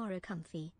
tomorrow, comfy.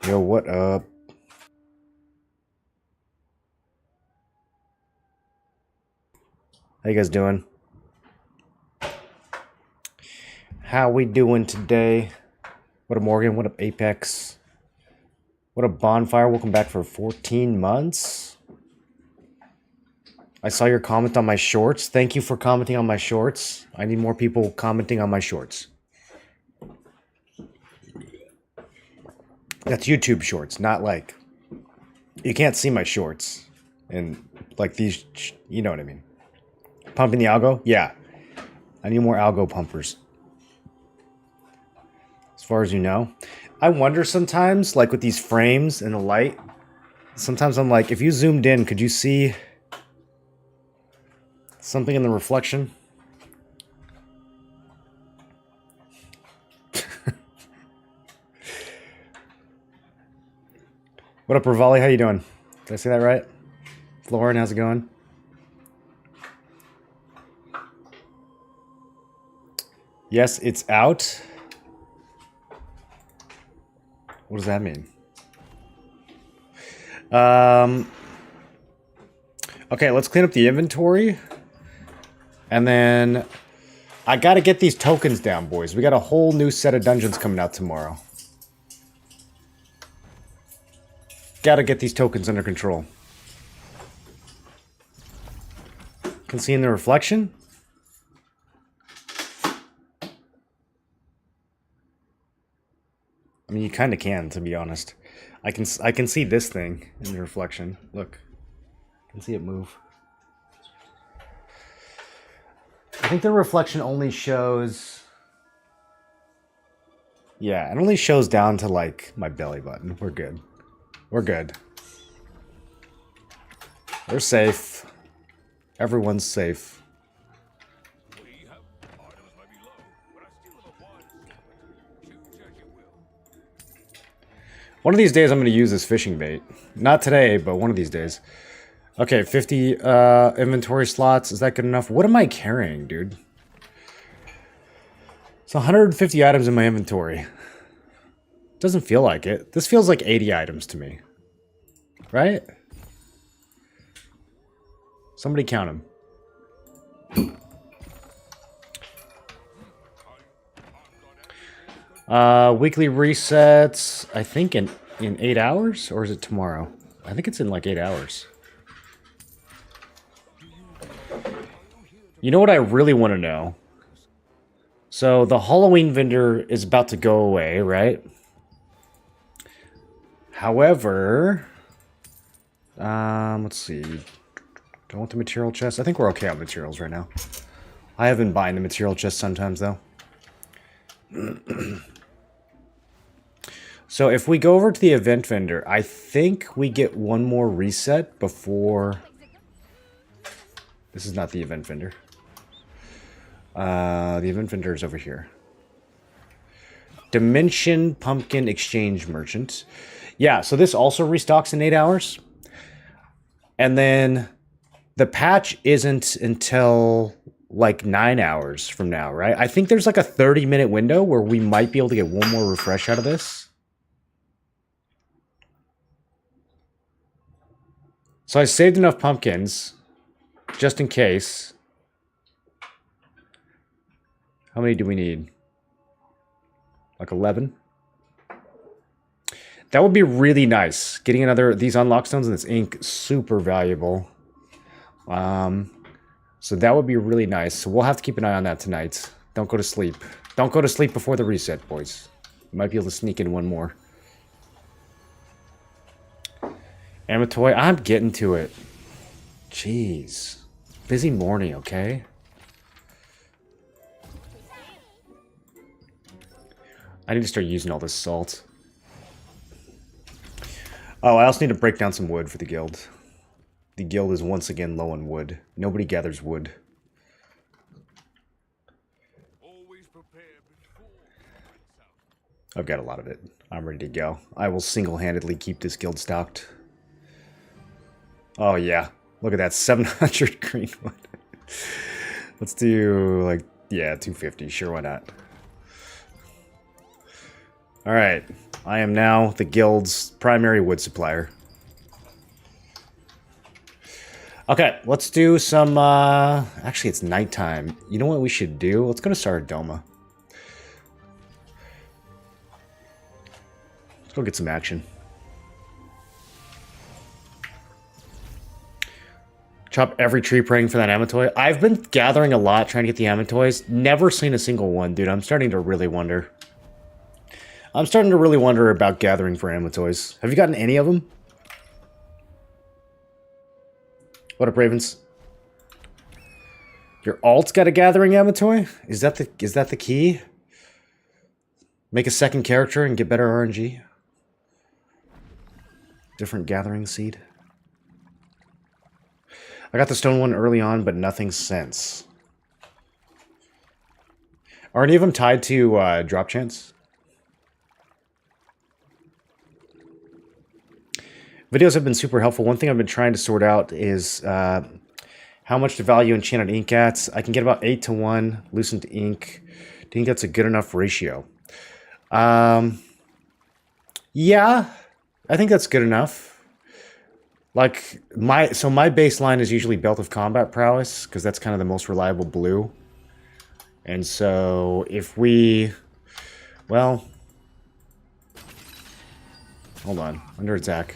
Yo, what up? How you guys doing? How we doing today? What up, Morgan? What up, Apex? What up, Bonfire? Welcome back for 14 months. I saw your comment on my shorts. Thank you for commenting on my shorts. I need more people commenting on my shorts. That's YouTube shorts, not like... You can't see my shorts. And like these, you know what I mean. Pumping the algo? Yeah. I need more algo pumpers. As far as you know. I wonder sometimes, like with these frames and the light, sometimes I'm like, if you zoomed in, could you see something in the reflection? What up, Rivali? How you doing? Did I say that right? Lauren, how's it going? Yes, it's out. What does that mean? Okay, let's clean up the inventory. And then I got to get these tokens down, boys. We got a whole new set of dungeons coming out tomorrow. Got to get these tokens under control. Can see in the reflection? I mean, you kind of can, to be honest. I can see this thing in the reflection. Look, I can see it move. I think the reflection only shows. Yeah, it only shows down to like my belly button. We're good. We're good. We're safe. Everyone's safe. One of these days I'm going to use this fishing bait. Not today, but one of these days. Okay, 50 inventory slots. Is that good enough? What am I carrying, dude? It's 150 items in my inventory. Doesn't feel like it. This feels like 80 items to me. Right? Somebody count them. Weekly resets, I think in 8 hours? Or is it tomorrow? I think it's in like 8 hours. You know what I really want to know? So the Halloween vendor is about to go away, right? However, let's see. Do I want the material chest? I think we're okay on materials right now. I have been buying the material chest sometimes, though. So if we go over to the event vendor, I think we get one more reset before... This is not the event vendor. The event vendor is over here. Dimension Pumpkin Exchange Merchant. Yeah, so this also restocks in 8 hours. And then the patch isn't until like 9 hours from now, right? I think there's like a 30-minute window where we might be able to get one more refresh out of this. So I saved enough pumpkins, just in case. How many do we need? Like 11? That would be really nice. Getting another, these unlock stones and this ink, super valuable. So that would be really nice. So we'll have to keep an eye on that tonight. Don't go to sleep. Don't go to sleep before the reset, boys. You might be able to sneak in one more. Amatoy, I'm getting to it. Jeez. Busy morning, okay? I need to start using all this salt. Oh, I also need to break down some wood for the guild. The guild is once again low on wood. Nobody gathers wood. I've got a lot of it. I'm ready to go. I will single-handedly keep this guild stocked. Oh, yeah. Look at that. 700 green wood. Let's do, like, yeah, 250. Sure, why not? Alright. I am now the guild's primary wood supplier. Okay, let's do some, actually, it's nighttime. You know what we should do? Let's go to Saradoma. Let's go get some action. Chop every tree praying for that Amatoy. I've been gathering a lot trying to get the Amatoys. Never seen a single one, dude. I'm starting to really wonder. I'm starting to really wonder about gathering for Amatoys. Have you gotten any of them? What up, Ravens? Your alt's got a gathering Amatoy? Is that the key? Make a second character and get better RNG? Different gathering seed? I got the stone one early on, but nothing since. Are any of them tied to drop chance? Videos have been super helpful. One thing I've been trying to sort out is how much to value enchanted ink at. I can get about 8 to 1 loosened ink. Do you think that's a good enough ratio? Yeah, I think that's good enough. Like, my baseline is usually Belt of Combat Prowess, because that's kind of the most reliable blue. And so, if we... Well... Hold on. Under attack.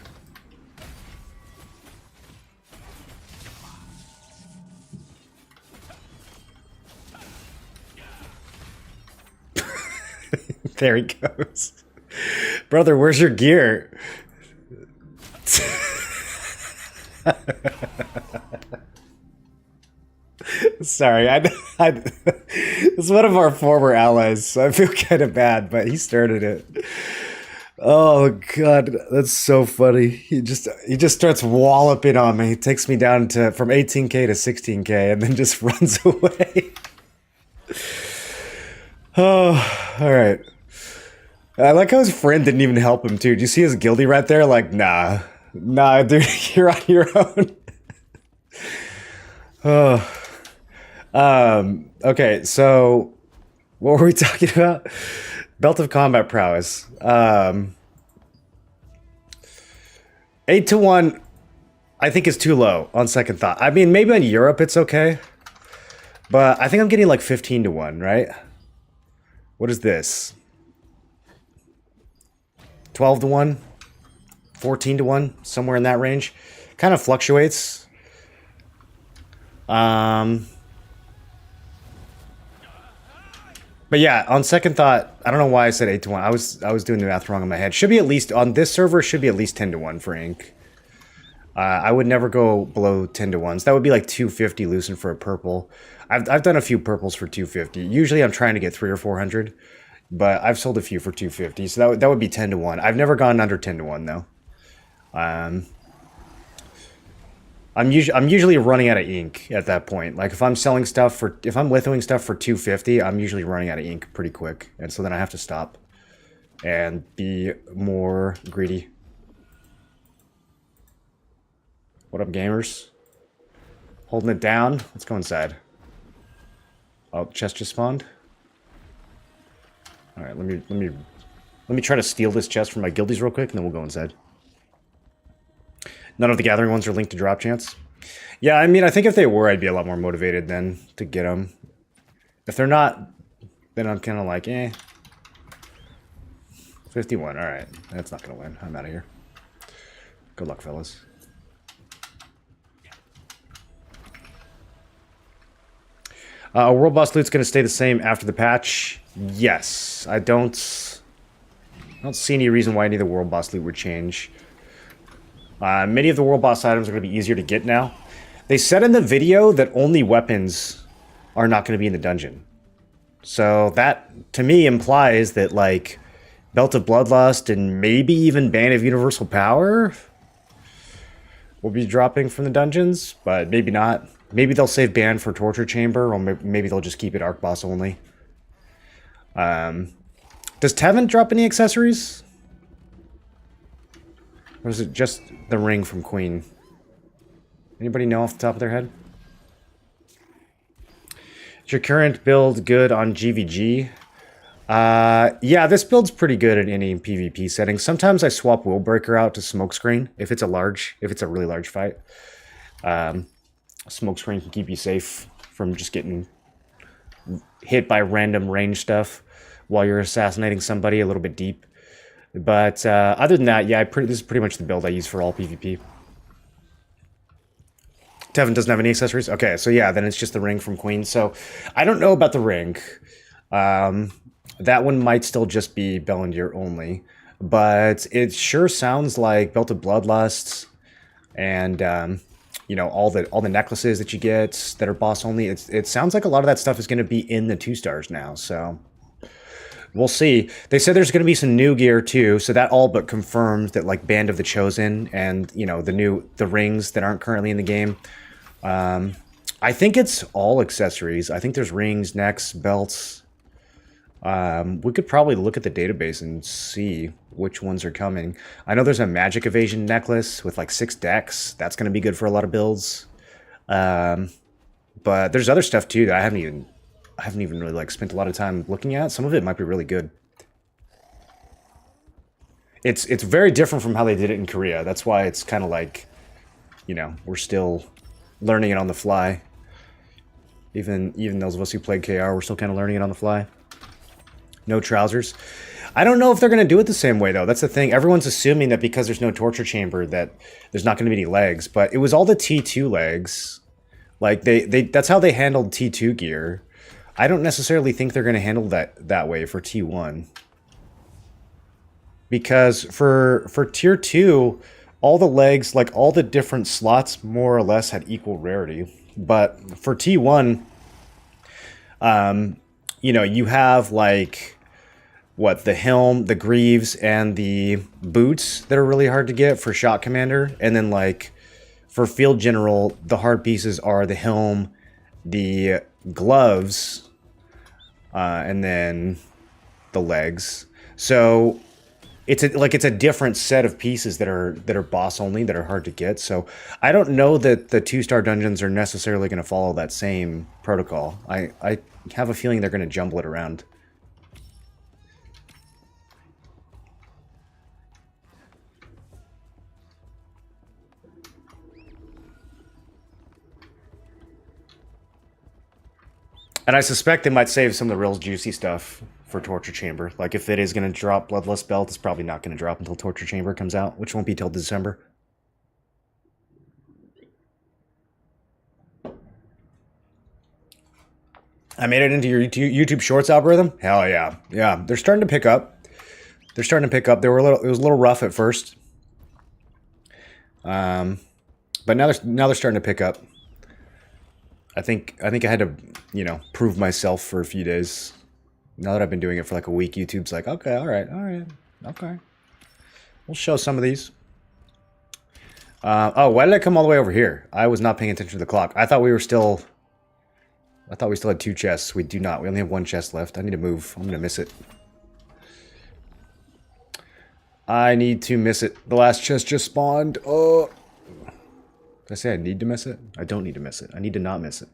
There he goes. Brother, where's your gear? Sorry, it's one of our former allies, so I feel kind of bad, but he started it. Oh god, that's so funny. He just starts walloping on me. He takes me down to from 18k to 16k and then just runs away. Oh, all right. I like how his friend didn't even help him too. Do you see his guildie right there? Like, nah, dude, you're on your own. Oh. Okay, so what were we talking about? Belt of combat prowess. 8 to 1, I think is too low on second thought. I mean, maybe in Europe it's okay, but I think I'm getting like 15 to 1, right? What is this? 12 to 1? 14 to 1? Somewhere in that range. Kind of fluctuates. But yeah, on second thought, I don't know why I said 8 to 1. I was doing the math wrong in my head. Should be at least, on this server, should be at least 10 to 1 for ink. I would never go below 10 to 1s. That would be like 250 loosened for a purple. I've done a few purples for 250. Usually I'm trying to get 300 or 400, but I've sold a few for 250. So that would be 10 to 1. I've never gone under 10 to 1 though. I'm usually running out of ink at that point. Like if I'm selling stuff if I'm lithoing stuff for 250, I'm usually running out of ink pretty quick. And so then I have to stop and be more greedy. What up, gamers? Holding it down. Let's go inside. Oh, chest just spawned. All right, let me try to steal this chest from my guildies real quick, and then we'll go inside. None of the gathering ones are linked to drop chance. Yeah, I mean, I think if they were, I'd be a lot more motivated then to get them. If they're not, then I'm kind of like, eh. 51, all right. That's not going to win. I'm out of here. Good luck, fellas. World boss loot's going to stay the same after the patch. Yes. I don't see any reason why any of the world boss loot would change. Many of the world boss items are going to be easier to get now. They said in the video that only weapons are not going to be in the dungeon. So that, to me, implies that, like, Belt of Bloodlust and maybe even Band of Universal Power will be dropping from the dungeons, but maybe not. Maybe they'll save Band for Torture Chamber, or maybe they'll just keep it Arc Boss only. Does Tevin drop any accessories? Or is it just the ring from Queen? Anybody know off the top of their head? Is your current build good on GVG? Yeah, this build's pretty good in any PvP setting. Sometimes I swap Willbreaker out to Smokescreen if it's a really large fight. Smokescreen can keep you safe from just getting hit by random range stuff while you're assassinating somebody a little bit deep. But other than that, yeah, this is pretty much the build I use for all PvP. Tevin doesn't have any accessories? Okay, so yeah, then it's just the ring from Queen. So I don't know about the ring. That one might still just be Bellandir only. But it sure sounds like Belt of Bloodlust and you know, all the necklaces that you get that are boss only. It sounds like a lot of that stuff is going to be in the 2 stars now, so we'll see. They said there's going to be some new gear too, so that all but confirms that, like, Band of the Chosen and, you know, the rings that aren't currently in the game. I think it's all accessories. I think there's rings, necks, belts. We could probably look at the database and see which ones are coming. I know there's a magic evasion necklace with like 6 decks. That's going to be good for a lot of builds. But there's other stuff too that I haven't even really like spent a lot of time looking at. Some of it might be really good. It's very different from how they did it in Korea. That's why it's kind of like, you know, we're still learning it on the fly. Even those of us who played KR, we're still kind of learning it on the fly. No trousers. I don't know if they're going to do it the same way, though. That's the thing. Everyone's assuming that because there's no torture chamber that there's not going to be any legs. But it was all the T2 legs. Like, that's how they handled T2 gear. I don't necessarily think they're going to handle that way for T1. because for tier 2, all the legs, like all the different slots more or less had equal rarity. But for T1, you know, you have like what, the helm, the greaves, and the boots that are really hard to get for shot commander. And then like for field general, the hard pieces are the helm, the gloves, and then the legs. So it's a different set of pieces that are boss only, that are hard to get. So I don't know that the 2-star dungeons are necessarily going to follow that same protocol. I have a feeling they're going to jumble it around. And I suspect they might save some of the real juicy stuff for Torture Chamber. Like, if it is going to drop Bloodlust Belt, it's probably not going to drop until Torture Chamber comes out, which won't be till December. I made it into your YouTube Shorts algorithm? Hell yeah. Yeah, they're starting to pick up. They're starting to pick up. It was a little rough at first. But now they're starting to pick up. I think I had to, you know, prove myself for a few days. Now that I've been doing it for like a week, YouTube's like, okay, all right, okay. We'll show some of these. Oh, why did I come all the way over here? I was not paying attention to the clock. I thought we still had 2 chests. We do not. We only have 1 chest left. I need to move. I'm going to miss it. I need to miss it. The last chest just spawned. Oh. Did I say I need to miss it? I don't need to miss it. I need to not miss it.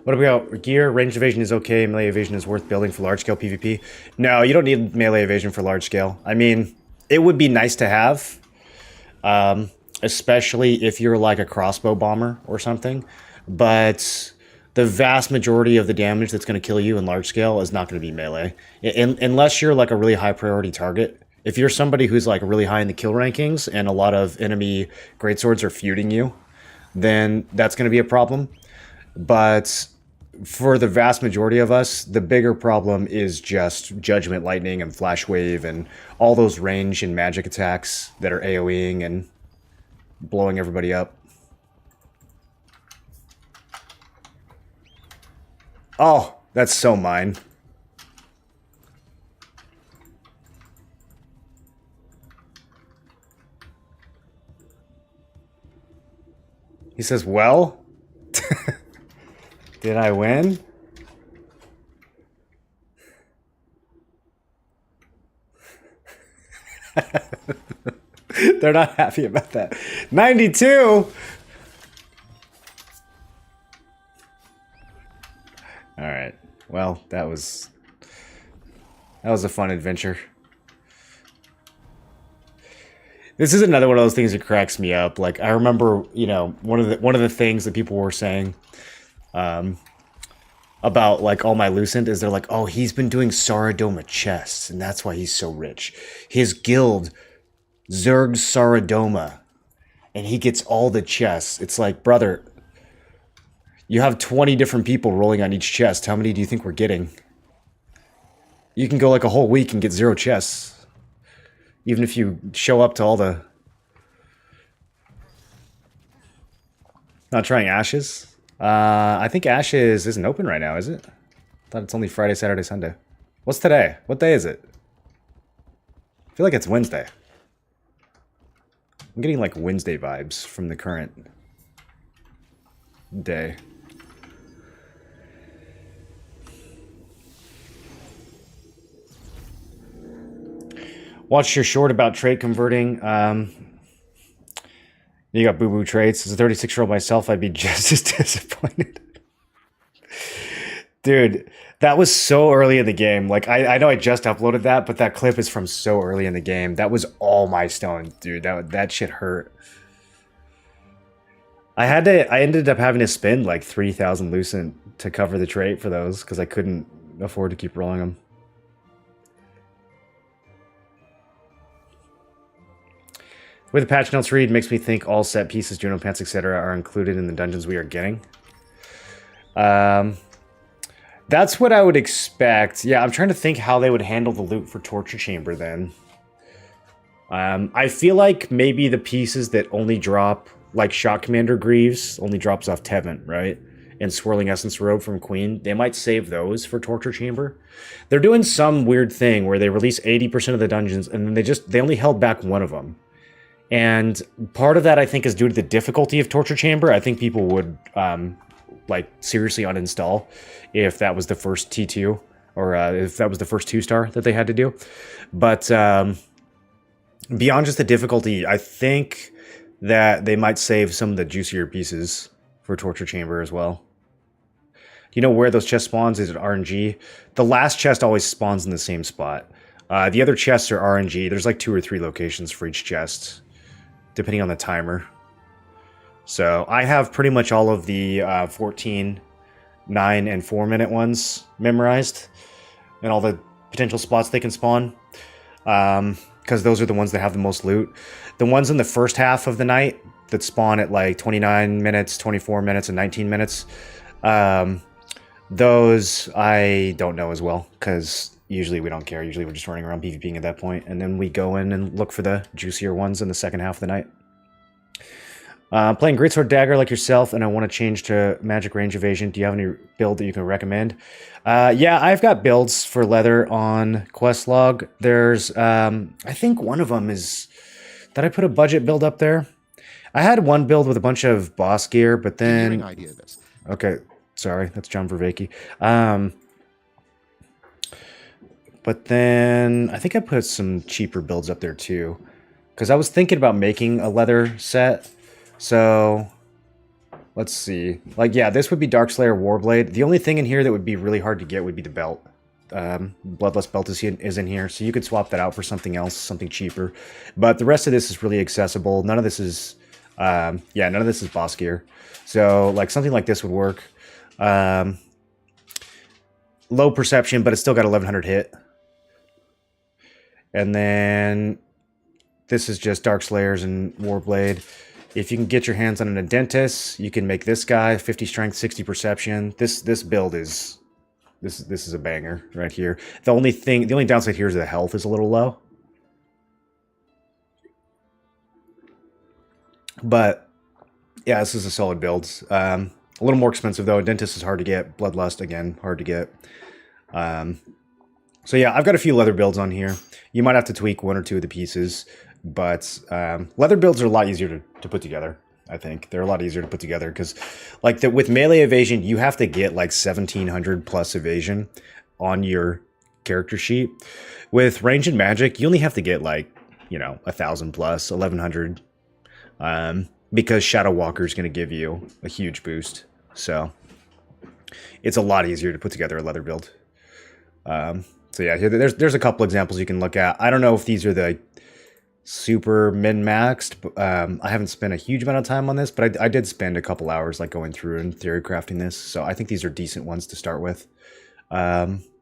What do we got? Gear, ranged evasion is okay. Melee evasion is worth building for large-scale PvP. No, you don't need melee evasion for large-scale. I mean, it would be nice to have. Especially if you're like a crossbow bomber or something. But the vast majority of the damage that's going to kill you in large-scale is not going to be melee. Unless you're like a really high-priority target. If you're somebody who's like really high in the kill rankings and a lot of enemy greatswords are feuding you, then that's going to be a problem. But for the vast majority of us, the bigger problem is just Judgment Lightning and Flash Wave and all those range and magic attacks that are AoEing and blowing everybody up. Oh, that's so mine. He says, well, did I win? They're not happy about that. 92! Alright. Well, that was a fun adventure. This is another one of those things that cracks me up. Like, I remember, you know, one of the things that people were saying about like all my Lucent is they're like, oh, he's been doing Saradoma chests, and that's why he's so rich. His guild, Zerg Saradoma, and he gets all the chests. It's like, brother, you have 20 different people rolling on each chest. How many do you think we're getting? You can go like a whole week and get 0 chests. Even if you show up to all the... Not trying Ashes? I think Ashes isn't open right now, is it? I thought it's only Friday, Saturday, Sunday. What's today? What day is it? I feel like it's Wednesday. I'm getting like Wednesday vibes from the current day. Watched your short about trait converting. You got boo-boo traits. As a 36-year-old myself, I'd be just as disappointed. Dude, that was so early in the game. Like, I know I just uploaded that, but that clip is from so early in the game. That was all my stone, dude. That shit hurt. I ended up having to spend like 3,000 Lucent to cover the trait for those, because I couldn't afford to keep rolling them. With the patch notes read, makes me think all set pieces, journal pants, etc. are included in the dungeons we are getting. That's what I would expect. Yeah, I'm trying to think how they would handle the loot for Torture Chamber then. I feel like maybe the pieces that only drop, like Shot Commander Greaves, only drops off Tevent, right? And Swirling Essence Robe from Queen, they might save those for Torture Chamber. They're doing some weird thing where they release 80% of the dungeons, and then they only held back one of them. And part of that, I think, is due to the difficulty of Torture Chamber. I think people would, like, seriously uninstall if that was the first T2, or if that was the first 2-star that they had to do. But beyond just the difficulty, I think that they might save some of the juicier pieces for Torture Chamber as well. Do you know where those chests spawns? Is it RNG? The last chest always spawns in the same spot. The other chests are RNG. There's like 2 or 3 locations for each chest, depending on the timer. So I have pretty much all of the 14, 9, and 4-minute ones memorized, and all the potential spots they can spawn, because those are the ones that have the most loot. The ones in the first half of the night that spawn at like 29 minutes, 24 minutes, and 19 minutes, those I don't know as well, because usually we don't care. Usually we're just running around PvPing at that point, and then we go in and look for the juicier ones in the second half of the night. Playing Greatsword Dagger like yourself, and I want to change to Magic Range Evasion. Do you have any build that you can recommend? Yeah, I've got builds for leather on Questlog. There's, I think one of them is... Did I put a budget build up there? I had one build with a bunch of boss gear, but then... Idea of this. Okay, sorry, that's John Vervaeke. But then I think I put some cheaper builds up there too, because I was thinking about making a leather set. So let's see. Like, yeah, this would be Darkslayer Warblade. The only thing in here that would be really hard to get would be the belt. Bloodlust belt is in here, so you could swap that out for something else, something cheaper. But the rest of this is really accessible. None of this is, yeah, none of this is boss gear. So like something like this would work. Low perception, but it's still got 1100 hit. And then this is just Darkslayers and Warblade. If you can get your hands on an Adentis, you can make this guy 50 strength, 60 perception. This build is this is a banger right here. The only downside here is the health is a little low. But yeah, this is a solid build. A little more expensive though. Adentis is hard to get. Bloodlust again, hard to get. So yeah, I've got a few leather builds on here. You might have to tweak 1 or 2 of the pieces. But leather builds are a lot easier to put together, I think. They're a lot easier to put together because like with melee evasion, you have to get like 1700 plus evasion on your character sheet. With range and magic, you only have to get like, 1000 plus, 1100. Because Shadow Walker is going to give you a huge boost. So it's a lot easier to put together a leather build. So yeah, there's a couple examples you can look at. I don't know if these are the super min-maxed. I haven't spent a huge amount of time on this, but I did spend a couple hours like going through and theory crafting this. So I think these are decent ones to start with,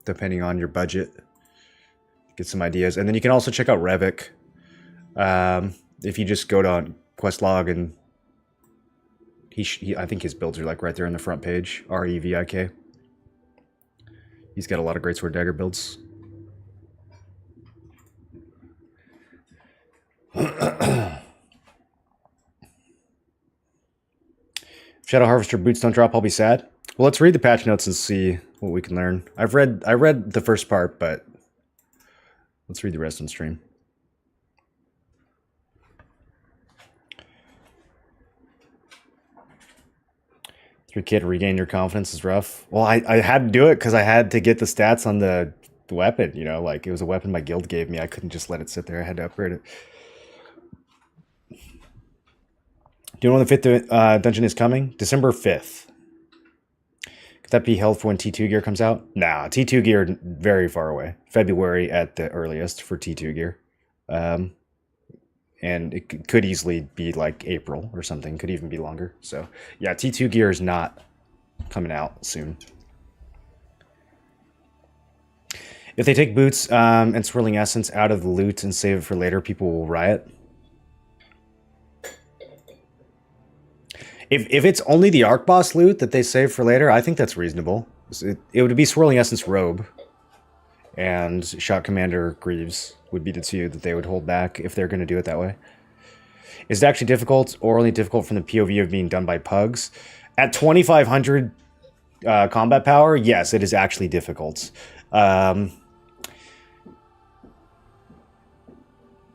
depending on your budget. Get some ideas. And then you can also check out Revik. If you just go to Questlog and I think his builds are like right there on the front page. Revik. He's got a lot of Greatsword Dagger builds. If Shadow Harvester boots don't drop, I'll be sad. Well, let's read the patch notes and see what we can learn. I read the first part, but let's read the rest on stream. Your kid regain your confidence is rough. Well, I had to do it because I had to get the stats on the weapon. Like it was a weapon my guild gave me. I couldn't just let it sit there. I had to upgrade it. Do you know when the 5th dungeon is coming? December 5th. Could that be held for when T2 gear comes out? Nah, T2 gear very far away. February at the earliest for T2 gear. And it could easily be like April or something. Could even be longer. So yeah, T2 gear is not coming out soon. If they take boots and swirling essence out of the loot and save it for later, people will riot. If it's only the Arc Boss loot that they save for later, I think that's reasonable. It would be Swirling Essence Robe and Shot Commander Greaves would be the two that they would hold back if they're going to do it that way. Is it actually difficult, or only difficult from the POV of being done by pugs? At 2,500 combat power, yes, it is actually difficult.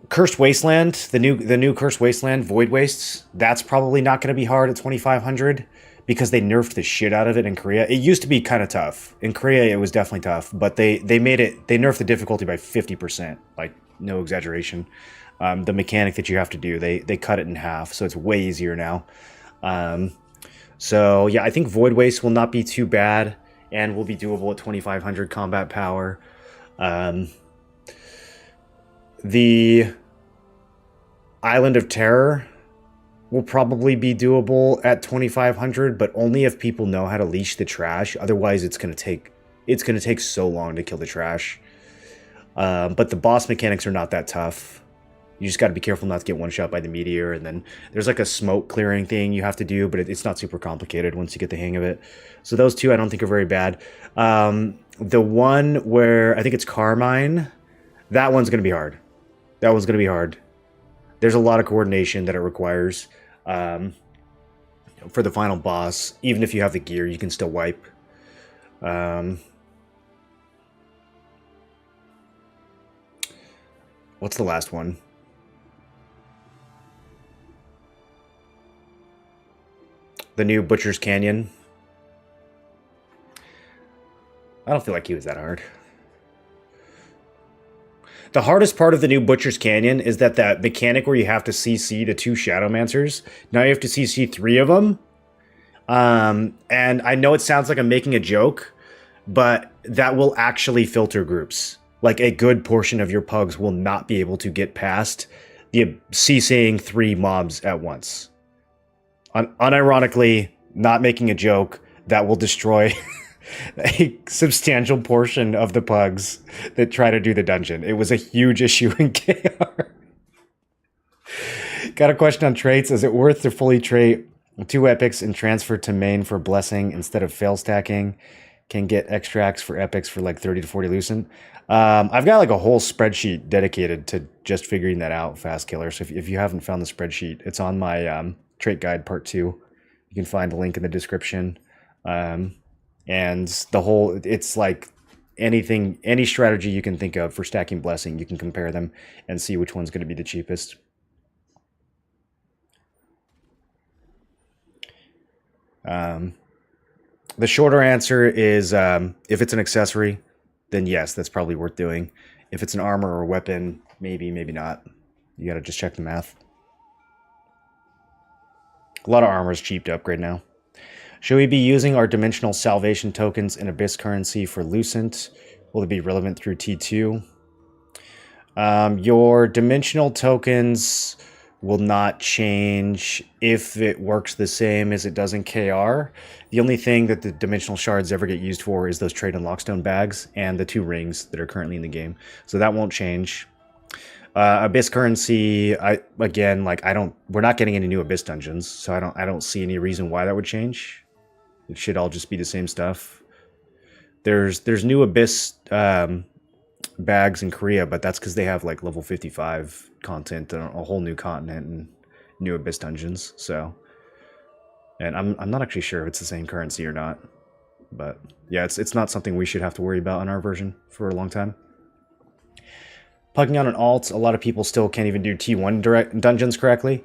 Cursed Wasteland, the new Cursed Wasteland, Void Wastes, that's probably not going to be hard at 2,500 because they nerfed the shit out of it in Korea. It used to be kind of tough. In Korea, it was definitely tough, but they nerfed the difficulty by 50%, like no exaggeration. The mechanic that you have to do, they cut it in half, so it's way easier now. So yeah, I think Void Waste will not be too bad and will be doable at 2,500 combat power. The Island of Terror will probably be doable at 2,500, but only if people know how to leash the trash. Otherwise, it's gonna take so long to kill the trash. But the boss mechanics are not that tough. You just got to be careful not to get one shot by the meteor, and then there's like a smoke clearing thing you have to do, but it's not super complicated once you get the hang of it. So those two I don't think are very bad. The one where I think it's Carmine, that one's gonna be hard. That one's gonna be hard. There's a lot of coordination that it requires for the final boss. Even if you have the gear, you can still wipe. What's the last one? The new Butcher's Canyon. I don't feel like he was that hard. The hardest part of the new Butcher's Canyon is that mechanic where you have to CC the two Shadowmancers. Now you have to CC 3 of them. And I know it sounds like I'm making a joke, but that will actually filter groups. Like, a good portion of your pugs will not be able to get past the CCing 3 mobs at once. Unironically, not making a joke, that will destroy a substantial portion of the pugs that try to do the dungeon. It was a huge issue in KR. Got a question on traits. Is it worth to fully trait 2 epics and transfer to main for blessing instead of fail stacking? Can get extracts for epics for like 30 to 40 lucent. I've got like a whole spreadsheet dedicated to just figuring that out, Fast Killer. So if you haven't found the spreadsheet, it's on my trait guide part 2. You can find the link in the description. And the whole, it's like any strategy you can think of for stacking blessing, you can compare them and see which one's going to be the cheapest. The shorter answer is if it's an accessory, then yes, that's probably worth doing. If it's an armor or a weapon, maybe, maybe not. You got to just check the math. A lot of armor is cheap to upgrade now. Should we be using our dimensional salvation tokens in Abyss currency for Lucent? Will it be relevant through T2? Your dimensional tokens will not change if it works the same as it does in KR. The only thing that the dimensional shards ever get used for is those trade and lockstone bags and the 2 rings that are currently in the game. So that won't change. Abyss currency, we're not getting any new Abyss dungeons, so I don't see any reason why that would change. It should all just be the same stuff. There's new Abyss bags in Korea, but that's because they have like level 55 content and a whole new continent and new Abyss dungeons. So, and I'm not actually sure if it's the same currency or not, but yeah, it's not something we should have to worry about in our version for a long time. Plugging on an alt, a lot of people still can't even do T1 direct dungeons correctly.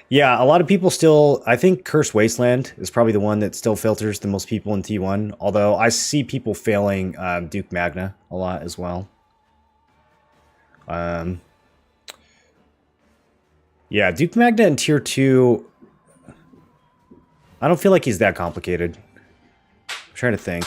Yeah, a lot of people still, I think Cursed Wasteland is probably the one that still filters the most people in T1, although I see people failing Duke Magna a lot as well. Yeah, Duke Magna in Tier 2, I don't feel like he's that complicated. I'm trying to think.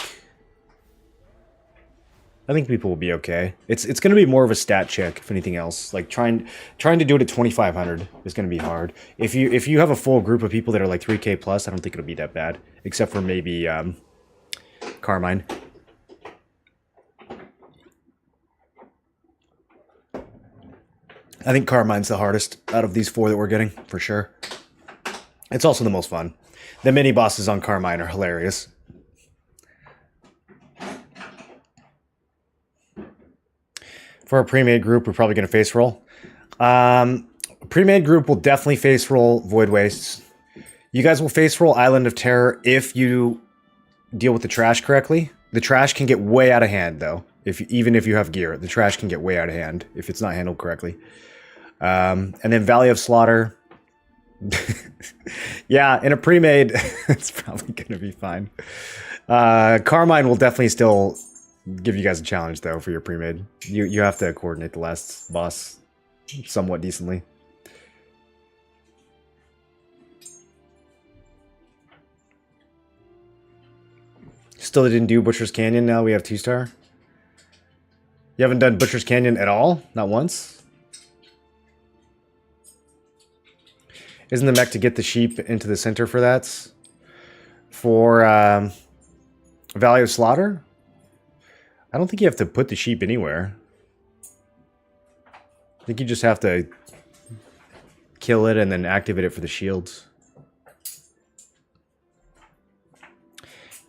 I think people will be okay. It's going to be more of a stat check, if anything else. Like trying to do it at 2,500 is going to be hard. If you have a full group of people that are like 3K plus, I don't think it'll be that bad, except for maybe Carmine. I think Carmine's the hardest out of these 4 that we're getting, for sure. It's also the most fun. The mini bosses on Carmine are hilarious. For a pre-made group, we're probably going to face roll. Pre-made group will definitely face roll Void Wastes. You guys will face roll Island of Terror if you deal with the trash correctly. The trash can get way out of hand, though. Even if you have gear, the trash can get way out of hand if it's not handled correctly. And then Valley of Slaughter. Yeah, in a pre-made, it's probably going to be fine. Carmine will definitely still give you guys a challenge, though, for your pre-made. You have to coordinate the last boss somewhat decently. Still didn't do Butcher's Canyon. Now we have 2-star. You haven't done Butcher's Canyon at all? Not once? Isn't the mech to get the sheep into the center for that? For Valley of Slaughter? I don't think you have to put the sheep anywhere. I think you just have to kill it and then activate it for the shields.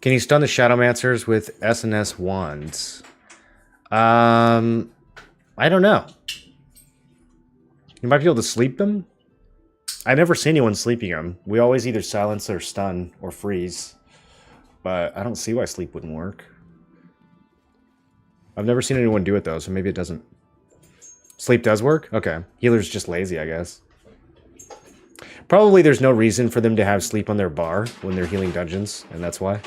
Can you stun the Shadowmancers with SNS wands? I don't know. You might be able to sleep them? I never see anyone sleeping them. We always either silence or stun or freeze. But I don't see why sleep wouldn't work. I've never seen anyone do it though, so maybe it doesn't. Sleep does work? Okay. Healer's just lazy, I guess. Probably there's no reason for them to have sleep on their bar when they're healing dungeons, and that's why.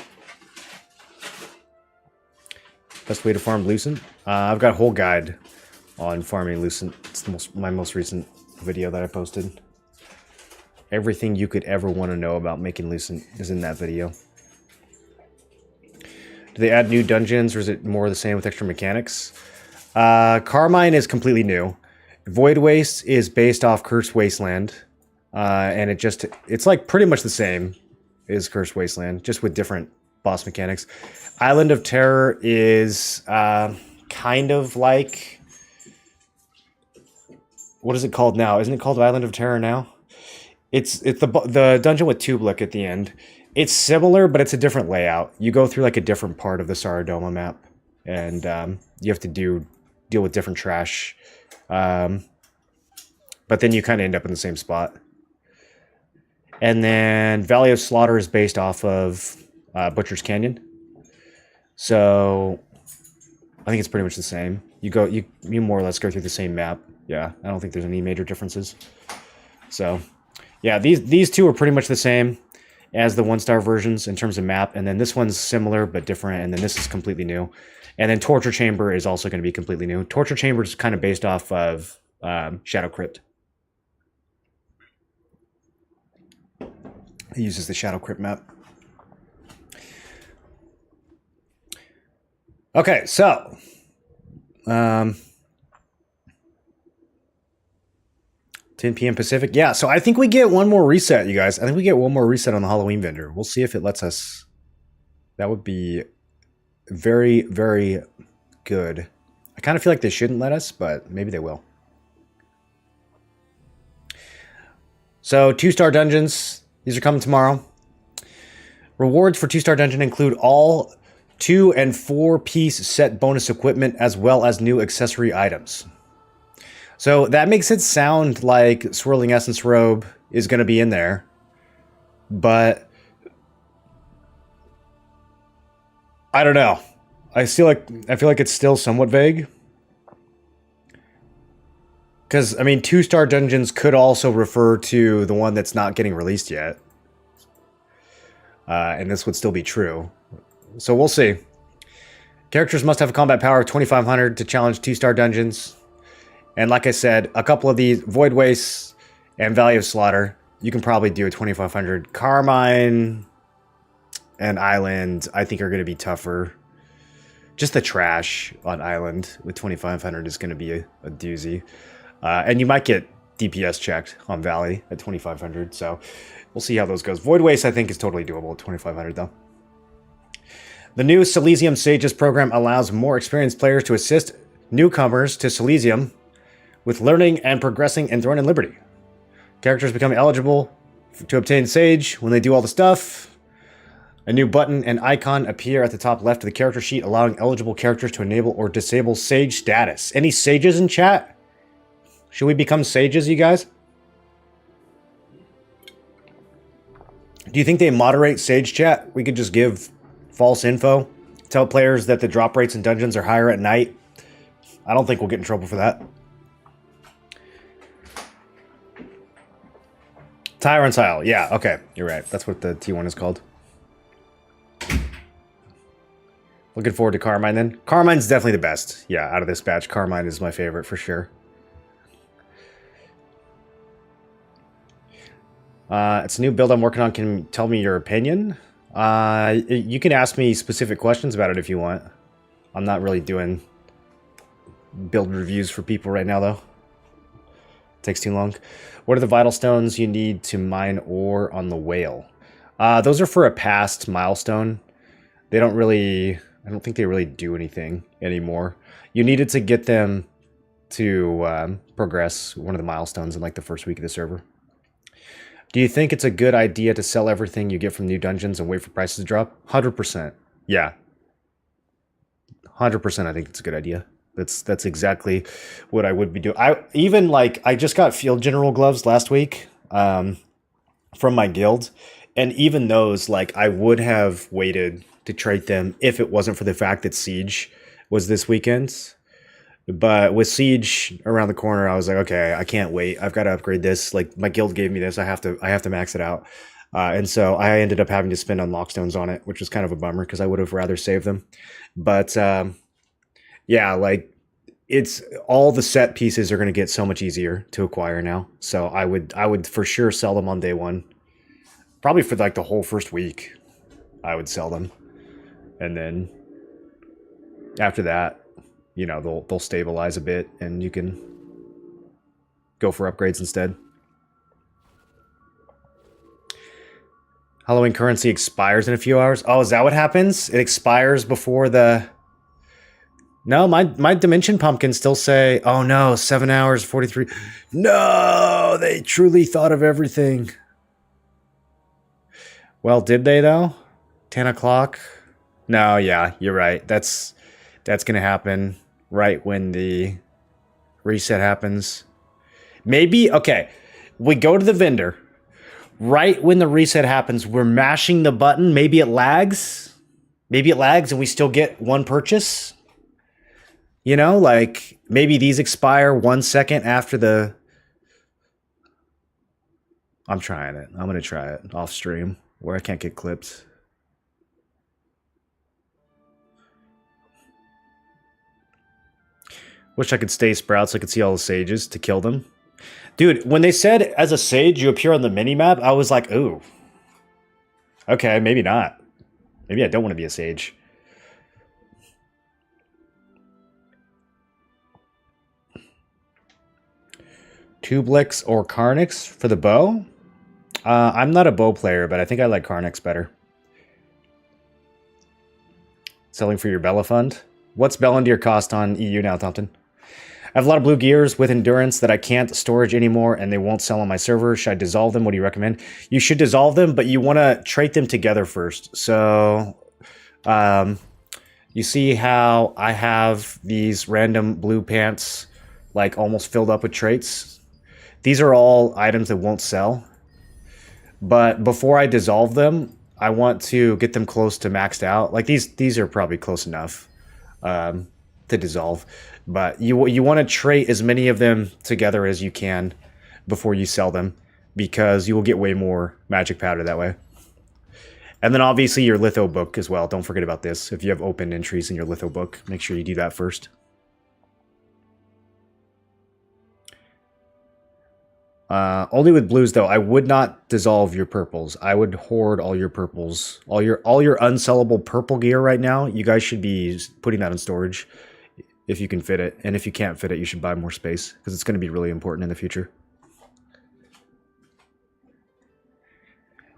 Best way to farm Lucent? I've got a whole guide on farming Lucent. It's my most recent video that I posted. Everything you could ever want to know about making Lucent is in that video. Do they add new dungeons, or is it more the same with extra mechanics? Carmine is completely new. Void Waste is based off Cursed Wasteland. And it's like pretty much the same as Cursed Wasteland, just with different boss mechanics. Island of Terror is kind of like... What is it called now? Isn't it called Island of Terror now? It's the dungeon with Tublik at the end. It's similar, but it's a different layout. You go through like a different part of the Saradoma map, and you have to deal with different trash. But then you kind of end up in the same spot. And then Valley of Slaughter is based off of Butcher's Canyon. So I think it's pretty much the same. You more or less go through the same map. Yeah, I don't think there's any major differences. So yeah, these two are pretty much the same as the 1-star versions in terms of map. And then this one's similar but different. And then this is completely new. And then Torture Chamber is also going to be completely new. Torture Chamber is kind of based off of Shadow Crypt. It uses the Shadow Crypt map. Okay, so 10 p.m. Pacific. Yeah, so I think we get one more reset, you guys. I think we get one more reset on the Halloween vendor. We'll see if it lets us. That would be very, very good. I kind of feel like they shouldn't let us, but maybe they will. So 2-star dungeons. These are coming tomorrow. Rewards for 2-star dungeon include all 2- and 4-piece set bonus equipment as well as new accessory items. So that makes it sound like Swirling Essence Robe is going to be in there. But I don't know. I feel like it's still somewhat vague. Because, I mean, 2-star dungeons could also refer to the one that's not getting released yet. And this would still be true. So we'll see. Characters must have a combat power of 2500 to challenge 2-star dungeons. And like I said, a couple of these, Void Wastes and Valley of Slaughter, you can probably do a 2500. Carmine and Island, I think, are going to be tougher. Just the trash on Island with 2500 is going to be a doozy. And you might get DPS checked on Valley at 2500, so we'll see how those goes. Void Waste, I think, is totally doable at 2500, though. The new Silesium Sages program allows more experienced players to assist newcomers to Silesium with learning and progressing in Throne and Liberty. Characters become eligible to obtain Sage when they do all the stuff. A new button and icon appear at the top left of the character sheet, allowing eligible characters to enable or disable Sage status. Any Sages in chat? Should we become Sages, you guys? Do you think they moderate Sage chat? We could just give false info, tell players that the drop rates in dungeons are higher at night. I don't think we'll get in trouble for that. Tyrant's Isle. Yeah, okay. You're right. That's what the T1 is called. Looking forward to Carmine then. Carmine's definitely the best. Yeah, out of this batch, Carmine is my favorite for sure. It's a new build I'm working on. Can you tell me your opinion? You can ask me specific questions about it if you want. I'm not really doing build reviews for people right now, though. Takes too long. What are the vital stones you need to mine ore on the whale? Those are for a past milestone. They don't really... I don't think they really do anything anymore. You needed to get them to progress one of the milestones in like the first week of the server. Do you think it's a good idea to sell everything you get from new dungeons and wait for prices to drop? 100%. Yeah. 100% I think it's a good idea. That's exactly what I would be doing. I just got field general gloves last week from my guild. And even those, like, I would have waited to trade them if it wasn't for the fact that Siege was this weekend. But with Siege around the corner, I was like, okay, I can't wait. I've got to upgrade this. Like, my guild gave me this. I have to max it out. And so I ended up having to spend on lockstones on it, which was kind of a bummer because I would have rather saved them. But yeah, like, it's all the set pieces are going to get so much easier to acquire now. So I would for sure sell them on day one. Probably for like the whole first week, I would sell them. And then after that, you know, they'll stabilize a bit and you can go for upgrades instead. Halloween currency expires in a few hours. Oh, is that what happens? It expires before the... No, my Dimension Pumpkins still say, oh no, 7 hours, 43. No, they truly thought of everything. Well, did they though? 10 o'clock? No, yeah, you're right. That's going to happen right when the reset happens. Maybe, okay, we go to the vendor. Right when the reset happens, we're mashing the button. Maybe it lags. Maybe it lags and we still get one purchase. You know, like maybe these expire 1 second after the... I'm trying it. I'm going to try it off stream where I can't get clipped. Wish I could stay Sprout so I could see all the sages to kill them. Dude, when they said as a sage you appear on the minimap, I was like, ooh. Okay, maybe not. Maybe I don't want to be a sage. Tubelix or Carnix for the bow? I'm not a bow player, but I think I like Carnix better. Selling for your Bella Fund? What's Bellandir cost on EU now, Thompson? I have a lot of blue gears with endurance that I can't storage anymore and they won't sell on my server. Should I dissolve them? What do you recommend? You should dissolve them, but you want to trait them together first. So, you see how I have these random blue pants like almost filled up with traits? These are all items that won't sell. But before I dissolve them, I want to get them close to maxed out. Like these are probably close enough to dissolve. But you want to trait as many of them together as you can before you sell them, because you will get way more magic powder that way. And then obviously your litho book as well. Don't forget about this. If you have open entries in your litho book, make sure you do that first. Only with blues though. I would not dissolve your purples. I would hoard all your purples. All your unsellable purple gear right now. You guys should be putting that in storage if you can fit it. And if you can't fit it, you should buy more space because it's going to be really important in the future.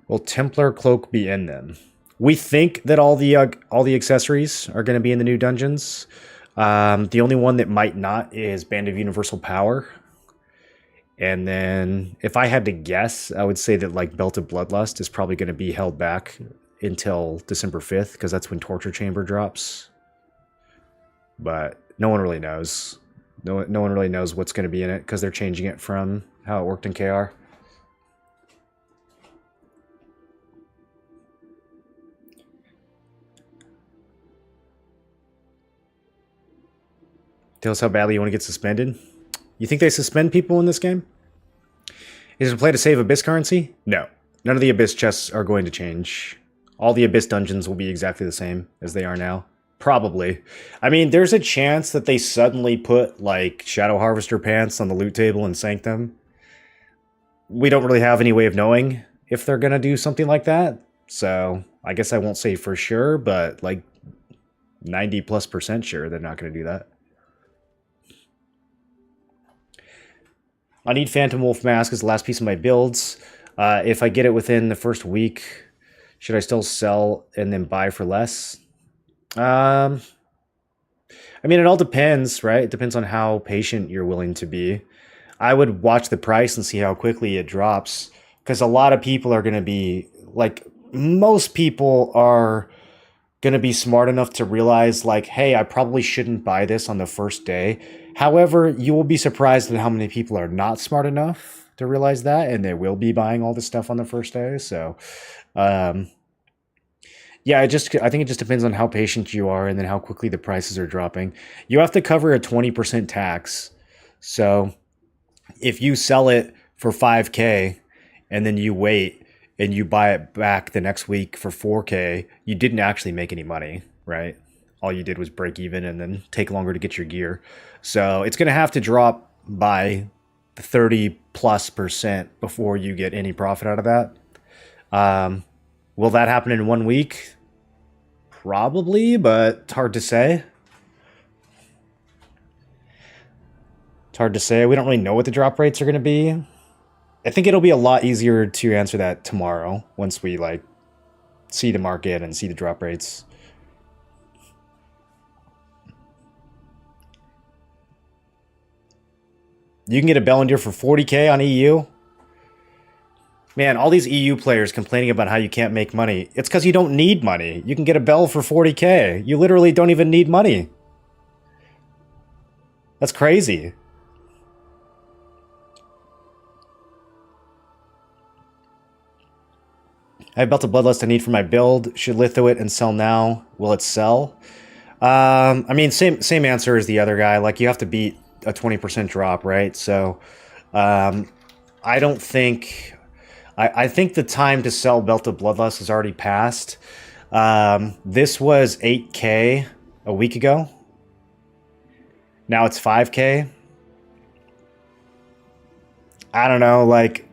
Will Templar Cloak be in them? We think that all the accessories are going to be in the new dungeons. The only one that might not is Band of Universal Power. And then if I had to guess, I would say that like Belt of Bloodlust is probably going to be held back until December 5th, because that's when Torture Chamber drops. But no one really knows. No one really knows what's going to be in it, because they're changing it from how it worked in KR. Tell us how badly you want to get suspended. You think they suspend people in this game? Is it a play to save Abyss currency? No. None of the Abyss chests are going to change. All the Abyss dungeons will be exactly the same as they are now. Probably. I mean, there's a chance that they suddenly put, like, Shadow Harvester pants on the loot table and sank them. We don't really have any way of knowing if they're going to do something like that. So, I guess I won't say for sure, but, like, 90+% sure they're not going to do that. I need Phantom Wolf Mask as the last piece of my builds. If I get it within the first week, should I still sell and then buy for less? I mean, it all depends, right? It depends on how patient you're willing to be. I would watch the price and see how quickly it drops, because a lot of people are going to be, like, most people are going to be smart enough to realize, like, hey, I probably shouldn't buy this on the first day. However, you will be surprised at how many people are not smart enough to realize that, and they will be buying all this stuff on the first day. So, yeah, I think it just depends on how patient you are and then how quickly the prices are dropping. You have to cover a 20% tax. So, if you sell it for 5K and then you wait and you buy it back the next week for 4K, you didn't actually make any money, right? All you did was break even and then take longer to get your gear. So it's going to have to drop by 30+% before you get any profit out of that. Will that happen in 1 week? Probably, but it's hard to say. It's hard to say. We don't really know what the drop rates are going to be. I think it'll be a lot easier to answer that tomorrow once we, like, see the market and see the drop rates. You can get a Bellendir for 40K on EU. Man, all these EU players complaining about how you can't make money. It's because you don't need money. You can get a Bell for 40K. You literally don't even need money. That's crazy. I have Belt of Bloodlust I need for my build. Should litho it and sell now. Will it sell? I mean, same answer as the other guy. Like, you have to beat a 20% drop, right? So, I don't think... I think the time to sell Belt of Bloodlust has already passed. This was 8K a week ago. Now it's 5K. I don't know, like...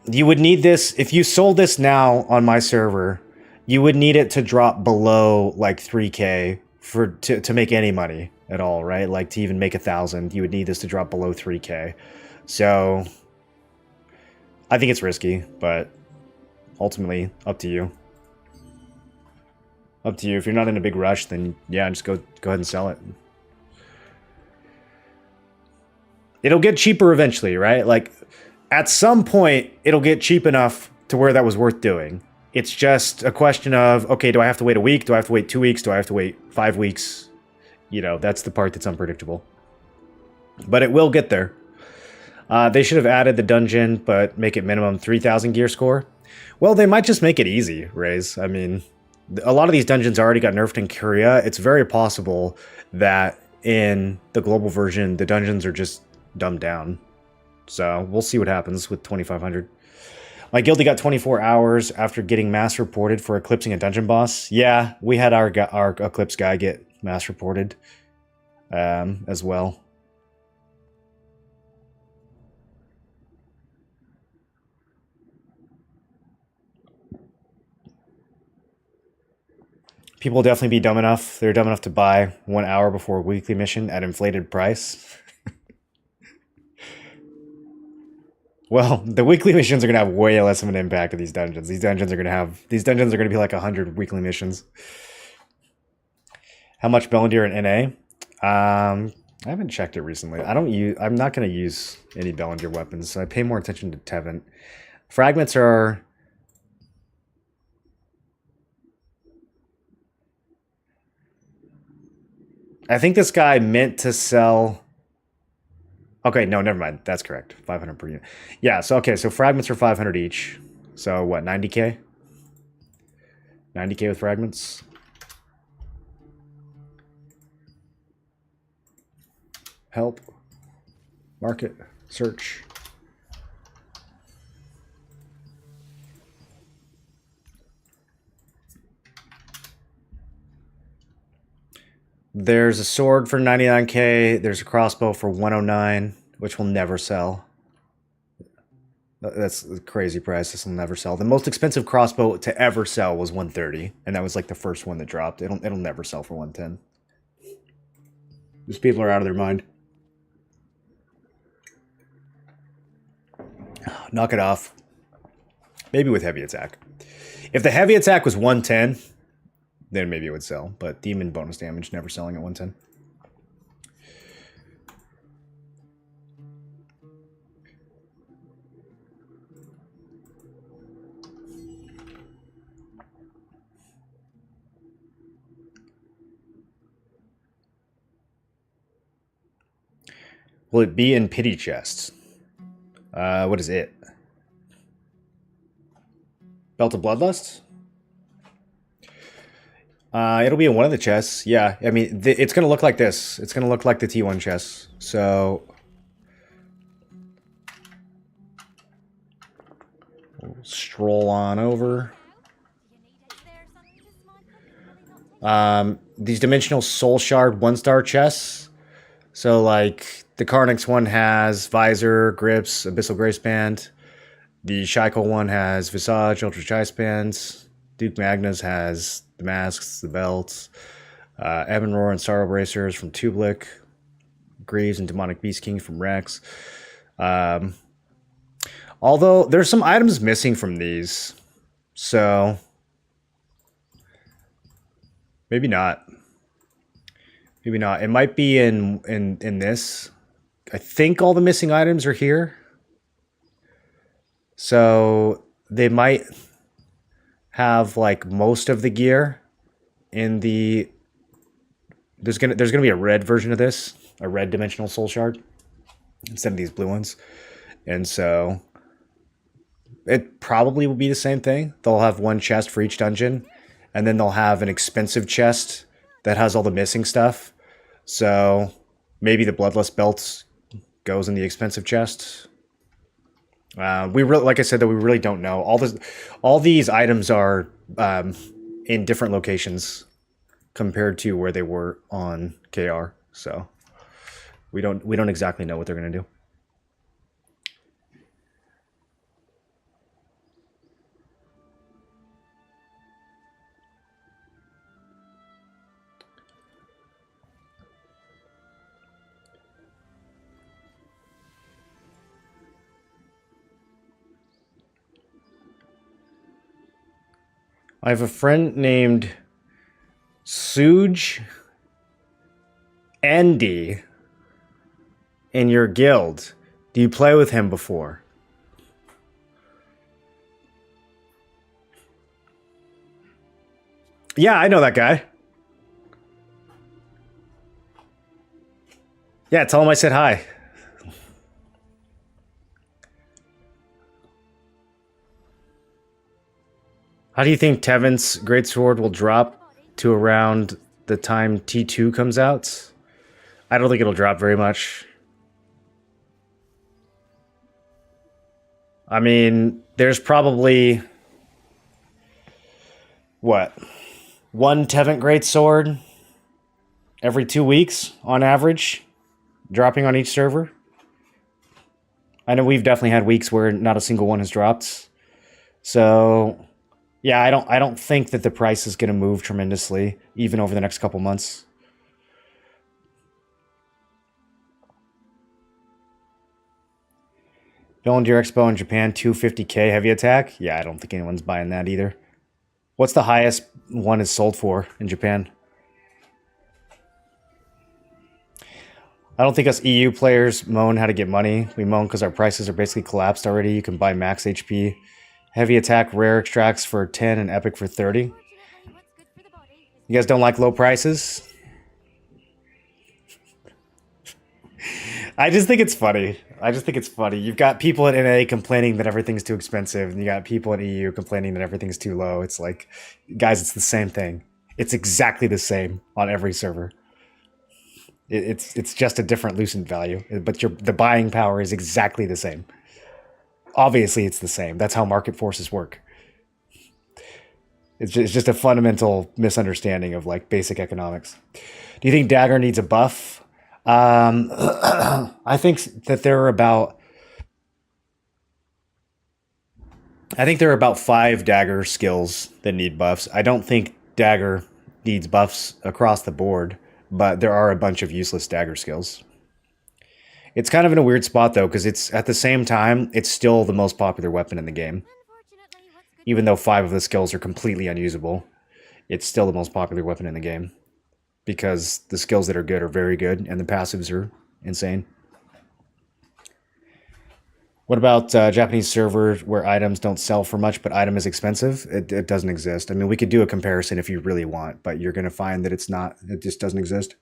You would need this, if you sold this now on my server, you would need it to drop below like 3K to make any money at all, right? Like to even make 1,000, you would need this to drop below 3K. So I think it's risky, but ultimately up to you. Up to you. If you're not in a big rush, then yeah, just go ahead and sell it. It'll get cheaper eventually, right? Like, at some point, it'll get cheap enough to where that was worth doing. It's just a question of, okay, do I have to wait a week? Do I have to wait 2 weeks? Do I have to wait 5 weeks? You know, that's the part that's unpredictable. But it will get there. They should have added the dungeon, but make it minimum 3,000 gear score. Well, they might just make it easy, Raze. I mean, a lot of these dungeons already got nerfed in Korea. It's very possible that in the global version, the dungeons are just dumbed down. So we'll see what happens with 2,500. My guilty got 24 hours after getting mass reported for eclipsing a dungeon boss. Yeah, we had our Eclipse guy get mass reported as well. People will definitely be dumb enough. They're dumb enough to buy 1 hour before a weekly mission at inflated price. Well, the weekly missions are going to have way less of an impact of these dungeons. These dungeons are going to be like 100 weekly missions. How much Bellendir in NA? I haven't checked it recently. I'm not going to use any Bellendir weapons, so I pay more attention to Tevent. Fragments are I think this guy meant to sell. Okay, no, never mind. That's correct. 500 per unit. Yeah, so okay, so fragments are 500 each. So what, 90k? 90k with fragments. Help. Market. Search. There's a sword for 99k. There's a crossbow for 109, which will never sell. That's a crazy price. This will never sell. The most expensive crossbow to ever sell was 130, and that was like the first one that dropped. It'll never sell for 110. These people are out of their mind. Knock it off. Maybe with heavy attack. If the heavy attack was 110, then maybe it would sell. But demon bonus damage never selling at 110. Will it be in pity chests? What is it? Belt of Bloodlust? It'll be in one of the chests. Yeah, I mean, it's going to look like this. It's going to look like the T1 chest. So we'll stroll on over. These dimensional soul shard 1-star chests. So like the Carnix one has visor, grips, abyssal grace band. The Shaikol one has visage, ultra choice bands. Duke Magna's has the masks, the belts. Ebon Roar and Sorrow Bracers from Tublik. Greaves and Demonic Beast King from Rex. Although there's some items missing from these. So maybe not. Maybe not. It might be in this. I think all the missing items are here. So they might have like most of the gear in the. There's gonna be a red version of this, a red dimensional soul shard, instead of these blue ones, and so it probably will be the same thing. They'll have one chest for each dungeon, and then they'll have an expensive chest that has all the missing stuff. So maybe the Bloodlust belt goes in the expensive chest. We really, like I said, that we really don't know. All these items are in different locations compared to where they were on KR. So we don't exactly know what they're gonna do. I have a friend named Suj Andy in your guild. Do you play with him before? Yeah, I know that guy. Yeah, tell him I said hi. How do you think Tevin's Greatsword will drop to around the time T2 comes out? I don't think it'll drop very much. I mean, there's probably... what? One Tevin Greatsword every 2 weeks, on average, dropping on each server. I know we've definitely had weeks where not a single one has dropped. So... yeah, I don't think that the price is going to move tremendously, even over the next couple months. Villager Expo in Japan, 250k heavy attack. Yeah, I don't think anyone's buying that either. What's the highest one is sold for in Japan? I don't think us EU players moan how to get money. We moan because our prices are basically collapsed already. You can buy max HP. Heavy attack rare extracts for 10 and epic for 30. You guys don't like low prices? I just think it's funny. I just think it's funny. You've got people in NA complaining that everything's too expensive, and you got people in EU complaining that everything's too low. It's like, guys, it's the same thing. It's exactly the same on every server. It's just a different Lucent value, but the buying power is exactly the same. Obviously, it's the same. That's how market forces work. It's just a fundamental misunderstanding of like basic economics. Do you think Dagger needs a buff? I think that there are about 5 Dagger skills that need buffs. I don't think Dagger needs buffs across the board, but there are a bunch of useless Dagger skills. It's kind of in a weird spot though, because it's at the same time, it's still the most popular weapon in the game. Even though 5 of the skills are completely unusable, it's still the most popular weapon in the game. Because the skills that are good are very good, and the passives are insane. What about Japanese server where items don't sell for much, but item is expensive? It doesn't exist. I mean, we could do a comparison if you really want, but you're going to find that it just doesn't exist.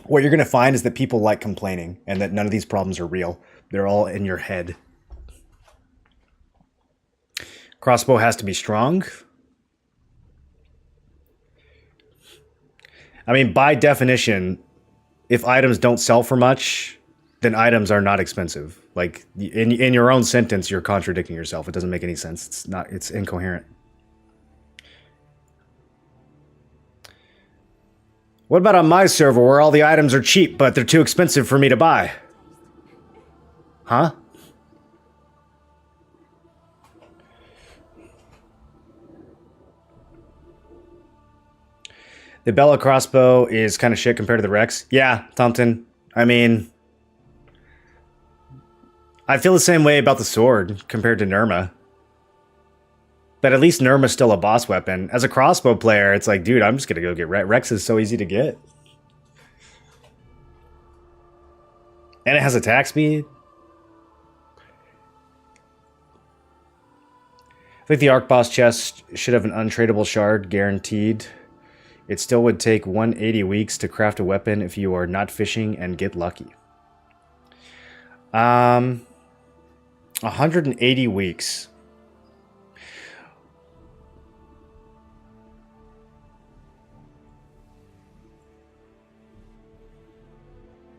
What you're going to find is that people like complaining, and that none of these problems are real. They're all in your head. Crossbow has to be strong. I mean, by definition, if items don't sell for much, then items are not expensive. Like, in your own sentence, you're contradicting yourself. It doesn't make any sense. It's incoherent. What about on my server where all the items are cheap, but they're too expensive for me to buy? Huh? The Bella crossbow is kind of shit compared to the Rex. Yeah, Thompson. I mean, I feel the same way about the sword compared to Nirma. But at least Nirma's still a boss weapon. As a crossbow player, it's like, dude, I'm just going to go get Rex. Rex is so easy to get. And it has attack speed. I think the Arc Boss chest should have an untradeable shard, guaranteed. It still would take 180 weeks to craft a weapon if you are not fishing and get lucky. 180 weeks.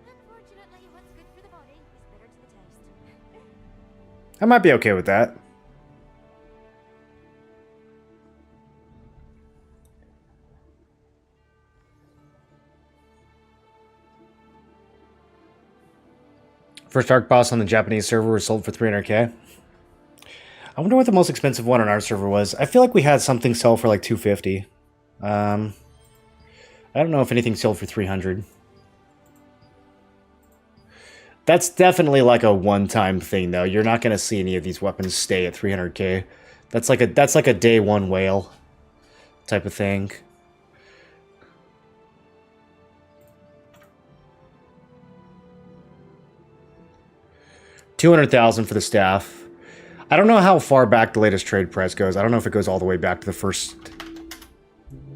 Unfortunately, what's good for the body is bitter to the taste. I might be okay with that. First Arc Boss on the Japanese server was sold for 300k. I wonder what the most expensive one on our server was. I feel like we had something sell for like 250. I don't know if anything sold for 300. That's definitely like a one-time thing, though. You're not going to see any of these weapons stay at 300k. That's like a day one whale type of thing. $200,000 for the staff. I don't know how far back the latest trade price goes. I don't know if it goes all the way back to the first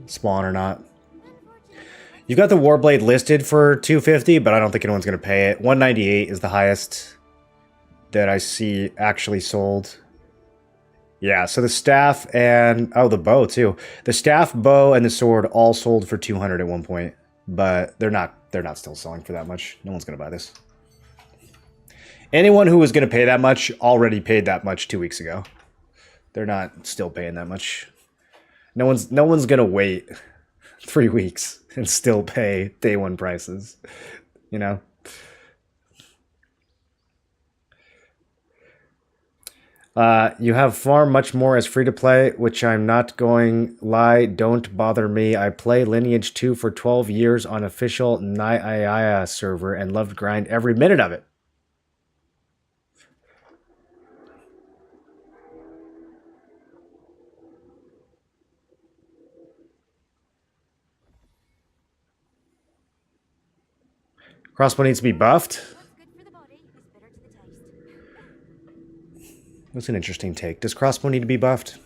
spawn or not. You've got the Warblade listed for 250, but I don't think anyone's going to pay it. 198 is the highest that I see actually sold. Yeah, so the staff and... oh, the bow, too. The staff, bow, and the sword all sold for 200 at one point. But they're not still selling for that much. No one's going to buy this. Anyone who was going to pay that much already paid that much 2 weeks ago. They're not still paying that much. No one's going to wait 3 weeks and still pay day one prices, you know? You have far much more as free-to-play, which I'm not going lie. Don't bother me. I play Lineage 2 for 12 years on official Naiaya server and loved grind every minute of it. Crossbow needs to be buffed. That's an interesting take. Does crossbow need to be buffed?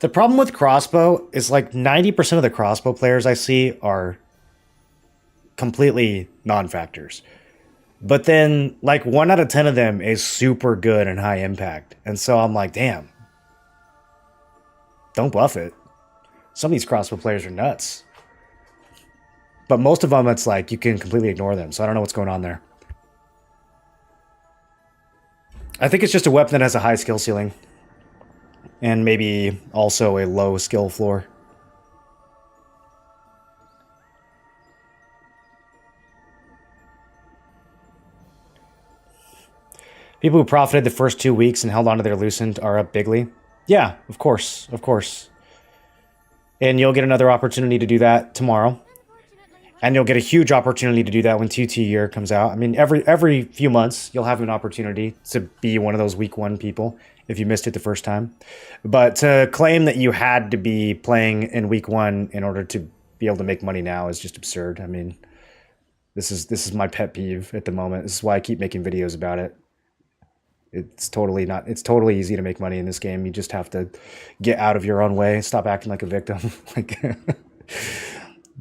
The problem with crossbow is like 90% of the crossbow players I see are completely non-factors. But then like 1 out of 10 of them is super good and high impact. And so I'm like, damn. Don't buff it. Some of these crossbow players are nuts. But most of them, it's like you can completely ignore them. So I don't know what's going on there. I think it's just a weapon that has a high skill ceiling. And maybe also a low skill floor. People who profited the first 2 weeks and held onto their loosened are up bigly. Yeah, of course, of course. And you'll get another opportunity to do that tomorrow. And you'll get a huge opportunity to do that when TT year comes out. I mean, every few months, you'll have an opportunity to be one of those week 1 people if you missed it the first time. But to claim that you had to be playing in week 1 in order to be able to make money now is just absurd. I mean, this is my pet peeve at the moment. This is why I keep making videos about it. It's totally easy to make money in this game. You just have to get out of your own way. Stop acting like a victim. Like,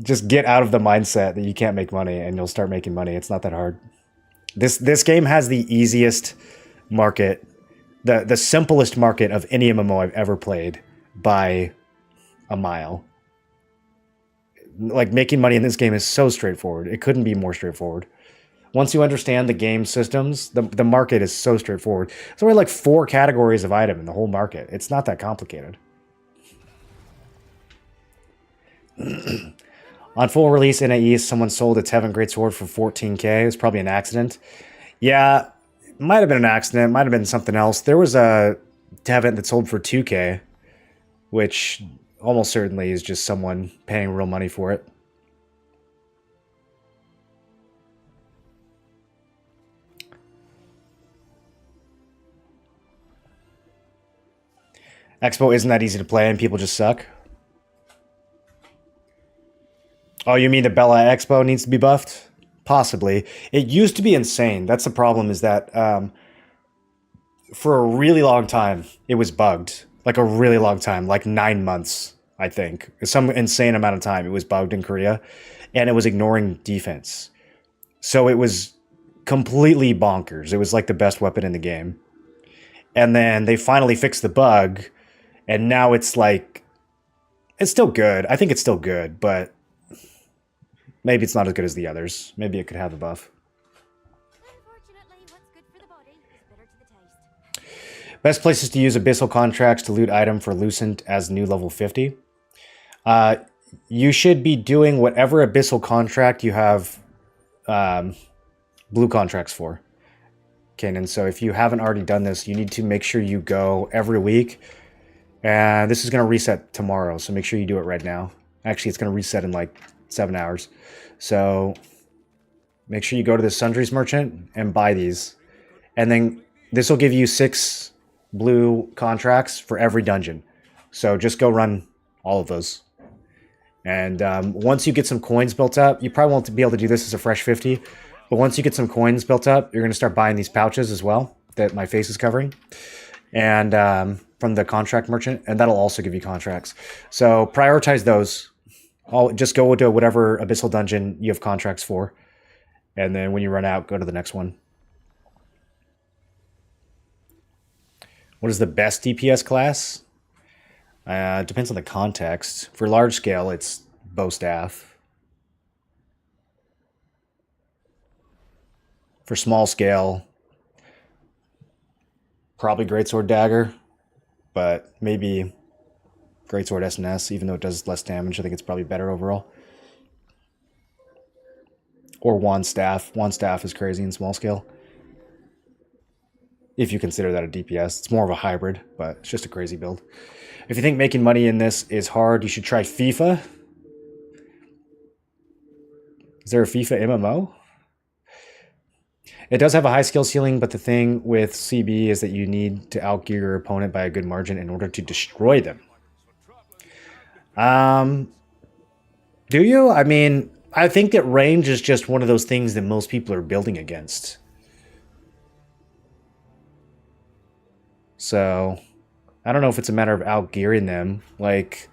just get out of the mindset that you can't make money and you'll start making money. It's not that hard. This game has the easiest market, the simplest market of any MMO I've ever played by a mile. Like, making money in this game is so straightforward. It couldn't be more straightforward. Once you understand the game systems, the market is so straightforward. There's only like 4 categories of item in the whole market. It's not that complicated. On full release in East, someone sold a Tevin Greatsword for 14k. It was probably an accident. Yeah, it might have been an accident. It might have been something else. There was a Tevin that sold for 2k, which almost certainly is just someone paying real money for it. Expo isn't that easy to play and people just suck. Oh, you mean the Bella Expo needs to be buffed? Possibly. It used to be insane. That's the problem, is that for a really long time, it was bugged. Like a really long time, like 9 months, I think. Some insane amount of time it was bugged in Korea, and it was ignoring defense. So it was completely bonkers. It was like the best weapon in the game. And then they finally fixed the bug, and now it's like, it's still good. I think it's still good, but maybe it's not as good as the others. Maybe it could have a buff. Unfortunately, what's good for the body is bitter to the taste. Best places to use Abyssal contracts to loot item for Lucent as new level 50. You should be doing whatever Abyssal contract you have blue contracts for. Okay, and so if you haven't already done this, you need to make sure you go every week. And this is going to reset tomorrow, so make sure you do it right now. Actually, it's going to reset in like 7 hours. So make sure you go to the Sundries merchant and buy these. And then this will give you 6 blue contracts for every dungeon. So just go run all of those. And once you get some coins built up, you probably won't be able to do this as a fresh 50. But once you get some coins built up, you're going to start buying these pouches as well that my face is covering. And from the contract merchant, and that'll also give you contracts. So prioritize those. Just go to whatever Abyssal dungeon you have contracts for. And then when you run out, go to the next one. What is the best DPS class? It depends on the context. For large scale, it's bow staff. For small scale, probably greatsword dagger, but maybe greatsword SNS, even though it does less damage. I think it's probably better overall. Or wand staff. Wand staff is crazy in small scale, if you consider that a DPS. It's more of a hybrid, but it's just a crazy build. If you think making money in this is hard, you should try FIFA. Is there a FIFA MMO? It does have a high skill ceiling, but the thing with CB is that you need to outgear your opponent by a good margin in order to destroy them. Do you? I mean, I think that range is just one of those things that most people are building against. So I don't know if it's a matter of outgearing them. Like,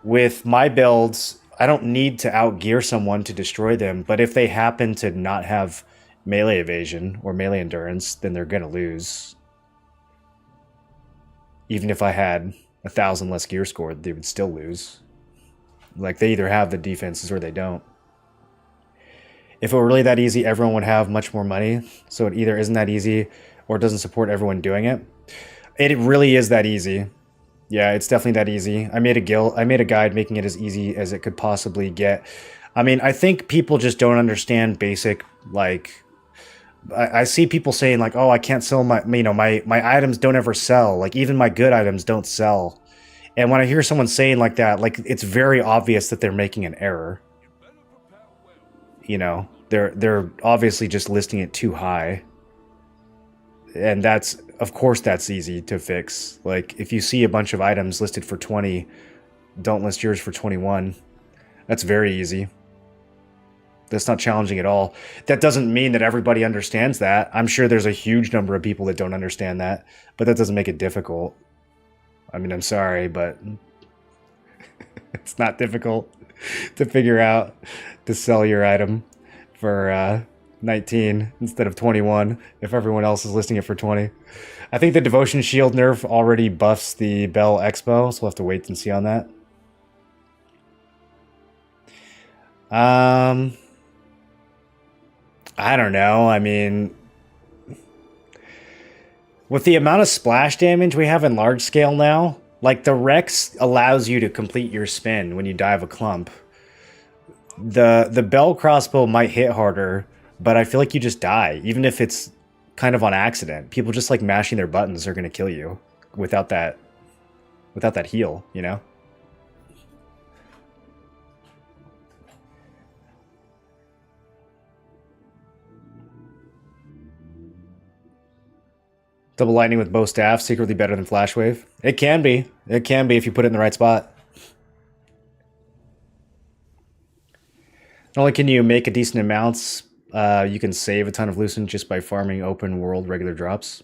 with my builds, I don't need to outgear someone to destroy them, but if they happen to not have melee evasion or melee endurance, then they're gonna lose. Even if I had 1,000 less gear score, they would still lose. Like, they either have the defenses or they don't. If it were really that easy, everyone would have much more money. So it either isn't that easy or it doesn't support everyone doing it. It really is that easy. Yeah, it's definitely that easy. I made a guide making it as easy as it could possibly get. I mean, I think people just don't understand basic, like, I see people saying like, oh, I can't sell my items don't ever sell. Like, even my good items don't sell. And when I hear someone saying like that, like, it's very obvious that they're making an error. You know, they're obviously just listing it too high. And of course that's easy to fix. Like, if you see a bunch of items listed for 20, don't list yours for 21. That's very easy. That's not challenging at all. That doesn't mean that everybody understands that. I'm sure there's a huge number of people that don't understand that, but that doesn't make it difficult. I mean, I'm sorry, but it's not difficult to figure out to sell your item for 19 instead of 21 if everyone else is listing it for 20. I think the Devotion Shield nerf already buffs the Bell Expo, so we'll have to wait and see on that. I don't know. I mean, with the amount of splash damage we have in large scale now, like, the Rex allows you to complete your spin when you dive a clump. The Bell crossbow might hit harder, but I feel like you just die, even if it's kind of on accident. People just like mashing their buttons are going to kill you without that heal, you know? Double lightning with bow staff, secretly better than flash wave. It can be. It can be if you put it in the right spot. Not only can you make a decent amounts, you can save a ton of Lucent just by farming open world regular drops.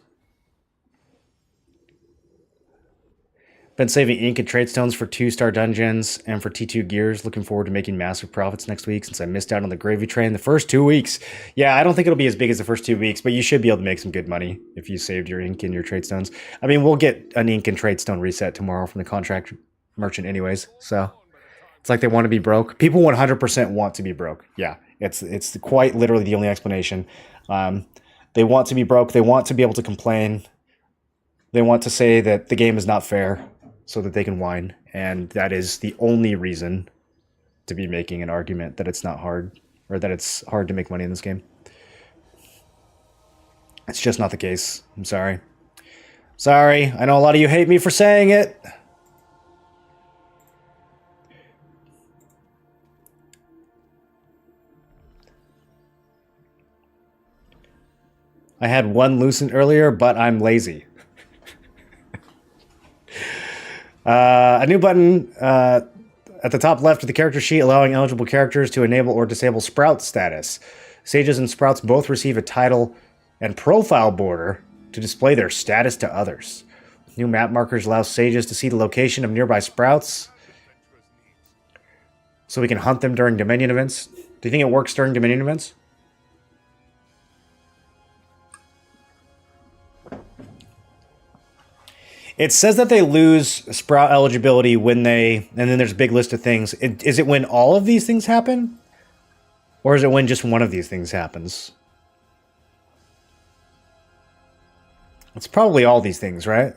Been saving ink and trade stones for 2-star dungeons and for T2 gears. Looking forward to making massive profits next week since I missed out on the gravy train the first 2 weeks. Yeah, I don't think it'll be as big as the first 2 weeks, but you should be able to make some good money if you saved your ink and your trade stones. I mean, we'll get an ink and trade stone reset tomorrow from the contract merchant anyways, so it's like they want to be broke. People 100% want to be broke. Yeah, it's quite literally the only explanation. They want to be broke. They want to be able to complain. They want to say that the game is not fair, so that they can whine, and that is the only reason to be making an argument that it's not hard, or that it's hard to make money in this game. It's just not the case. I'm sorry. Sorry, I know a lot of you hate me for saying it. I had one Lucent earlier, but I'm lazy. A new button at the top left of the character sheet allowing eligible characters to enable or disable Sprout status. Sages and Sprouts both receive a title and profile border to display their status to others. New map markers allow Sages to see the location of nearby Sprouts so we can hunt them during Dominion events. Do you think it works during Dominion events? It says that they lose Sprout eligibility when they... And then there's a big list of things. Is it when all of these things happen? Or is it when just one of these things happens? It's probably all these things, right?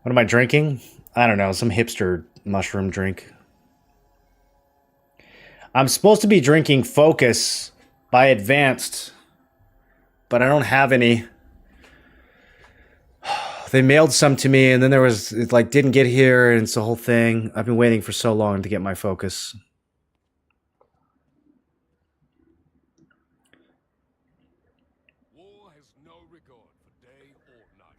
What am I drinking? I don't know. Some hipster mushroom drink. I'm supposed to be drinking Focus by Advanced, but I don't have any. They mailed some to me, and then there was, it like didn't get here, and it's the whole thing. I've been waiting for so long to get my Focus. War has no regard for day or night.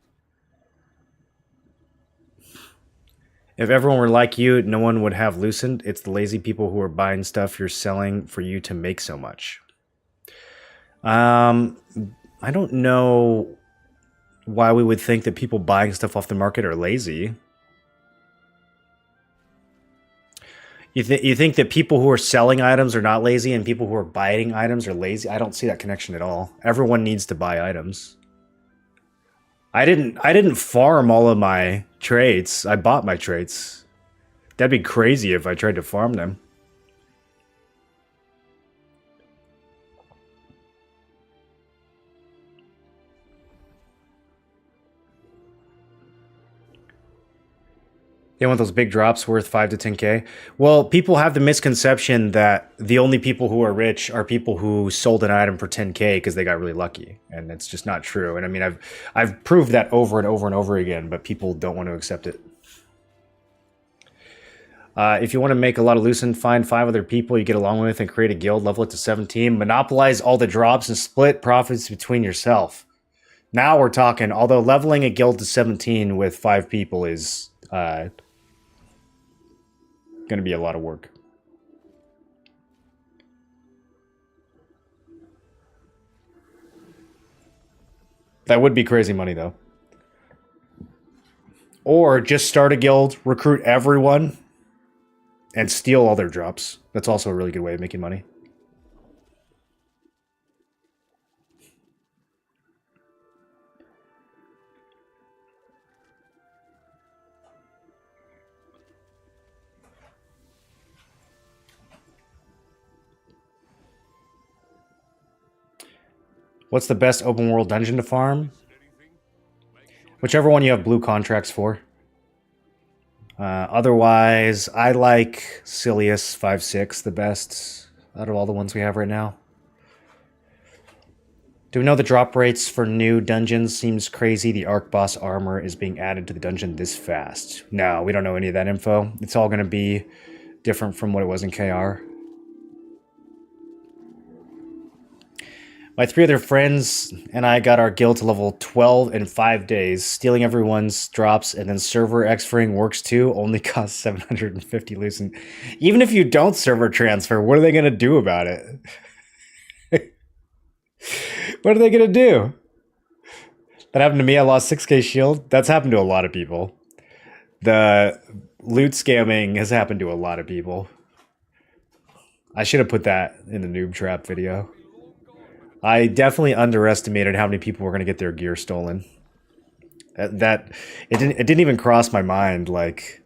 If everyone were like you, no one would have Lucent. It's the lazy people who are buying stuff you're selling for you to make so much. I don't know why we would think that people buying stuff off the market are lazy. You think that people who are selling items are not lazy and people who are buying items are lazy? I don't see that connection at all. Everyone needs to buy items. I didn't farm all of my traits. I bought my traits. That'd be crazy if I tried to farm them. They want those big drops worth 5 to 10k. Well, people have the misconception that the only people who are rich are people who sold an item for 10k because they got really lucky, and it's just not true. And I mean, I've proved that over and over and over again, but people don't want to accept it. If you want to make a lot of lucent, find 5 other people you get along with and create a guild, level it to 17, monopolize all the drops, and split profits between yourself. Now we're talking. Although leveling a guild to 17 with 5 people is going to be a lot of work. That would be crazy money, though. Or just start a guild, recruit everyone, and steal all their drops. That's also a really good way of making money. What's the best open world dungeon to farm? Whichever one you have blue contracts for. Otherwise, I like Silius 5-6 the best out of all the ones we have right now. Do we know the drop rates for new dungeons? Seems crazy the Arc Boss armor is being added to the dungeon this fast. No, we don't know any of that info. It's all going to be different from what it was in KR. My 3 other friends and I got our guild to level 12 in 5 days. Stealing everyone's drops and then server exferring works too. Only costs 750 lucent. Even if you don't server transfer, what are they going to do about it? What are they going to do? That happened to me. I lost 6k shield. That's happened to a lot of people. The loot scamming has happened to a lot of people. I should have put that in the noob trap video. I definitely underestimated how many people were going to get their gear stolen. It didn't even cross my mind, like,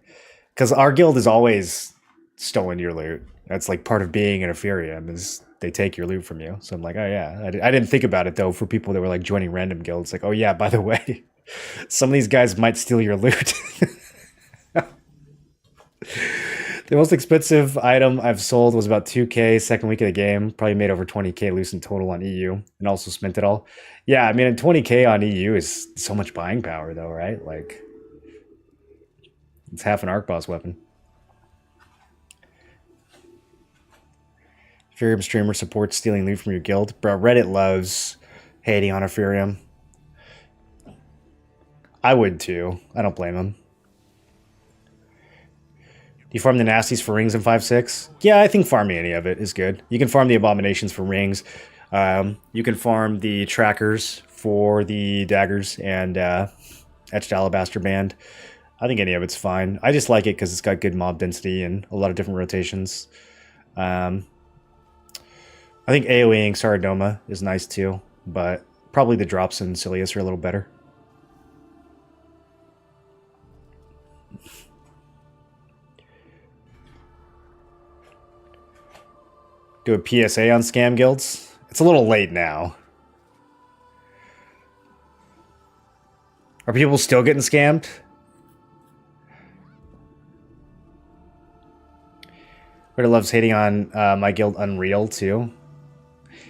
because our guild is always stolen your loot. That's like part of being an Ethereum is they take your loot from you. So I'm like, oh yeah, I didn't think about it though. For people that were like joining random guilds, like, oh yeah, by the way, some of these guys might steal your loot. The most expensive item I've sold was about 2k second week of the game. Probably made over 20k loose in total on EU and also spent it all. Yeah, I mean, 20k on EU is so much buying power though, right? Like, it's half an Arc Boss weapon. Ethereum streamer supports stealing loot from your guild. Bro, Reddit loves hating on Ethereum. I would too. I don't blame them. You farm the nasties for rings in 5-6? Yeah, I think farming any of it is good. You can farm the abominations for rings. You can farm the trackers for the daggers and etched alabaster band. I think any of it's fine. I just like it because it's got good mob density and a lot of different rotations. I think AoEing Saradoma is nice too, but probably the drops in Silius are a little better. Do a PSA on scam guilds? It's a little late now. Are people still getting scammed? Reddit loves hating on my guild Unreal too.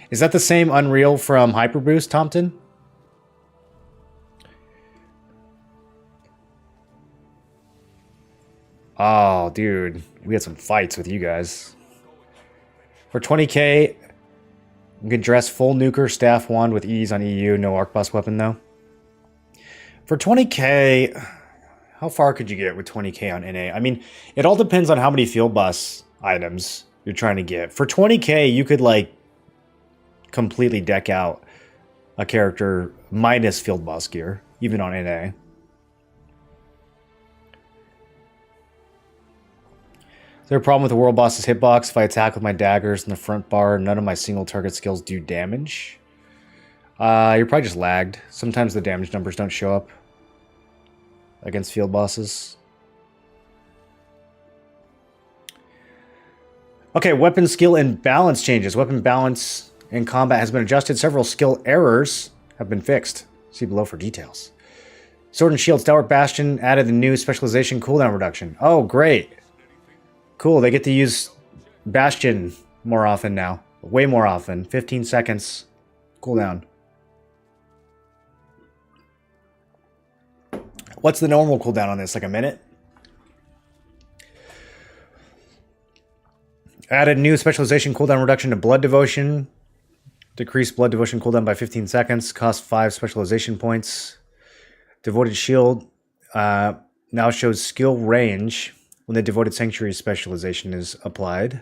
Is that the same Unreal from Hyperboost, Tompton? Oh, dude. We had some fights with you guys. For 20k, you can dress full nuker staff wand with ease on EU. No Arc Boss weapon, though. For 20k, how far could you get with 20k on NA? I mean, it all depends on how many field boss items you're trying to get. For 20k, you could, like, completely deck out a character minus field boss gear, even on NA. Is there a problem with the world boss's hitbox? If I attack with my daggers in the front bar, none of my single target skills do damage. You're probably just lagged. Sometimes the damage numbers don't show up against field bosses. Okay, weapon skill and balance changes. Weapon balance in combat has been adjusted. Several skill errors have been fixed. See below for details. Sword and Shield Stalwart Bastion added the new specialization cooldown reduction. Oh, great. Cool, they get to use Bastion more often now. Way more often. 15 seconds cooldown. What's the normal cooldown on this? Like a minute? Added new specialization cooldown reduction to Blood Devotion. Decreased Blood Devotion cooldown by 15 seconds. Cost 5 specialization points. Devoted Shield now shows skill range when the Devoted Sanctuary specialization is applied.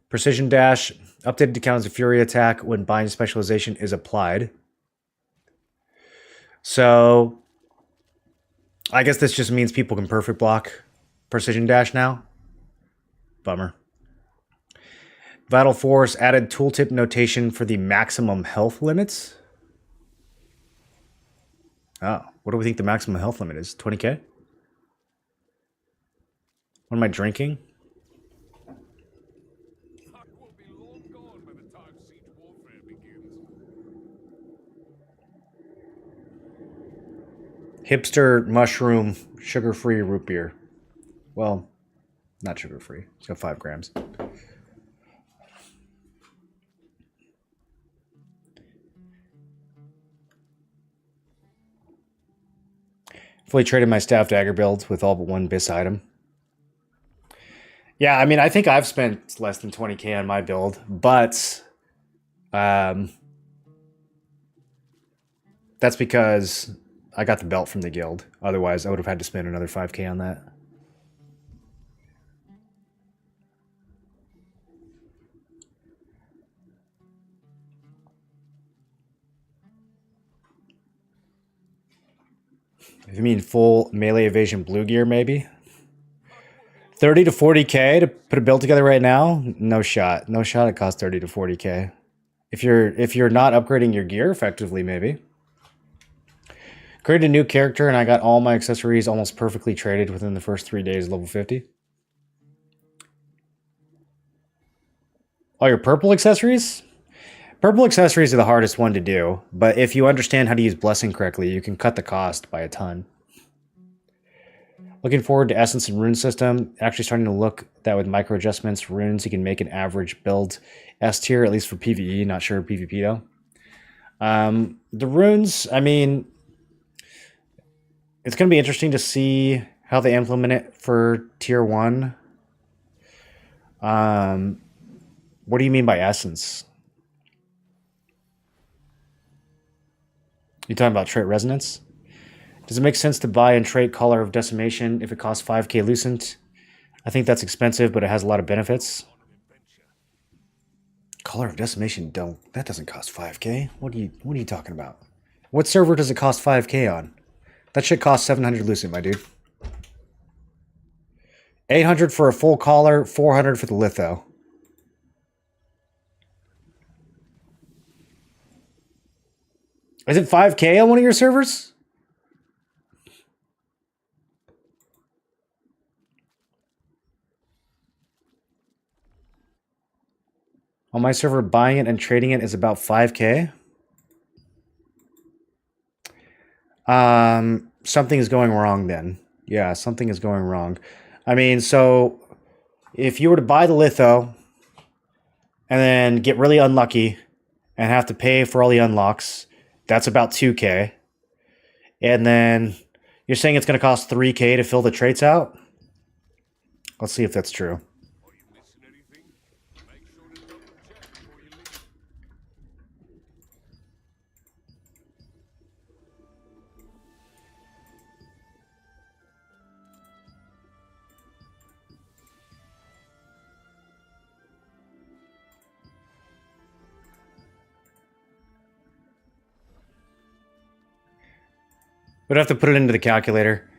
Precision Dash, updated to count as a Fury attack when Bind specialization is applied. So, I guess this just means people can perfect block Precision Dash now. Bummer. Vital Force added tooltip notation for the maximum health limits. Oh, what do we think the maximum health limit is? 20k? What am I drinking? I will be long gone by the time siege warfare begins. Hipster mushroom sugar-free root beer. Well, not sugar-free. It's got 5 grams. Fully traded my staff dagger build with all but one bis item. Yeah, I mean, I think I've spent less than 20k on my build, but that's because I got the belt from the guild. Otherwise, I would have had to spend another 5k on that. If you mean full melee evasion blue gear, maybe 30 to 40k to put a build together right now. No shot. No shot. It costs 30 to 40k. If you're not upgrading your gear effectively, maybe. Created a new character and I got all my accessories almost perfectly traded within the first 3 days, level 50. Oh, your purple accessories? Purple accessories are the hardest one to do, but if you understand how to use Blessing correctly, you can cut the cost by a ton. Looking forward to Essence and Rune System. Actually starting to look that with micro adjustments, runes, you can make an average build S tier, at least for PvE, not sure PvP though. The runes, I mean, it's going to be interesting to see how they implement it for tier 1. What do you mean by Essence? You talking about trait resonance? Does it make sense to buy and trait Collar of Decimation if it costs 5k Lucent? I think that's expensive, but it has a lot of benefits. Collar of Decimation that doesn't cost 5k. What are you talking about? What server does it cost 5k on? That shit costs 700 Lucent, my dude. 800 for a full collar, 400 for the litho. Is it 5k on one of your servers? On my server, buying it and trading it is about 5k. Something is going wrong then. Yeah, something is going wrong. I mean, so if you were to buy the litho and then get really unlucky and have to pay for all the unlocks, that's about 2k. And then you're saying it's going to cost 3k to fill the traits out? Let's see if that's true. Are you missing anything? Make sure to double check before you leave. We'd have to put it into the calculator.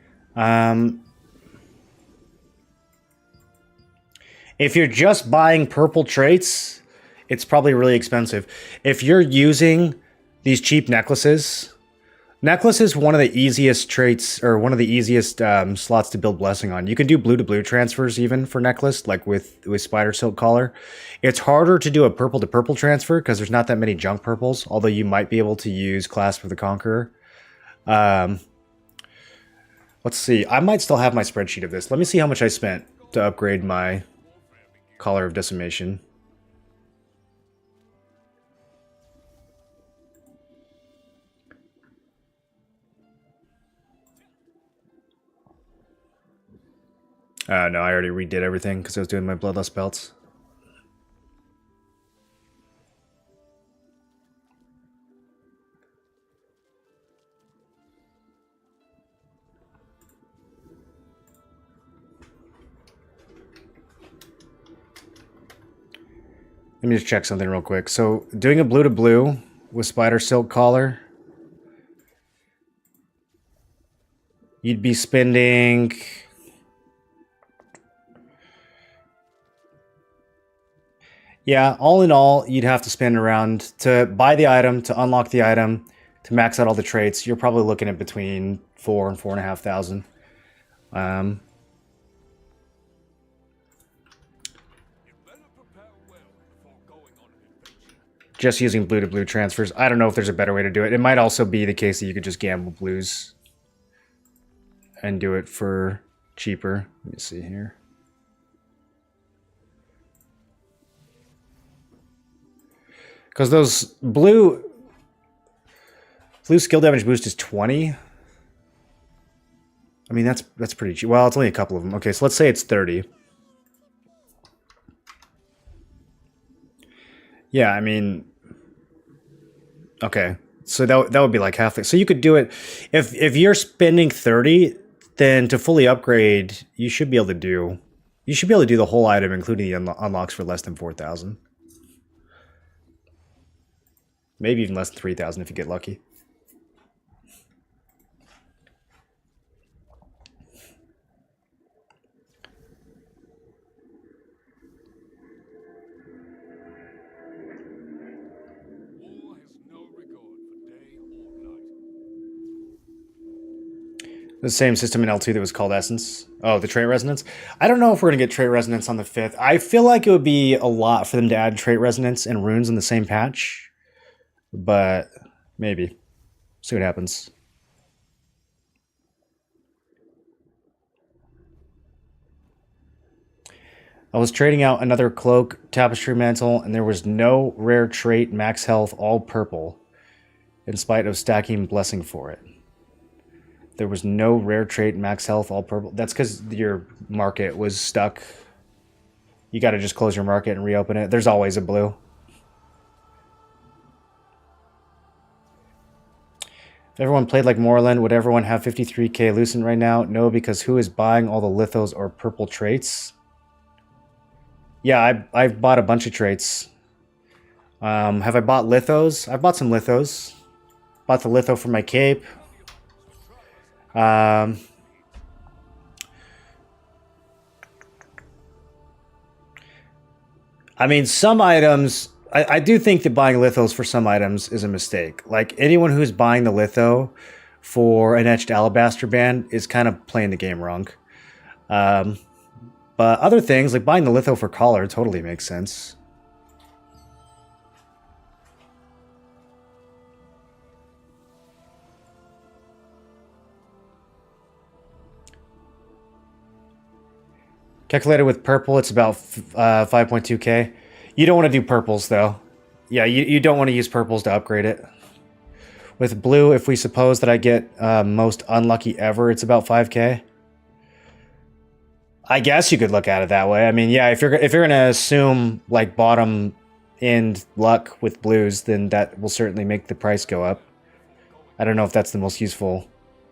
If you're just buying purple traits, it's probably really expensive. If you're using these cheap necklaces, necklace is one of the easiest traits, or one of the easiest slots to build blessing on. You can do blue to blue transfers even for necklace, like with spider silk collar. It's harder to do a purple to purple transfer because there's not that many junk purples, although you might be able to use Clasp of the Conqueror. Let's see. I might still have my spreadsheet of this. Let me see how much I spent to upgrade my Collar of Decimation. No, I already redid everything because I was doing my Bloodlust belts. Let me just check something real quick. So, doing a blue to blue with spider silk collar, you'd be spending... Yeah, all in all, you'd have to spend around, to buy the item, to unlock the item, to max out all the traits, you're probably looking at between 4,000 and 4,500. Just using blue to blue transfers. I don't know if there's a better way to do it. It might also be the case that you could just gamble blues and do it for cheaper. Let me see here. Because those blue skill damage boost is 20. I mean, that's pretty cheap. Well, it's only a couple of them. Okay, so let's say it's 30. Yeah, I mean, okay. So that would be like half the. So you could do it if you're spending 30, then to fully upgrade, you should be able to do the whole item, including the unlocks, for less than 4,000. Maybe even less than 3,000 if you get lucky. War has no regard for day or night. The same system in L2 that was called Essence. Oh, the trait resonance? I don't know if we're going to get trait resonance on the 5th. I feel like it would be a lot for them to add trait resonance and runes in the same patch. But maybe. See what happens. I was trading out another cloak, tapestry mantle, and there was no rare trait, max health, all purple, in spite of stacking blessing for it. There was no rare trait, max health, all purple. That's because your market was stuck. You got to just close your market and reopen it. There's always a blue. If everyone played like Moreland, would everyone have 53k Lucent right now? No, because who is buying all the lithos or purple traits? Yeah, I've bought a bunch of traits. Have I bought lithos? I've bought some lithos. Bought the litho for my cape. I mean, some items... I do think that buying lithos for some items is a mistake. Like, anyone who's buying the litho for an etched alabaster band is kind of playing the game wrong. But other things, like buying the litho for collar, totally makes sense. Calculated with purple, it's about 5.2k. You don't want to do purples, though. Yeah, you don't want to use purples to upgrade it. With blue, if we suppose that I get most unlucky ever, it's about 5k. I guess you could look at it that way. I mean, yeah, if you're gonna assume like bottom end luck with blues, then that will certainly make the price go up. I don't know if that's the most useful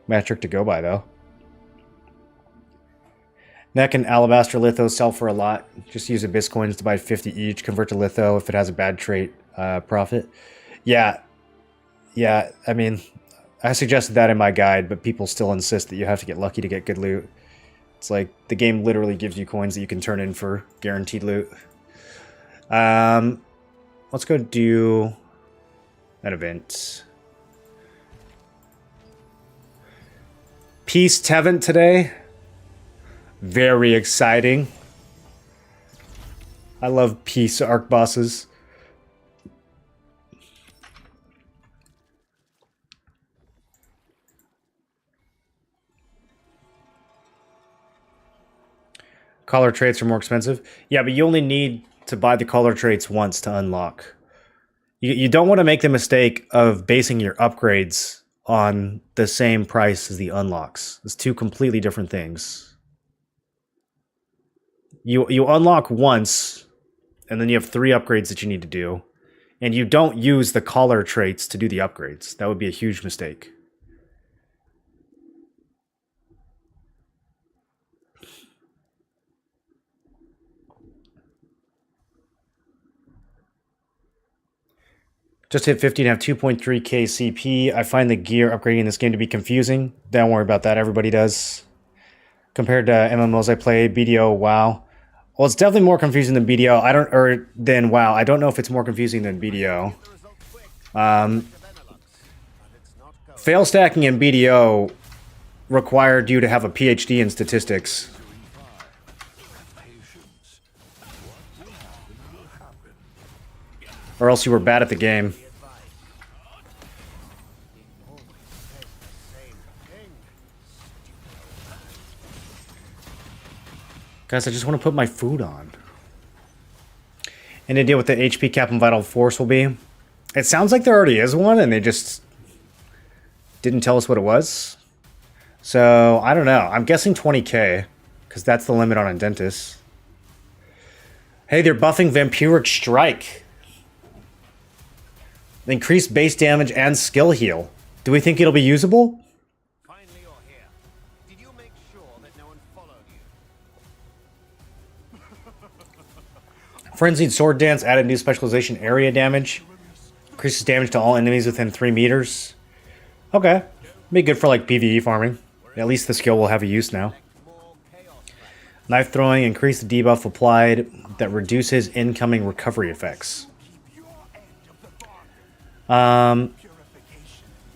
metric to go by, though. Neck and alabaster lithos sell for a lot. Just use abyss coins to buy 50 each. Convert to litho if it has a bad trait profit. Yeah. I mean, I suggested that in my guide, but people still insist that you have to get lucky to get good loot. It's like the game literally gives you coins that you can turn in for guaranteed loot. Let's go do an event. Peace Tevent today. Very exciting. I love peace arc bosses. Collar traits are more expensive. Yeah, but you only need to buy the collar traits once to unlock. You don't want to make the mistake of basing your upgrades on the same price as the unlocks. It's two completely different things. You unlock once, and then you have 3 upgrades that you need to do, and you don't use the collar traits to do the upgrades. That would be a huge mistake. Just hit 50 and have 2.3k CP. I find the gear upgrading in this game to be confusing. Don't worry about that. Everybody does. Compared to MMOs I play, BDO, WoW. Well, it's definitely more confusing than BDO. Than WoW. I don't know if it's more confusing than BDO. Fail stacking in BDO required you to have a PhD in statistics. Or else you were bad at the game. Guys, I just want to put my food on. Any idea what the HP cap and vital force will be? It sounds like there already is one, and they just didn't tell us what it was. So, I don't know. I'm guessing 20k, because that's the limit on Indentus. Hey, they're buffing Vampiric Strike. Increased base damage and skill heal. Do we think it'll be usable? Finally you're here. Did you make sure that no one followed you? Frenzied Sword Dance added new specialization area damage. Increases damage to all enemies within 3 meters. Okay. Be good for like PvE farming. At least the skill will have a use now. Knife throwing, increase the debuff applied that reduces incoming recovery effects.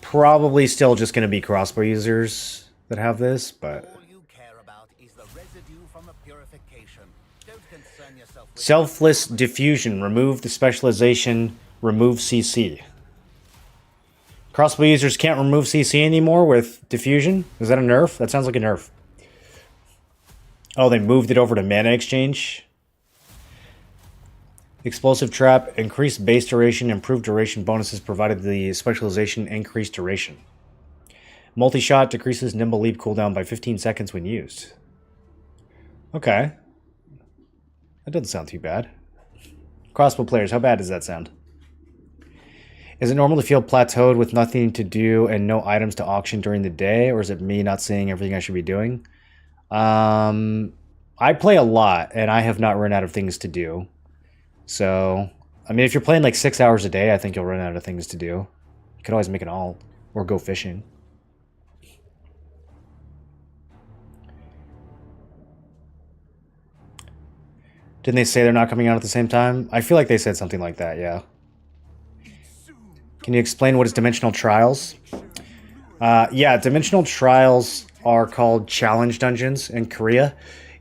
Probably still just going to be crossbow users that have this, but All you care about is the residue from a purification. Don't concern yourself with selfless diffusion. Remove the specialization. Remove CC. Crossbow users can't remove CC anymore with diffusion. Is that a nerf? That sounds like a nerf. Oh, they moved it over to mana exchange. Explosive trap, increased base duration, improved duration bonuses provided the specialization increased duration. Multi-shot decreases nimble leap cooldown by 15 seconds when used. Okay. That doesn't sound too bad. Crossbow players, how bad does that sound? Is it normal to feel plateaued with nothing to do and no items to auction during the day, or is it me not seeing everything I should be doing? I play a lot, and I have not run out of things to do. So, I mean, if you're playing like 6 hours a day, I think you'll run out of things to do. You could always make an alt, or go fishing. Didn't they say they're not coming out at the same time? I feel like they said something like that, yeah. Can you explain what is Dimensional Trials? Yeah, Dimensional Trials are called challenge dungeons in Korea.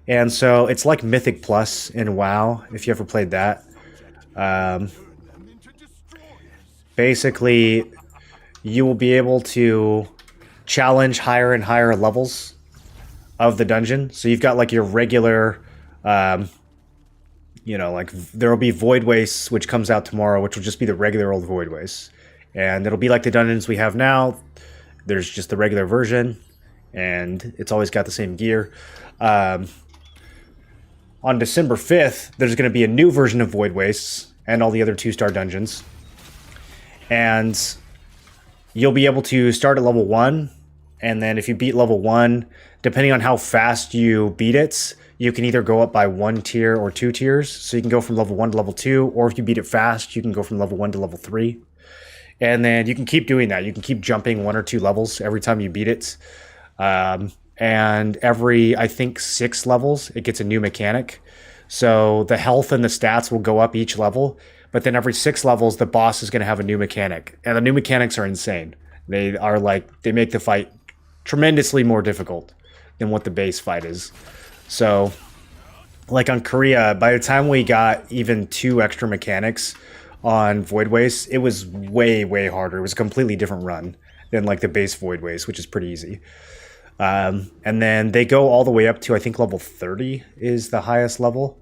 And so it's like Mythic Plus in WoW, if you ever played that. Basically, you will be able to challenge higher and higher levels of the dungeon. So you've got like your regular, you know, like there will be Void Wastes, which comes out tomorrow, which will just be the regular old Void Wastes. And it'll be like the dungeons we have now. There's just the regular version, and it's always got the same gear. On December 5th, there's going to be a new version of Void Wastes and all the other 2-star dungeons. And you'll be able to start at level 1, and then if you beat level 1, depending on how fast you beat it, you can either go up by 1 tier or 2 tiers. So you can go from level 1 to level 2, or if you beat it fast, you can go from level 1 to level 3. And then you can keep doing that. You can keep jumping 1 or 2 levels every time you beat it. And every, I think, 6 levels, it gets a new mechanic. So the health and the stats will go up each level. But then every 6 levels, the boss is going to have a new mechanic. And the new mechanics are insane. They are like, they make the fight tremendously more difficult than what the base fight is. So, like on Korea, by the time we got even 2 extra mechanics on Void Waste, it was way, way harder. It was a completely different run than like the base Void Waste, which is pretty easy. And then they go all the way up to, I think, level 30 is the highest level.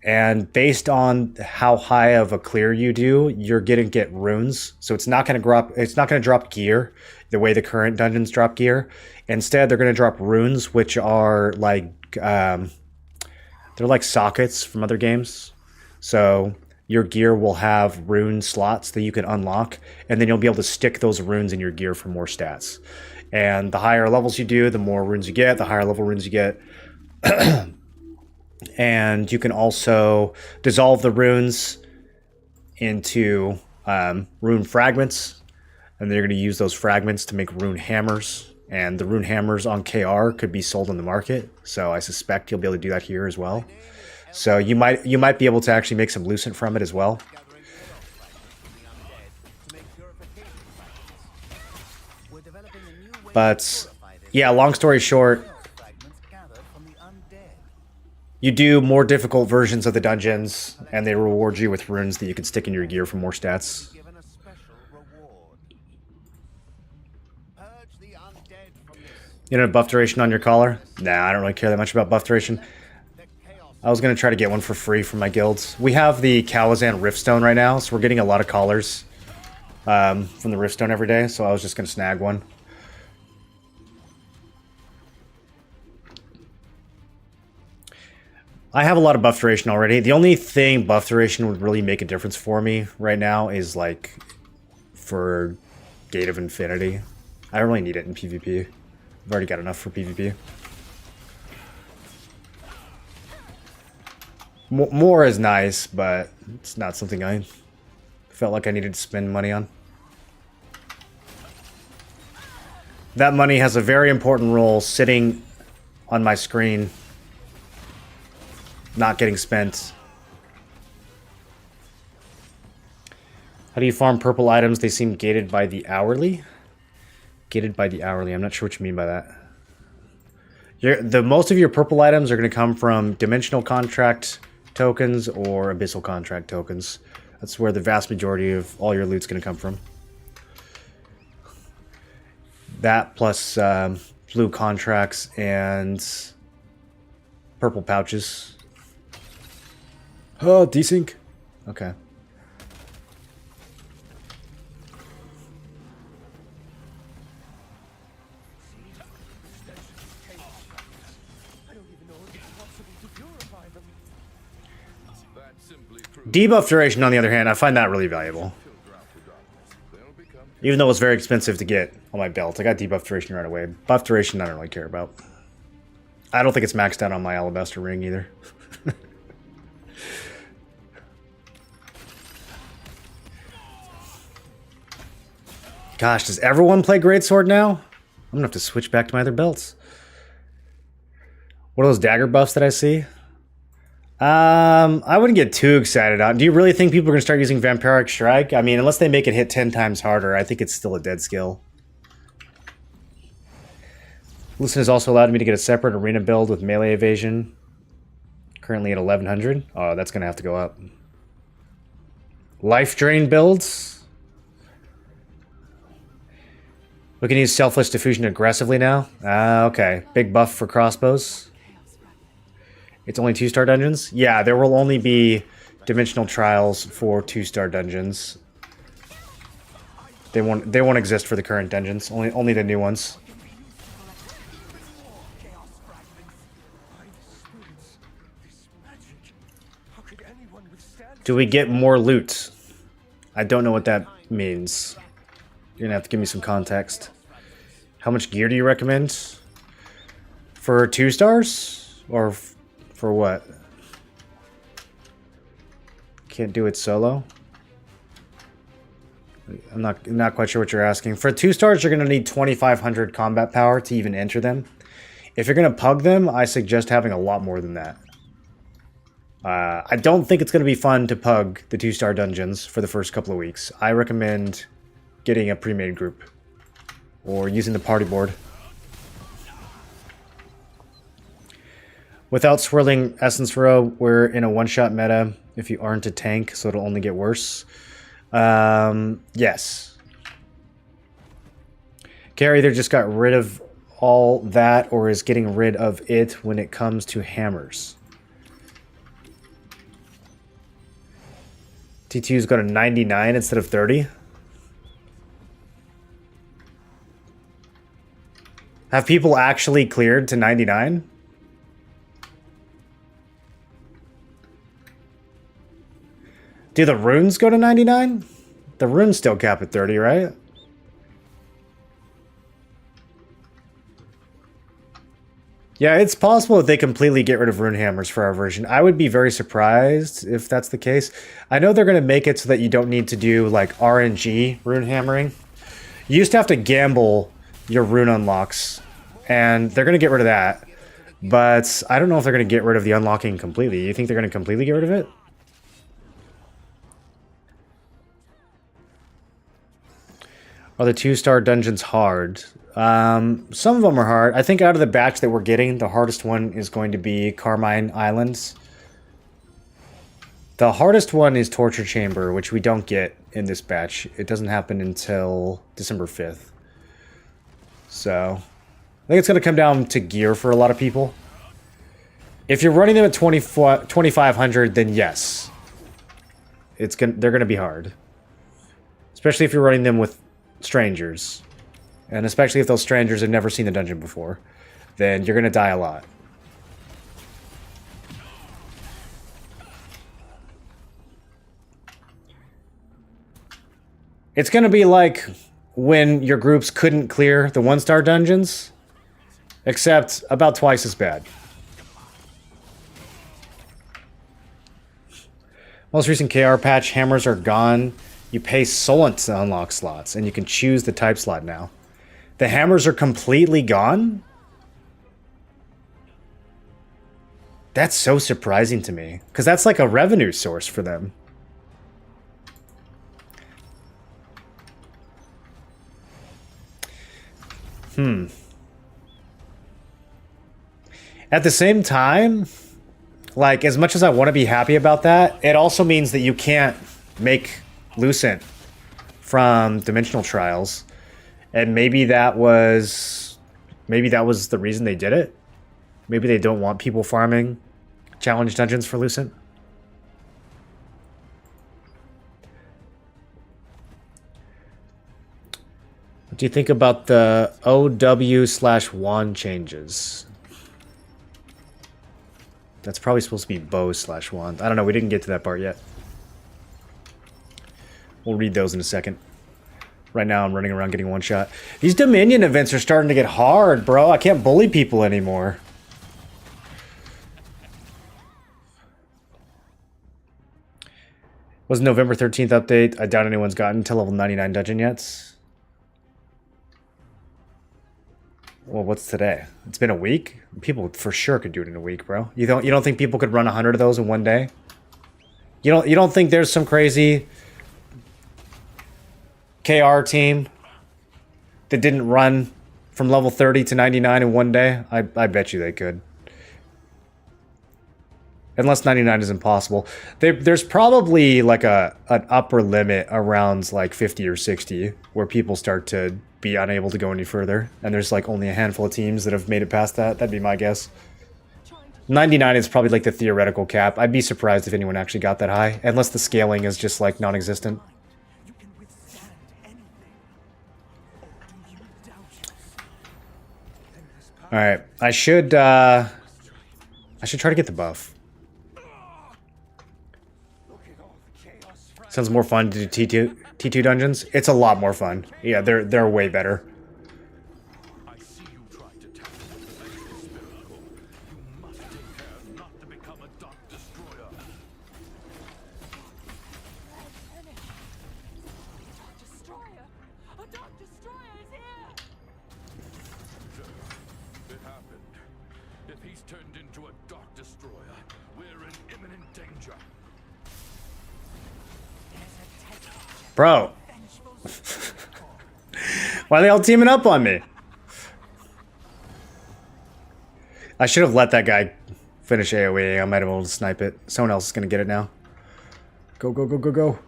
And based on how high of a clear you do, you're gonna get runes. So it's not gonna drop gear the way the current dungeons drop gear. Instead, they're gonna drop runes, which are like they're like sockets from other games. So your gear will have rune slots that you can unlock, and then you'll be able to stick those runes in your gear for more stats. And the higher levels you do, the more runes you get, the higher level runes you get. And you can also dissolve the runes into rune fragments. And they're going to use those fragments to make rune hammers. And the rune hammers on KR could be sold on the market. So I suspect you'll be able to do that here as well. So you might be able to actually make some lucent from it as well. But yeah, long story short, you do more difficult versions of the dungeons, and they reward you with runes that you can stick in your gear for more stats. You know, buff duration on your collar? Nah, I don't really care that much about buff duration. I was going to try to get one for free from my guilds. We have the Kalazan Riftstone right now, so we're getting a lot of collars from the Riftstone every day, so I was just going to snag one. I have a lot of buff duration already. The only thing buff duration would really make a difference for me right now is like for Gate of Infinity. I don't really need it in PvP. I've already got enough for PvP. More is nice, but it's not something I felt like I needed to spend money on. That money has a very important role sitting on my screen, not getting spent. How do you farm purple items? They seem gated by the hourly. Gated by the hourly. I'm not sure what you mean by that. Most of your purple items are going to come from dimensional contract tokens or abyssal contract tokens. That's where the vast majority of all your loot's going to come from. That plus blue contracts and purple pouches. Oh, desync. Okay. Debuff duration, on the other hand, I find that really valuable. Even though it's very expensive to get on my belt. I got debuff duration right away. Buff duration, I don't really care about. I don't think it's maxed out on my alabaster ring either. Gosh, does everyone play Greatsword now? I'm gonna have to switch back to my other belts. What are those dagger buffs that I see? I wouldn't get too excited on. Do you really think people are gonna start using Vampiric Strike? I mean, unless they make it hit 10 times harder, I think it's still a dead skill. Lucent has also allowed me to get a separate arena build with melee evasion. Currently at 1100. Oh, that's gonna have to go up. Life drain builds. We can use Selfless Diffusion aggressively now. Okay. Big buff for crossbows. It's only 2-star dungeons? Yeah, there will only be dimensional trials for 2-star dungeons. They won't exist for the current dungeons. Only the new ones. Do we get more loot? I don't know what that means. You're gonna have to give me some context. How much gear do you recommend? For 2 stars? Or for what? Can't do it solo? I'm not quite sure what you're asking. For 2 stars, you're going to need 2,500 combat power to even enter them. If you're going to pug them, I suggest having a lot more than that. I don't think it's going to be fun to pug the 2-star dungeons for the first couple of weeks. I recommend getting a pre-made group or using the party board. Without swirling Essence Row, we're in a one-shot meta if you aren't a tank, so it'll only get worse. Yes. Gary either just got rid of all that or is getting rid of it when it comes to hammers. T2's got a 99 instead of 30. Have people actually cleared to 99? Do the runes go to 99? The runes still cap at 30, right? Yeah, it's possible that they completely get rid of rune hammers for our version. I would be very surprised if that's the case. I know they're going to make it so that you don't need to do like RNG rune hammering. You used to have to gamble your rune unlocks, and they're going to get rid of that. But I don't know if they're going to get rid of the unlocking completely. You think they're going to completely get rid of it? Are the 2-star dungeons hard? Some of them are hard. I think out of the batch that we're getting, the hardest one is going to be Carmine Islands. The hardest one is Torture Chamber, which we don't get in this batch. It doesn't happen until December 5th. So, I think it's going to come down to gear for a lot of people. If you're running them at 2,500, then yes. They're going to be hard. Especially if you're running them with strangers. And especially if those strangers have never seen the dungeon before, then you're going to die a lot. It's going to be like when your groups couldn't clear the 1-star dungeons, except about twice as bad. Most recent KR patch, hammers are gone. You pay Solent to unlock slots, and you can choose the type slot now. The hammers are completely gone? That's so surprising to me, because that's like a revenue source for them. At the same time, like, as much as I want to be happy about that, it also means that you can't make Lucent from Dimensional Trials. And maybe that was the reason they did it. Maybe they don't want people farming challenge dungeons for Lucent. What do you think about the OW/wand changes? That's probably supposed to be bow/wand. I don't know, we didn't get to that part yet. We'll read those in a second. Right now, I'm running around getting one shot. These Dominion events are starting to get hard, bro. I can't bully people anymore. Was November 13th update. I doubt anyone's gotten to level 99 dungeon yet. Well, what's today? It's been a week? People for sure could do it in a week, bro. You don't think people could run 100 of those in one day? You don't think there's some crazy KR team that didn't run from level 30 to 99 in one day? I bet you they could. Unless 99 is impossible. There's probably like an upper limit around like 50 or 60 where people start to be unable to go any further. And there's like only a handful of teams that have made it past that. That'd be my guess. 99 is probably like the theoretical cap. I'd be surprised if anyone actually got that high. Unless the scaling is just like non-existent. Alright, I should try to get the buff. Sounds more fun to do T2 dungeons. It's a lot more fun. Yeah, they're way better. I see you tried to tap the miracle. You must take care not to become a dark destroyer. to a Dark Destroyer. We're in imminent danger. Bro. Why are they all teaming up on me? I should have let that guy finish AoE. I might have been able to snipe it. Someone else is going to get it now. Go, go, go, go, go.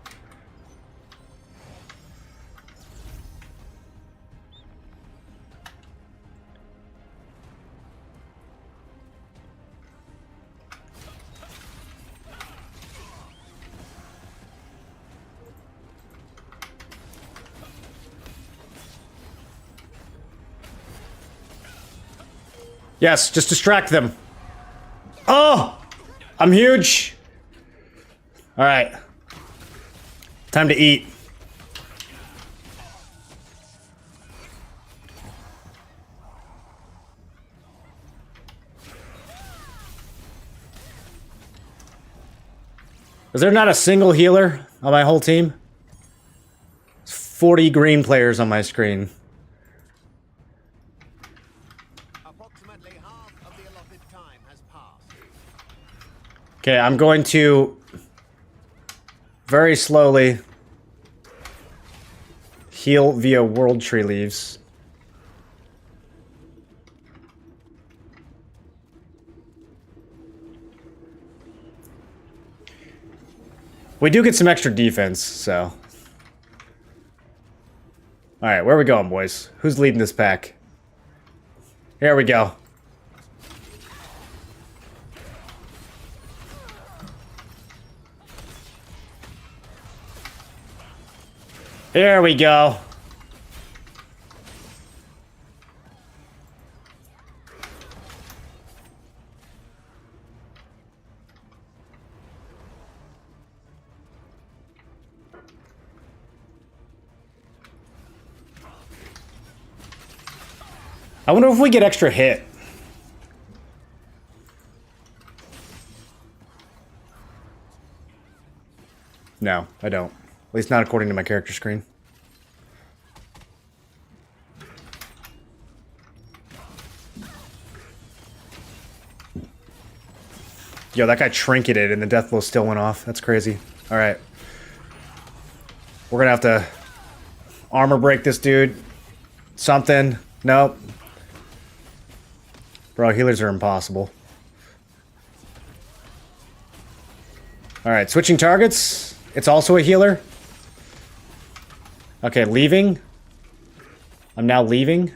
Yes, just distract them. Oh! I'm huge! Alright. Time to eat. Is there not a single healer on my whole team? There's 40 green players on my screen. Okay, I'm going to very slowly heal via World Tree Leaves. We do get some extra defense, so. Alright, where are we going, boys? Who's leading this pack? Here we go. Here we go. I wonder if we get extra hit. No, I don't. At least not according to my character screen. Yo, that guy trinketed and the death blow still went off. That's crazy. Alright. We're gonna have to armor break this dude. Something. Nope. Bro, healers are impossible. Alright, switching targets. It's also a healer. Okay, leaving. I'm now leaving.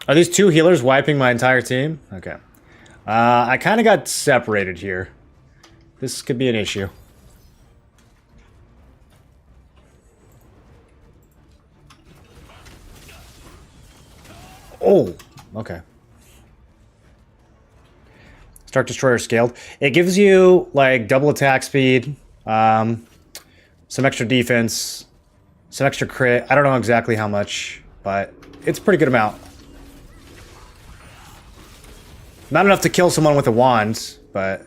Are these two healers wiping my entire team? Okay. I kind of got separated here. This could be an issue. Oh, okay. Stark Destroyer scaled. It gives you, like, double attack speed, some extra defense, some extra crit. I don't know exactly how much, but it's a pretty good amount. Not enough to kill someone with a wand, but...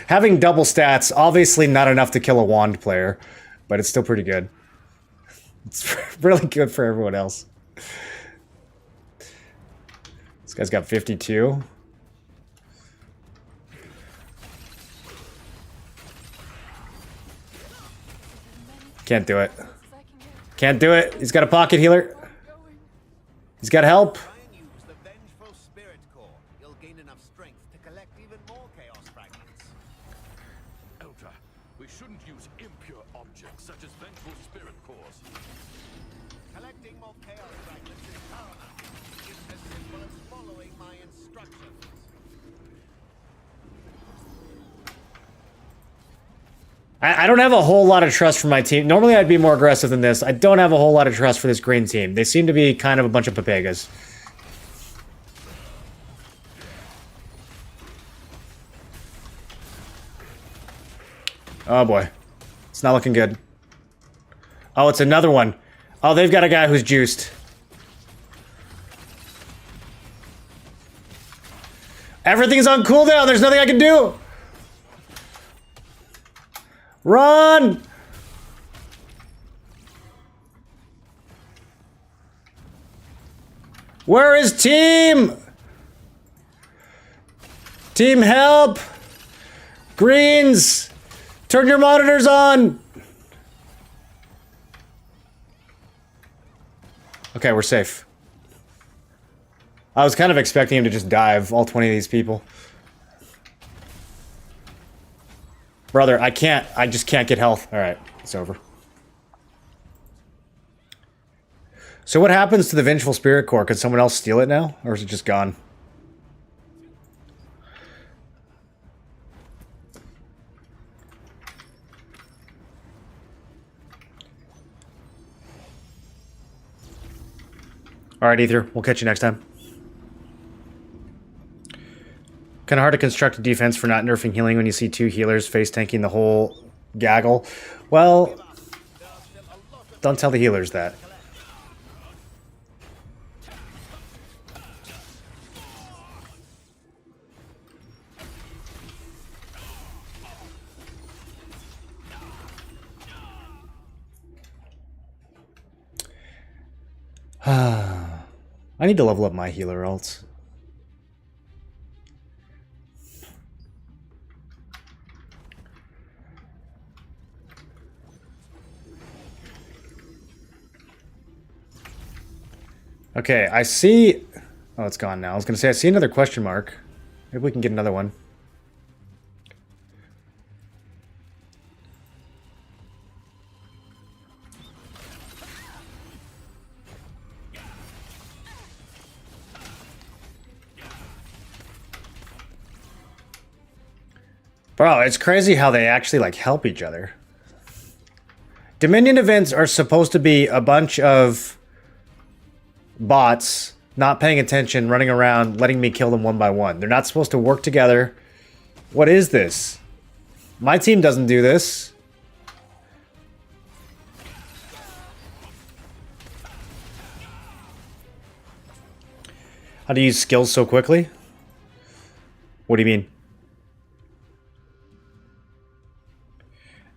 Having double stats, obviously not enough to kill a wand player, but it's still pretty good. It's really good for everyone else. This guy's got 52. Can't do it. Can't do it. He's got a pocket healer. He's got help. Try and use the vengeful spirit core. You'll gain enough strength to collect even more chaos fragments. Elder, we shouldn't use impure objects such as vengeful spirit cores. Collecting more chaos fragments is paramount. It's as simple as following my instructions. I don't have a whole lot of trust for my team. Normally I'd be more aggressive than this. I don't have a whole lot of trust for this green team. They seem to be kind of a bunch of papegas. Oh boy. It's not looking good. Oh, it's another one. Oh, they've got a guy who's juiced. Everything's on cooldown. There's nothing I can do. Run! Where is team? Team help! Greens! Turn your monitors on! Okay, we're safe. I was kind of expecting him to just dive, all 20 of these people. Brother, I just can't get health. Alright, it's over. So what happens to the Vengeful Spirit Core? Could someone else steal it now? Or is it just gone? Alright, Ether. We'll catch you next time. Kind of hard to construct a defense for not nerfing healing when you see two healers face tanking the whole gaggle. Well, don't tell the healers that. I need to level up my healer ults. Okay, I see... Oh, it's gone now. I was going to say, I see another question mark. Maybe we can get another one. Bro, it's crazy how they actually, like, help each other. Dominion events are supposed to be a bunch of bots not paying attention, running around, letting me kill them one by one. They're not supposed to work together. What is this? My team doesn't do this. How do you use skills so quickly? What do you mean?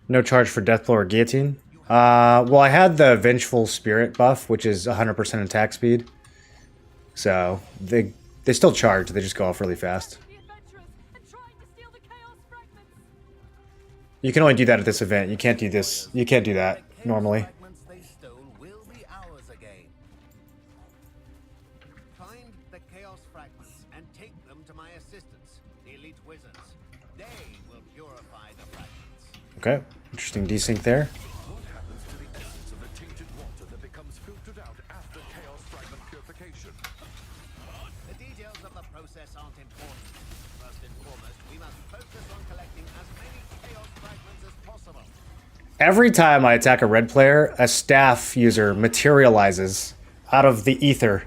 No charge for Deathblow or Guillotine? Well, I had the Vengeful Spirit buff, which is 100% attack speed. So, they still charge, they just go off really fast. You can only do that at this event. You can't do this. You can't do that normally. Find the Chaos Fragments and take them to my assistants, the elite wizards. They will purify the fragments. Okay, interesting desync there. What happens to the essence of the tainted water that becomes filtered out after chaos fragment purification? The details of the process aren't important. First and foremost, we must focus on collecting as many chaos fragments as possible. Every time I attack a red player, a staff user materializes out of the ether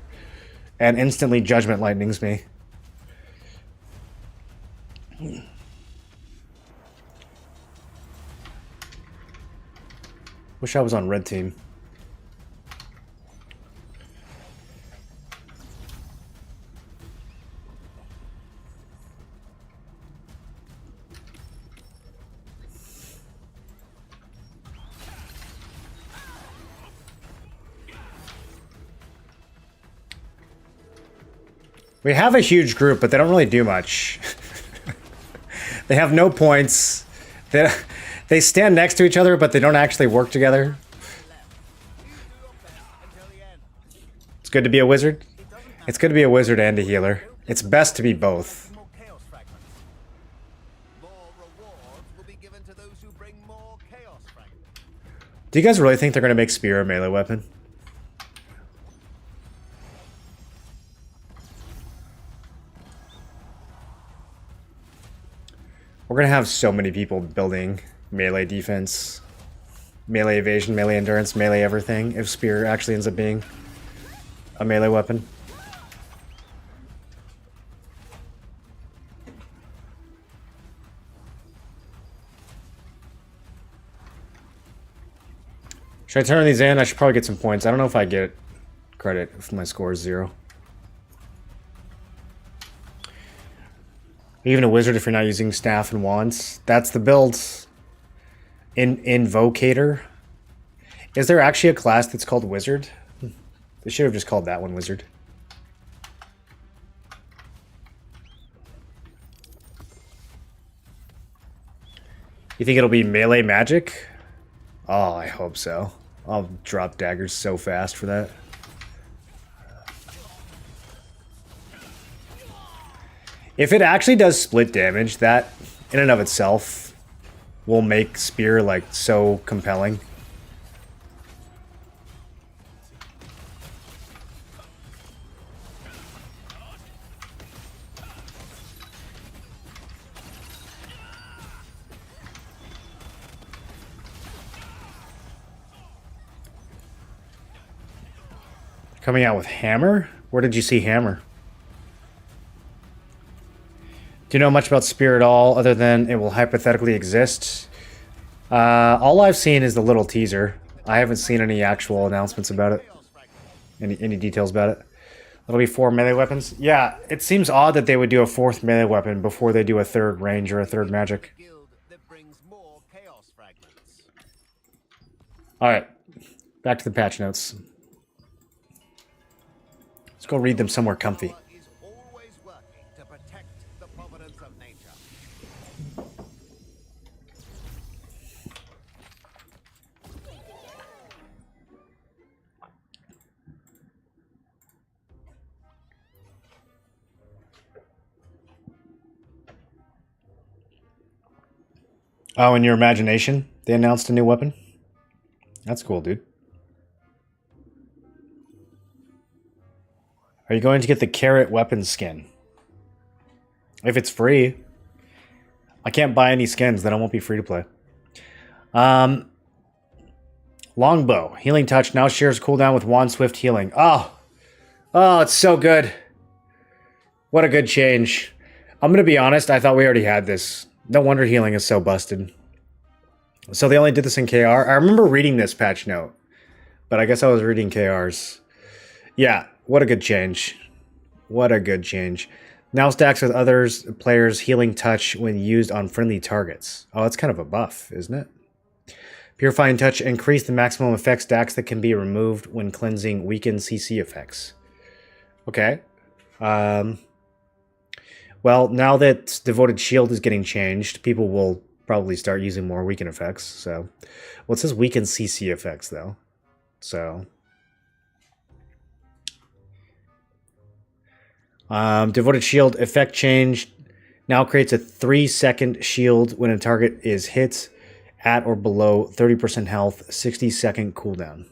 and instantly judgment lightnings me. Wish I was on red team. We have a huge group, but they don't really do much. They have no points. They stand next to each other, but they don't actually work together. It's good to be a wizard. It's good to be a wizard and a healer. It's best to be both. More chaos fragments. More rewards will be given to those who bring more chaos fragments. Do you guys really think they're going to make Spear a melee weapon? We're going to have so many people building melee defense, melee evasion, melee endurance, melee everything if Spear actually ends up being a melee weapon. Should Should I turn these in? I should probably get some points. I don't know if I get credit if my score is 0. Even a wizard if you're not using staff and wands. That's the build. Invocator. Is there actually a class that's called wizard? They should have just called that one wizard. You think it'll be melee magic? Oh, I hope so. I'll drop daggers so fast for that. If it actually does split damage, that in and of itself will make Spear like so compelling. Coming out with Hammer? Where did you see Hammer? Do you know much about Spear at all, other than it will hypothetically exist? All I've seen is the little teaser. I haven't seen any actual announcements about it. Any details about it. It'll be 4 melee weapons. Yeah, it seems odd that they would do a 4th melee weapon before they do a 3rd range or a 3rd magic. Alright, back to the patch notes. Let's go read them somewhere comfy. Oh, in your imagination, they announced a new weapon? That's cool, dude. Are you going to get the carrot weapon skin? If it's free. I can't buy any skins, then I won't be free to play. Longbow. Healing touch now shares cooldown with Wand Swift healing. Oh, it's so good. What a good change. I'm going to be honest, I thought we already had this. No wonder healing is so busted. So they only did this in KR? I remember reading this patch note, but I guess I was reading KR's. Yeah, what a good change. What a good change. Now stacks with others players healing touch when used on friendly targets. Oh, that's kind of a buff, isn't it? Purifying touch increase the maximum effect stacks that can be removed when cleansing weakened CC effects. Okay. Well, now that Devoted Shield is getting changed, people will probably start using more weaken effects. So, well, it says weaken CC effects though. So, Devoted Shield effect change now creates a 3-second shield when a target is hit at or below 30% health, 60-second cooldown.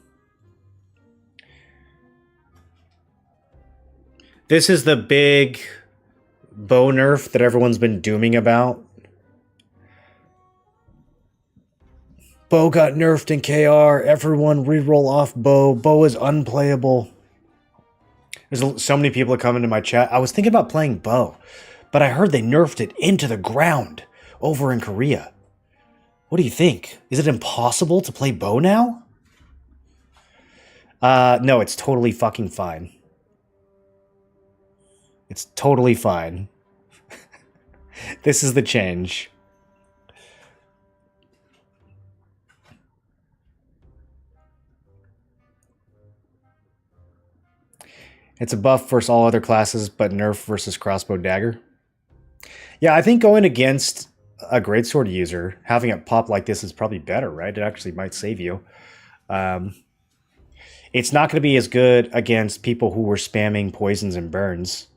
This is the big bow nerf that everyone's been dooming about. Bow got nerfed in KR. Everyone reroll off bow. Bow is unplayable. There's so many people that come into my chat. I was thinking about playing bow, but I heard they nerfed it into the ground over in Korea. What do you think? Is it impossible to play bow now? No, it's totally fucking fine. It's totally fine. This is the change. It's a buff versus all other classes, but nerf versus crossbow dagger. Yeah, I think going against a greatsword user, having it pop like this is probably better, right? It actually might save you. It's not going to be as good against people who were spamming poisons and burns.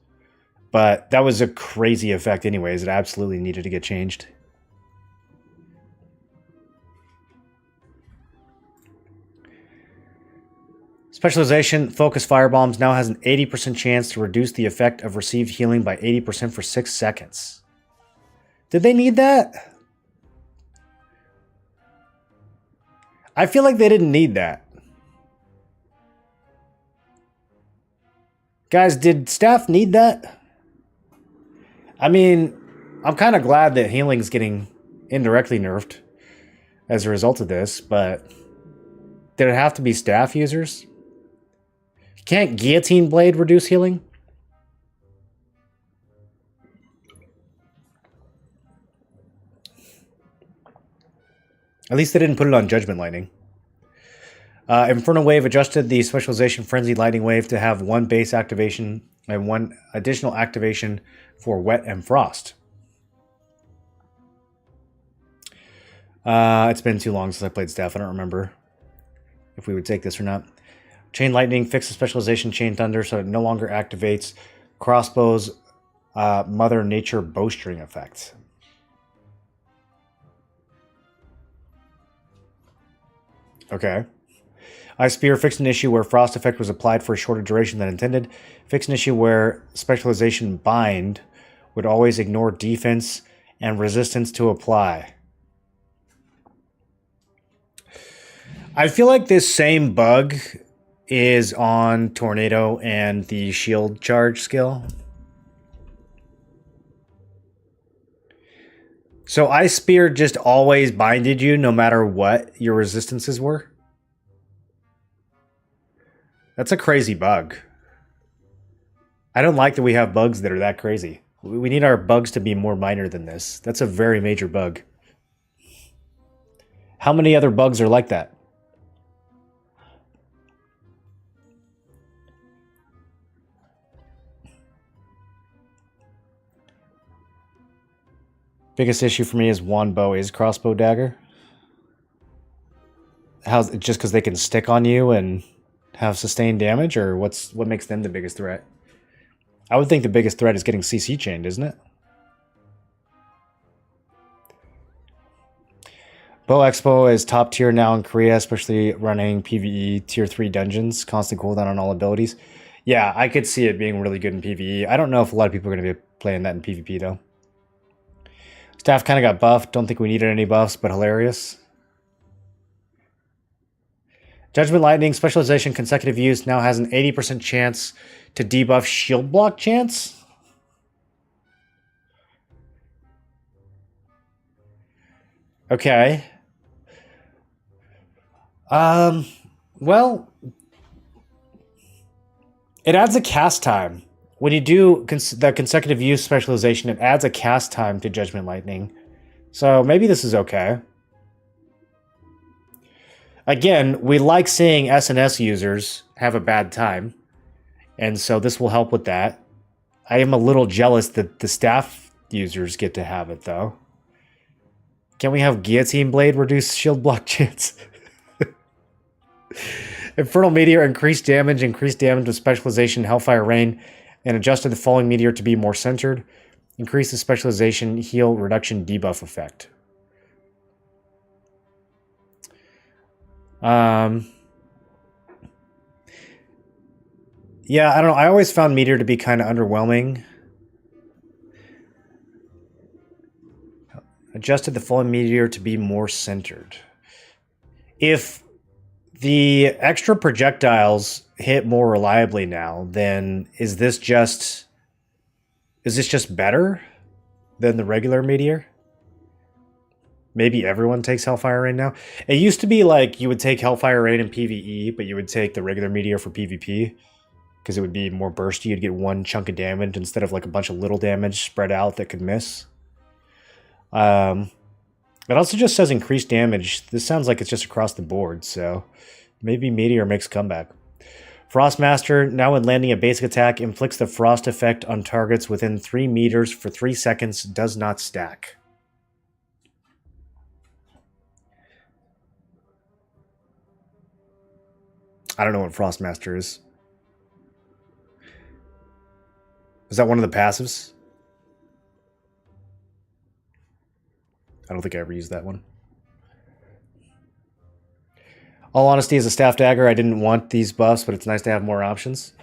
But that was a crazy effect anyways. It absolutely needed to get changed. Specialization, Focus Firebombs now has an 80% chance to reduce the effect of received healing by 80% for 6 seconds. Did they need that? I feel like they didn't need that. Guys, did staff need that? I mean, I'm kind of glad that healing's getting indirectly nerfed as a result of this, but did it have to be staff users? Can't guillotine blade reduce healing? At least they didn't put it on Judgment Lightning. Inferno Wave adjusted the specialization Frenzy Lightning Wave to have one base activation and one additional activation for Wet and Frost. It's been too long since I played Staff. I don't remember if we would take this or not. Chain Lightning fixed the specialization Chain Thunder so it no longer activates Crossbow's Mother Nature Bowstring effect. Okay. Ice Spear fixed an issue where Frost effect was applied for a shorter duration than intended. Fixed an issue where specialization Bind would always ignore defense and resistance to apply. I feel like this same bug is on Tornado and the Shield Charge skill. So Ice Spear just always binded you no matter what your resistances were? That's a crazy bug. I don't like that we have bugs that are that crazy. We need our bugs to be more minor than this. That's a very major bug. How many other bugs are like that? Biggest issue for me is wand bow is crossbow dagger. How's it just because they can stick on you and have sustained damage, or what makes them the biggest threat? I would think the biggest threat is getting CC chained, isn't it? Bow Expo is top tier now in Korea, especially running PvE tier 3 dungeons, constant cooldown on all abilities. Yeah, I could see it being really good in PvE. I don't know if a lot of people are going to be playing that in PvP though. Staff kind of got buffed. Don't think we needed any buffs, but hilarious. Judgment Lightning specialization consecutive use now has an 80% chance to debuff shield block chance. Okay. Well, it adds a cast time. When you do the consecutive use specialization, it adds a cast time to Judgment Lightning. So maybe this is okay. Again, we like seeing SNS users have a bad time. And so this will help with that. I am a little jealous that the staff users get to have it, though. Can we have Guillotine Blade reduce shield block chance? Infernal Meteor increased damage with specialization Hellfire Rain, and adjusted the falling meteor to be more centered. Increase the specialization heal reduction debuff effect. Yeah, I don't know. I always found meteor to be kind of underwhelming. Adjusted the falling meteor to be more centered. If the extra projectiles hit more reliably now, then is this just better than the regular meteor? Maybe everyone takes Hellfire Rain now. It used to be like you would take Hellfire Rain in PvE, but you would take the regular meteor for PvP because it would be more bursty. You'd get one chunk of damage instead of like a bunch of little damage spread out that could miss. It also just says increased damage. This sounds like it's just across the board, so maybe Meteor makes a comeback. Frostmaster, now when landing a basic attack, inflicts the frost effect on targets within 3 meters for 3 seconds, does not stack. I don't know what Frostmaster is. Is that one of the passives? I don't think I ever used that one. All honesty, as a staff dagger, I didn't want these buffs, but it's nice to have more options.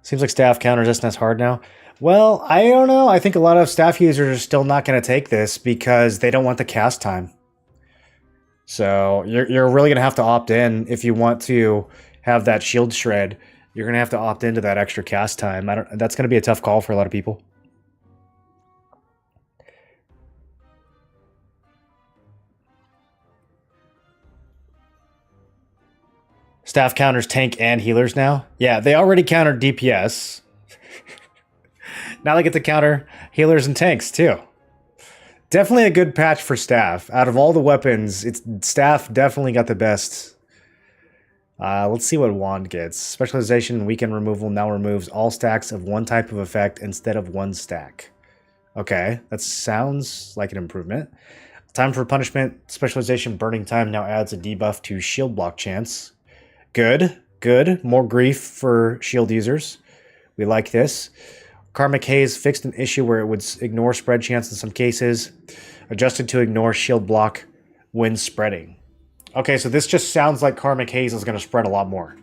Seems like staff counters SNS hard now. Well, I don't know. I think a lot of staff users are still not going to take this because they don't want the cast time. So you're really going to have to opt in if you want to have that shield shred. You're going to have to opt into that extra cast time. That's going to be a tough call for a lot of people. Staff counters tank and healers now. Yeah, they already countered DPS. Now they get to counter healers and tanks too. Definitely a good patch for staff. Out of all the weapons, staff definitely got the best. Let's see what wand gets. Specialization weekend removal now removes all stacks of one type of effect instead of one stack. Okay, that sounds like an improvement. Time for punishment. Specialization burning time now adds a debuff to shield block chance. Good, good. More grief for shield users. We like this. Karmic Haze fixed an issue where it would ignore spread chance in some cases. Adjusted to ignore shield block when spreading. Okay, so this just sounds like Karmic Haze is going to spread a lot more.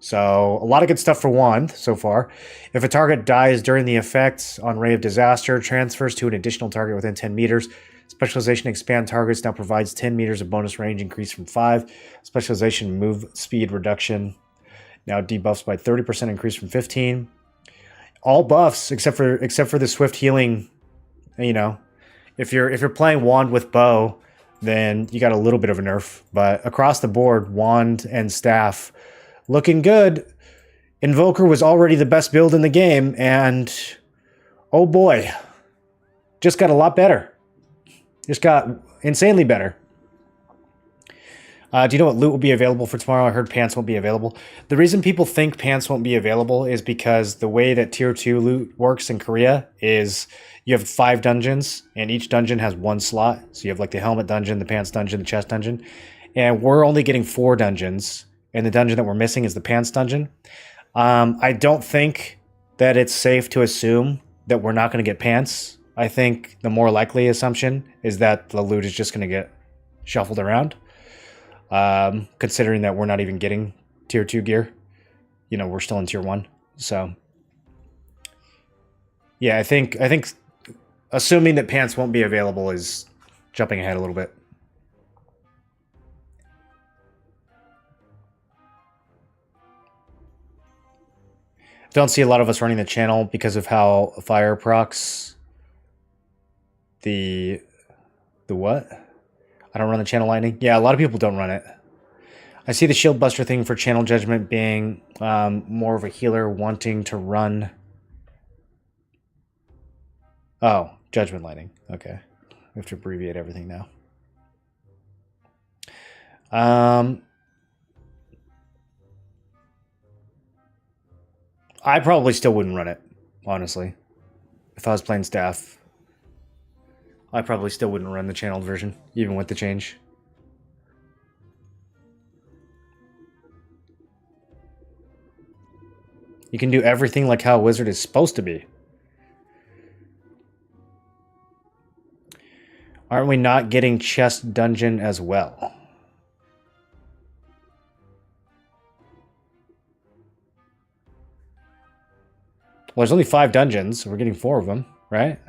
So, a lot of good stuff for Wand so far. If a target dies during the effect on Ray of Disaster, transfers to an additional target within 10 meters. Specialization expand targets now provides 10 meters of bonus range increase from 5. Specialization move speed reduction now debuffs by 30% increase from 15. All buffs except for the swift healing. You know, if you're playing Wand with bow, then you got a little bit of a nerf. But across the board, Wand and staff looking good. Invoker was already the best build in the game, and oh boy, just got a lot better. Just got insanely better. Do you know what loot will be available for tomorrow? I heard pants won't be available. The reason people think pants won't be available is because the way that tier 2 loot works in Korea is you have 5 dungeons, and each dungeon has 1 slot. So you have like the helmet dungeon, the pants dungeon, the chest dungeon. And we're only getting 4 dungeons, and the dungeon that we're missing is the pants dungeon. I don't think that it's safe to assume that we're not going to get pants. I think the more likely assumption is that the loot is just going to get shuffled around. Considering that we're not even getting tier 2 gear. You know, we're still in tier 1. So yeah, I think assuming that pants won't be available is jumping ahead a little bit. Don't see a lot of us running the channel because of how fire procs the what? I don't run the channel lightning. Yeah, a lot of people don't run it. I see the shield buster thing for channel judgment being more of a healer wanting to run. Oh, judgment lightning. Okay. We have to abbreviate everything now. I probably still wouldn't run it, honestly. If I was playing staff, I probably still wouldn't run the channeled version, even with the change. You can do everything like how a wizard is supposed to be. Aren't we not getting chest dungeon as well? Well, there's only 5 dungeons, so we're getting 4 of them, right?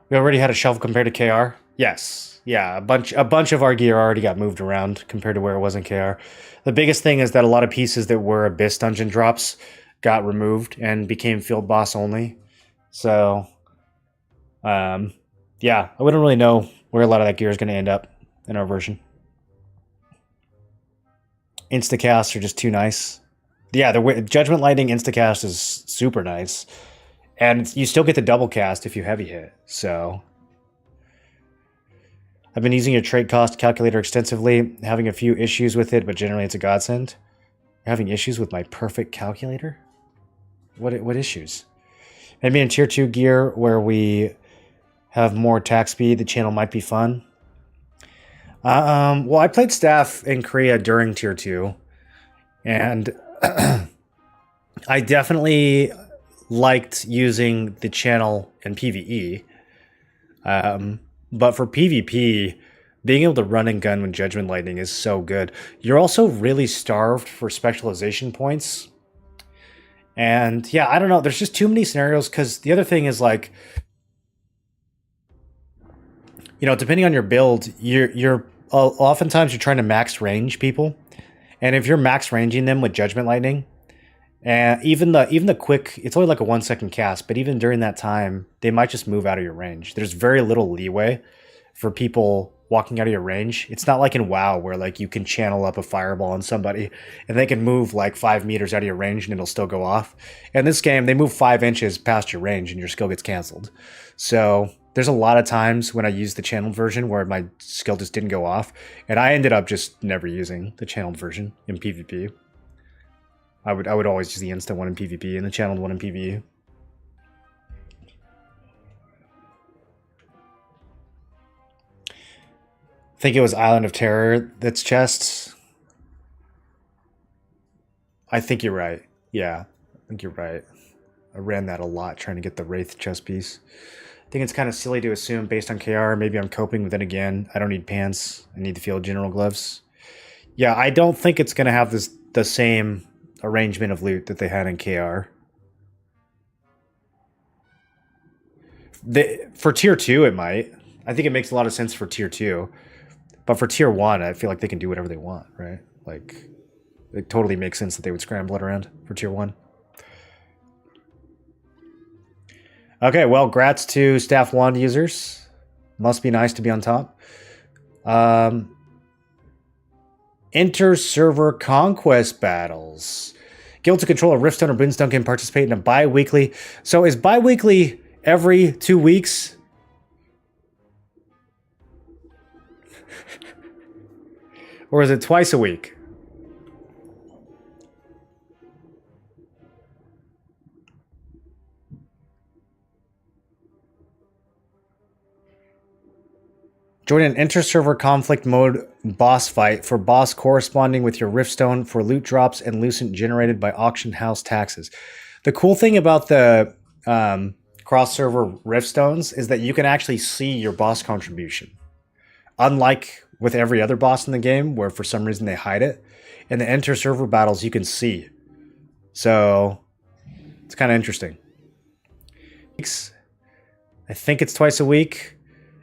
We already had a shelf compared to KR. Yes. Yeah, a bunch of our gear already got moved around compared to where it was in KR. The biggest thing is that a lot of pieces that were Abyss dungeon drops got removed and became field boss only. So, yeah, I wouldn't really know where a lot of that gear is going to end up in our version. Instacasts are just too nice. Yeah, the Judgment Lightning Instacast is super nice. And you still get the double cast if you heavy hit. So I've been using your trade cost calculator extensively, having a few issues with it, but generally it's a godsend. You're having issues with my perfect calculator? What issues? Maybe in tier 2 gear where we have more attack speed, the channel might be fun. Well, I played staff in Korea during tier 2, and I definitely liked using the channel in PvE. But for PvP, being able to run and gun with Judgment Lightning is so good. You're also really starved for specialization points. And yeah, I don't know. There's just too many scenarios, because the other thing is, like, you know, depending on your build, you're oftentimes you're trying to max range people. And if you're max ranging them with Judgment Lightning, And even the quick, it's only like a 1 second cast, but even during that time, they might just move out of your range. There's very little leeway for people walking out of your range. It's not like in WoW where like you can channel up a fireball on somebody and they can move like 5 meters out of your range and it'll still go off. In this game, they move 5 inches past your range and your skill gets canceled. So there's a lot of times when I used the channeled version where my skill just didn't go off, and I ended up just never using the channeled version in PvP. I would always use the instant one in PvP and the channeled one in PvE. I think it was Island of Terror that's chests. I think you're right. Yeah, I think you're right. I ran that a lot trying to get the Wraith chest piece. I think it's kind of silly to assume based on KR. Maybe I'm coping with it again. I don't need pants. I need the field general gloves. Yeah, I don't think it's going to have the same arrangement of loot that they had in KR. For tier 2, it might. I think it makes a lot of sense for tier 2. But for tier 1, I feel like they can do whatever they want, right? Like, it totally makes sense that they would scramble it around for tier 1. Okay, well, grats to Staff Wand users. Must be nice to be on top. Inter-server conquest battles. Guilds to control a Riftstone or Boonstone can participate in a bi-weekly. So is bi-weekly every 2 weeks? Or is it twice a week? Join an inter-server conflict mode boss fight for boss corresponding with your Riftstone for loot drops and lucent generated by auction house taxes. The cool thing about the cross-server Riftstones is that you can actually see your boss contribution. Unlike with every other boss in the game, where for some reason they hide it, in the inter-server battles you can see. So it's kind of interesting. I think it's twice a week.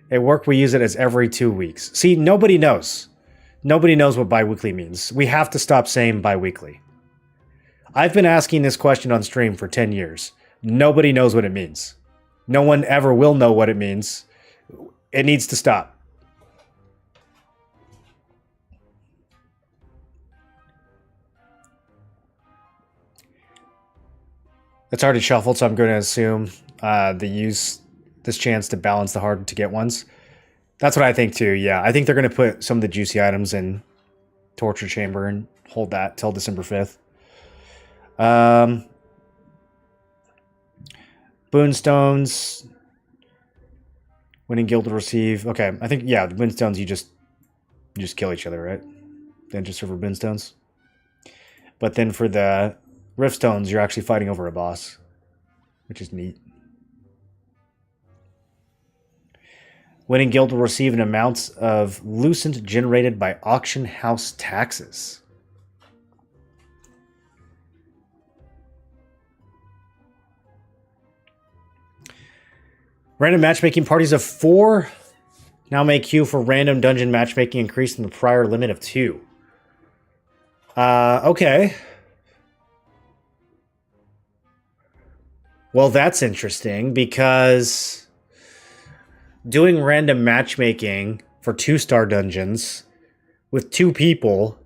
At work, we use it as every 2 weeks. See, nobody knows. Nobody knows what bi-weekly means. We have to stop saying bi-weekly. I've been asking this question on stream for 10 years. Nobody knows what it means. No one ever will know what it means. It needs to stop. It's already shuffled, so I'm going to assume they use this chance to balance the hard to get ones. That's what I think too. Yeah, I think they're going to put some of the juicy items in Torture Chamber and hold that till December 5th. Boonstones. Winning guild will receive. Okay, I think yeah, the Boonstones you just kill each other, right? Then just serve Boonstones. But then for the Riftstones, you're actually fighting over a boss, which is neat. Winning guild will receive an amount of lucent generated by auction house taxes. Random matchmaking parties of 4 now may queue for random dungeon matchmaking, increasing the prior limit of 2. Okay. Well, that's interesting because doing random matchmaking for 2-star dungeons with 2 people,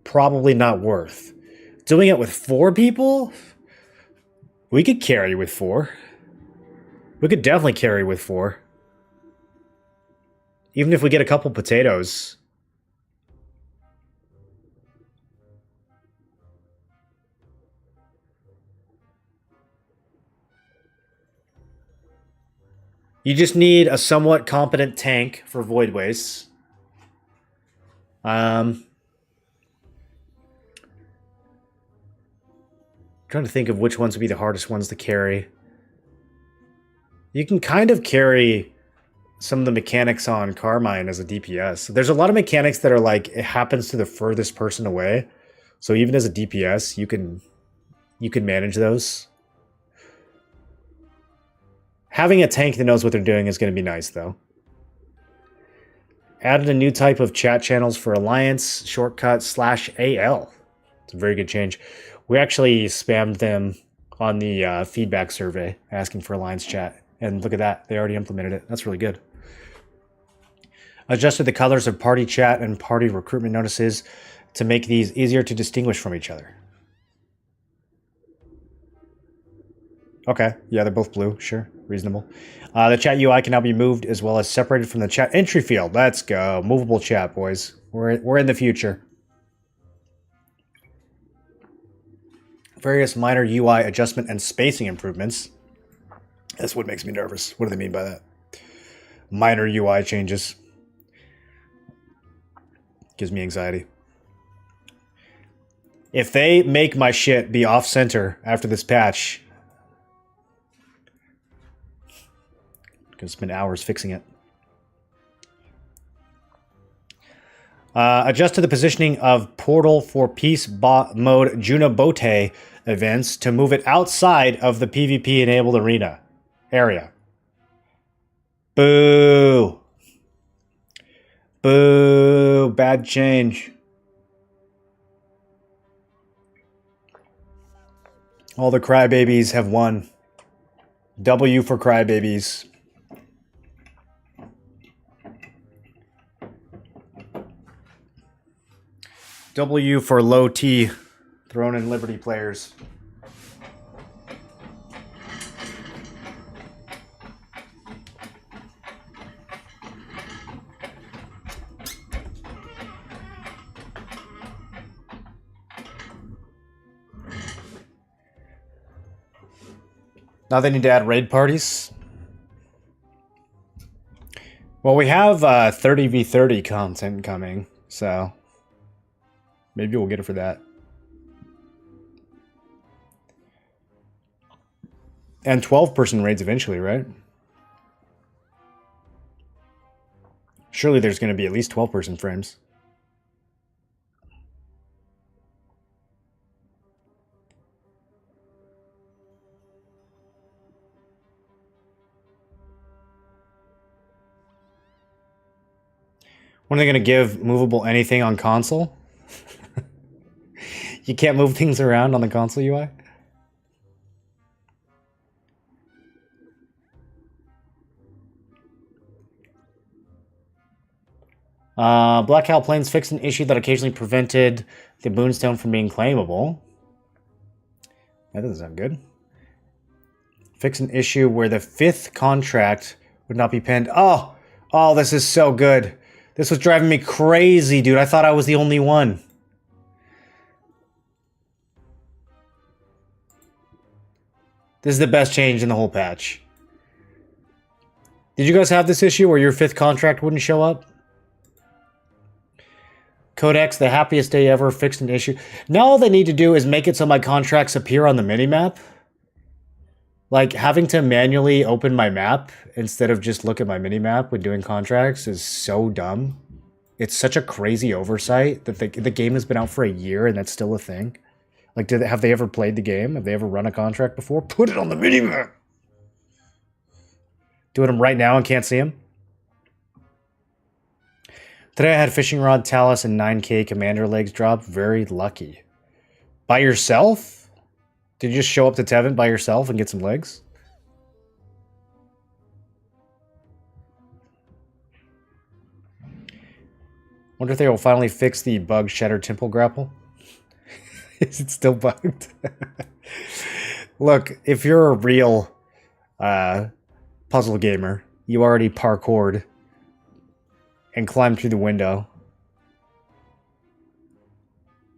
probably not worth. Doing it with 4 people, we could carry with 4. We could definitely carry with 4. Even if we get a couple potatoes. You just need a somewhat competent tank for Void Wastes. Trying to think of which ones would be the hardest ones to carry. You can kind of carry some of the mechanics on Carmine as a DPS. There's a lot of mechanics that are like, it happens to the furthest person away. So even as a DPS, you can manage those. Having a tank that knows what they're doing is going to be nice, though. Added a new type of chat channels for Alliance, shortcut /AL. It's a very good change. We actually spammed them on the feedback survey asking for Alliance chat. And look at that. They already implemented it. That's really good. Adjusted the colors of party chat and party recruitment notices to make these easier to distinguish from each other. Okay. Yeah, they're both blue. Sure. Reasonable. The chat UI can now be moved as well as separated from the chat entry field. Let's go. Movable chat, boys. We're in the future. Various minor UI adjustment and spacing improvements. That's what makes me nervous. What do they mean by that? Minor UI changes. Gives me anxiety. If they make my shit be off-center after this patch, I'm gonna spend hours fixing it. Adjusted the positioning of Portal for Peace Mode Junabote events to move it outside of the PvP-enabled arena area. Boo! Boo! Bad change. All the crybabies have won. W for crybabies. W for low T. Throne and Liberty players. Now they need to add raid parties. Well, we have 30v30 content coming, so maybe we'll get it for that. And 12-person raids eventually, right? Surely there's going to be at least 12-person frames. When are they going to give movable anything on console? You can't move things around on the console UI? Black Owl Plains fixed an issue that occasionally prevented the Moonstone from being claimable. That doesn't sound good. Fix an issue where the 5th contract would not be penned. Oh, this is so good. This was driving me crazy, dude. I thought I was the only one. This is the best change in the whole patch. Did you guys have this issue where your 5th contract wouldn't show up? Codex, the happiest day ever, fixed an issue. Now all they need to do is make it so my contracts appear on the minimap. Like, having to manually open my map instead of just look at my minimap when doing contracts is so dumb. It's such a crazy oversight that the game has been out for a year and that's still a thing. Like, have they ever played the game? Have they ever run a contract before? Put it on the minimap! Doing them right now and can't see them? Today I had fishing rod, talus, and 9k commander legs drop. Very lucky. By yourself? Did you just show up to Tevin by yourself and get some legs? Wonder if they will finally fix the bug Shattered Temple grapple. Is it still bugged? Look, if you're a real puzzle gamer, you already parkoured and climbed through the window.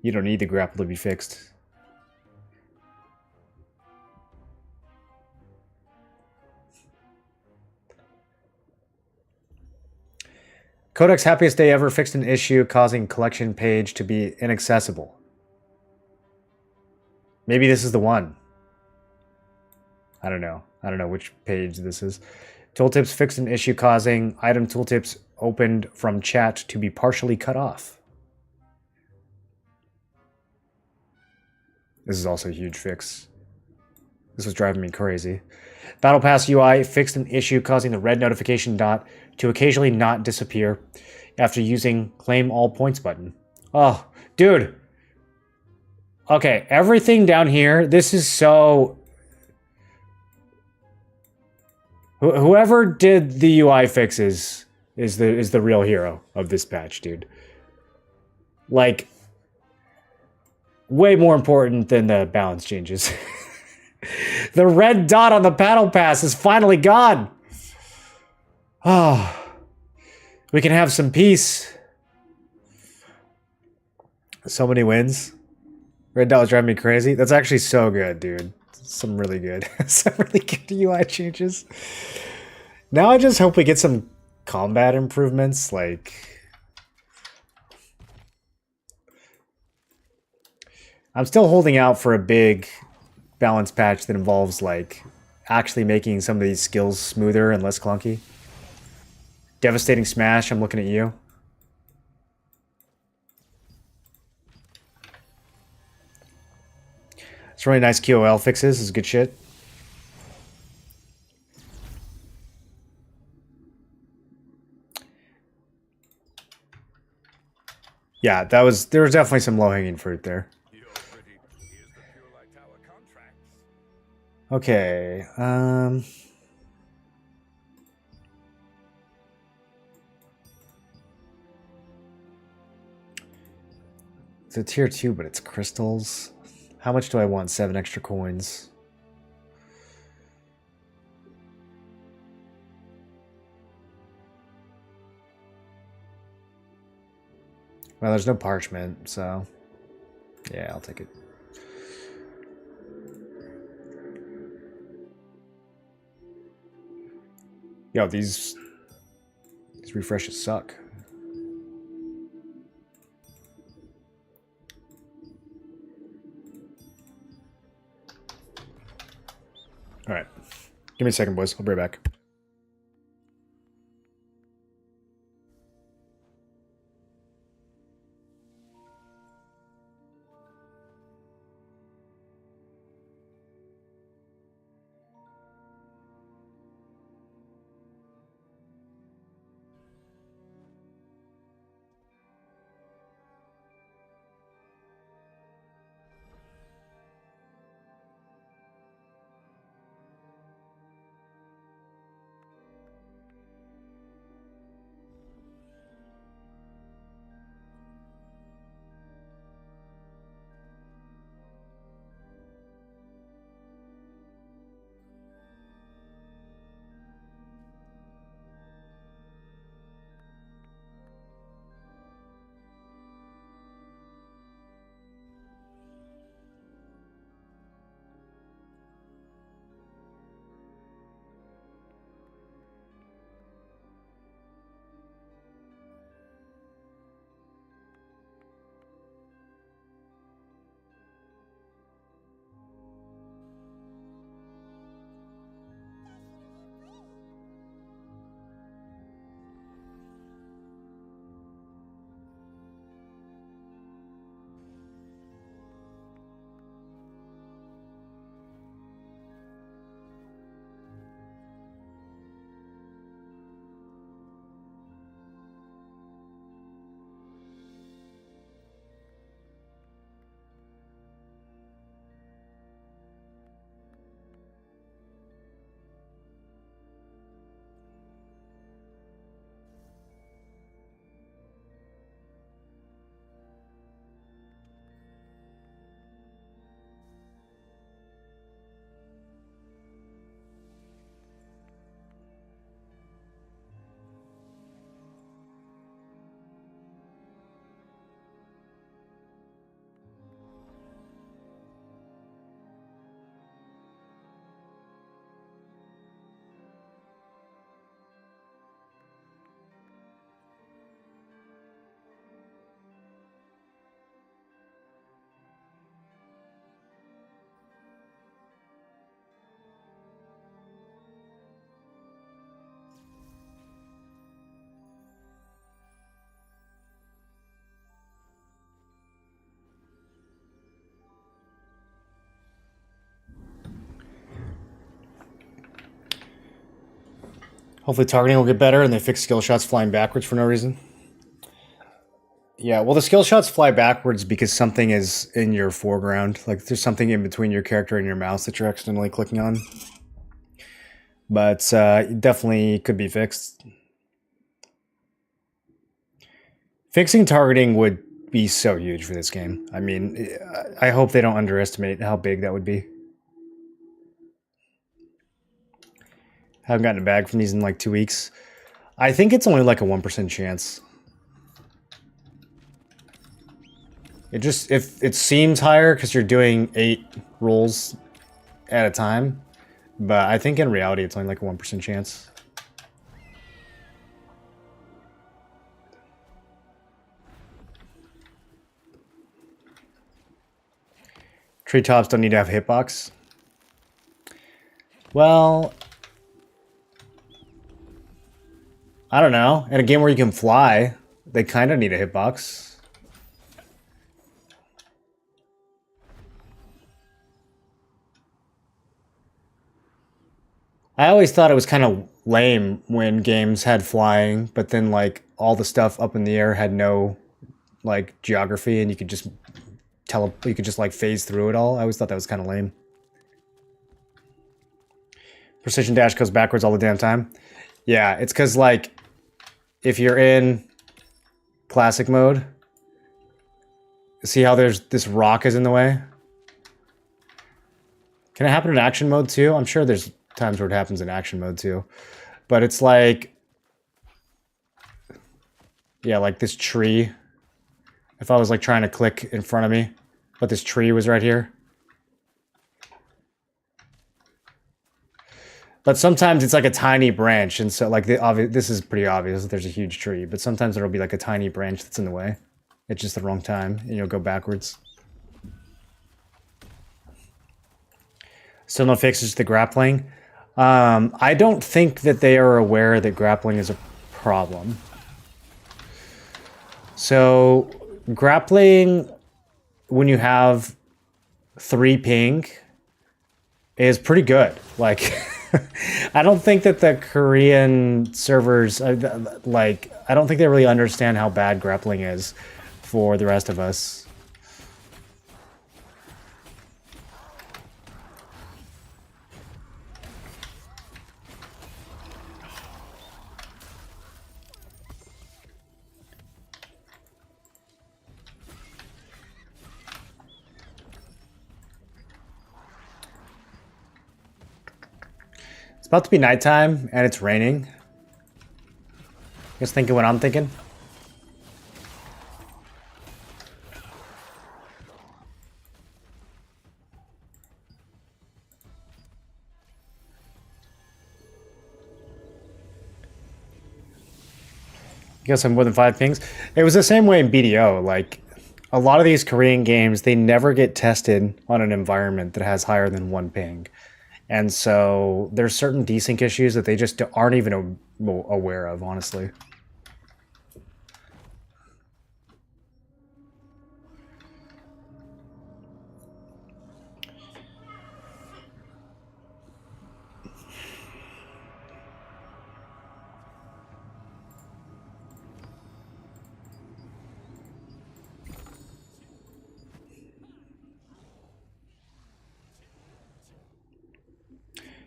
You don't need the grapple to be fixed. Codex happiest day ever fixed an issue causing collection page to be inaccessible. Maybe this is the one. I don't know. I don't know which page this is. Tooltips fixed an issue causing item tooltips opened from chat to be partially cut off. This is also a huge fix. This was driving me crazy. Battle Pass UI fixed an issue causing the red notification dot to occasionally not disappear after using Claim All Points button. Oh, dude. Okay, everything down here, this is so... Whoever did the UI fixes is the real hero of this patch, dude. Like, way more important than the balance changes. The red dot on the battle pass is finally gone. Oh, we can have some peace. So many wins. Red dot was driving me crazy. That's actually so good, dude. Some really good UI changes. Now I just hope we get some combat improvements, like... I'm still holding out for a big balance patch that involves, like, actually making some of these skills smoother and less clunky. Devastating Smash, I'm looking at you. It's really nice QOL fixes, this is good shit. Yeah, there was definitely some low-hanging fruit there. Okay, it's a tier 2, but it's crystals. How much do I want? 7 extra coins. Well, there's no parchment, so... yeah, I'll take it. Yo, these refreshes suck. Alright. Give me a second, boys. I'll be right back. Hopefully targeting will get better and they fix skill shots flying backwards for no reason. Yeah, well, the skill shots fly backwards because something is in your foreground. Like, there's something in between your character and your mouse that you're accidentally clicking on. But it definitely could be fixed. Fixing targeting would be so huge for this game. I mean, I hope they don't underestimate how big that would be. Haven't gotten a bag from these in like 2 weeks. I think it's only like a 1% chance. If it seems higher because you're doing 8 rolls at a time, but I think in reality it's only like a 1% chance. Treetops don't need to have hitbox. Well, I don't know. In a game where you can fly, they kind of need a hitbox. I always thought it was kind of lame when games had flying, but then like all the stuff up in the air had no like geography, and you could just like phase through it all. I always thought that was kind of lame. Precision dash goes backwards all the damn time. Yeah, it's because like if you're in classic mode, see how there's this rock is in the way? Can it happen in action mode too? I'm sure there's times where it happens in action mode too. But it's like, yeah, like this tree. If I was like trying to click in front of me, but this tree was right here. But sometimes it's like a tiny branch, and so like this is pretty obvious that there's a huge tree, but sometimes there'll be like a tiny branch that's in the way. It's just the wrong time, and you'll go backwards. Still no fixes to the grappling. I don't think that they are aware that grappling is a problem. So grappling, when you have 3 ping, is pretty good. Like, I don't think that the Korean servers, like, I don't think they really understand how bad grappling is for the rest of us. It's about to be nighttime, and it's raining. Just thinking what I'm thinking. You guys have more than 5 pings? It was the same way in BDO. Like, a lot of these Korean games, they never get tested on an environment that has higher than 1 ping. And so there's certain desync issues that they just aren't even aware of, honestly.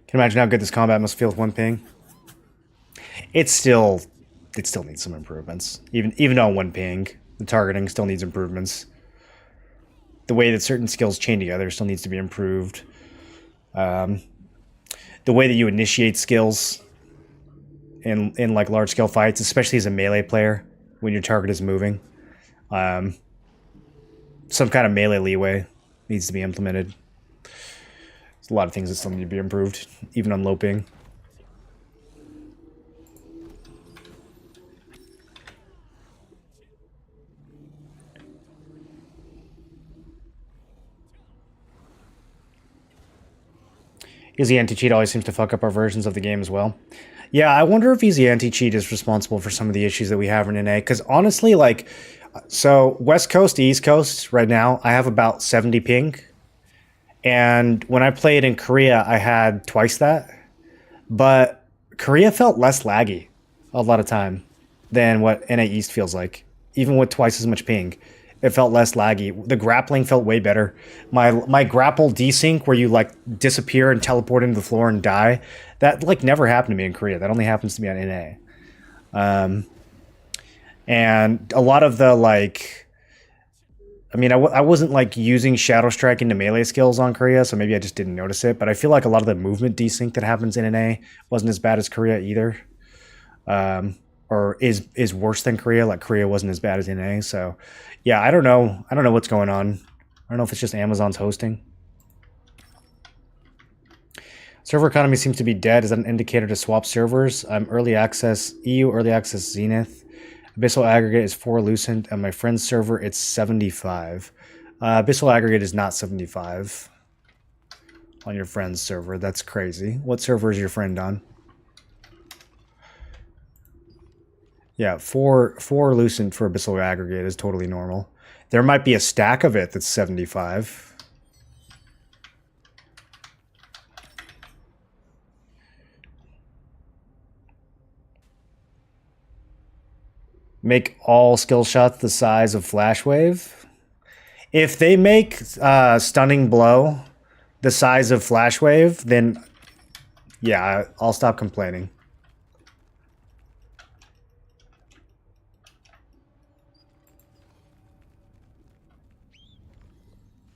Can you imagine how good this combat must feel with 1 ping? It still needs some improvements. Even on 1 ping, the targeting still needs improvements. The way that certain skills chain together still needs to be improved. The way that you initiate skills in like large scale fights, especially as a melee player, when your target is moving, some kind of melee leeway needs to be implemented. There's a lot of things that still need to be improved, even on low ping. Easy anti-cheat always seems to fuck up our versions of the game as well. Yeah, I wonder if easy anti-cheat is responsible for some of the issues that we have in NA. Because honestly, like, so West Coast to East Coast right now, I have about 70 ping. And when I played in Korea, I had twice that. But Korea felt less laggy a lot of time than what NA East feels like. even with twice as much ping. It felt less laggy. The grappling felt way better. My grapple desync, where you like disappear and teleport into the floor and die, that like never happened to me in Korea. That only happens to me on NA. And a lot of the like, I mean, I wasn't like using Shadow Strike into melee skills on Korea, so maybe I just didn't notice it. But I feel like a lot of the movement desync that happens in NA wasn't as bad as Korea either. Or is worse than Korea. Like Korea wasn't as bad as NA. So yeah, I don't know. I don't know what's going on. I don't know if it's just Amazon's hosting. Server economy seems to be dead. Is that an indicator to swap servers? I'm early access EU, early access Zenith. Abyssal aggregate is 4 Lucent, and my friend's server it's 75. Abyssal aggregate is not 75 on your friend's server. That's crazy. What server is your friend on? Yeah, 4 Lucent for Abyssal aggregate is totally normal. There might be a stack of it that's 75. Make all skill shots the size of Flash Wave. If they make Stunning Blow the size of Flash Wave, then yeah, I'll stop complaining.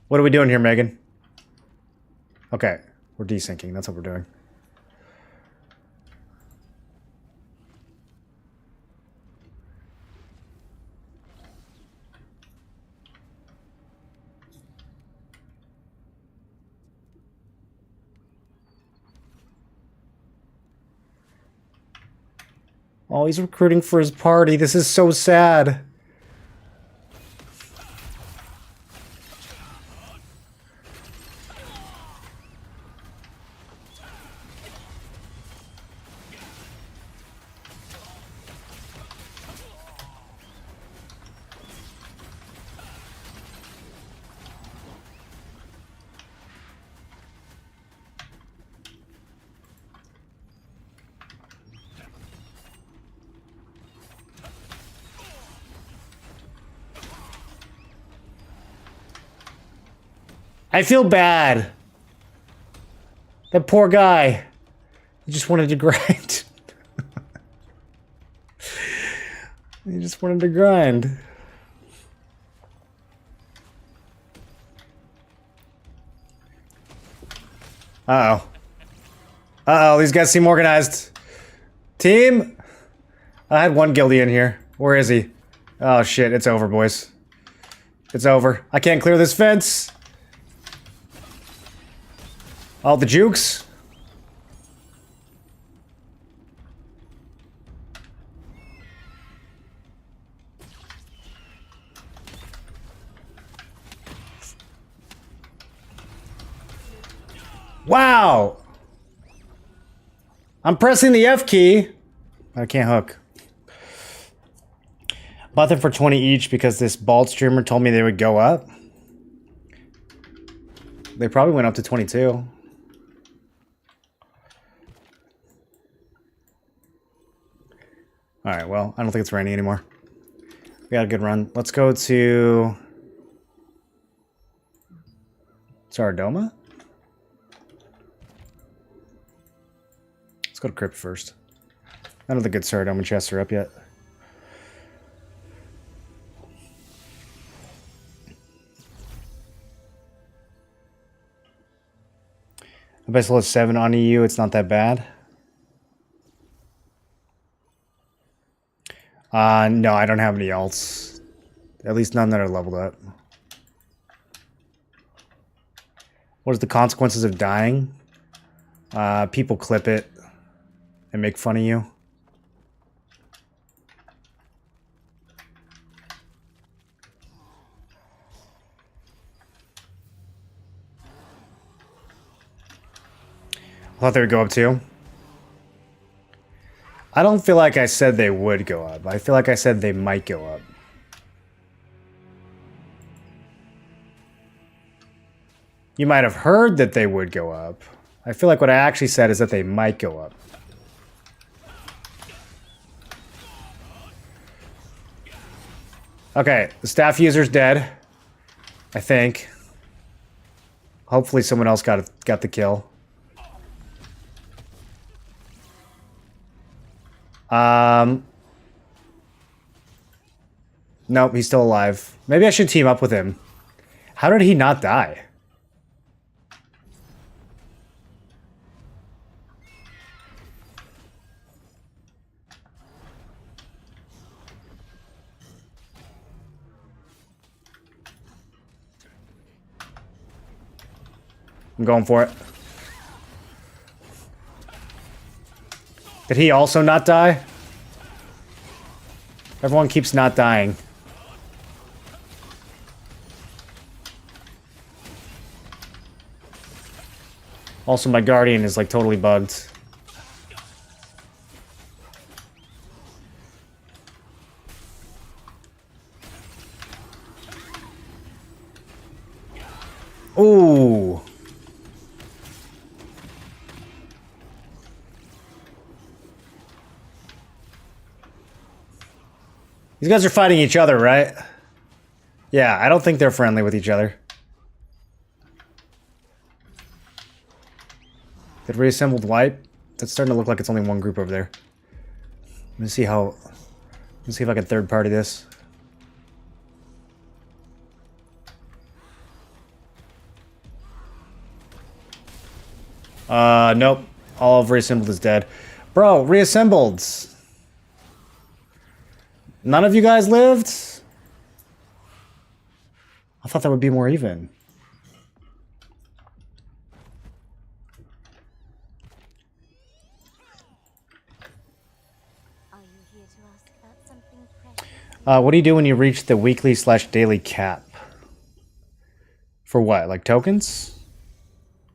What are we doing here, Megan? Okay, we're desyncing. That's what we're doing. Oh, he's recruiting for his party. This is so sad. I feel bad. That poor guy. He just wanted to grind. He just wanted to grind. Uh-oh. Uh-oh, these guys seem organized. Team? I had one guildie in here. Where is he? Oh shit, it's over, boys. It's over. I can't clear this fence. All the jukes. Wow. I'm pressing the F key. I can't hook. Bought them for 20 each because this bald streamer told me they would go up. They probably went up to 22. Alright, well, I don't think it's raining anymore. We got a good run. Let's go to Saradoma? Let's go to Crypt first. None of the good Saradoma chests are up yet. Abyssal is 7 on EU. It's not that bad. No, I don't have any alts. At least none that are leveled up. What is the consequences of dying? People clip it and make fun of you. I thought they would go up too. I don't feel like I said they would go up. I feel like I said they might go up. You might have heard that they would go up. I feel like what I actually said is that they might go up. Okay, the staff user's dead. I think. Hopefully someone else got the kill. Nope, he's still alive. Maybe I should team up with him. How did he not die? I'm going for it. Did he also not die? Everyone keeps not dying. Also, my guardian is like totally bugged. Ooh. These guys are fighting each other, right? Yeah, I don't think they're friendly with each other. Did reassembled wipe? That's starting to look like it's only one group over there. Let me see if I can third party this. Nope. All of reassembled is dead. Bro, reassembled. None of you guys lived? I thought that would be more even. Are you here to ask about something precious? What do you do when you reach the weekly/daily cap? For what? Like tokens?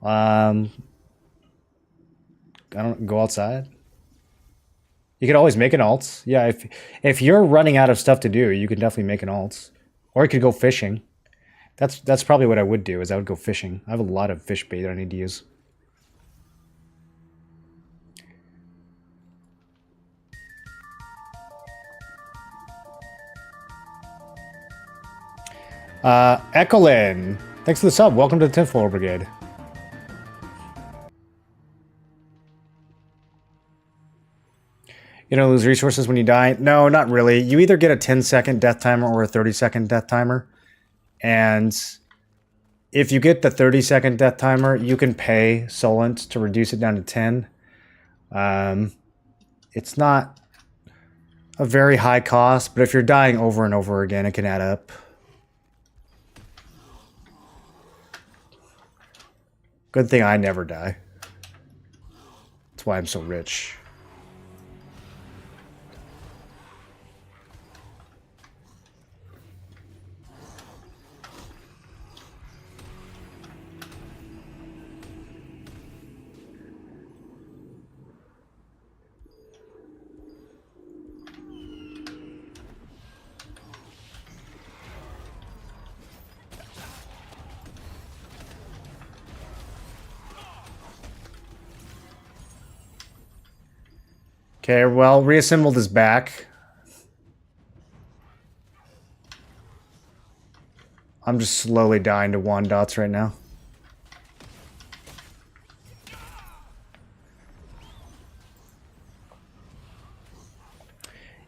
I don't go outside. You could always make an alt. Yeah, if you're running out of stuff to do, you can definitely make an alt. Or you could go fishing. That's probably what I would do, is I would go fishing. I have a lot of fish bait that I need to use. Ecolin, thanks for the sub. Welcome to the 10th Floor Brigade. You don't lose resources when you die? No, not really. You either get a 10-second death timer or a 30-second death timer. And if you get the 30-second death timer, you can pay Solent to reduce it down to 10. It's not a very high cost, but if you're dying over and over again, it can add up. Good thing I never die. That's why I'm so rich. Okay, well, reassembled is back. I'm just slowly dying to wand dots right now.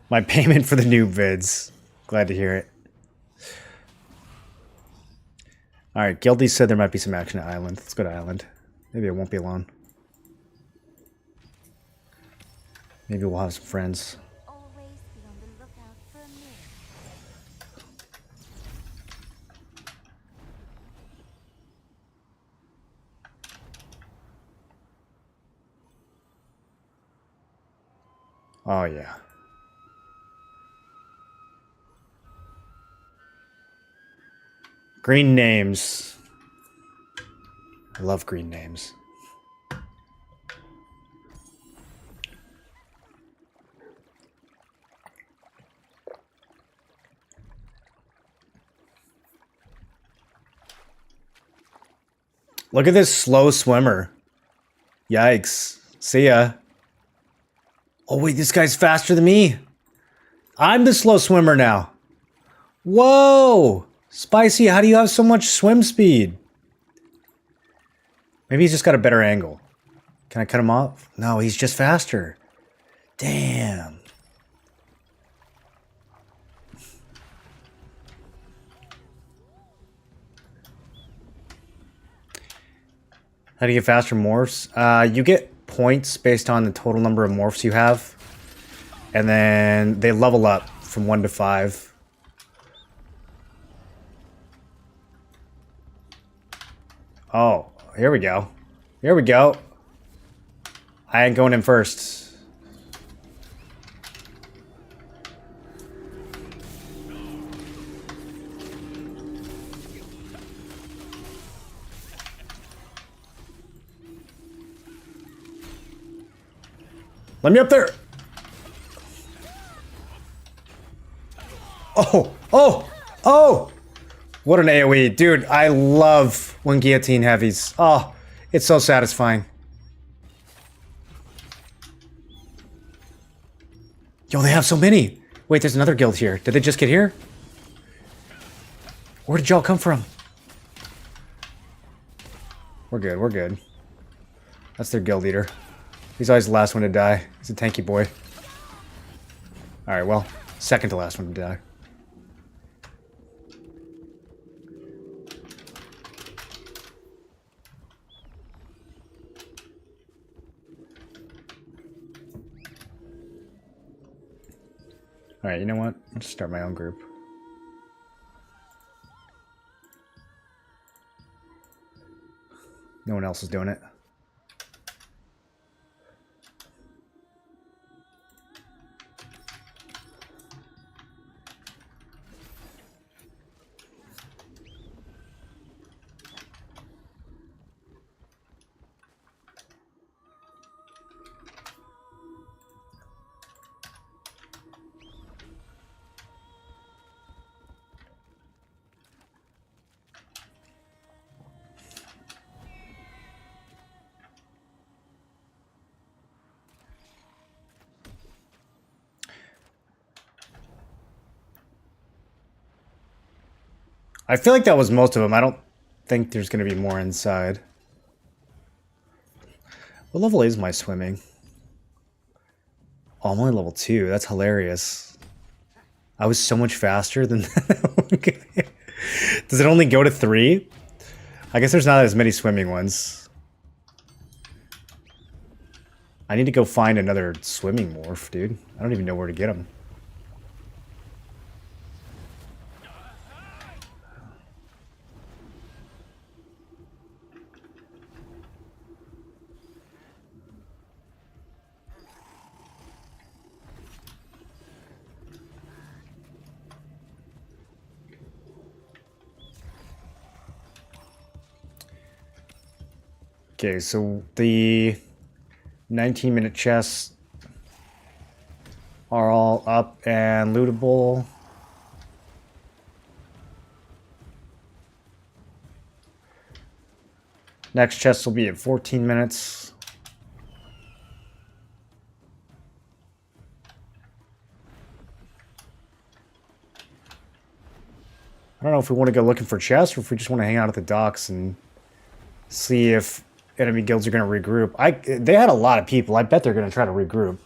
My payment for the new vids. Glad to hear it. Alright, Guilty said there might be some action at Island. Let's go to Island. Maybe I won't be alone. Maybe we'll have some friends. Always be on the lookout for a mirror. Oh, yeah. Green names. I love green names. Look at this slow swimmer. Yikes. See ya. Oh, wait, this guy's faster than me. I'm the slow swimmer now. Whoa! Spicy, how do you have so much swim speed? Maybe he's just got a better angle. Can I cut him off? No, he's just faster. Damn. How do you get faster morphs? You get points based on the total number of morphs you have. And then they level up from 1 to 5. Oh, here we go. Here we go. I ain't going in first. Let me up there. Oh, oh, oh. What an AoE. Dude, I love when guillotine heavies. Oh, it's so satisfying. Yo, they have so many. Wait, there's another guild here. Did they just get here? Where did y'all come from? We're good, we're good. That's their guild leader. He's always the last one to die. He's a tanky boy. Alright, well, second to last one to die. Alright, you know what? I'll just start my own group. No one else is doing it. I feel like that was most of them. I don't think there's going to be more inside. What level is my swimming? Oh, I'm only level 2. That's hilarious. I was so much faster than that. Does it only go to 3? I guess there's not as many swimming ones. I need to go find another swimming morph, dude. I don't even know where to get them. Okay, so the 19-minute chests are all up and lootable. Next chest will be at 14 minutes. I don't know if we want to go looking for chests or if we just want to hang out at the docks and see if enemy guilds are going to regroup. They had a lot of people. I bet they're going to try to regroup.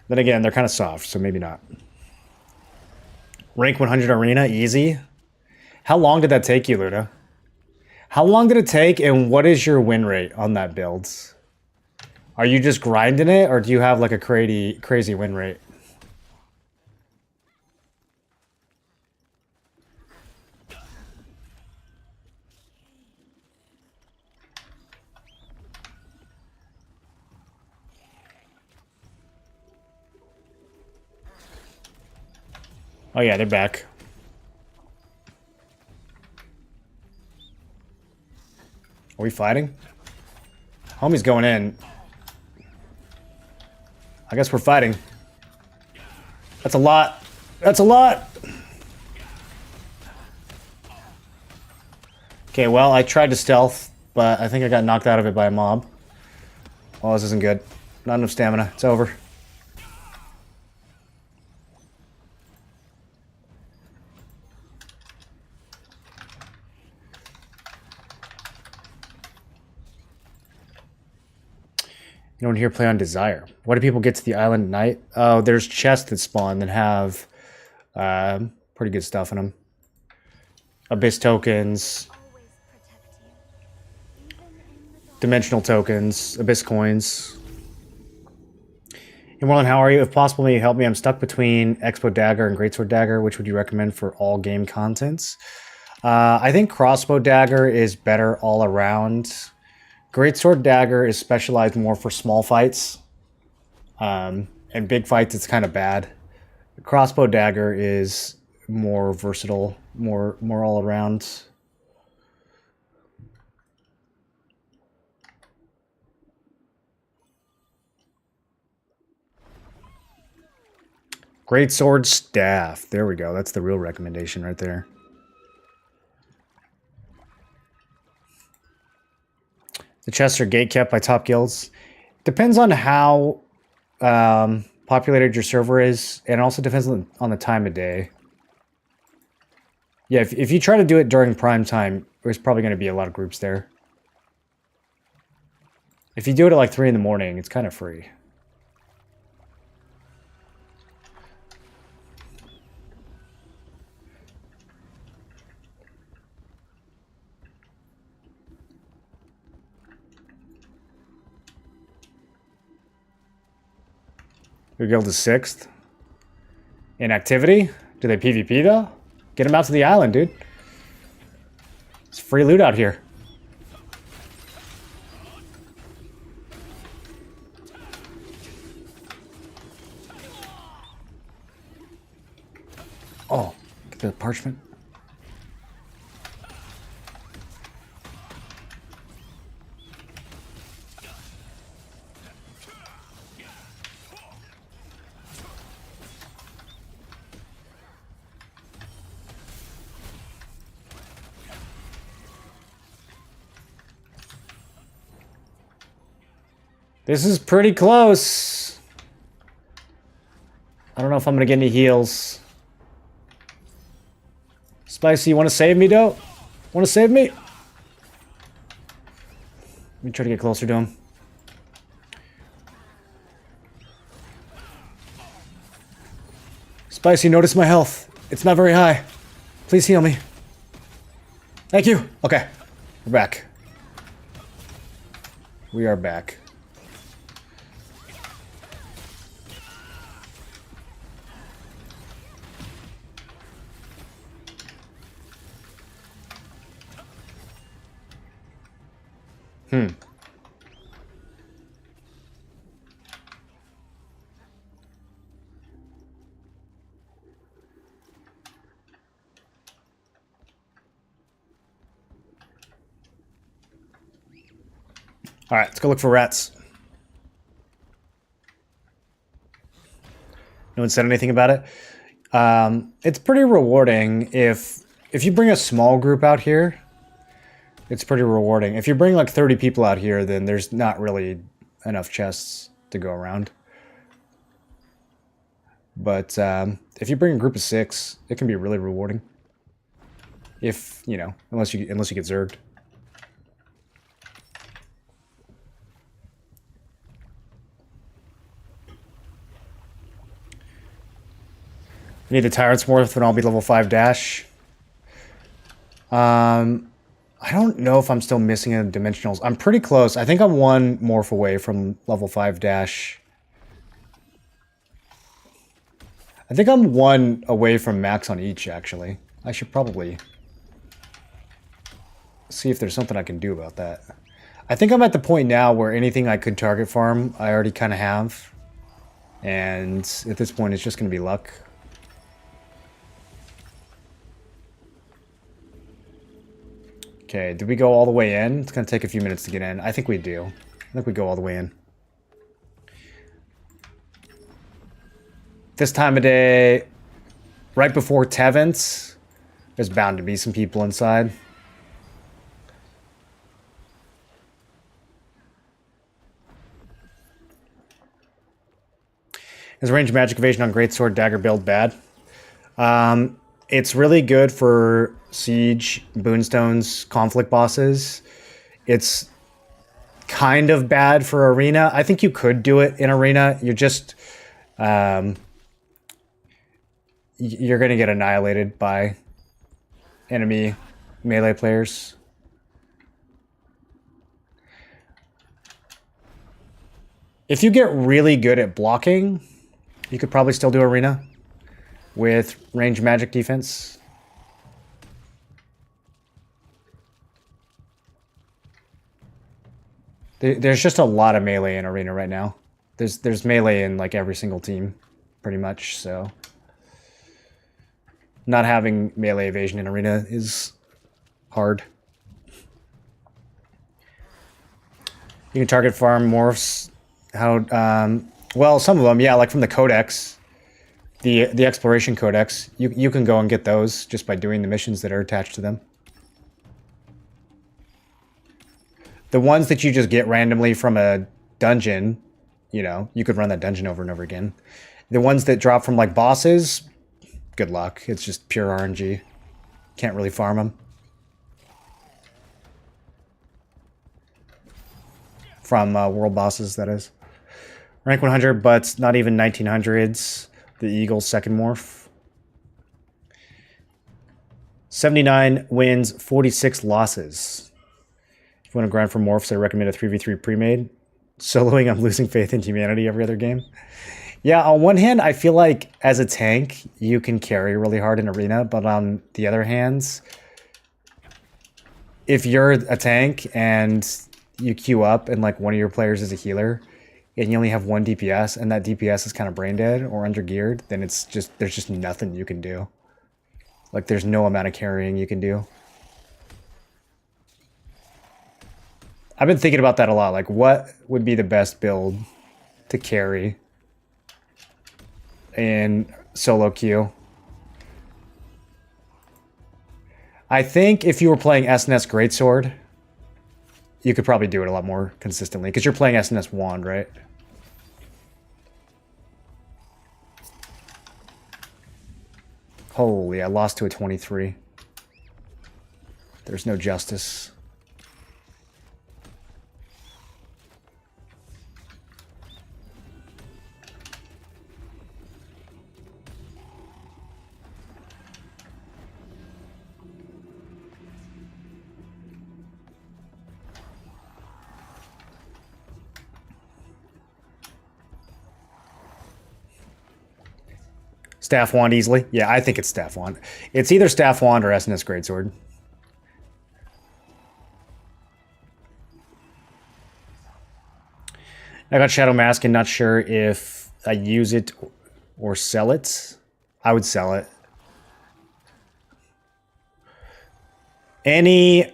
Then again, they're kind of soft, so maybe not. Rank 100 arena, easy. How long did that take you, Luna? How long did it take, and what is your win rate on that build? Are you just grinding it, or do you have like a crazy win rate? Oh yeah, they're back. Are we fighting? Homie's going in. I guess we're fighting. That's a lot. That's a lot. Okay, well, I tried to stealth, but I think I got knocked out of it by a mob. Oh, this isn't good. Not enough stamina. It's over. You don't hear play on Desire. What do people get to the island at night? Oh, there's chests that spawn that have pretty good stuff in them. Abyss tokens, Always protect you. Even in the dark. dimensional tokens, Abyss coins. Hey Marlon, how are you? If possible, may you help me? I'm stuck between Expo Dagger and Greatsword Dagger. Which would you recommend for all game contents? I think Crossbow Dagger is better all around. Greatsword Dagger is specialized more for small fights. And big fights, it's kind of bad. Crossbow Dagger is more versatile, more all around. Greatsword Staff. There we go. That's the real recommendation right there. The chests are gatekept by top guilds. Depends on how populated your server is, and also depends on the time of day. Yeah, if you try to do it during prime time, there's probably going to be a lot of groups there. If you do it at like 3 in the morning, it's kind of free. Your guild is 6th. Inactivity? Do they PvP though? Get them out to the island, dude. It's free loot out here. Oh, get the parchment. This is pretty close. I don't know if I'm gonna get any heals. Spicy, you want to save me, though? Want to save me? Let me try to get closer to him. Spicy, notice my health. It's not very high. Please heal me. Thank you. Okay, we're back. We are back. All right, let's go look for rats. No one said anything about it. It's pretty rewarding if you bring a small group out here. It's pretty rewarding. If you bring like 30 people out here, then there's not really enough chests to go around. But if you bring a group of 6, it can be really rewarding. If you know, unless you get zerged. I need the Tyrant's Morph and I'll be level 5 dash. I don't know if I'm still missing a dimensionals. I'm pretty close. I think I'm 1 morph away from level 5 dash. I think I'm 1 away from max on each, actually. I should probably see if there's something I can do about that. I think I'm at the point now where anything I could target farm, I already kind of have. And at this point, it's just going to be luck. Okay, did we go all the way in? It's going to take a few minutes to get in. I think we do. I think we go all the way in. This time of day, right before Tevent, there's bound to be some people inside. Is range magic evasion on Greatsword Dagger build bad? It's really good for Siege, Boonstones, Conflict bosses. It's kind of bad for arena. I think you could do it in arena. You're just you're gonna get annihilated by enemy melee players. If you get really good at blocking, you could probably still do arena with range magic defense. There's just a lot of melee in arena right now. There's melee in like every single team, pretty much, so not having melee evasion in arena is hard. You can target farm morphs. How well, some of them, yeah, like from the codex, the exploration codex, you can go and get those just by doing the missions that are attached to them. The ones that you just get randomly from a dungeon, you know, you could run that dungeon over and over again. The ones that drop from like bosses, good luck. It's just pure RNG. Can't really farm them. From world bosses, that is. Rank 100, but not even 1900s. The Eagle's second morph. 79 wins, 46 losses. If you want to grind for morphs, I recommend a 3v3 pre-made. Soloing, I'm losing faith in humanity every other game. Yeah, on one hand, I feel like as a tank, you can carry really hard in arena, but on the other hand, if you're a tank and you queue up and like one of your players is a healer, and you only have one DPS, and that DPS is kind of brain dead or under geared, then it's just there's just nothing you can do. Like there's no amount of carrying you can do. I've been thinking about that a lot. Like, what would be the best build to carry in solo queue? I think if you were playing SNS Greatsword, you could probably do it a lot more consistently because you're playing SNS Wand, right? Holy, I lost to a 23. There's no justice. Staff Wand easily? Yeah, I think it's Staff Wand. It's either Staff Wand or SNS Greatsword. I got Shadow Mask and not sure if I use it or sell it. I would sell it. Any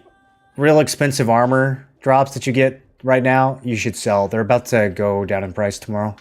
real expensive armor drops that you get right now, you should sell. They're about to go down in price tomorrow.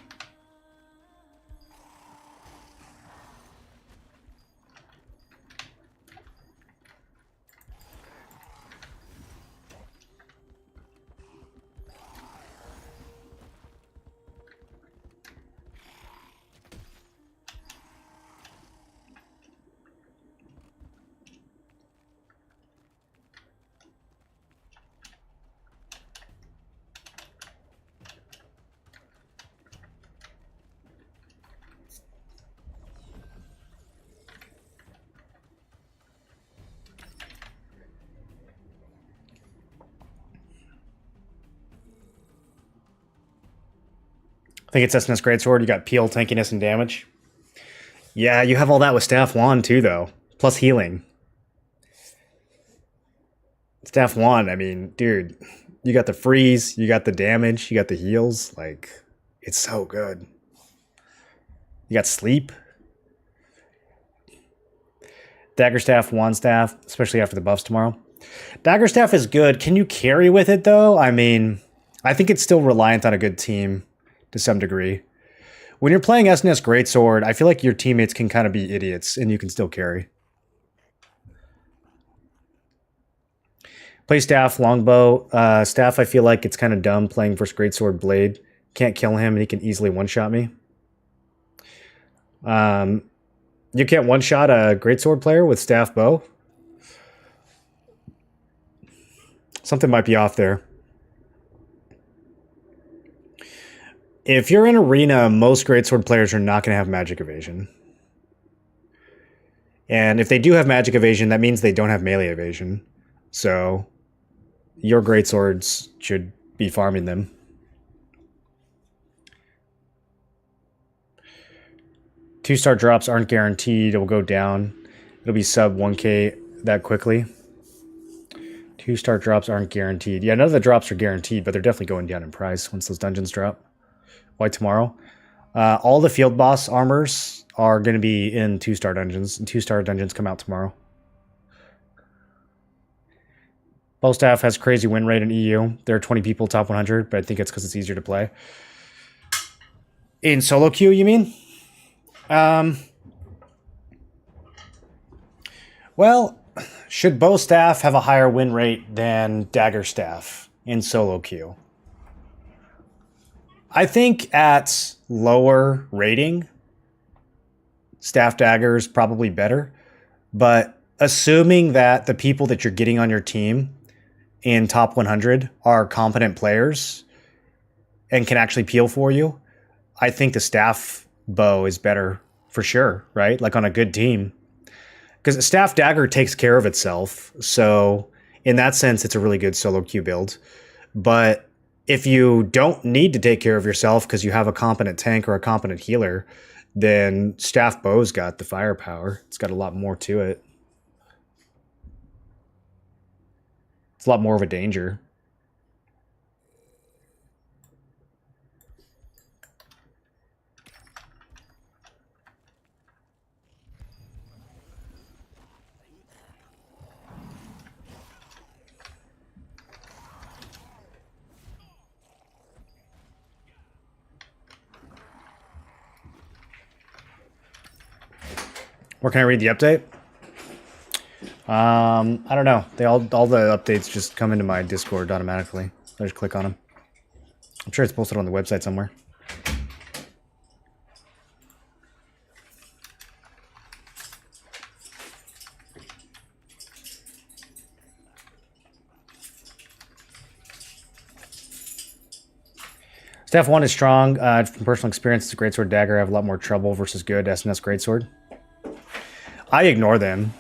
I think it's SNS Greatsword. You got peel, tankiness, and damage. Yeah, you have all that with Staff Wand too, though. Plus healing. Staff Wand, I mean, dude, you got the freeze, you got the damage, you got the heals. Like, it's so good. You got sleep. Dagger Staff, Wand Staff, especially after the buffs tomorrow. Dagger Staff is good. Can you carry with it, though? I mean, I think it's still reliant on a good team to some degree. When you're playing SNS Greatsword, I feel like your teammates can kind of be idiots, and you can still carry. Play Staff, Longbow. Staff, I feel like it's kind of dumb playing versus Greatsword Blade. Can't kill him, and he can easily one-shot me. You can't one-shot a Greatsword player with Staff Bow? Something might be off there. if you're in arena, most greatsword players are not going to have magic evasion. And if they do have magic evasion, that means they don't have melee evasion. So your greatswords should be farming them. Two-star drops aren't guaranteed. It will go down. It'll be sub 1k that quickly. Two-star drops aren't guaranteed. Yeah, none of the drops are guaranteed, but they're definitely going down in price once those dungeons drop. Why tomorrow? All the field boss armors are going to be in two-star dungeons, and two-star dungeons come out tomorrow. Bowstaff has crazy win rate in EU. There are 20 people top 100, but I think it's because it's easier to play. In solo queue, you mean? Well, should Bowstaff have a higher win rate than Daggerstaff in solo queue? I think at lower rating, Staff Dagger is probably better. But assuming that the people that you're getting on your team in top 100 are competent players and can actually peel for you, I think the Staff Bow is better for sure, right? Like on a good team. Because Staff Dagger takes care of itself. So in that sense, it's a really good solo queue build. But if you don't need to take care of yourself because you have a competent tank or a competent healer, then Staff Bow's got the firepower. It's got a lot more to it. It's a lot more of a danger. Where can I read the update? I don't know. All the updates just come into my Discord automatically. I just click on them. I'm sure it's posted on the website somewhere. Staff 1 is strong. From personal experience, it's a greatsword dagger. I have a lot more trouble versus good SNS greatsword. I ignore them.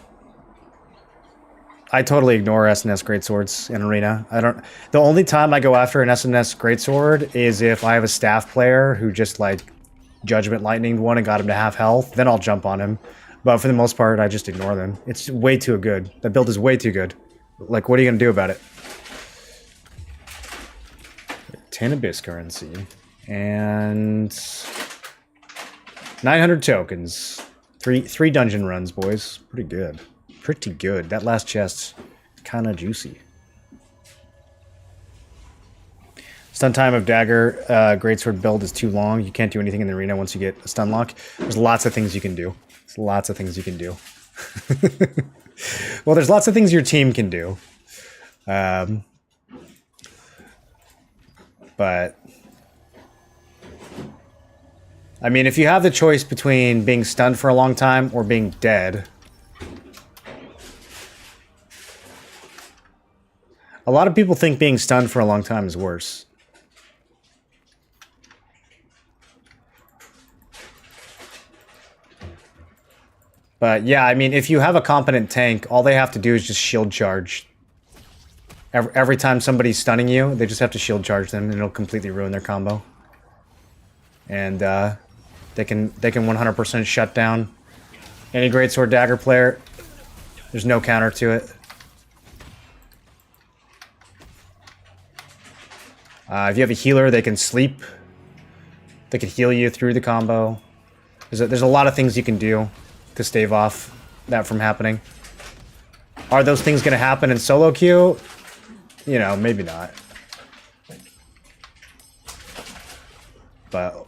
I totally ignore SNS greatswords in arena. The only time I go after an SNS greatsword is if I have a staff player who just like Judgment Lightning one and got him to half health. Then I'll jump on him. But for the most part, I just ignore them. It's way too good. That build is way too good. Like, what are you gonna do about it? 10 Abyss currency and 900 tokens. Three dungeon runs, boys. Pretty good. Pretty good. That last chest's kind of juicy. Stun time of dagger greatsword build is too long. You can't do anything in the arena once you get a stun lock. There's lots of things you can do. There's lots of things you can do. Well, there's lots of things your team can do. But I mean, if you have the choice between being stunned for a long time or being dead, a lot of people think being stunned for a long time is worse. But yeah, I mean, if you have a competent tank, all they have to do is just shield charge. Every time somebody's stunning you, they just have to shield charge them and it'll completely ruin their combo. And they can 100% shut down any greatsword dagger player. There's no counter to it. If you have a healer, they can sleep. They can heal you through the combo. There's a lot of things you can do to stave off that from happening. Are those things going to happen in solo queue? You know, maybe not. But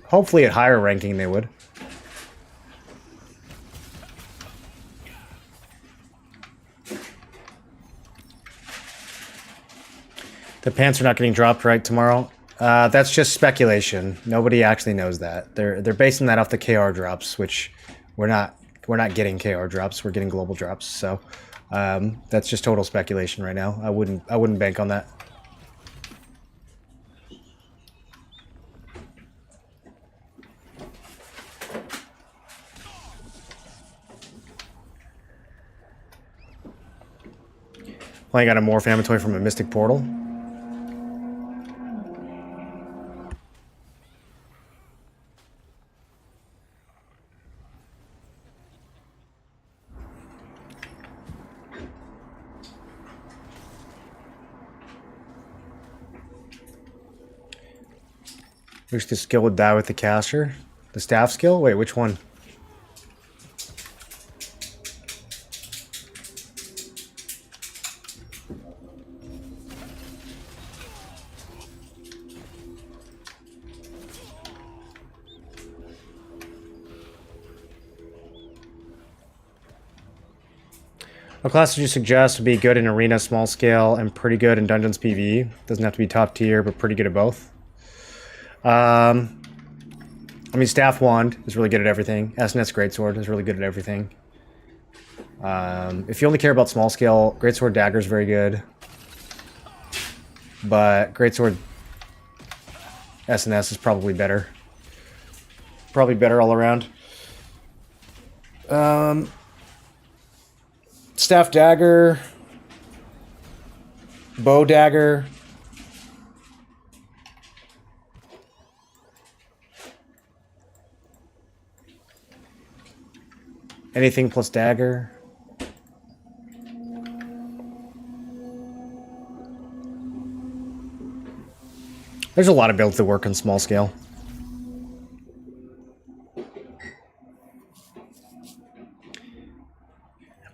hopefully at higher ranking they would. The pants are not getting dropped right tomorrow. That's just speculation. Nobody actually knows that. They're basing that off the KR drops, which we're not getting KR drops. We're getting global drops. So that's just total speculation right now. I wouldn't bank on that. Oh, you got a Morph Amatoy from a Mystic Portal. Wish the skill would die with the caster. The staff skill? Wait, which one? What class would you suggest would be good in arena, small scale, and pretty good in dungeons PvE? Doesn't have to be top tier, but pretty good at both. I mean, Staff Wand is really good at everything. SNS Greatsword is really good at everything. If you only care about small scale, Greatsword Dagger is very good. But Greatsword SNS is probably better. Probably better all around. Staff Dagger. Bow Dagger. Anything plus dagger. There's a lot of builds that work on small scale.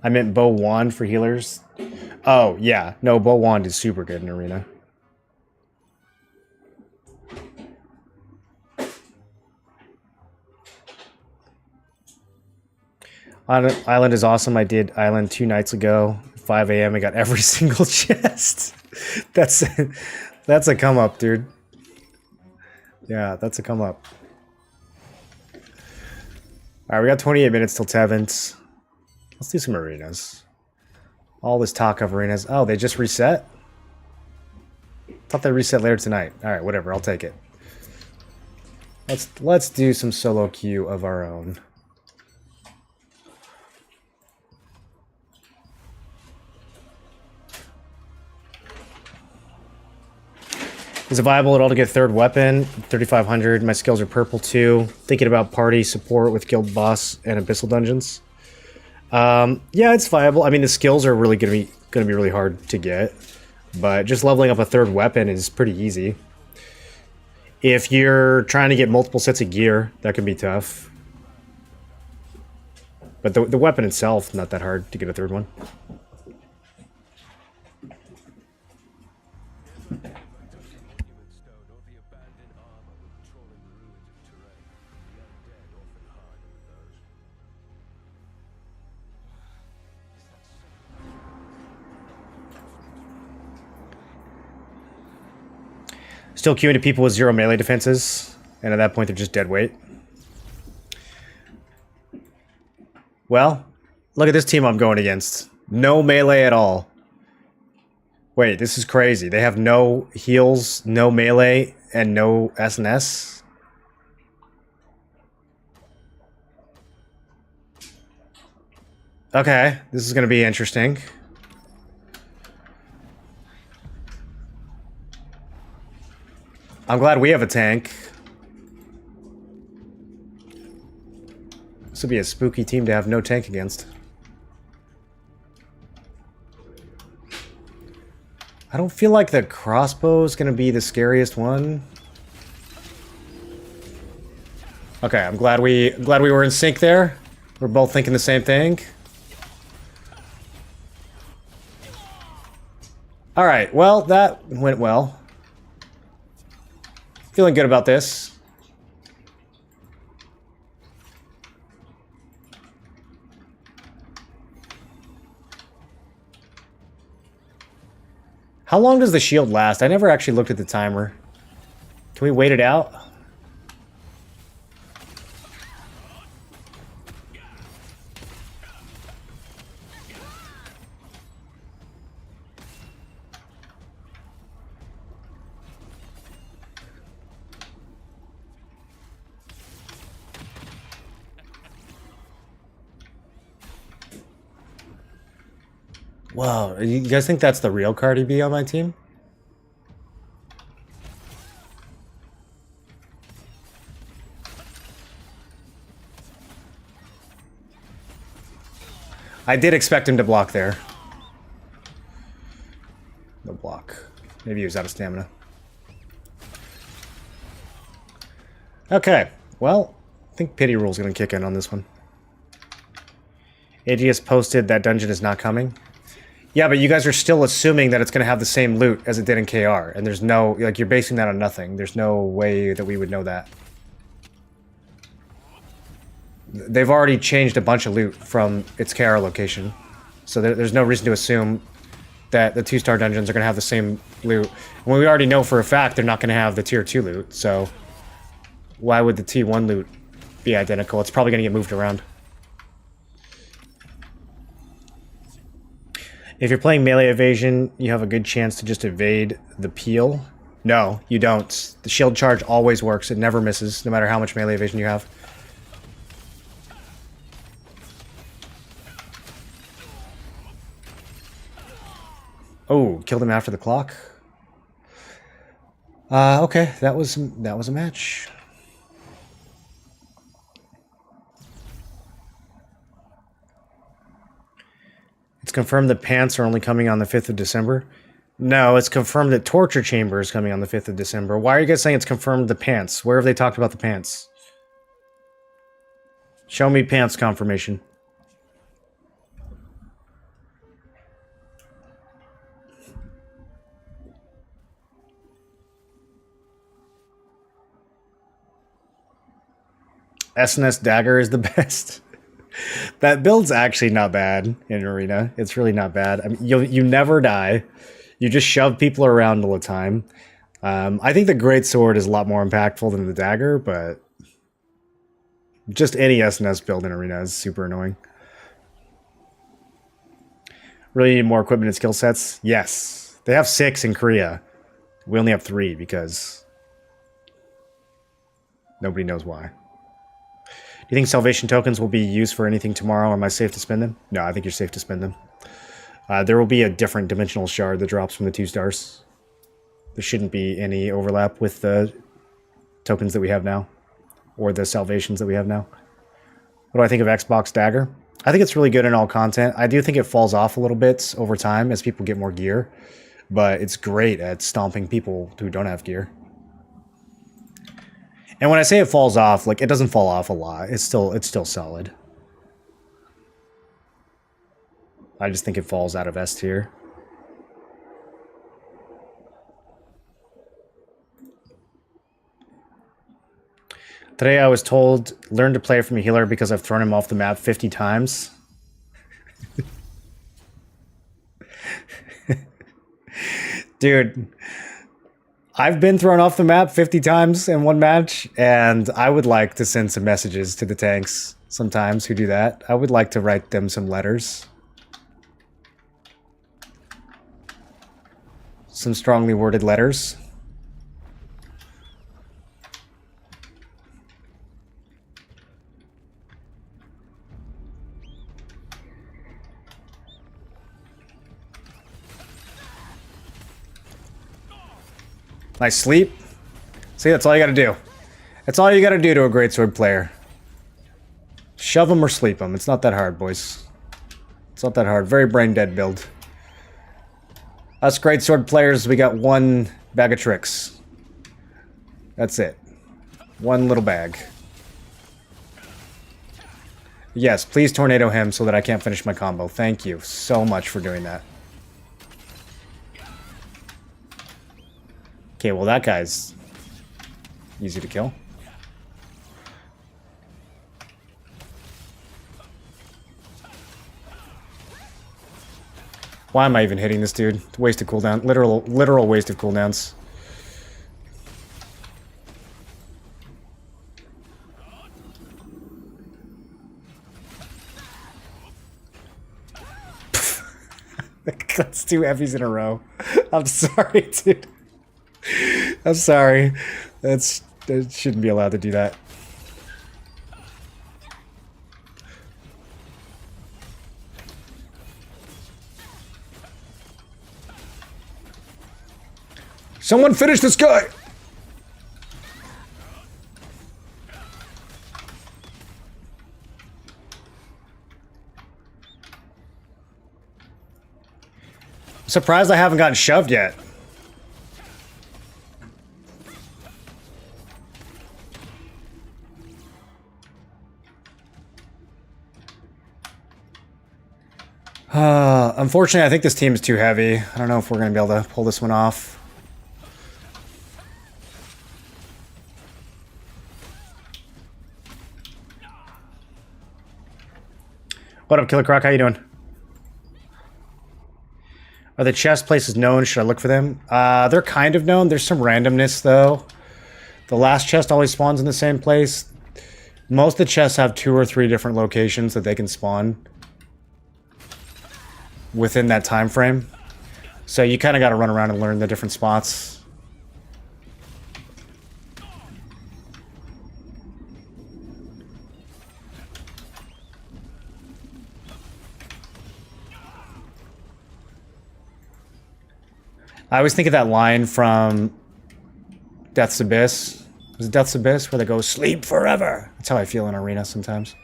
I meant bow wand for healers. Oh, yeah. No, bow wand is super good in arena. Island is awesome. I did Island 2 nights ago. 5 a.m. I got every single chest. That's a come up, dude. Yeah, that's a come up. Alright, we got 28 minutes till Tevens. Let's do some arenas. All this talk of arenas. Oh, they just reset? Thought they reset later tonight. Alright, whatever, I'll take it. Let's do some solo queue of our own. Is it viable at all to get third weapon? 3,500. My skills are purple too. Thinking about party support with guild boss and abyssal dungeons. Yeah, it's viable. I mean, the skills are really gonna be really hard to get, but just leveling up a third weapon is pretty easy. If you're trying to get multiple sets of gear, that can be tough. But the weapon itself, not that hard to get a third one. Still queuing to people with 0 melee defenses, and at that point they're just dead weight. Well, look at this team I'm going against. No melee at all. Wait, this is crazy. They have no heals, no melee, and no SNS? Okay, this is going to be interesting. I'm glad we have a tank. This would be a spooky team to have no tank against. I don't feel like the crossbow is going to be the scariest one. Okay, I'm glad we were in sync there. We're both thinking the same thing. All right, well, that went well. Feeling good about this. How long does the shield last? I never actually looked at the timer. Can we wait it out? Wow, you guys think that's the real Cardi B on my team? I did expect him to block there. No block. Maybe he was out of stamina. Okay, well, I think pity rule's gonna kick in on this one. AGS posted that dungeon is not coming. Yeah, but you guys are still assuming that it's gonna have the same loot as it did in KR, and there's no, like, you're basing that on nothing. There's no way that we would know that. They've already changed a bunch of loot from its KR location, so there's no reason to assume that the 2-star dungeons are gonna have the same loot. When we already know for a fact they're not gonna have the tier 2 loot, so why would the T1 loot be identical? It's probably gonna get moved around. If you're playing melee evasion, you have a good chance to just evade the peel. No, you don't. The shield charge always works. It never misses, no matter how much melee evasion you have. Oh, killed him after the clock. Okay, that was a match. It's confirmed that pants are only coming on the 5th of December. No, it's confirmed that Torture Chamber is coming on the 5th of December. Why are you guys saying it's confirmed the pants? Where have they talked about the pants? Show me pants confirmation. SNS Dagger is the best. That build's actually not bad in Arena. It's really not bad. I mean, you never die. You just shove people around all the time. I think the Great Sword is a lot more impactful than the Dagger, but just any SNS build in Arena is super annoying. Really need more equipment and skill sets? Yes. They have 6 in Korea. We only have 3 because nobody knows why. Do you think salvation tokens will be used for anything tomorrow, or am I safe to spend them? No, I think you're safe to spend them. There will be a different dimensional shard that drops from the 2 stars. There shouldn't be any overlap with the tokens that we have now, or the salvations that we have now. What do I think of Xbox Dagger? I think it's really good in all content. I do think it falls off a little bit over time as people get more gear, but it's great at stomping people who don't have gear. And when I say it falls off, like, it doesn't fall off a lot. It's still solid. I just think it falls out of S tier. Today I was told, learn to play from a healer because I've thrown him off the map 50 times. Dude, I've been thrown off the map 50 times in one match, and I would like to send some messages to the tanks sometimes who do that. I would like to write them some letters. Some strongly worded letters. Nice sleep. See, that's all you gotta do. That's all you gotta do to a greatsword player. Shove them or sleep them. It's not that hard, boys. It's not that hard. Very brain dead build. Us greatsword players, we got one bag of tricks. That's it. One little bag. Yes, please tornado him so that I can't finish my combo. Thank you so much for doing that. Okay, well that guy's easy to kill. Why am I even hitting this dude? Waste of cooldown. Literal waste of cooldowns. That's 2 heavies in a row. I'm sorry, dude. I'm sorry. That shouldn't be allowed to do that. Someone finish this guy! Surprised I haven't gotten shoved yet. Unfortunately, I think this team is too heavy. I don't know if we're going to be able to pull this one off. What up, Killer Croc? How you doing? Are the chest places known? Should I look for them? They're kind of known. There's some randomness, though. The last chest always spawns in the same place. Most of the chests have 2 or 3 different locations that they can spawn within that time frame. So you kind of got to run around and learn the different spots. I always think of that line from Death's Abyss. Was it Death's Abyss where they go, sleep forever? That's how I feel in Arena sometimes.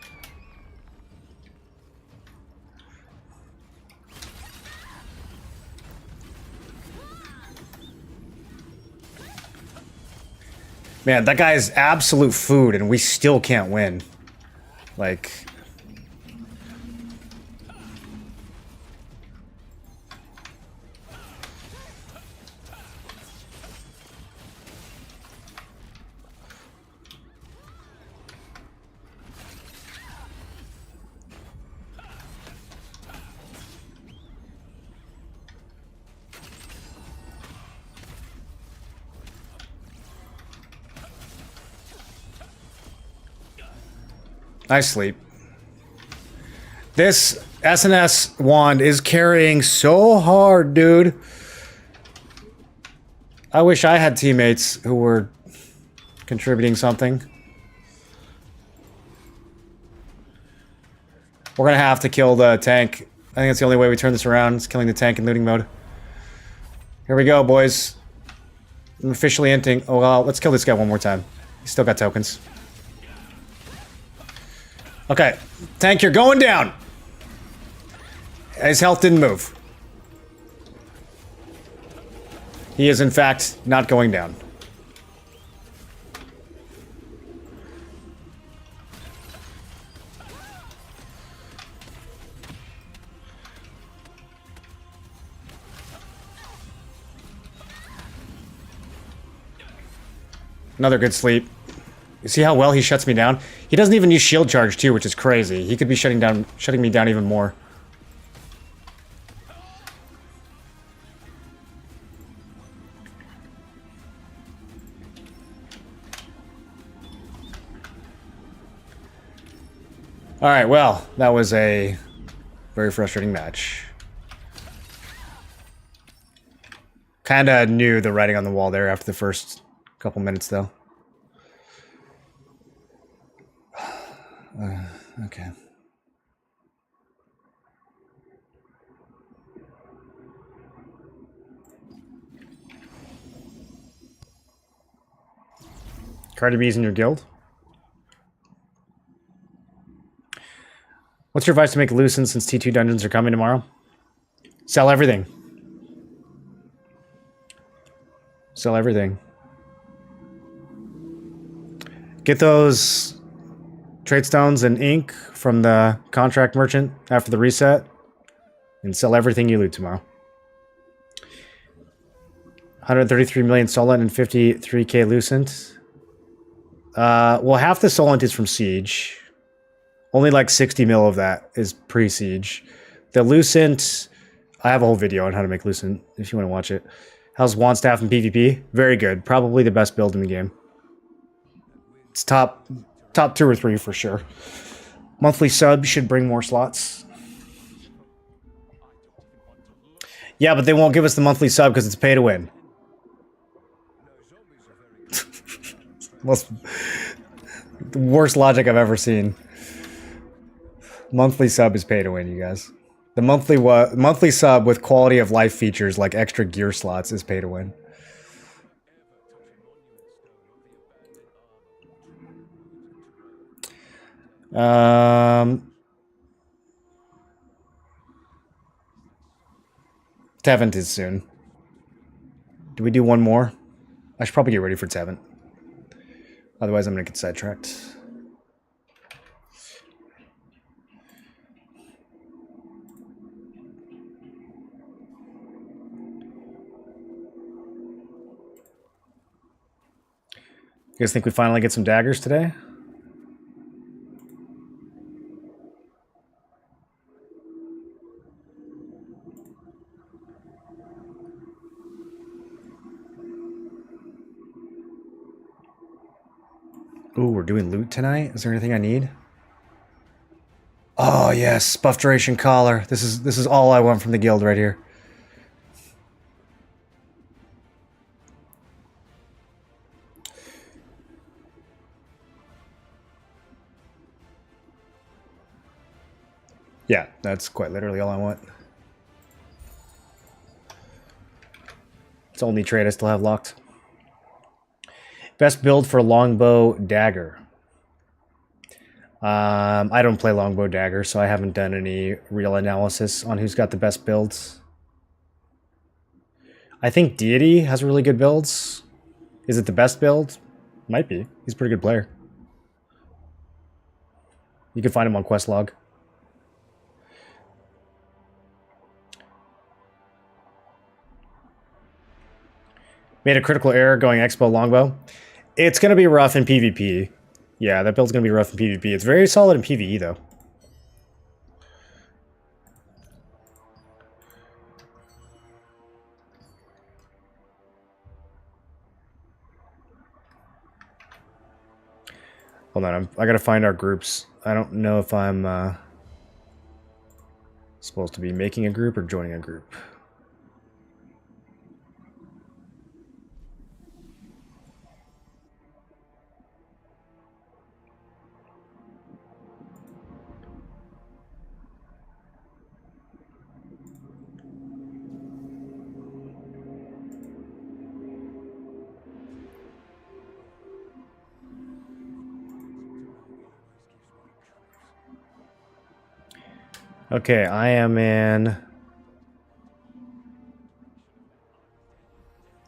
Man, that guy is absolute food and we still can't win. Like... Nice sleep. This SNS wand is carrying so hard, dude. I wish I had teammates who were contributing something. We're gonna have to kill the tank. I think that's the only way we turn this around, is killing the tank in looting mode. Here we go, boys. I'm officially inting. Oh, well, let's kill this guy one more time. He's still got tokens. Okay, tank, you're going down. His health didn't move. He is, in fact, not going down. Another good sleep. You see how well he shuts me down? He doesn't even use shield charge too, which is crazy. He could be shutting me down even more. All right, well, that was a very frustrating match. Kinda knew the writing on the wall there after the first couple minutes, though. Okay. Cardi B's in your guild? What's your advice to make Lucent since T2 dungeons are coming tomorrow? Sell everything. Sell everything. Get those trade stones and ink from the contract merchant after the reset and sell everything you loot tomorrow. 133 million Solent and 53k Lucent. Well, half the Solent is from Siege. Only like 60 mil of that is pre-Siege. The Lucent, I have a whole video on how to make Lucent if you want to watch it. How's Wand Staff in PvP? Very good. Probably the best build in the game. It's top 2 or 3 for sure. Monthly sub should bring more slots. Yeah, but they won't give us the monthly sub because it's pay to win. The worst logic I've ever seen. Monthly sub is pay to win, you guys. The monthly sub with quality of life features like extra gear slots is pay to win. Tevent is soon. Do we do one more? I should probably get ready for Tevent. Otherwise, I'm going to get sidetracked. You guys think we finally get some daggers today? Ooh, we're doing loot tonight? Is there anything I need? Oh yes, buff duration collar. This is all I want from the guild right here. Yeah, that's quite literally all I want. It's the only trade I still have locked. Best build for longbow dagger. I don't play longbow dagger, so I haven't done any real analysis on who's got the best builds. I think Deity has really good builds. Is it the best build? Might be. He's a pretty good player. You can find him on Questlog. Made a critical error going Expo longbow. It's going to be rough in PvP. Yeah, that build's going to be rough in PvP. It's very solid in PvE, though. Hold on, I got to find our groups. I don't know if I'm supposed to be making a group or joining a group. Okay, I am in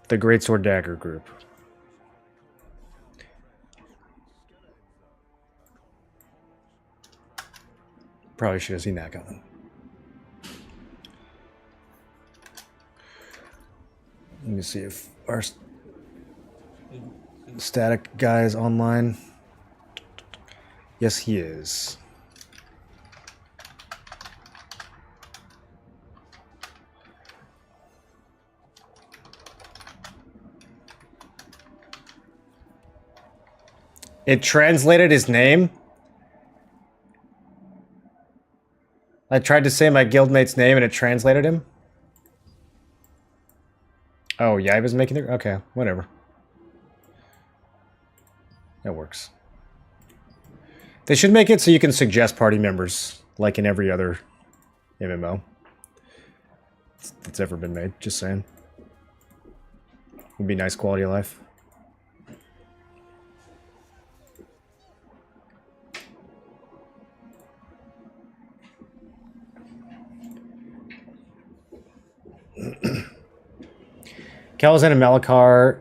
the Greatsword Dagger group. Probably should have seen that coming. Let me see if our static guy is online. Yes, he is. It translated his name. I tried to say my guildmate's name and it translated him. Oh, yeah, I was making the... Okay, whatever. That works. They should make it so you can suggest party members, like in every other MMO that's ever been made. Just saying. Would be nice quality of life. Kalazan and Malakar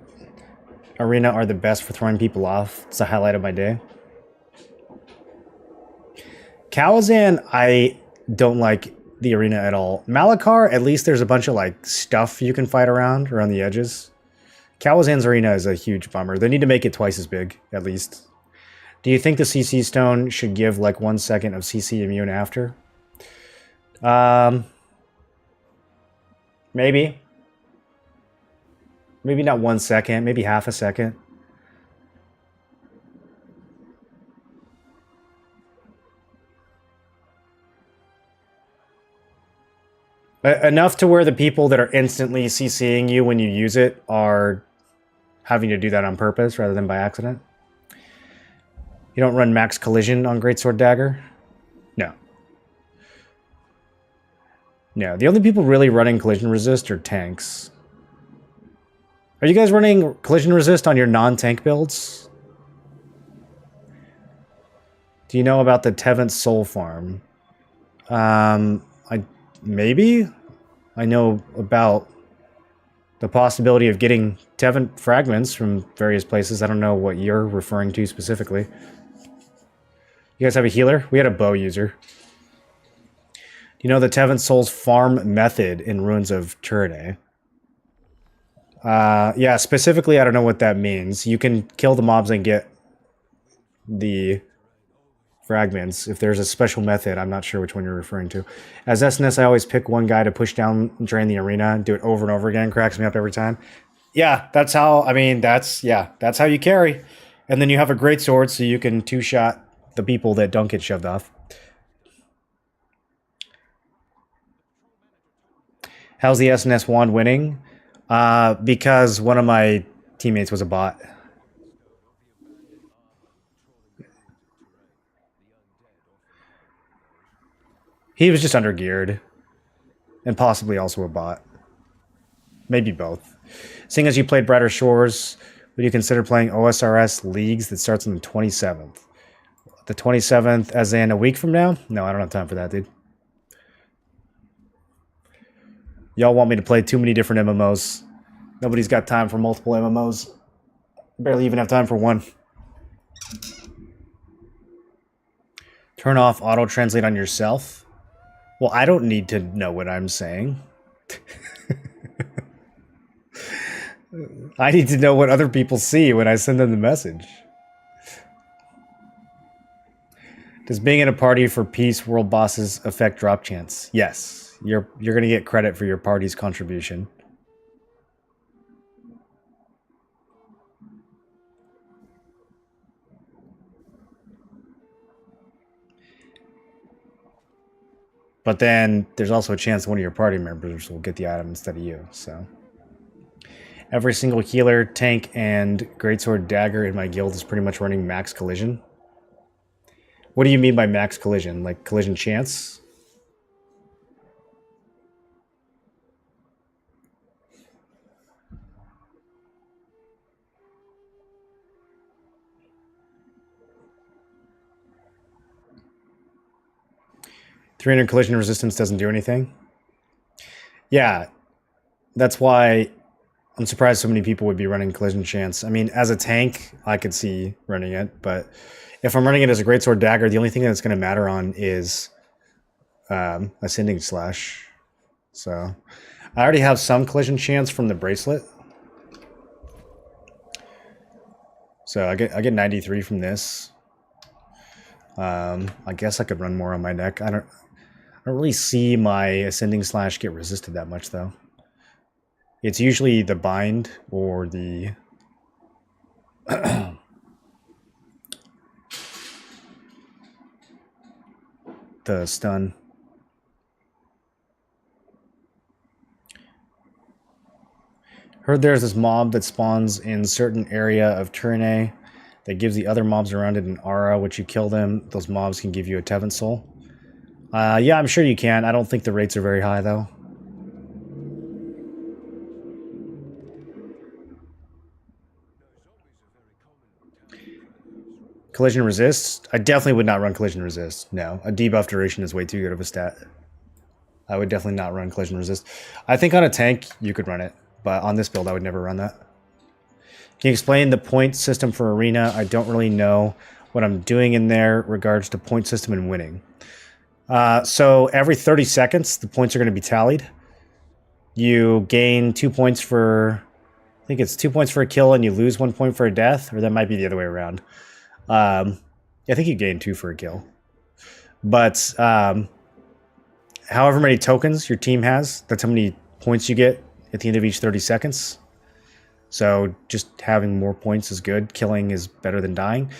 Arena are the best for throwing people off. It's the highlight of my day. Kalazan, I don't like the arena at all. Malakar, at least there's a bunch of like stuff you can fight around the edges. Kalazan's arena is a huge bummer. They need to make it twice as big, at least. Do you think the CC stone should give like 1 second of CC immune after? Maybe. Maybe not 1 second, maybe half a second. Enough to where the people that are instantly CCing you when you use it are having to do that on purpose rather than by accident. You don't run max collision on Greatsword Dagger? No. No, the only people really running collision resist are tanks. Are you guys running collision resist on your non-tank builds? Do you know about the Tevent Soul Farm? Maybe? I know about the possibility of getting Tevent fragments from various places. I don't know what you're referring to specifically. You guys have a healer? We had a bow user. Do you know the Tevent Souls farm method in Ruins of Turne? Yeah, specifically, I don't know what that means. You can kill the mobs and get the fragments. If there's a special method, I'm not sure which one you're referring to. As SNS, I always pick one guy to push down and drain the arena and do it over and over again. Cracks me up every time. Yeah, that's how, I mean, that's how you carry. And then you have a great sword so you can two-shot the people that don't get shoved off. How's the SNS wand winning? Because one of my teammates was a bot. He was just undergeared. And possibly also a bot. Maybe both. Seeing as you played Brighter Shores, would you consider playing OSRS Leagues that starts on the 27th? The 27th as in a week from now? No, I don't have time for that, dude. Y'all want me to play too many different MMOs. Nobody's got time for multiple MMOs. Barely even have time for one. Turn off auto-translate on yourself. Well, I don't need to know what I'm saying. I need to know what other people see when I send them the message. Does being in a party for peace world bosses affect drop chance? Yes. You're going to get credit for your party's contribution. But then there's also a chance one of your party members will get the item instead of you, so. Every single healer, tank, and greatsword dagger in my guild is pretty much running max collision. What do you mean by max collision? Like collision chance? .300 collision resistance doesn't do anything. Yeah, that's why I'm surprised so many people would be running collision chance. I mean, as a tank, I could see running it, but if I'm running it as a greatsword dagger, the only thing that's going to matter on is ascending slash. So I already have some collision chance from the bracelet. So I get 93 from this. I guess I could run more on my neck. I don't really see my ascending slash get resisted that much though. It's usually the bind or the the stun. Heard there's this mob that spawns in certain area of Turne that gives the other mobs around it an aura. Which you kill them, those mobs can give you a Tevent soul. Yeah, I'm sure you can. I don't think the rates are very high though. Collision resist? I definitely would not run collision resist. No, a debuff duration is way too good of a stat. I would definitely not run collision resist. I think on a tank you could run it, but on this build I would never run that. Can you explain the point system for arena? I don't really know what I'm doing in there regards to point system and winning. So every 30 seconds the points are going to be tallied. You gain 2 points for, I think it's 2 points for a kill and you lose 1 point for a death, or that might be the other way around. I think you gain 2 for a kill. But however many tokens your team has, that's how many points you get at the end of each 30 seconds. So just having more points is good. Killing is better than dying.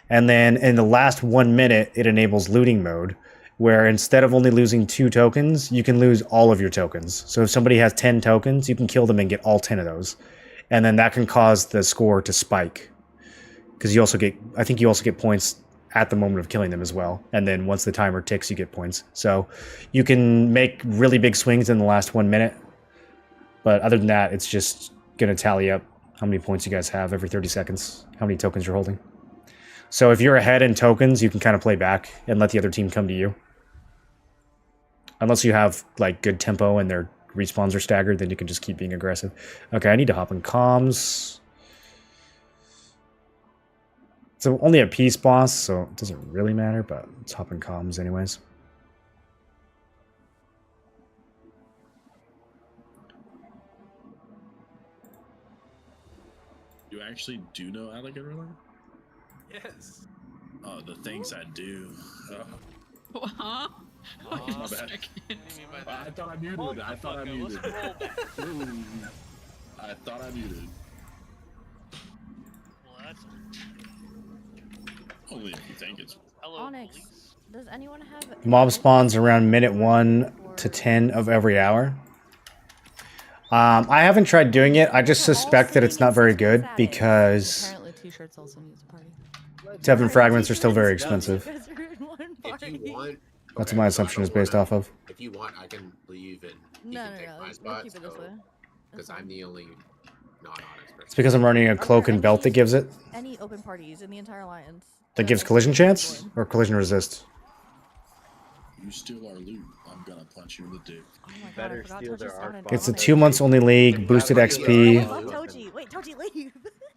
And then in the last 1 minute, it enables looting mode, where instead of only losing 2 tokens, you can lose all of your tokens. So if somebody has 10 tokens, you can kill them and get all 10 of those. And then that can cause the score to spike. Because you also get, I think you also get points at the moment of killing them as well. And then once the timer ticks, you get points. So you can make really big swings in the last 1 minute. But other than that, it's just going to tally up how many points you guys have every 30 seconds, how many tokens you're holding. So if you're ahead in tokens, you can kind of play back and let the other team come to you. Unless you have like good tempo and their respawns are staggered, then you can just keep being aggressive. Okay, I need to hop in comms. It's only a peace boss, so it doesn't really matter, but let's hop in comms anyways. You actually do know Alligator Relay? Yes. Oh, the things I do. Huh? My bad. Second. I thought I muted. I thought I muted. I thought I muted. Well, that's Only if you think it's. hello, Onyx, police. does anyone have... Mob spawns around minute 1 to 10 of every hour. I haven't tried doing it. I just suspect that it's not very good because Apparently t-shirts also needs a party. Tevin fragments are still very expensive. If you want, That's what my assumption is based off of. If you want, I can leave and you No, can no, take no. my We'll spot. keep it this way. Because I'm the only non-honest It's person. because I'm running a cloak and belt that gives it. Any open parties in the entire alliance. That gives collision chance or collision resist. You steal our loot. I'm gonna punch you in the dick. Oh my god, Better I forgot steal Toji their sounded arc It's a bomb. 2 months only league, boosted XP. Fuck Toji! Wait, Toji, leave!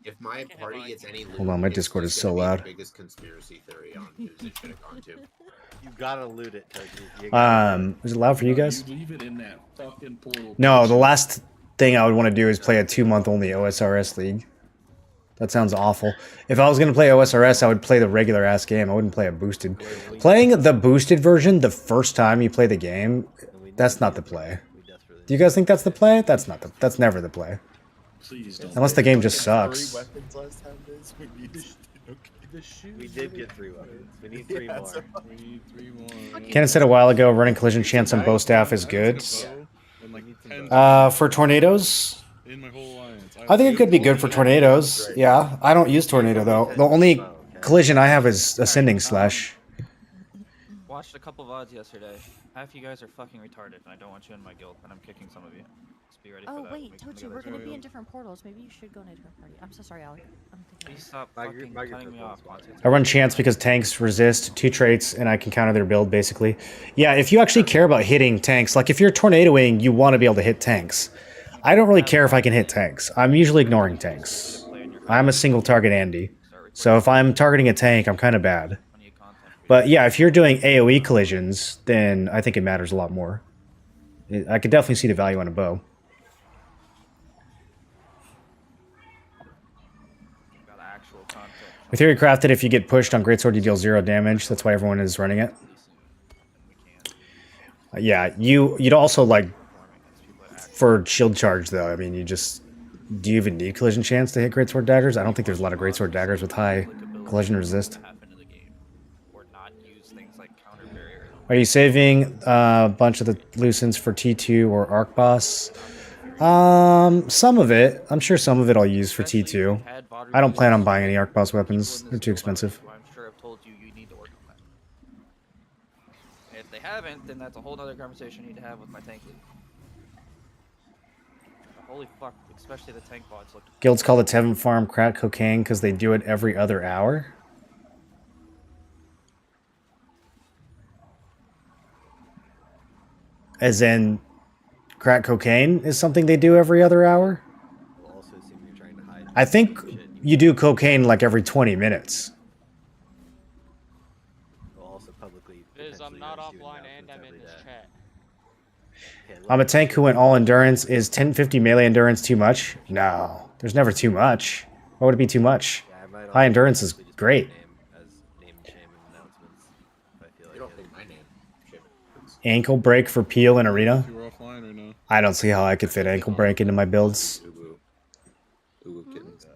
If my party gets any loot, Hold on, my it's Discord just is so gonna be loud. The biggest conspiracy theory on who's it should have gone to. You gotta loot it, Toji. Is it loud for you guys? You leave it in that fucking portal. No, the last thing I would want to do is play a 2 month only OSRS league. That sounds awful. If I was going to play OSRS, I would play the regular ass game. I wouldn't play a boosted. Playing the boosted version the first time you play the game, that's not the play. Do you guys think that's the play? That's not the. That's never the play. Please don't. Unless the game just sucks. We did get 3 weapons. We need 3 more. We need 3 more. Ken said a while ago, running collision chance on bow staff is good. And like 10 For tornadoes, in my whole alliance. I think it could be good for tornadoes. Yeah, I don't use tornado though. The only collision I have is ascending slash. Watched a couple VODs yesterday. Half you guys are fucking retarded, and I don't want you in my guild, and I'm kicking some of you. Just be ready for Oh that. wait, when we come Toji, together. we're gonna be in different portals. Maybe you should go in a different party. I'm so sorry, Alec. I'm thinking. Please stop Mag- fucking mag your cutting me purple off. spot. I run chance because tanks resist 2 traits and I can counter their build basically. Yeah, if you actually care about hitting tanks, like if you're tornadoing, you want to be able to hit tanks. I don't really care if I can hit tanks. I'm usually ignoring tanks. I'm a single target Andy. So if I'm targeting a tank, I'm kind of bad. But yeah, if you're doing AoE collisions, then I think it matters a lot more. I could definitely see the value on a bow. Got actual content. With theorycrafted, if you get pushed on greatsword, you deal 0 damage. That's why everyone is running it. Yeah, you'd also like for shield charge though. I mean, do you even need collision chance to hit greatsword daggers? I don't think there's a lot of greatsword daggers with high collision resist. Are you saving a bunch of the loose ends for T2 or Arc Boss? Some of it. I'm sure some of it I'll use for T2. I don't plan on buying any Arc Boss weapons. They're too expensive. I'm sure I've told you you need to work on that. And if they haven't, then that's a whole other conversation you need to have with my tank lead. Holy fuck, especially the tank bots look. Guilds call the Tevin farm crack cocaine because they do it every other hour. As in, crack cocaine is something they do every other hour? We'll also assume you're trying to hide. I think you do cocaine like every 20 minutes. We'll also publicly. Is I'm potentially not roast you offline announcements and I'm every in this day. chat. Okay, I'm a tank who went all endurance. Is 1050 melee endurance too much? No, there's never too much. Why would it be too much? Yeah, I might High also endurance is publicly just put great. your name as name and shame and announcements if I feel like You don't it. think my name? Shit. Ankle break for peel in arena? You're offline right now. I don't see how I could fit ankle break into my builds. Ooh, ooh. Ooh, kittens.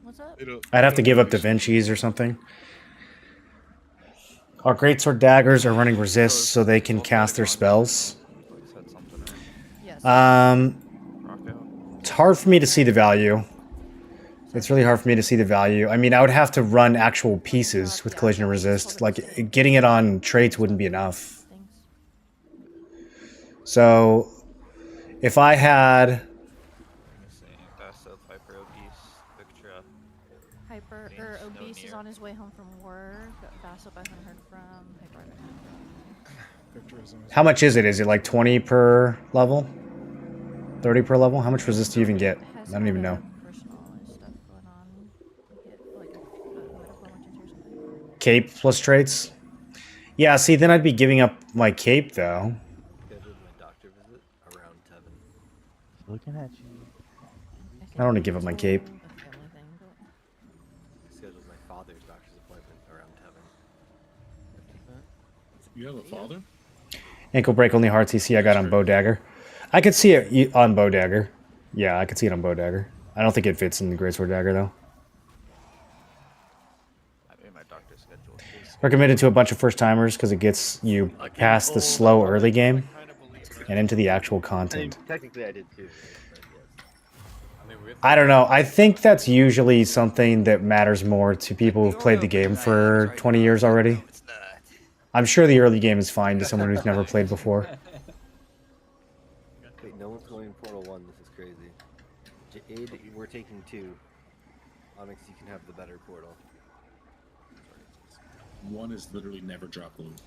What's up? I'd have to give up Da Vinci's or something. Our greatsword daggers are running resist so they can cast their spells. Said something. Yes. Rock out. It's hard for me to see the value. It's really hard for me to see the value. I mean, I would have to run actual pieces with collision and resist. Like, getting it on traits wouldn't be enough. Things. So, if I had... Let me see. That's the Viper obese Victra. Hyper or obese is on his way home from work. Vassal I haven't heard from. Hyper I haven't heard from. How much is it? Is it like 20 per level? 30 per level? How much was this to even get? Has I don't even had, know. Personal stuff going on. Get like a medical emergency or something. Cape plus traits? Yeah, see, then I'd be giving up my cape, though. Scheduled my doctor visit around 7. Looking at you. I don't want to give up my cape. A family thing, but Scheduled my father's doctor's appointment around 7. You have a father? Ankle break, only hard CC I got on bow dagger. I could see it on bow dagger. Yeah, I could see it on bow dagger. I don't think it fits in the greatsword dagger, though. I mean, my doctor's schedule. Recommended to a bunch of first timers because it gets you past the slow early game and into the actual I mean, content. technically I did too. But yes. I don't know. I think that's usually something that matters more to people who've played the game for 20 years already. I'm sure the early game is fine to someone who's never played before. Wait, no one's going in Portal 1. This is crazy. Jade, we're taking 2. Onyx, you can have the better portal. One is literally never dropped loot.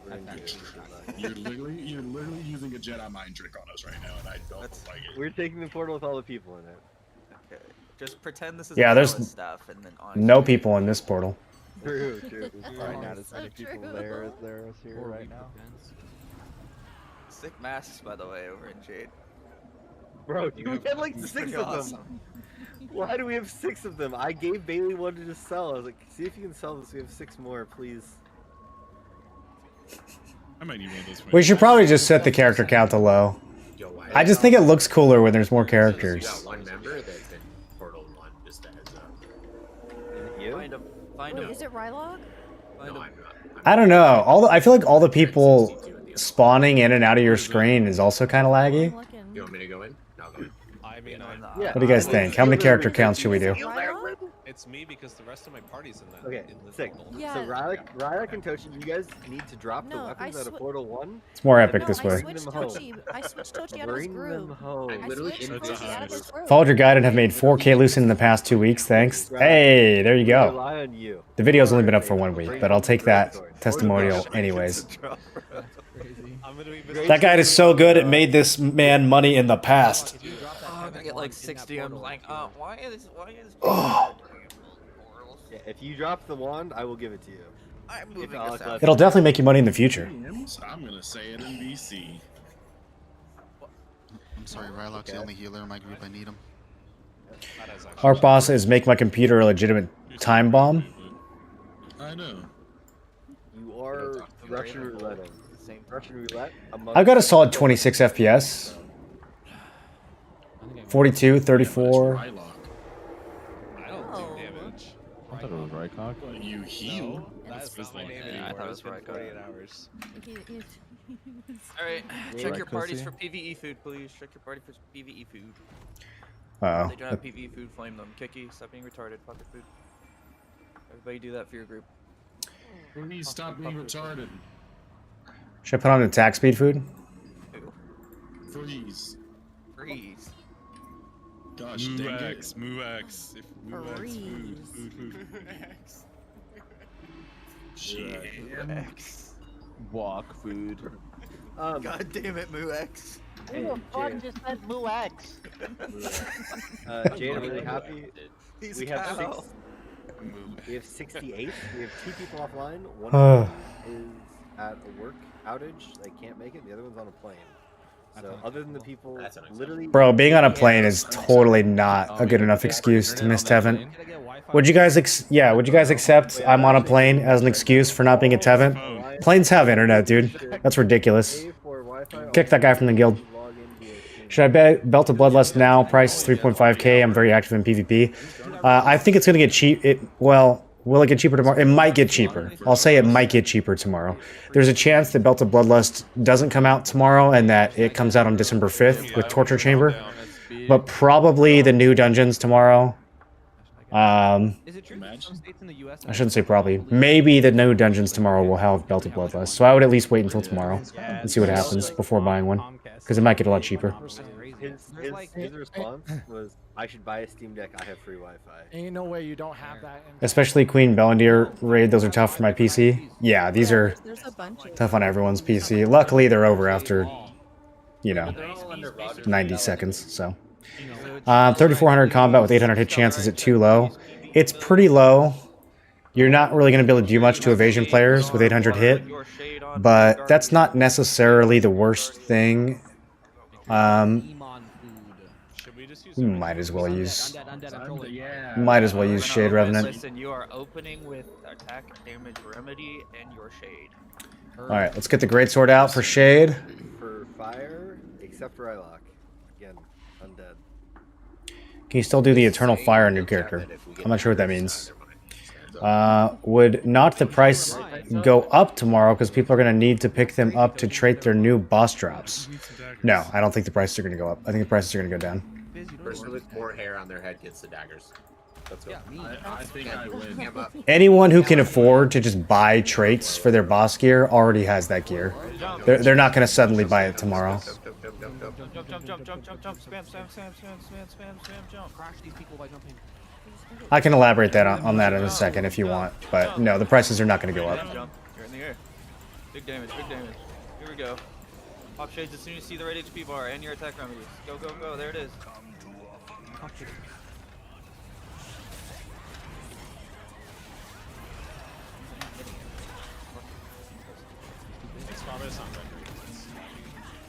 We're in 2. You're literally using a Jedi mind trick on us right now, and I don't like it. We're taking the portal with all the people in it. Okay. Just pretend this is Yeah, there's stuff, and then no people in this portal. True, true. Probably not as so many people true. there as there is here right now. Sick masks, by the way, over in Jade. Bro, you had like It's 6 pretty of awesome. them. Why do we have 6 of them? I gave Bailey one to just sell. I was like, see if you can sell this. We have 6 more, please. I might need one of those. We should probably just set the character count to low. I just think it looks cooler when there's more characters. You got one member that's in Portal 1, just a heads up. You? Find him. Find Wait, him. is it Rylog? Find No, him. I'm not. I don't know. I feel like all the people spawning in and out of your screen is also kind of I'm laggy. looking. You want me to go in? No, I'll go in. I mean, Yeah. What do you guys think? How many character counts should we do? Rylog? it's me because the rest of my party's in that. Okay, in the sick. portal. Yeah. So Rylock and Tochi, you guys need to drop the No, weapons I out of Portal 1. It's more epic No, this I way. switched Bring them home. Tochi. I switched Tochi out of his Bring them group. home. I'm I literally switched in Tochi out of his group. Followed your guide and have made 4K Lucent in the past 2 weeks. Thanks. Hey, there you We go. rely on you. The video's only been up for 1 week, Bring but I'll take that Sword. testimonial Sword. anyways. I'm gonna be That guy is so good it made this man money in the past. Oh, I'm gonna get like 60. I'm like, why is Yeah, if you drop the wand, I will give it to you. I'm If moving Alec this out. left- It'll definitely make you money in the future. So I'm gonna say it in VC. I'm sorry, Rylock's the only healer in my group. I need him. Our boss is make my computer a legitimate time bomb. I know. You are Russian roulette. Same. Russian roulette. I've got a solid 26 FPS. 42, 34. Rylock. I don't Oh. do damage. I thought it was Rycock. But you heal. That's not my damage. Yeah, I thought it was It's been right, 48 hours. All right, check Right, your parties Pussy? for PVE food, please. Check your party for PVE food. Uh They don't have PVE food, flame them. Kicky, stop being retarded. Fuck the food. Everybody do that for your group. Please stop being retarded. Should I put on attack speed food? Ew. Freeze. Freeze. Gosh Move dang X, it. move X. If move X, food, Freeze. food, food. Shit. X. Walk food. God damn it, Moo X. Jade, said Moo X? Jade, I'm really happy. He's We have cow. 6. We have 68. We have 2 people offline. One Uh. of them is at a work outage. They can't make it. The other one's on a plane. So other than the people, That's unacceptable. literally. Bro, being on a plane is totally not a good enough excuse to miss Tevent. Would you guys would you guys accept I'm on a plane as an excuse for not being at Tevent? Planes have internet, dude. That's ridiculous. Kick that guy from the guild. Should I belt a bloodlust now? Price is 3.5k. I'm very active in PvP. I think it's gonna get cheap. Will it get cheaper tomorrow? It might get cheaper. I'll say it might get cheaper tomorrow. There's a chance that Belt of Bloodlust doesn't come out tomorrow and that it comes out on December 5th with Torture Chamber. But probably the new dungeons tomorrow. Is it true Imagine. some states in the US I shouldn't say probably. Maybe the new dungeons tomorrow will have Belt of Bloodlust. So I would at least wait until tomorrow and see what happens before buying one. Because it might get a lot cheaper. His response was, "I should buy a Steam Deck. I have free Wi-Fi." Ain't no way you don't have that. Especially Queen Bellendir raid, those are tough for my PC. Yeah, these are There's a bunch of tough on everyone's PC. Luckily, they're over after, you know, They're all under Roger. 90 seconds, so. 3,400 combat with 800 hit chance, is it too low? It's pretty low. You're not really going to be able to do much to evasion players with 800 hit, but that's not necessarily the worst thing. Might as well use Shade Revenant. Listen, you are opening with attack, damage, remedy, and your shade. Alright, let's get the Greatsword out for Shade. For fire, except for Rylock. Again, undead. Can you still do the Eternal Fire on your character? I'm not sure what that means. Would not the price go up tomorrow because people are going to need to pick them up to trait their new boss drops? No, I don't think the prices are going to go up. I think the prices are going to go down. Person with more hair on their head gets the daggers. Let's go. I think I win. Anyone who can afford to just buy traits for their boss gear already has that gear. They're not going to suddenly buy it tomorrow. I can elaborate that on that in a second if you want, but no, the prices are not going to go up. You're in the air. Big damage, big damage. Here we go. Pop shades as soon as you see the red HP bar and your attack remedies. Go, go, go. There it is.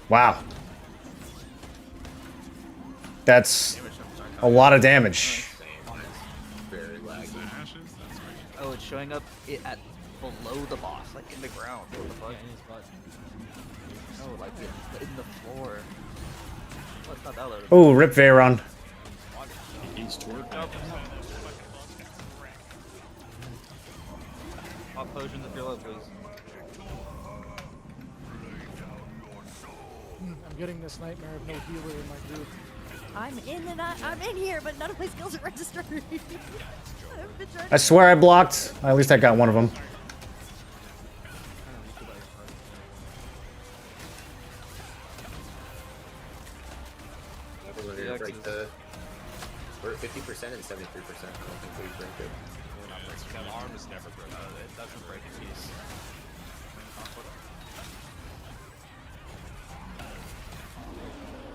Wow. That's a lot of damage. Very laggy. Oh, it's showing up at below the boss, like in the ground. What the fuck? No, like in the floor. Oh, it's not that low. Oh, rip Veyron. He's twerking. Pop potions if you're low, please. I'm getting this nightmare of no healer in my group. I'm in here, but none of my skills are registered. I swear I blocked. At least I got one of them. We're at 50% and 73%. I don't think we break it. That arm is never broken. It doesn't break a piece.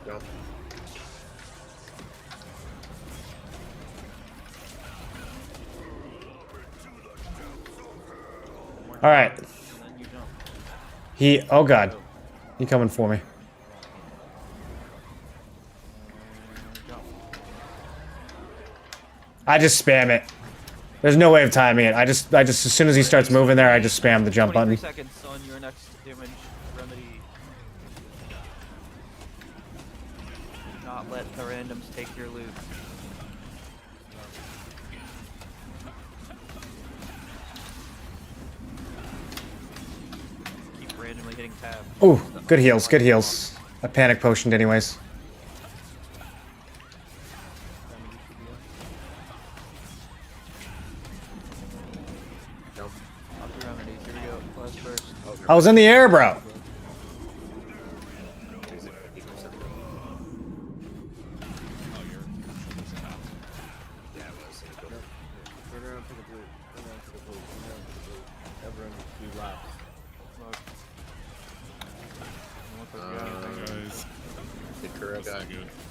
Go. All right. Oh god. He coming for me. I just spam it. There's no way of timing it. I just as soon as he starts moving there, I just spam the jump button. 23 seconds on your next damage remedy. Do not let the randoms take your loot. Keep randomly hitting tab. Ooh, good heals, good heals. I panic potioned anyways. I was in the air, bro.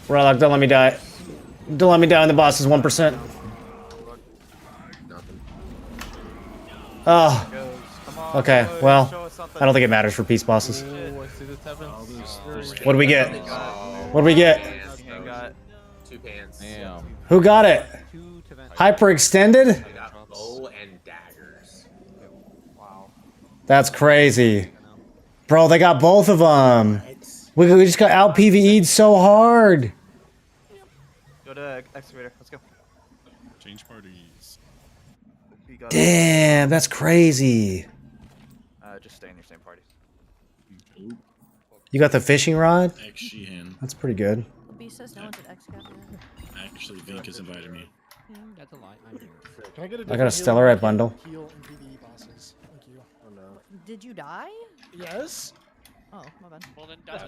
Rylock, don't let me die. Don't let me die when the boss is 1%. Oh. Okay, well, I don't think it matters for peace bosses. What do we get? What do we get? Two pants. Who got it? Hyperextended? I got bow and daggers. Wow. That's crazy. Bro, they got both of them. We just got out PvE'd so hard. Go to excavator. Let's go. Change parties. Damn, that's crazy. Just stay in your same party. You got the fishing rod? Ex-Sheehan. That's pretty good. B says no one's at excavator. Actually, Vink has invited me. That's a lie. Can I get a I got a Stellarite bundle. Heal in PvE bosses. Thank you. Oh no. Did you die? Yes. Oh, my bad. Well then, that's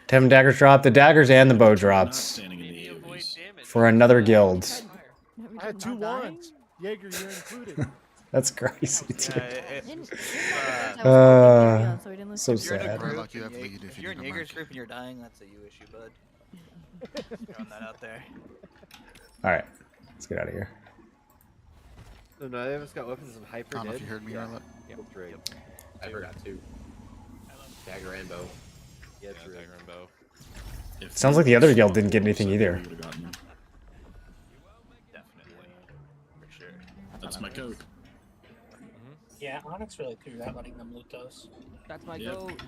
Tevin daggers dropped. The daggers and the bow dropped Standing in the AoEs. for another guild. I had 2 wands. Jaeger, you're included. That's crazy, dude. So If you're in a sad. group, Luck you have and lead Jaeg- if if you you're in do the Jaeger's mark. group and you're dying, that's a you issue, bud. Throwing that out there. All right, let's get out of here. So none of us got weapons and hyper I don't know if dead? you heard me or not. That's right. I forgot 2. Dagger and bow. Yeah, Yeah, true. dagger and bow. If Sounds like the other guild didn't get anything either. we would've gotten them. Definitely. For sure. That's my code. Yeah, Onyx really threw that, letting them loot those. That's my Yep. goat.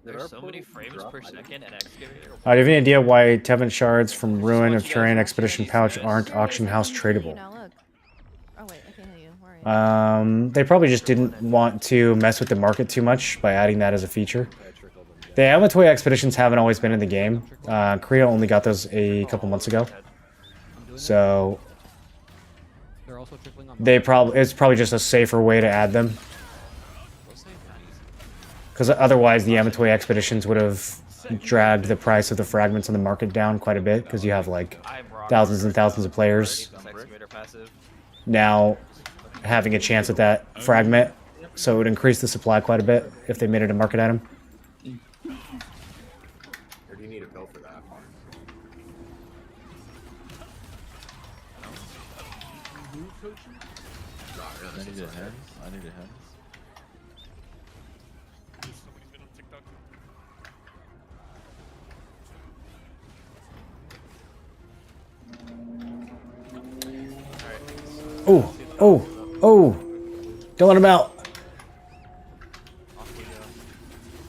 There There's are so many portals to frames drop per items. second and excavator. Do you have any idea why Tevin shards from Ruin of Terrain Expedition Pouch aren't auction house tradable? Now look. Oh wait, I can't hear you. Where are you? They probably just didn't want to mess with the market too much by adding that as a feature. I trickled them down. The Amatoy expeditions haven't always been in the game. Korea only got those a couple months ago, so They're also trickling on. it's probably just a safer way to add them. Because otherwise, the Amatoy expeditions would have dragged the price of the fragments on the market down quite a bit. Because you have like thousands and thousands of players Excavator passive. now having a chance at that fragment, so it would increase the supply quite a bit if they made it a market item. Or do you need a pill for that? I need a head. I need a head. Somebody's been on TikTok. Oh, oh, oh! Don't let him out. Off we go.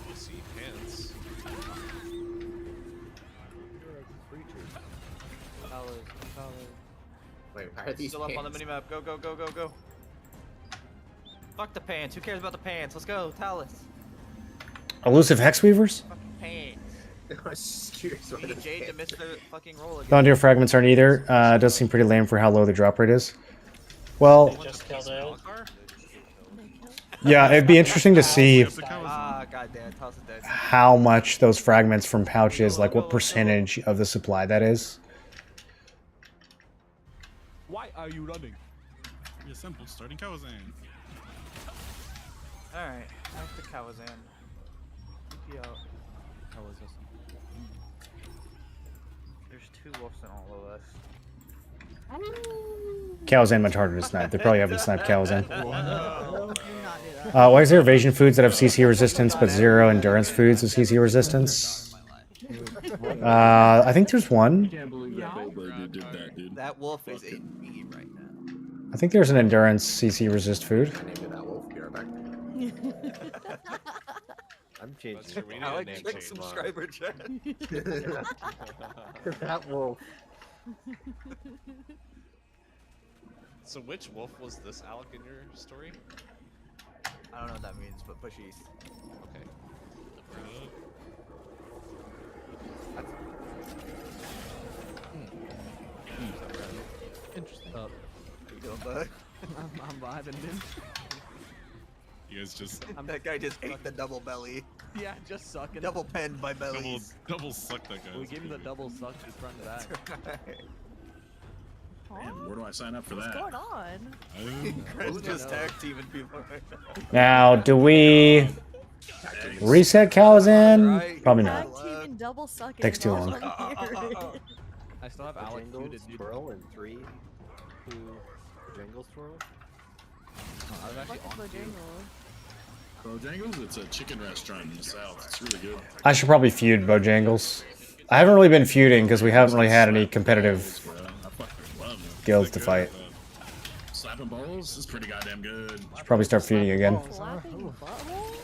You see pants. Colors, colors. Wait, why are these Still up on the pants? minimap. Go, go, go, go, go. Fuck the pants. Who cares about the pants? Let's go, Talus. Elusive Hexweavers? Fucking pants. I was just curious why We need there's Jade to pants. miss the fucking roll again. Bounty fragments aren't either. It does seem pretty lame for how low the drop rate is. Well, Just killed it. yeah, it'd be interesting to see Ah, goddamn, Talus is dead. how much those fragments from pouch is, like what percentage of the supply that is. Why are you running? Yeah, simple. Starting Kawazan. Alright, back to Kawazan. TP out. How was this? There's 2 wolves in all of us. Kawazan much harder to snipe. They probably haven't sniped Kawazan. Do not do that. Why is there evasion foods that have CC resistance but 0 endurance foods with CC resistance? I think there's I one. can't believe that Goldberg did that, dude. That wolf is a me right now. I think there's an endurance CC resist food. I named it that wolf. Be right back. I'm That's changing. true. We need I a like name check change. subscriber chat. That wolf. So which wolf was this, Alec, in your story? I don't know what that means, but push east. Okay. Interesting. How you doing, bud? I'm vibing, dude. You guys just That guy just ate the double belly. Yeah, just sucking. Double penned by bellies. double suck that guy. We That's give him the pretty double suck just front to back. good. Man, where do I sign up for What's that? going on? Chris just tag teaming people right now. Now, do we reset Kawazan? Right. Probably Tag not. team and double sucking. Takes too while long. I'm here. I still have Alec Jangles, muted, dude. twirl, and 3. 2 Jangles twirl. I was actually Fuck on is queue. Bojangles? Bojangles, it's a chicken restaurant in the south. It's really good. I should probably feud Bojangles. I haven't really been feuding because we haven't really had any competitive Bro, I fucking love them. guilds It's to that fight. good. Slapping balls is pretty goddamn good. Should probably start feuding again. Slapping butthole?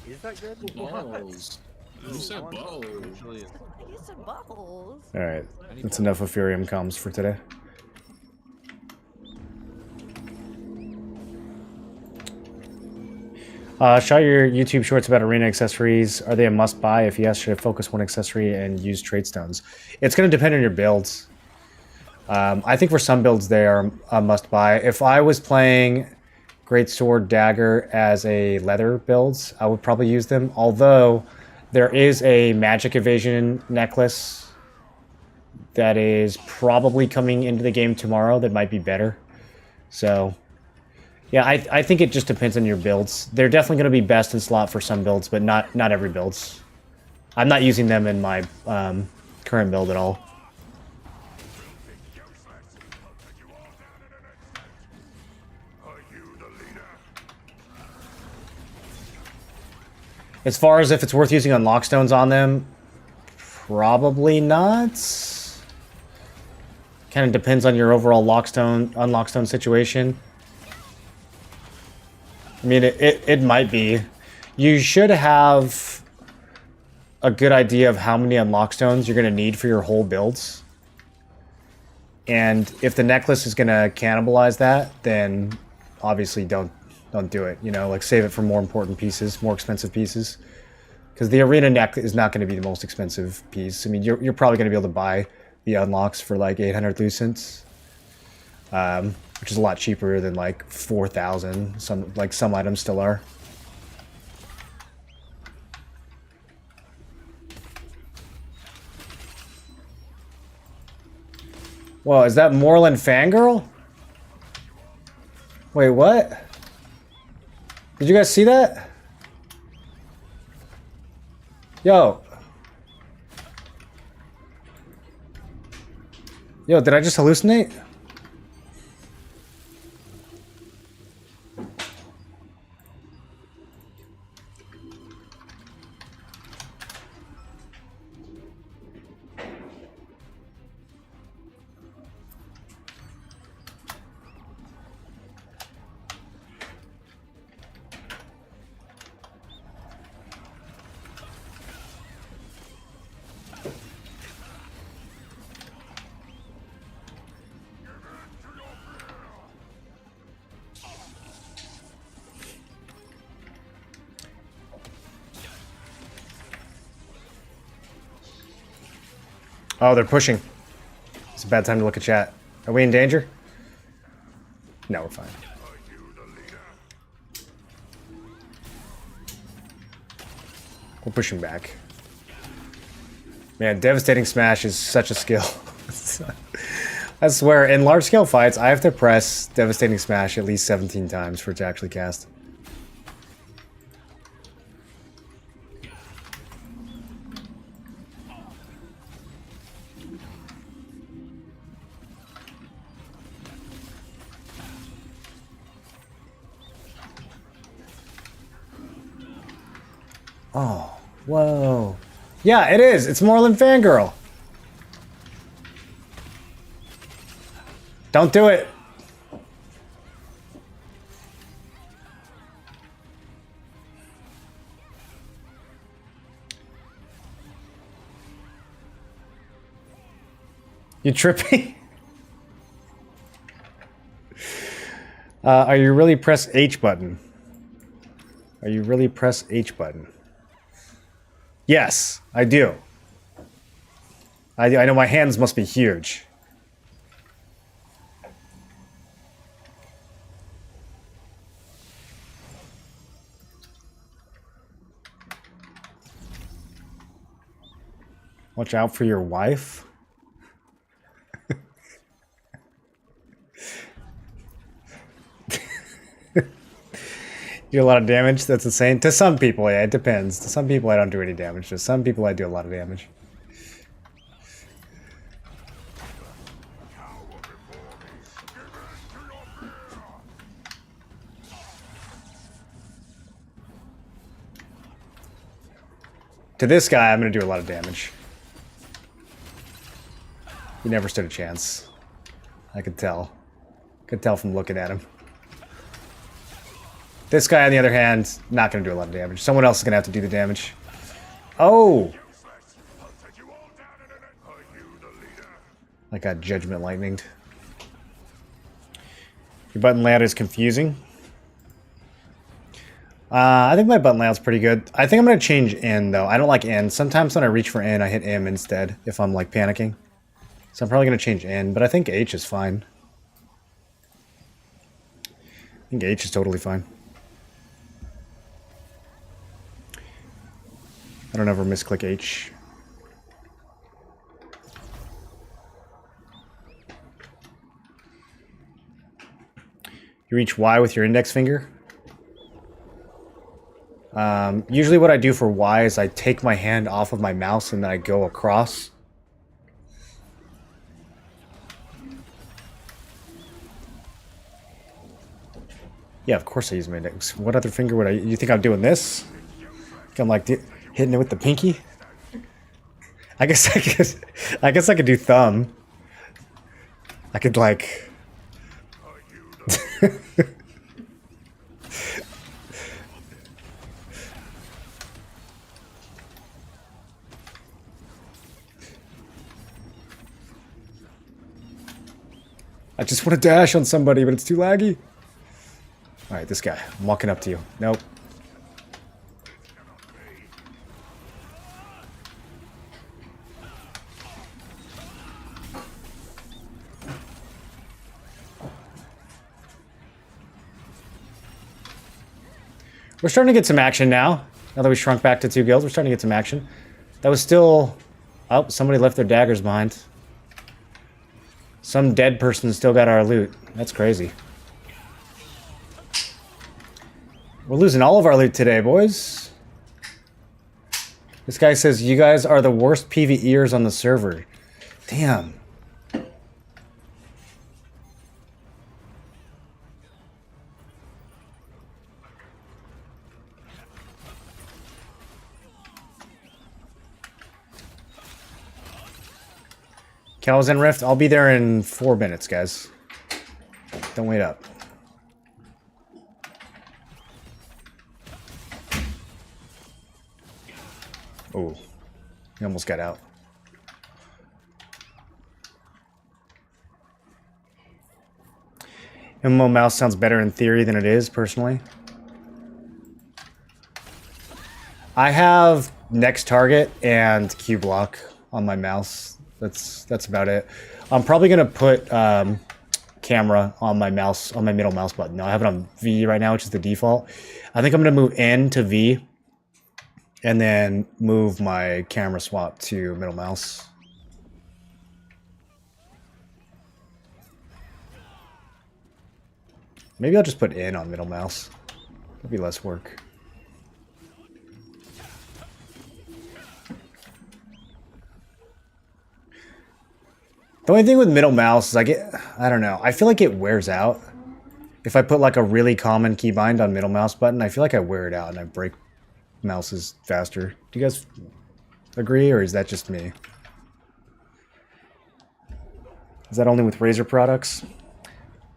Is that good? Balls. Who said balls? Usually it's I think you said buttholes. Alright, that's enough of Furium comms for today. Shot your YouTube shorts about arena accessories. Are they a must-buy? If yes, should I focus one accessory and use trade stones? It's going to depend on your builds. I think for some builds they are a must-buy. If I was playing Great Sword Dagger as a leather builds, I would probably use them. Although There is a magic evasion necklace that is probably coming into the game tomorrow that might be better. So, yeah, I think it just depends on your builds. They're definitely going to be best in slot for some builds, but not every builds. I'm not using them in my current build at all. As far as if it's worth using unlock stones on them, probably not. Kind of depends on your overall unlock stone situation. I mean, it might be. You should have a good idea of how many unlock stones you're going to need for your whole builds. And if the necklace is going to cannibalize that, then obviously don't do it. You know, like save it for more important pieces, more expensive pieces. Because the arena neck is not going to be the most expensive piece. I mean, you're probably going to be able to buy the unlocks for like 800 lucents, which is a lot cheaper than like 4,000. Some items still are. Whoa, is that Moreland Fangirl? Wait, what? Did you guys see that? Yo. Yo, did I just hallucinate? Oh, they're pushing. It's a bad time to look at chat. Are we in danger? No, we're fine. We're pushing back. Man, devastating smash is such a skill. I swear, in large scale fights, I have to press devastating smash at least 17 times for it to actually cast. Oh, whoa. Yeah, it is. It's Moreland Fangirl. Don't do it. You tripping? Are you really press H button? Are you really press H button? Yes, I do. I know my hands must be huge. Watch out for your wife. You do a lot of damage? That's insane. To some people, yeah, it depends. To some people, I don't do any damage. To some people, I do a lot of damage. To this guy, I'm going to do a lot of damage. He never stood a chance. I could tell. Could tell from looking at him. This guy, on the other hand, not going to do a lot of damage. Someone else is going to have to do the damage. Oh! I got Judgment Lightninged. Your button layout is confusing. I think my button layout's pretty good. I think I'm going to change N, though. I don't like N. Sometimes when I reach for N, I hit M instead, if I'm, like, panicking. So I'm probably going to change N, but I think H is fine. I think H is totally fine. I don't ever misclick H. You reach Y with your index finger. Usually what I do for Y is I take my hand off of my mouse and then I go across. Yeah, of course I use my index. What other finger would I... You think I'm doing this? Think I'm like hitting it with the pinky? I guess I could do thumb. I could like... I just want to dash on somebody, but it's too laggy. Alright, this guy. I'm walking up to you. Nope. We're starting to get some action now. Now that we shrunk back to 2 guilds, we're starting to get some action. That was still... Oh, somebody left their daggers behind. Some dead person still got our loot. That's crazy. We're losing all of our loot today, boys. This guy says, you guys are the worst PvEers on the server. Damn. Calzen Rift, I'll be there in 4 minutes, guys. Don't wait up. Oh, he almost got out. MMO mouse sounds better in theory than it is, personally. I have next target and Q block on my mouse. That's about it. I'm probably gonna put camera on my mouse, on my middle mouse button. Now I have it on V right now, which is the default. I think I'm gonna move N to V, and then move my camera swap to middle mouse. Maybe I'll just put N on middle mouse. That'll be less work. The only thing with middle mouse is I don't know, I feel like it wears out. If I put like a really common keybind on middle mouse button, I feel like I wear it out and I break mouses faster. Do you guys agree, or is that just me? Is that only with Razer products?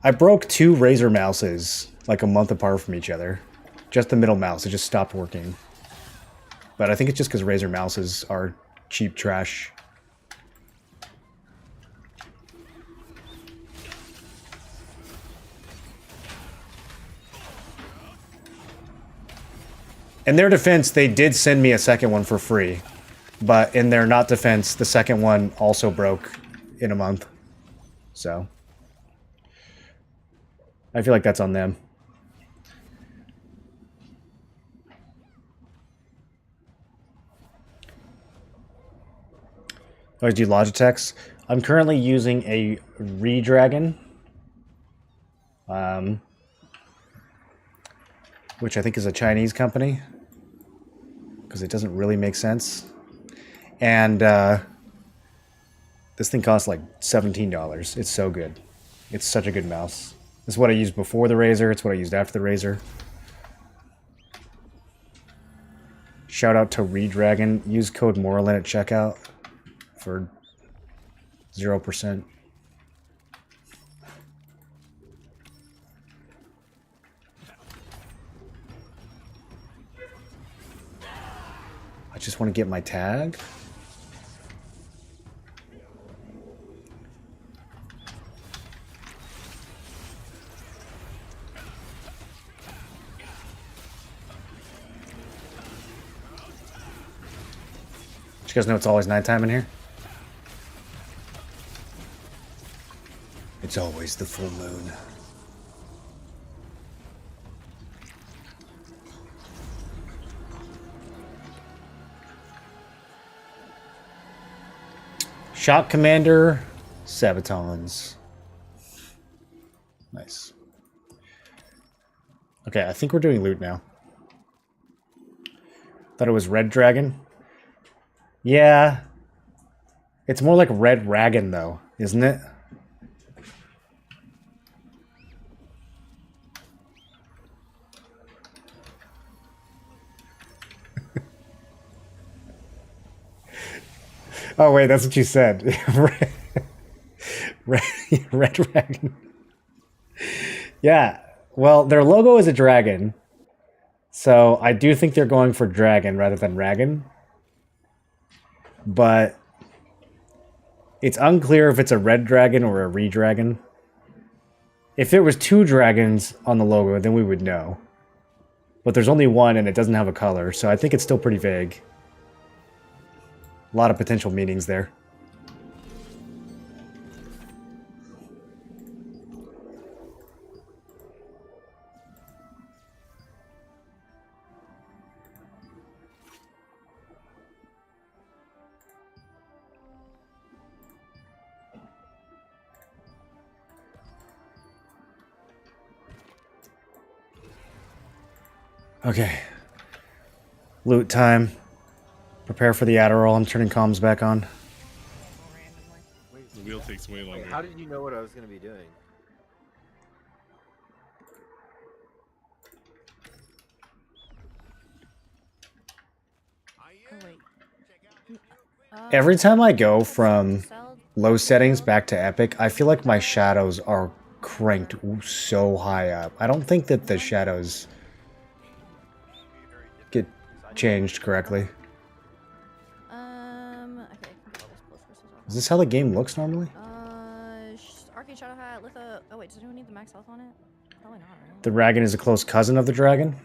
I broke 2 Razer mouses like a month apart from each other. Just the middle mouse, it just stopped working. But I think it's just because Razer mouses are cheap trash. In their defense, they did send me a second one for free. But in their not defense, the second one also broke in a month. So I feel like that's on them. Oh, I do Logitechs. I'm currently using a Redragon. Which I think is a Chinese company. Because it doesn't really make sense. And this thing costs like $17. It's so good. It's such a good mouse. This is what I used before the Razer. It's what I used after the Razer. Shout out to Redragon. Use code Morlin at checkout for 0%. I just want to get my tag. You guys know it's always nighttime in here? It's always the full moon. Shock Commander, Sabatons. Nice. Okay, I think we're doing loot now. Thought it was Red Dragon. Yeah. It's more like Red Dragon, though, isn't it? Oh, wait, that's what you said. Red Dragon. Yeah. Well, their logo is a dragon. So I do think they're going for dragon rather than Ragon. But it's unclear if it's a red dragon or a re-dragon. If there was 2 dragons on the logo, then we would know. But there's only one and it doesn't have a color, so I think it's still pretty vague. A lot of potential meanings there. Okay. Loot time. Prepare for the Adderall. I'm turning comms back on. The wheel takes way longer. Wait, how did you know what I was going to be doing? Every time I go from low settings back to epic, I feel like my shadows are cranked so high up. I don't think that the shadows get changed correctly. Okay. Is this how the game looks normally? Arcane Shadow Hat, Litho. Oh wait, does anyone need the max health on it? Probably not, right? The Ragon is a close cousin of the dragon.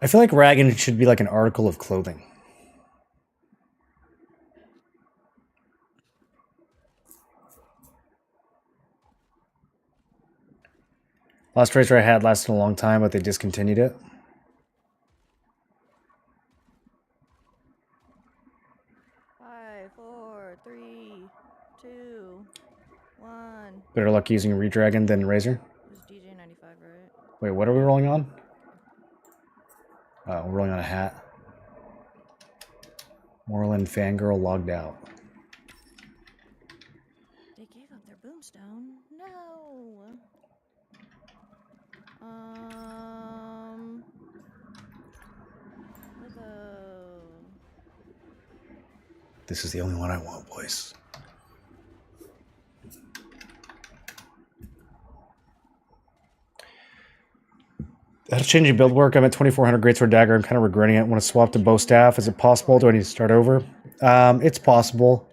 I feel like Ragon should be like an article of clothing. Last Tracer I had lasted a long time, but they discontinued it. Five, 4, 3, 2, 1. Better luck using Redragon than Razor. It was DJ 95, right? Wait, what are we rolling on? Oh, we're rolling on a hat. Moreland Fangirl logged out. They gave up their boomstone. No. Litho. This is the only one I want, boys. How to change your build work? I'm at 2400 Greatsword Dagger. I'm kind of regretting it. I want to swap to Bow Staff. Is it possible? Do I need to start over? It's possible.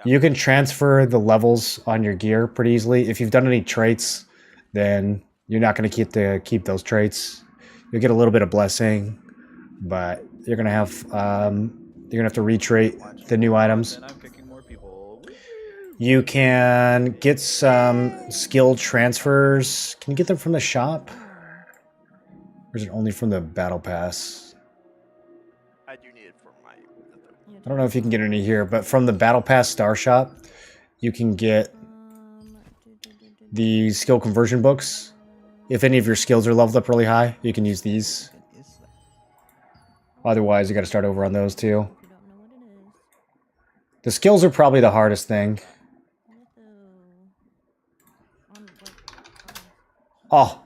You can transfer the levels on your gear pretty easily. If you've done any traits, then you're not going to keep those traits. You'll get a little bit of blessing, but you're gonna have to retrait the new items. You can get some skill transfers. Can you get them from the shop? Or is it only from the battle pass? I do need it for my. I don't know if you can get any here, but from the battle pass star shop, you can get the skill conversion books. If any of your skills are leveled up really high, you can use these. Otherwise, you got to start over on those too. The skills are probably the hardest thing. Oh,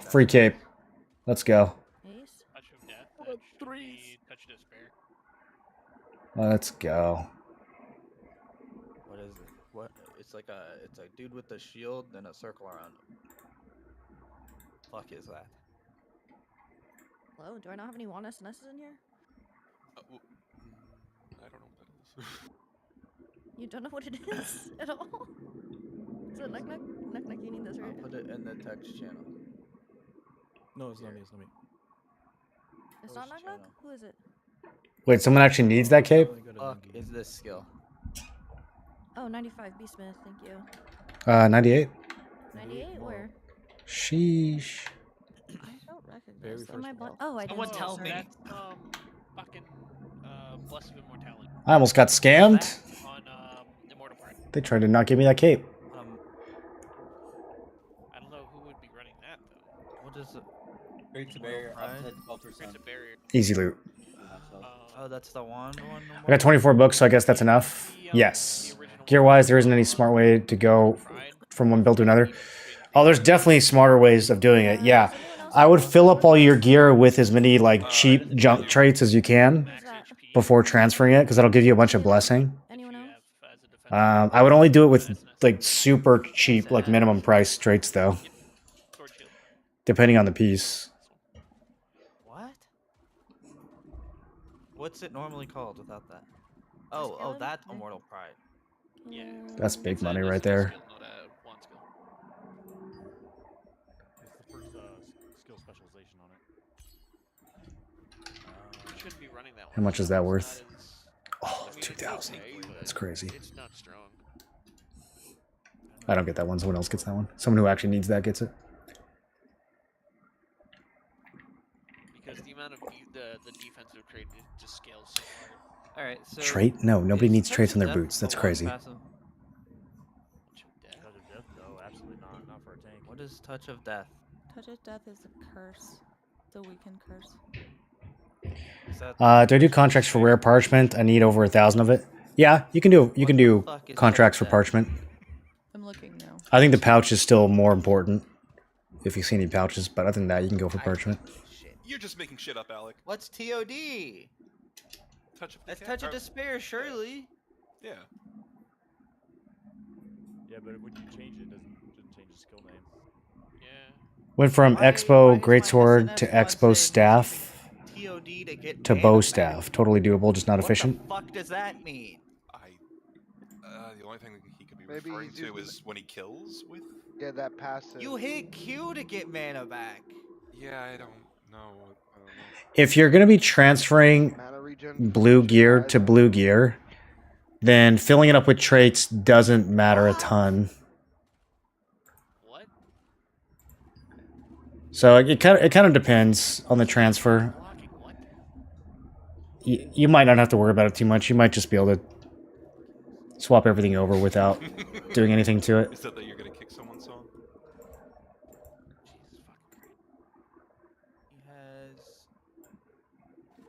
free cape. Let's go. Let's go. What is it? What? It's like a dude with a shield and a circle around him. Fuck is that? Hello, do I not have any wand SNSs in here? I don't know what that is. You don't know what it is at all? Is it Nuck Nuck? Nuck Nuck, you need this, right? I'll put it in the text channel. No, it's not me. It's not me. It's not Nuck Nuck? Who is it? Wait, someone actually needs that cape? Fuck is this skill? Oh, 95 B Smith, thank you. 98. 98? Where? Sheesh. I don't recognize Very that. first skill. wall. Oh, I didn't Someone see it, tell sorry. me. That's fucking Bless of Immortality I almost got scammed. on Immortal Pride. They tried to not give me that cape. I don't know who would be running that though. What is it? Creates a barrier up to 12%. Creates a barrier. Easy loot. Oh, that's the one. I got 24 books, so I guess that's enough. Yes. Gear-wise, there isn't any smart way to go from one build to another. Oh, there's definitely smarter ways of doing it. Yeah. I would fill up all your gear with as many like cheap junk traits as you can before transferring it, because that'll give you a bunch of blessing. Anyone else? I would only do it with like super cheap, like minimum price traits though, depending on the piece. What? What's it normally called without that? Oh, that's Immortal Pride. Yeah. That's big money right there. It's the first skill specialization on it. Shouldn't be running that one. How much is that worth? Oh, 2,000. That's crazy. It's not strong. I don't get that one. Someone else gets that one. Someone who actually needs that gets it. Because the amount of the defensive trait just scales so hard. All right. So Trait? No, nobody needs traits on their Death boots. That's the one crazy. passive? Touch of death, though, absolutely not for a tank. What is Touch of Death? Touch of Death is a curse. The weakened curse. Is that Do I do contracts for rare parchment? I need over 1,000 of it. Yeah, you can do fuck is contracts for that? parchment. I'm looking now. I think the pouch is still more important if you see any pouches, but other than that, you can go for parchment. You're just making shit up, Alec. What's TOD? Touch of That's Touch of Despair, surely. Yeah. Yeah, but when you change it, it doesn't change the skill name. Yeah. Went from Expo Greatsword to Expo Staff TOD to get to mana Bow back. Staff. Totally doable, just not efficient. What the fuck does that mean? The only thing that he could be Maybe referring he's to using is when he kills with. Yeah, that passive. You hit Q to get mana back. Yeah, I don't know. If you're going to be transferring blue gear to blue gear, then filling it up with traits doesn't matter a ton. What? So it kind of depends on the transfer. You might not have to worry about it too much. You might just be able to swap everything over without doing anything to it. Is that you're gonna kick someone's song?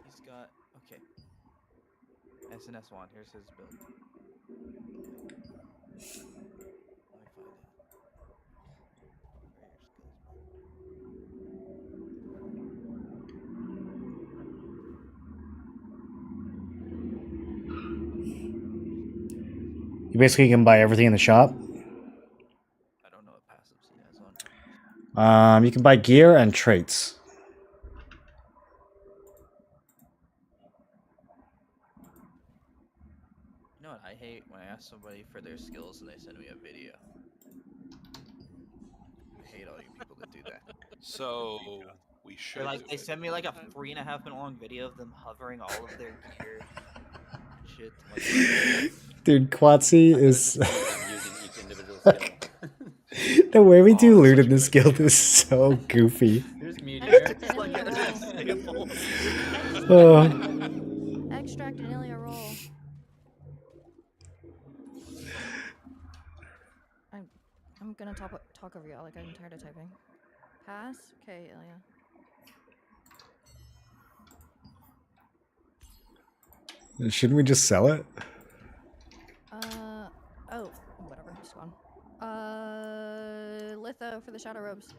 He's got okay. SNS1. Here's his build. Let me find it. You basically can buy everything in the shop. I don't know what passives he has on. You can buy gear and traits. You know what I hate when I ask somebody for their skills and they send me a video. I hate all you people that do that. So we should. Or like do they it. send me like a 3.5 minute long video of them hovering all of their gear. Shit. Like, Dude, Quatsi is... The way we do loot in this guild is so goofy. Here's Meteor. Extract an Ilya roll. I'm gonna talk over y'all, like I'm tired of typing. Pass? Okay, Ilya. Shouldn't we just sell it? Oh, whatever, just gone. Litho for the Shadow Robes.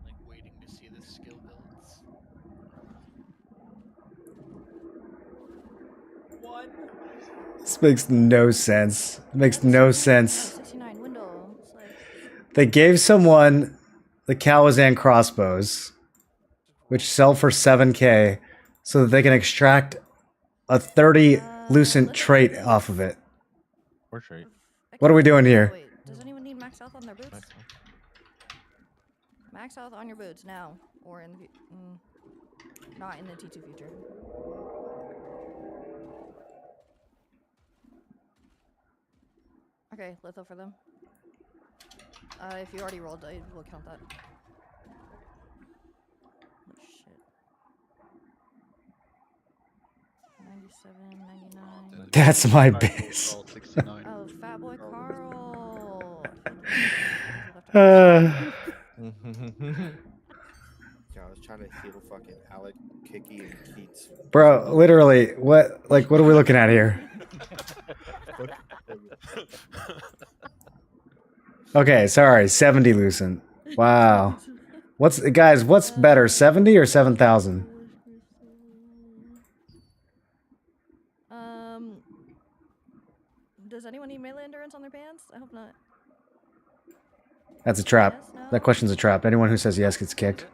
Like waiting to see the skill builds. One. This makes no sense. It makes no sense. 69 window. It's like... They gave someone the Kalazan crossbows, which sell for 7k, so that they can extract a 30 lucent trait off of it. Or trait. What are we doing here? Wait, does anyone need max health on their boots? Max health on your boots now, or in the not in the T2 future. Okay, litho for them. If you already rolled, I will count that. Oh shit. 97, 99. That's my base. Oh, Fat Boy Carl. Yeah, I was trying to heal fucking Alec, Kiki, and Keats. Bro, literally, what are we looking at here? Okay, sorry, 70 Lucent. Wow. What's better, 70 or 7,000? Does anyone need melee endurance on their pants? I hope not. That's a trap. Yes, no? That question's a trap. Anyone who says yes gets kicked.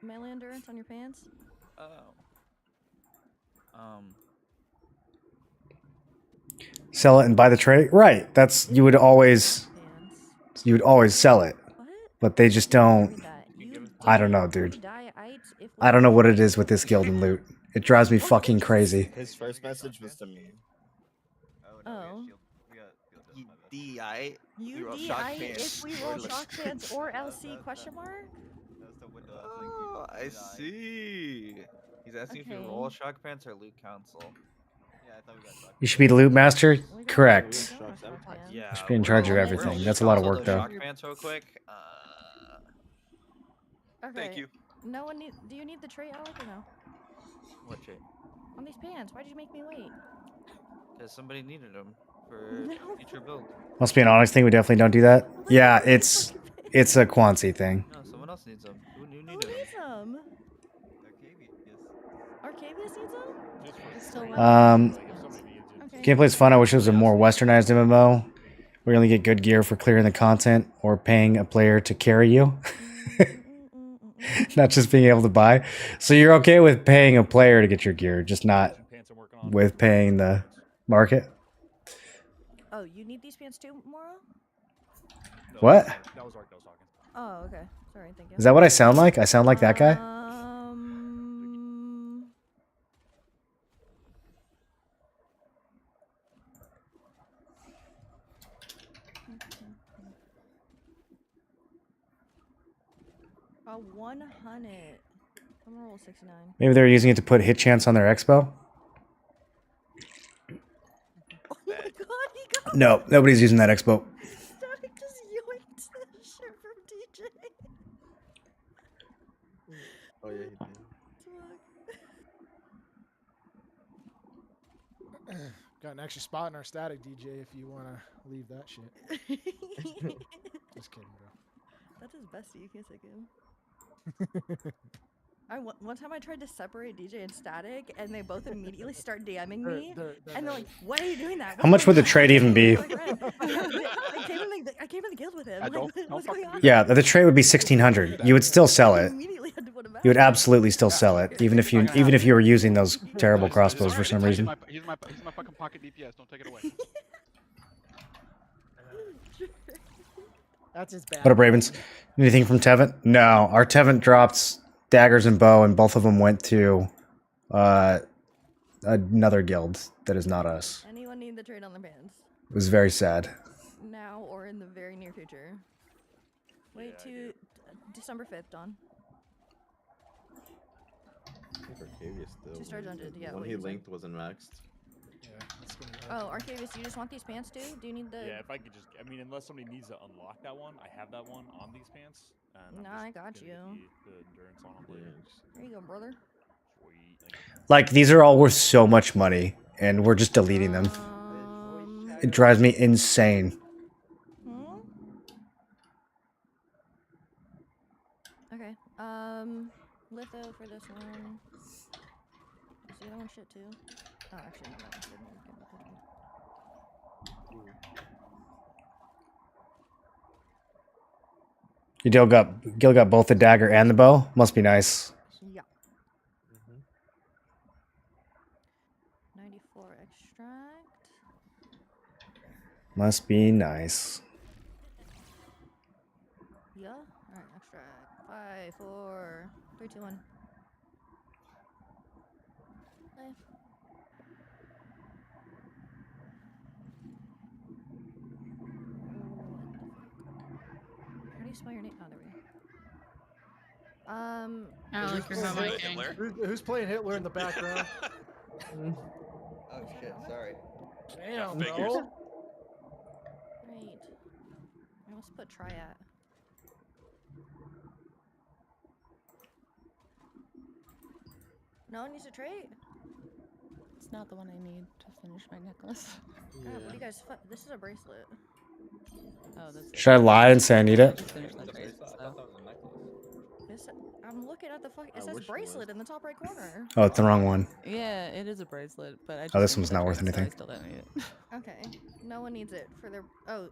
Melee endurance on your pants? Oh. Sell it and buy the tray? Right. That's you would always sell it. But they just don't. I don't know, dude. I don't know what it is with this guild and loot. It drives me fucking crazy. His first message was to me. Oh. You D-I. You D-I if we roll shock pants or LC question mark? Oh, I see. He's asking if you roll shock pants or loot council. Yeah, I thought we got shock. You should be the loot master? Correct. Yeah. You should be in charge of everything. That's a lot of work, though. Shock pants real quick. Okay. Thank you. No one need. Do you need the trait, Alec, or no? What trait? On these pants. Why'd you make me wait? Because somebody needed them for future build. Must be an Onyx thing. We definitely don't do that. Yeah, it's a Quansi thing. No, someone else needs them. Who needed them? Who needs them? Arcavius needs them? It's still Gameplay's fun. I wish it was a more westernized MMO. Where you only get good gear for clearing the content or paying a player to carry you. Not just being able to buy. So you're okay with paying a player to get your gear, just not with paying the market? Oh, you need these pants too, Moro? What? That was Ark that was talking. Oh, okay. Sorry, thank you. Is that what I sound like? I sound like that guy? A 100. I'm gonna roll 69. Maybe they're using it to put hit chance on their expo? Oh my god, he got No, nobody's using that expo. Static just yoinked that shit from DJ. Oh yeah, he did. Got an extra spot in our static, DJ, if you want to leave that shit. Just kidding, bro. That's his bestie. You can't take him. One time I tried to separate DJ and Static, and they both immediately start DMing me, and they're like, "Why are you doing that? How much would the trade even be? I came in the guild with him. Like, what's going on? Yeah, the trade would be 1,600. You would still sell it. You would absolutely still sell it, even if you were using those terrible crossbows for some reason. He's my fucking pocket DPS. Don't take it away. That's his bad. What up, Ravens? Anything from Tevent? No, our Tevent dropped daggers and bow, and both of them went to another guild that is not us. Anyone need the trade on their pants? It was very sad. Now or in the very near future. Wait to December 5th, Dawn. I think Arcavius still. 2 star dungeon, yeah. When what he you said. linked wasn't maxed. Yeah, that's gonna be Oh, Arcavius, you just want these pants too? Do you need the? Yeah, if I could just, I mean, unless somebody needs to unlock that one, I have that one on these pants. And No, I'm I just got gonna you. get the endurance on them later. There you go, brother. Like, these are all worth so much money, and we're just deleting them. It drives me insane. Okay. Litho for this one. Is the other one shit too? Oh, actually, no, that one's good. Your Gil got both the dagger and the bow? Must be nice. Yeah. 94 extract. Must be nice. Yeah. Alright, extract. 5, 4, 3, 2, 1. Play. spell your name? Oh, there we go. Who's playing Hitler? Who's playing Hitler in the background? Oh shit, sorry. Damn, Figures. bro. Right. Let's put triad. No one needs a trait? It's not the one I need to finish my necklace. God, what do you guys? This is a bracelet. Oh, that's. Should I lie and say I need it? Finish that bracelet. I'm looking at the fuck. It says bracelet in the top right corner. Oh, it's the wrong one. Yeah, it is a bracelet, but I just. Oh, this finished one's that not worth trait, so anything. I still don't need it. Okay. No one needs it for their. Oh,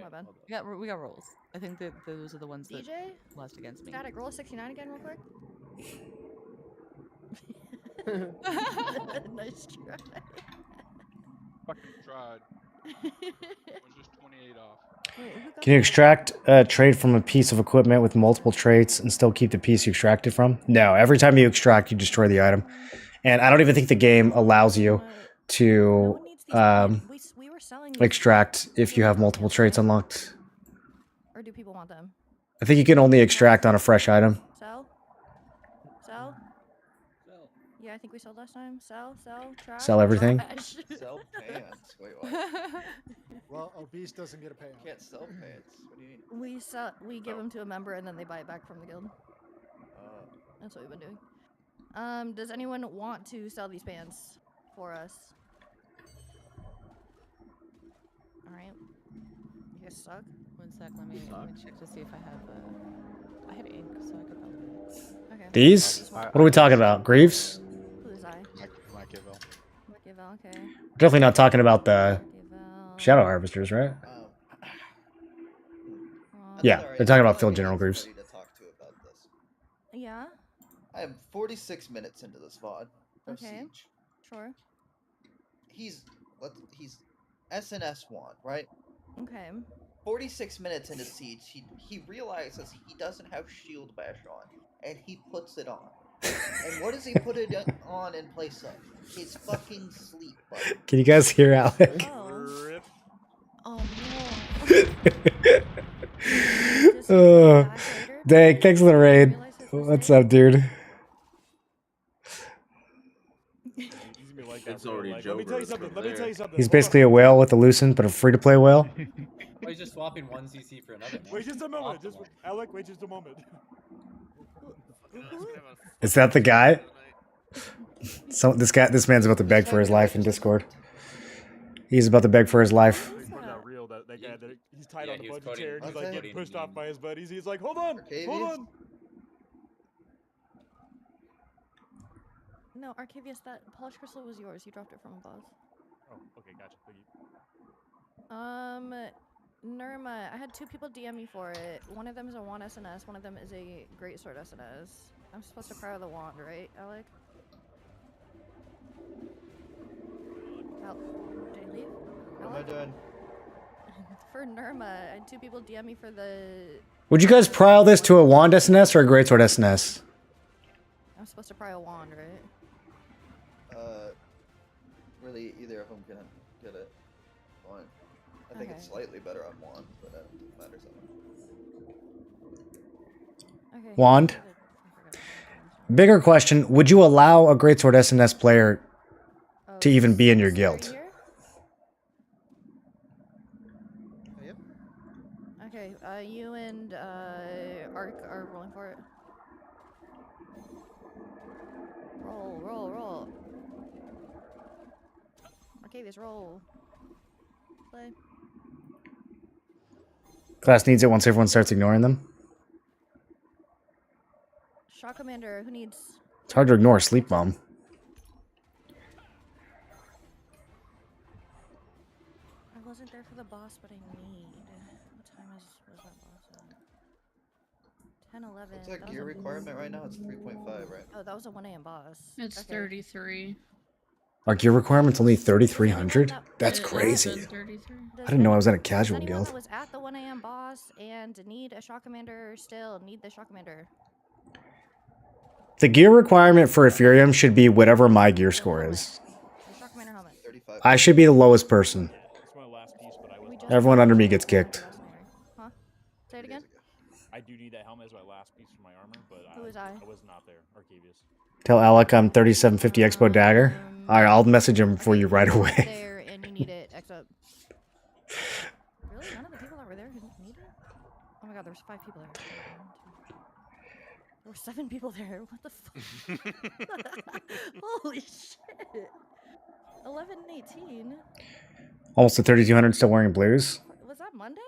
my bad. We got rolls. I think that those are the ones that DJ? lost against me. Static, roll a 69 again, real quick. Nice try. Fucking tried. Was just 28 off. Can you extract a trait from a piece of equipment with multiple traits and still keep the piece you extracted from? No, every time you extract, you destroy the item. And I don't even think the game allows you to extract if you have multiple traits unlocked. Or do people want them? I think you can only extract on a fresh item. Sell? Sell? Yeah, I think we sold last time. Sell, trash. Sell everything? Trash. Sell pants. Wait, what? Well, obese doesn't get a payout. Can't sell pants. What do you mean? We give them to a member and then they buy it back from the guild. That's what we've been doing. Does anyone want to sell these pants for us? All right. You guys suck. One sec. Let me check to see if I have. I have ink, so I could probably. Okay. These? What are we talking about? Greaves? Who's I? Machiavel. Machiavel, okay. Definitely not talking about the Shadow Harvesters, right? Yeah, they're talking about Field General Greaves. Yeah. I am 46 minutes into this VOD of Okay. Siege. Sure. He's SNS wand, right? Okay. 46 minutes into Siege, he realizes he doesn't have Shield Bash on, and he puts it on. And what does he put it on in place of? His fucking sleep button. Can you guys hear Alec? Oh Oh, dang, thanks for the raid. What's up, dude? It's already Let me tell you something. He's basically a whale with a loosened, but a free-to-play whale. Oh, he's just swapping one CC for another. Wait just a moment. Alec, wait just a moment. Is that the guy? This man's about to beg for his life in Discord. He's about to beg for his life. Not real. That guy that he's tied on the bungee chair and he's like getting pushed off by his buddies. He's like, hold on. No, Arcavius, that polished crystal was yours. You dropped it from a boss. Oh, okay, gotcha. Thank you. Nirma, I had 2 people DM me for it. One of them is a wand SNS, one of them is a greatsword SNS. I'm supposed to cryo the wand, right, Alec? Did he leave? What am I doing? For Nirma, I had 2 people DM me for the... Would you guys prile this to a wand SNS or a greatsword SNS? I'm supposed to pry a wand, right? Really, either of them can get it. Fine. I think it's slightly better on wand, but it doesn't matter so much. Okay. Wand? Bigger question, would you allow a greatsword SNS player to even be in your guild? Yep. Okay, you and Ark are rolling for it. Roll. Arcavius, roll. Play. Class needs it once everyone starts ignoring them. Shock Commander, who needs... It's hard to ignore a sleep bomb. I wasn't there for the boss, but I need... What time was that boss at? 10, 11. What's that gear requirement right now? It's 3.5, right? Oh, that was a 1 AM boss. It's 33. Our gear requirement's only 3,300? That's crazy. I didn't know I was in a casual anyone guild. that was at the 1 AM boss and need a Shock Commander still need the Shock Commander. The gear requirement for Ethereum should be whatever my gear score is. Shock Commander helmet. I should be the lowest person. It's my last piece, but I was. Everyone under me gets kicked. Huh? Say it again? I need that helmet as my last piece for my armor, but Who was I? was not there. Arcavius. Tell Alec I'm 3750 Expo Dagger. Alright, I'll message him for you right away. There, and you need it. X up. Really? None of the people that were there who need it? Oh my god, there's 5 people there. There were 7 people there. What the fuck? Holy shit. 11 and 18. Almost to 3200 still wearing blues. Was that Monday?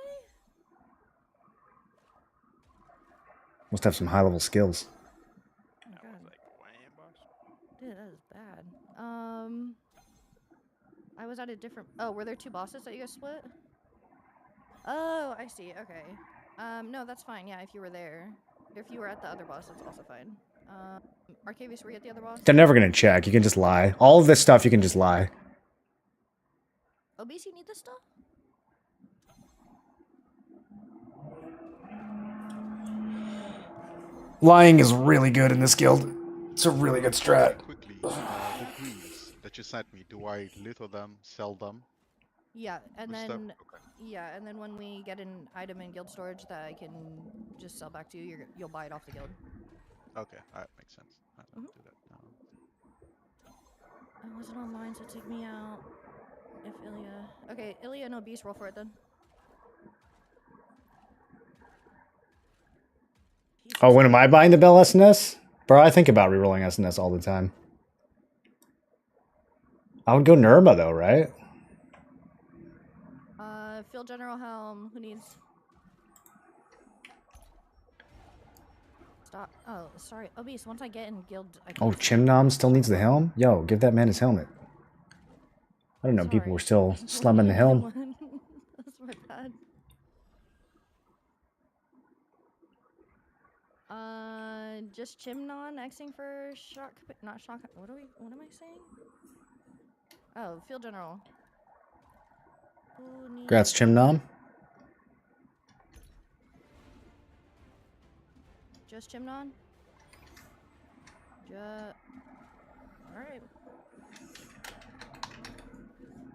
Must have some high level skills. Oh my god. Dude, that is bad. I was at a different. Oh, were there 2 bosses that you guys split? Oh, I see. Okay. No, that's fine. Yeah, if you were there. If you were at the other boss, that's also fine. Arcavius, were you at the other boss? They're never gonna check. You can just lie. All of this stuff you can just lie. Obese, you need this stuff? Lying is really good in this guild. It's a really good strat. Quickly, the greens that you sent me, do I little them, sell them? Yeah, and With then stuff? yeah, and then when we get an item in guild storage that I can just sell back to you, you'll buy it off the guild. Okay, alright, makes sense. I'll do that now. I wasn't online, so take me out. If Ilya... Okay, Ilya and Obese, roll for it then. Oh, when am I buying the Bell SNS? Bro, I think about rerolling SNS all the time. I would go Nurma though, right? Field General Helm, who needs... Stop. Oh, sorry. Obese, once I get in guild... Oh, Chimnom still needs the helm? Yo, give that man his helmet. I don't know, people were still slumming the helm. That's my bad. Just Chimnon Xing for shock... Not shock... What am I saying? Oh, Field General. Congrats, Chimnom. Just Chimnon? Alright.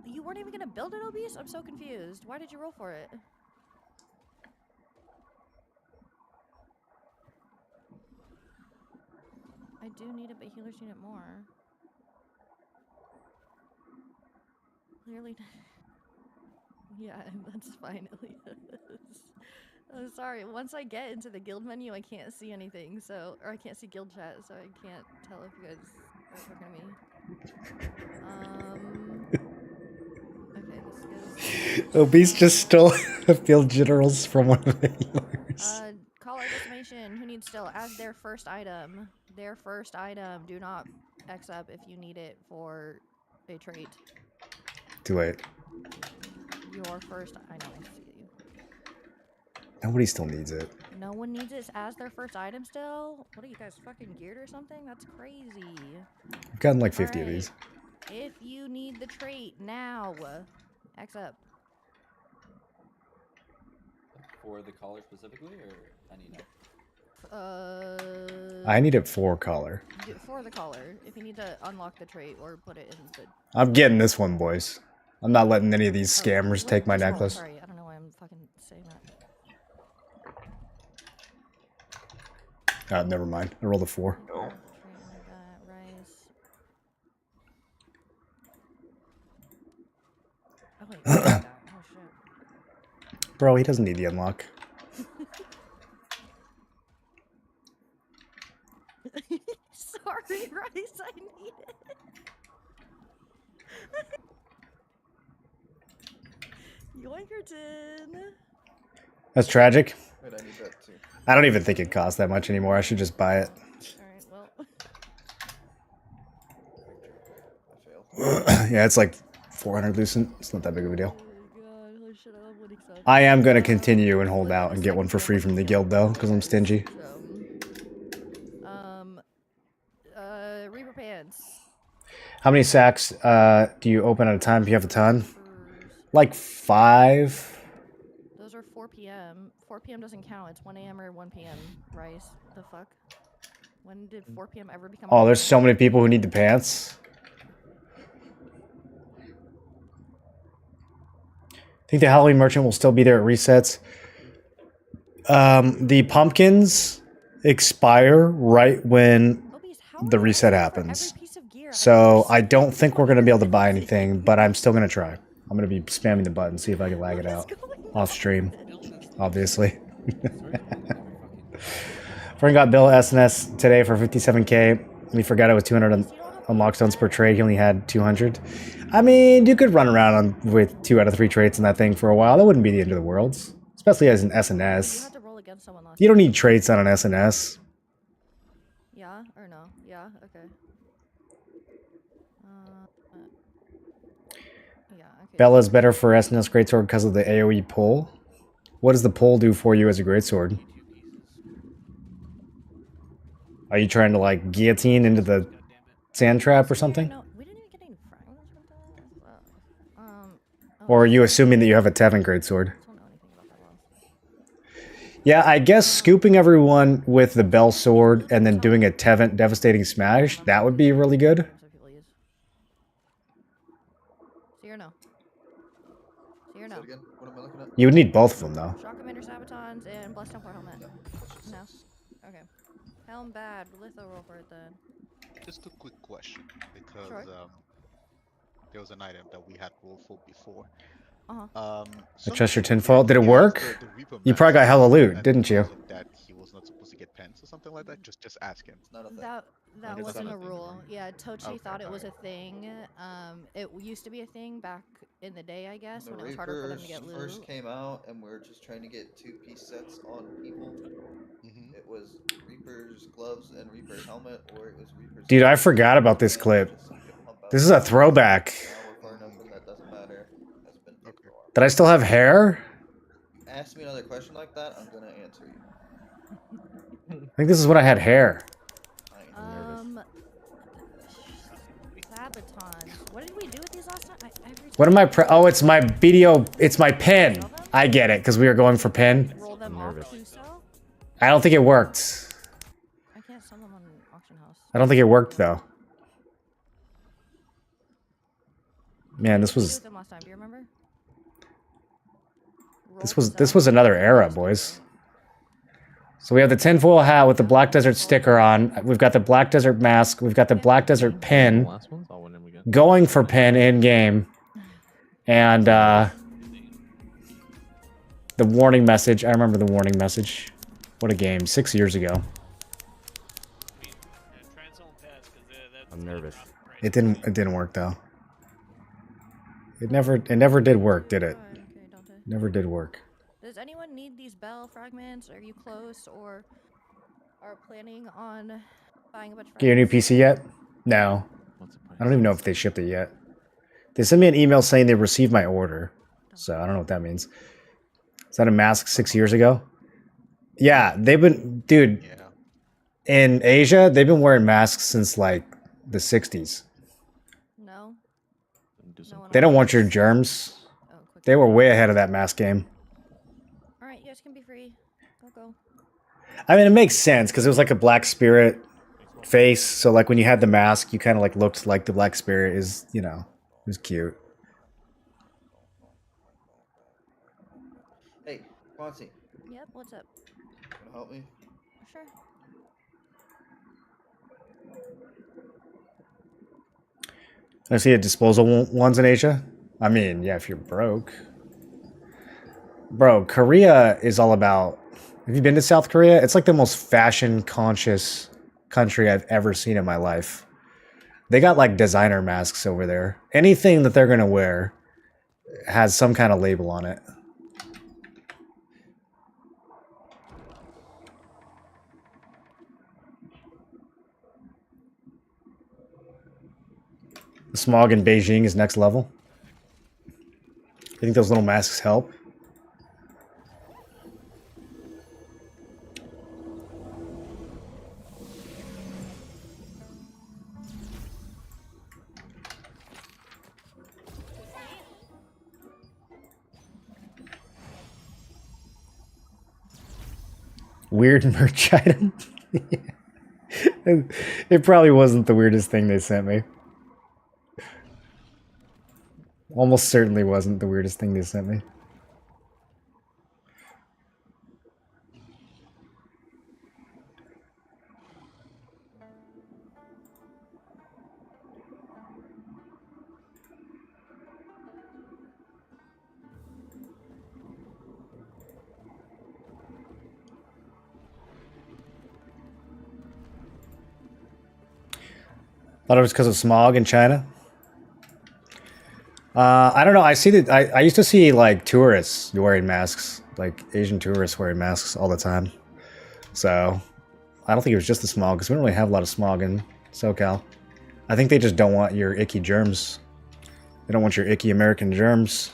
You weren't even gonna build it, Obese? I'm so confused. Why did you roll for it? I do need it, but healers need it more. Clearly. Yeah, that's fine, Elias. I'm sorry. Once I get into the guild menu, I can't see anything, so or I can't see guild chat, so I can't tell if you guys are talking to me. Okay, this is. Obese just stole field generals from one of the healers. Caller decimation. Who needs still as their first item? Their first item. Do not X up if you need it for a trait. Too late. Your first. I know. I see you. Nobody still needs it. No one needs it as their first item still? What are you guys, fucking geared or something? That's crazy. I've gotten like 50 of these. If you need the trait now, X up. For the collar specifically, or any nut? I need it for collar. For the collar. If you need to unlock the trait or put it in the... I'm getting this one, boys. I'm not letting any of these scammers take my necklace. Sorry, I don't know why I'm fucking saying that. Never mind. I rolled a 4. Oh. Bro, he doesn't need the unlock. Sorry, Rice, I need it. Yoinkerton. That's tragic. Wait, I need that too. I don't even think it costs that much anymore. I should just buy it. Alright, well. I failed. Yeah, it's like 400 lucent. It's not that big of a deal. Oh god, holy shit, I love winning stuff. I am going to continue and hold out and get one for free from the guild, though, because I'm stingy. Reaper pants. How many sacks do you open at a time if you have a ton? Like 5. Those are 4 p.m. 4 p.m. doesn't count. It's 1 a.m. or 1 p.m. Rice. The fuck? When did 4 p.m. ever become? Oh, there's so many people who need the pants. Think the Halloween merchant will still be there at resets? The pumpkins expire right when the reset happens. So I don't think we're going to be able to buy anything, but I'm still going to try. I'm going to be spamming the button, see if I can lag it out. Off stream, obviously. Friend got Bill SNS today for 57k. We forgot it was 200 unlock stones per trade. He only had 200. I mean, you could run around with 2 out of 3 traits in that thing for a while. That wouldn't be the end of the world. Especially as an SNS. You don't need traits on an SNS. Yeah or no? Yeah, okay. Yeah, okay. Bella's better for SNS Greatsword because of the AoE pull. What does the pull do for you as a Greatsword? Are you trying to like guillotine into the sand trap or something? No, we didn't even get any fragments with that. Or are you assuming that you have a Tevin Greatsword? Yeah, I guess scooping everyone with the Bell Sword and then doing a Tevin Devastating Smash, that would be really good. See or no? See or no? What am I looking at? You would need both of them, though. Shock Commander Sabatons and Blessed Templar Helmet. No? Okay. Helm bad. Litho roll for it then. Just a quick question, because Sure. there was an item that we had rolled for before. Uh-huh. I trust your tinfoil. Did it work? You probably got hella loot, didn't you? That he was not supposed to get pens or something like that. Just ask him. That wasn't a rule. Yeah, Tochi thought it was a thing. It used to be a thing back in the day, I guess, The when it was harder for them to get Reapers loot. first came out, and we were just trying to get 2-piece sets on people. It was Reaper's gloves and Reaper helmet, or it was Reaper's. Dude, I forgot about this clip. This is a throwback. Now we're far enough from that doesn't matter. That's been taken for a while. Did I still have hair? Ask me another question like that, I'm gonna answer you. I think this is when I had hair. Sabatons. What did we do with these last time? What am I oh, it's my video, it's my pen. I get it, because we were going for pen. Roll them off Kuso? I don't think it worked. I can't sell them on auction house. I don't think it worked, though. Man, this was... Them last time. Do you remember? This was another era, boys. So we have the tinfoil hat with the Black Desert sticker on. We've got the Black Desert mask. We've got the Black Desert pin. Going for pin in game. And the warning message. I remember the warning message. What a game. 6 years ago. I'm nervous. It didn't work though. It never did work, did it? Never did work. Does anyone need these bell fragments? Are you close or are planning on buying a bunch of Get your new fragments? PC yet? No. I don't even know if they shipped it yet. They sent me an email saying they received my order. So I don't know what that means. Is that a mask 6 years ago? Yeah, they've been... Dude, in Asia, they've been wearing masks since like the 60s. No? They don't want your germs. They were way ahead of that mask game. Alright, you guys can be free. Go. I mean, it makes sense because it was like a Black Spirit face. So like when you had the mask, you kind of like looked like the Black Spirit is, you know, it was cute. Hey, Quancy, Yep, what's up? wanna help me? Sure. I see a disposal ones in Asia. I mean, yeah, if you're broke. Bro, Korea is all about... Have you been to South Korea? It's like the most fashion-conscious country I've ever seen in my life. They got like designer masks over there. Anything that they're gonna wear has some kind of label on it. The smog in Beijing is next level. I think those little masks help. Weird merch item. It probably wasn't the weirdest thing they sent me. Almost certainly wasn't the weirdest thing they sent me. Thought it was because of smog in China. I don't know. I see that. I used to see like tourists wearing masks, like Asian tourists wearing masks all the time. So I don't think it was just the smog because we don't really have a lot of smog in SoCal. I think they just don't want your icky germs. They don't want your icky American germs.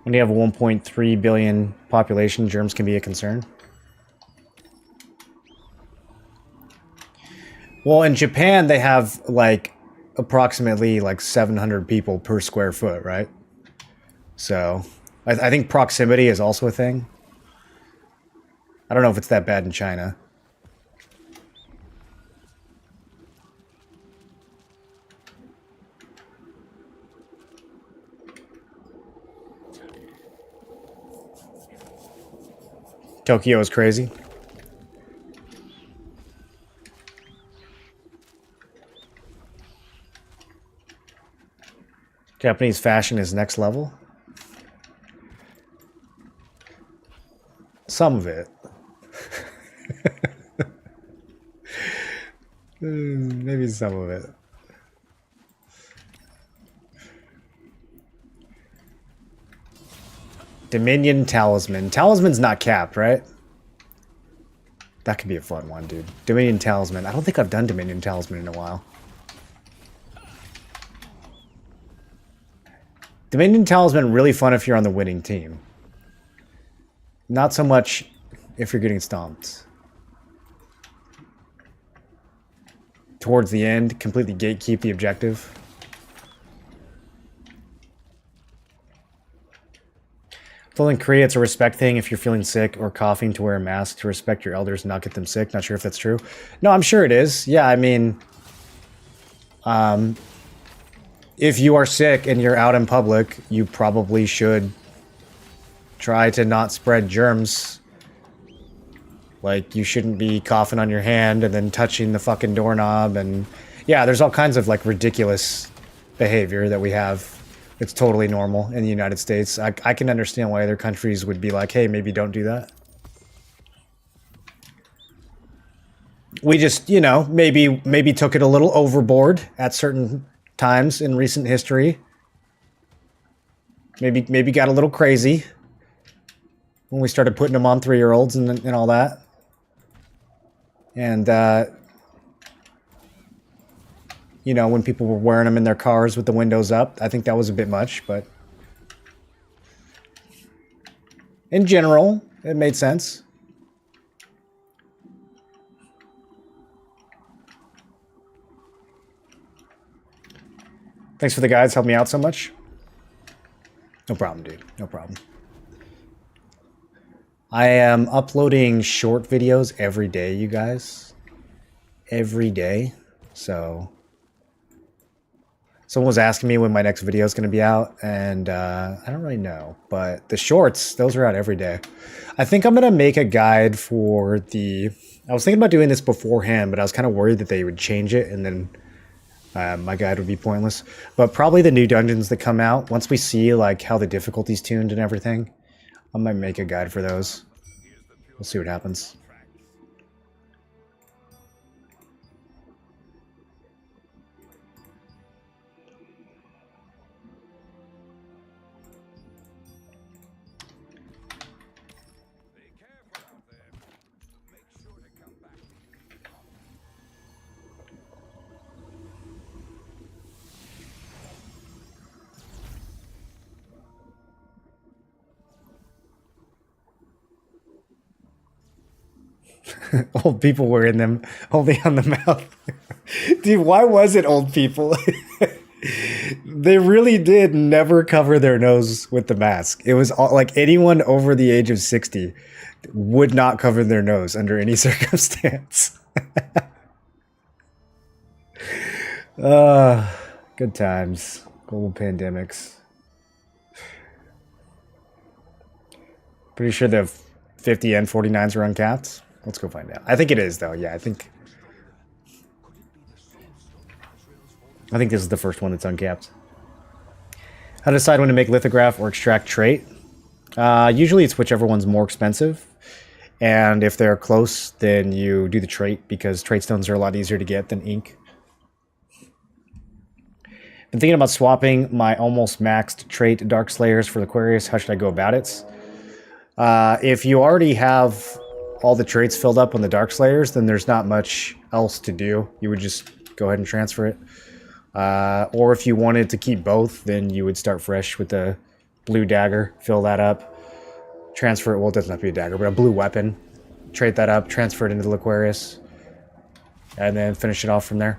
When you have a 1.3 billion population, germs can be a concern. Well, in Japan, they have like approximately like 700 people per square foot, right? So I think proximity is also a thing. I don't know if it's that bad in China. Tokyo is crazy. Japanese fashion is next level. Some of it. Maybe some of it. Dominion Talisman. Talisman's not capped, right? That could be a fun one, dude. Dominion Talisman. I don't think I've done Dominion Talisman in a while. Dominion Talisman, really fun if you're on the winning team. Not so much if you're getting stomped. Towards the end, completely gatekeep the objective. Well, in Korea, it's a respect thing if you're feeling sick or coughing to wear a mask to respect your elders and not get them sick. Not sure if that's true. No, I'm sure it is. Yeah, I mean, if you are sick and you're out in public, you probably should try to not spread germs. Like, you shouldn't be coughing on your hand and then touching the fucking doorknob. And yeah, there's all kinds of like ridiculous behavior that we have. It's totally normal in the United States. I can understand why other countries would be like, hey, maybe don't do that. We just, you know, maybe took it a little overboard at certain times in recent history. Maybe got a little crazy when we started putting them on 3-year-olds and all that. And, you know, when people were wearing them in their cars with the windows up, I think that was a bit much, but in general, it made sense. Thanks for the guides, helped me out so much. No problem, dude. No problem. I am uploading short videos every day, you guys. Every day. So someone was asking me when my next video is going to be out, and I don't really know. But the shorts, those are out every day. I think I'm going to make a guide for the... I was thinking about doing this beforehand, but I was kind of worried that they would change it, and then my guide would be pointless. But probably the new dungeons that come out, once we see like how the difficulty's tuned and everything, I might make a guide for those. We'll see what happens. Old people wearing them only on the mouth. Dude, why was it old people? They really did never cover their nose with the mask. It was all, like anyone over the age of 60 would not cover their nose under any circumstance. Good times. Global pandemics. Pretty sure the 50 and 49s are uncapped. Let's go find out. I think it is, though. Yeah, I think... I think this is the first one that's uncapped. How to decide when to make lithograph or extract trait? Usually it's whichever one's more expensive. And if they're close, then you do the trait because trait stones are a lot easier to get than ink. Been thinking about swapping my almost maxed trait Dark Slayers for the Aquarius. How should I go about it? If you already have all the traits filled up on the Dark Slayers, then there's not much else to do. You would just go ahead and transfer it. Or if you wanted to keep both, then you would start fresh with the blue dagger, fill that up, transfer it. Well, it doesn't have to be a dagger, but a blue weapon. Trade that up, transfer it into the Aquarius, and then finish it off from there.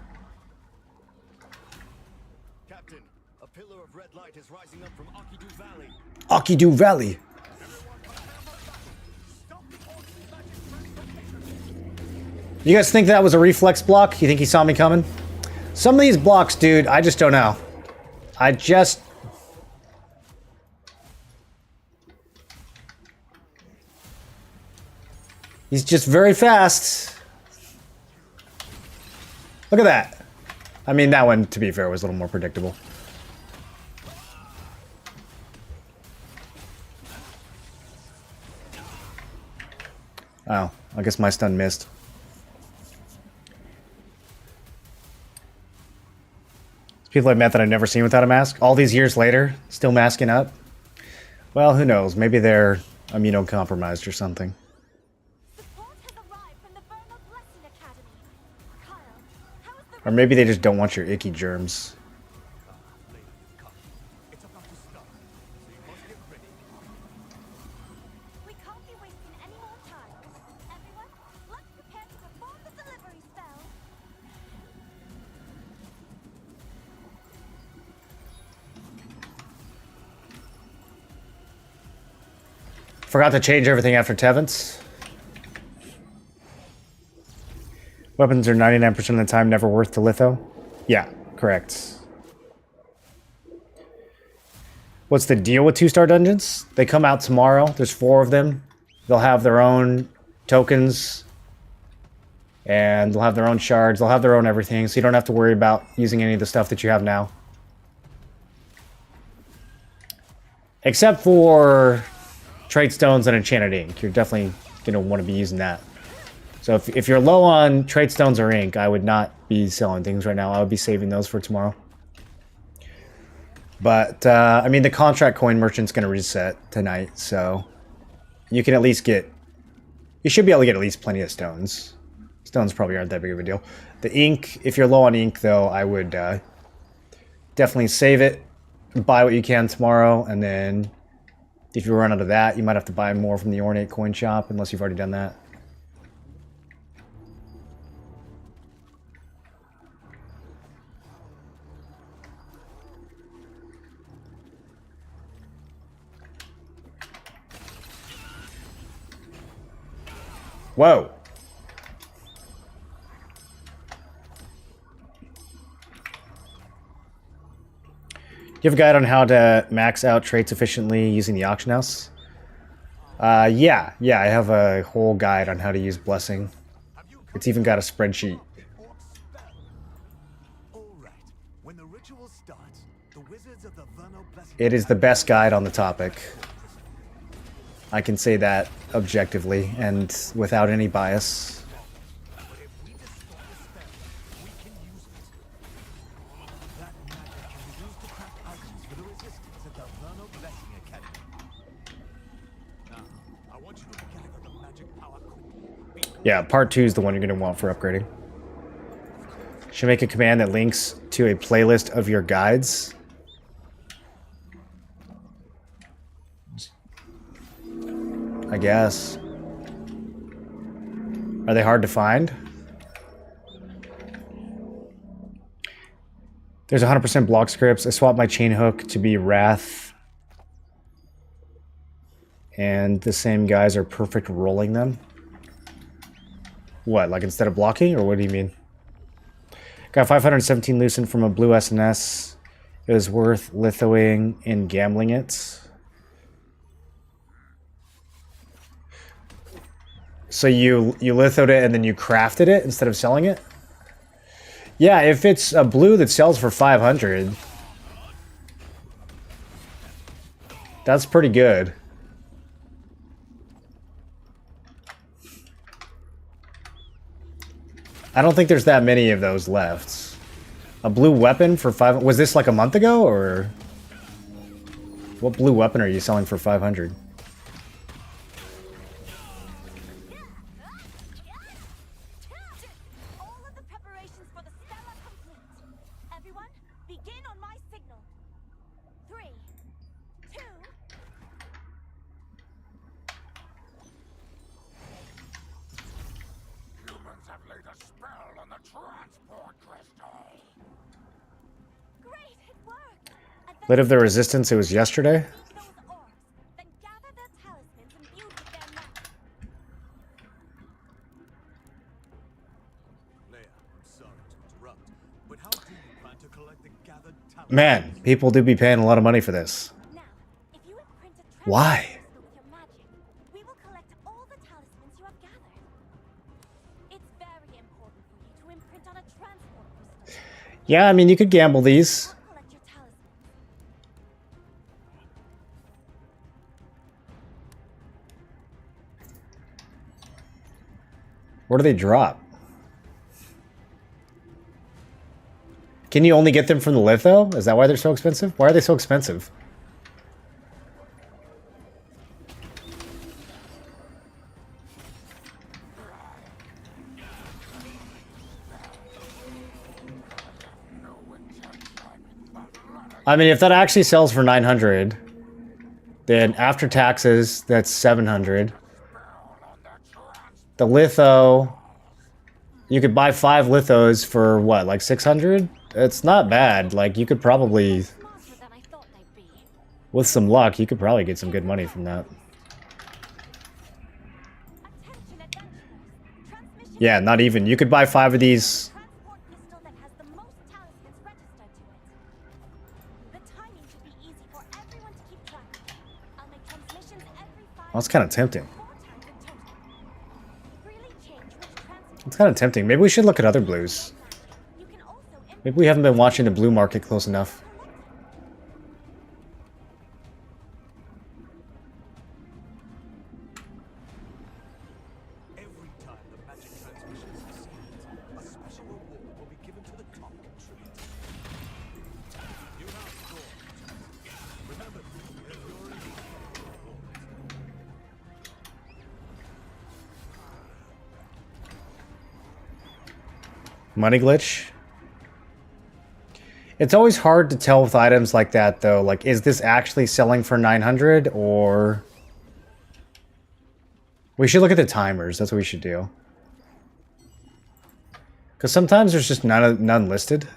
Captain, a pillar of red light is rising up from Akidu Valley. Akidu Valley. You guys think that was a reflex block? You think he saw me coming? Some of these blocks, dude, I just don't know. He's just very fast. Look at that. I mean, that one, to be fair, was a little more predictable. Oh, I guess my stun missed. People I've met that I've never seen without a mask. All these years later, still masking up. Well, who knows? Maybe they're immunocompromised or something. Or maybe they just don't want your icky germs. Forgot to change everything after Tevens. Weapons are 99% of the time never worth to litho. Yeah, correct. What's the deal with 2-star dungeons? They come out tomorrow. There's 4 of them. They'll have their own tokens. And they'll have their own shards. They'll have their own everything. So you don't have to worry about using any of the stuff that you have now. Except for trade stones and enchanted ink. You're definitely going to want to be using that. So if you're low on trade stones or ink, I would not be selling things right now. I would be saving those for tomorrow. But, I mean, the contract coin merchant's going to reset tonight, so you can at least get... You should be able to get at least plenty of stones. Stones probably aren't that big of a deal. The ink, if you're low on ink, though, I would definitely save it, buy what you can tomorrow, and then if you run out of that, you might have to buy more from the Ornate Coin Shop, unless you've already done that. Whoa. You have a guide on how to max out traits efficiently using the auction house? Yeah, I have a whole guide on how to use Blessing. It's even got a spreadsheet. It is the best guide on the topic. I can say that objectively and without any bias. Yeah, part 2 is the one you're going to want for upgrading. Should make a command that links to a playlist of your guides. I guess. Are they hard to find? There's 100% block scripts. I swapped my chain hook to be Wrath. And the same guys are perfect rolling them. What, like instead of blocking, or what do you mean? Got 517 loosened from a blue SNS. It was worth lithoing and gambling it. So you lithoed it and then you crafted it instead of selling it? Yeah, if it's a blue that sells for 500, that's pretty good. I don't think there's that many of those left. A blue weapon for 5... Was this like a month ago, or... What blue weapon are you selling for 500? Lit of the Resistance, it was yesterday? Man, people do be paying a lot of money for this. Why? Yeah, I mean, you could gamble these. Where do they drop? Can you only get them from the litho? Is that why they're so expensive? Why are they so expensive? I mean, if that actually sells for 900, then after taxes, that's 700. The litho, you could buy 5 lithos for what, like 600? It's not bad. Like, you could probably, with some luck, you could probably get some good money from that. Yeah, not even. You could buy 5 of these. Well, that's kind of tempting. It's kind of tempting. Maybe we should look at other blues. Maybe we haven't been watching the blue market close enough. Money glitch? It's always hard to tell with items like that, though. Like, is this actually selling for 900, or... We should look at the timers. That's what we should do. Because sometimes there's just none listed.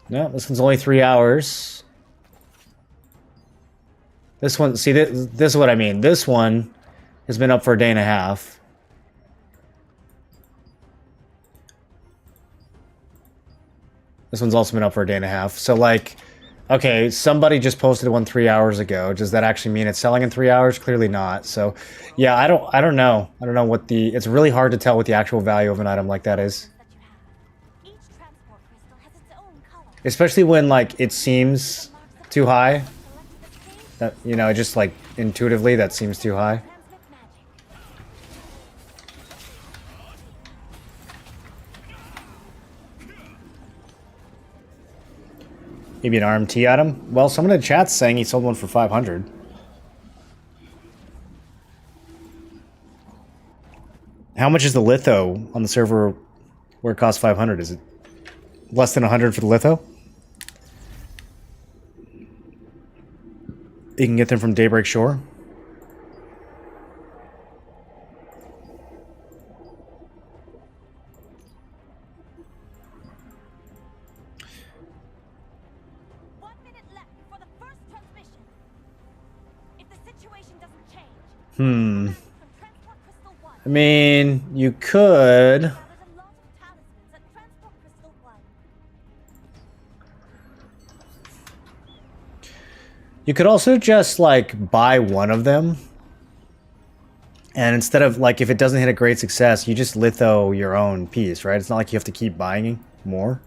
No, this one's only 3 hours. This one, see, this is what I mean. This one has been up for a day and a half. This one's also been up for a day and a half. So, like, okay, somebody just posted one 3 hours ago. Does that actually mean it's selling in 3 hours? Clearly not. So, yeah, I don't know. I don't know what the... It's really hard to tell what the actual value of an item like that is. Especially when, like, it seems too high. That, you know, just like intuitively that seems too high. Maybe an RMT item? Well, someone in the chat's saying he sold one for 500. How much is the litho on the server where it costs 500? Is it less than 100 for the litho? You can get them from Daybreak Shore. I mean, you could... You could also just, like, buy one of them And instead of, like, if it doesn't hit a great success, you just litho your own piece, right? It's not like you have to keep buying more.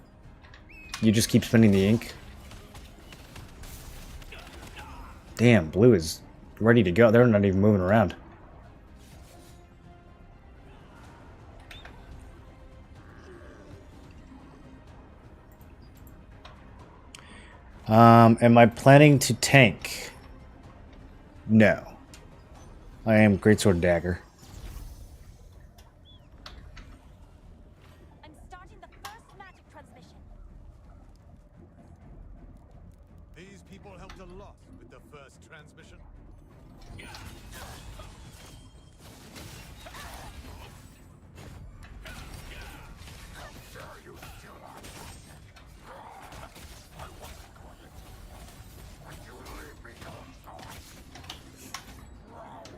You just keep spending the ink. Damn, blue is ready to go. They're not even moving around. Am I planning to tank? No. I am Greatsword Dagger. I'm starting the first magic transmission. These people helped a lot with the first transmission.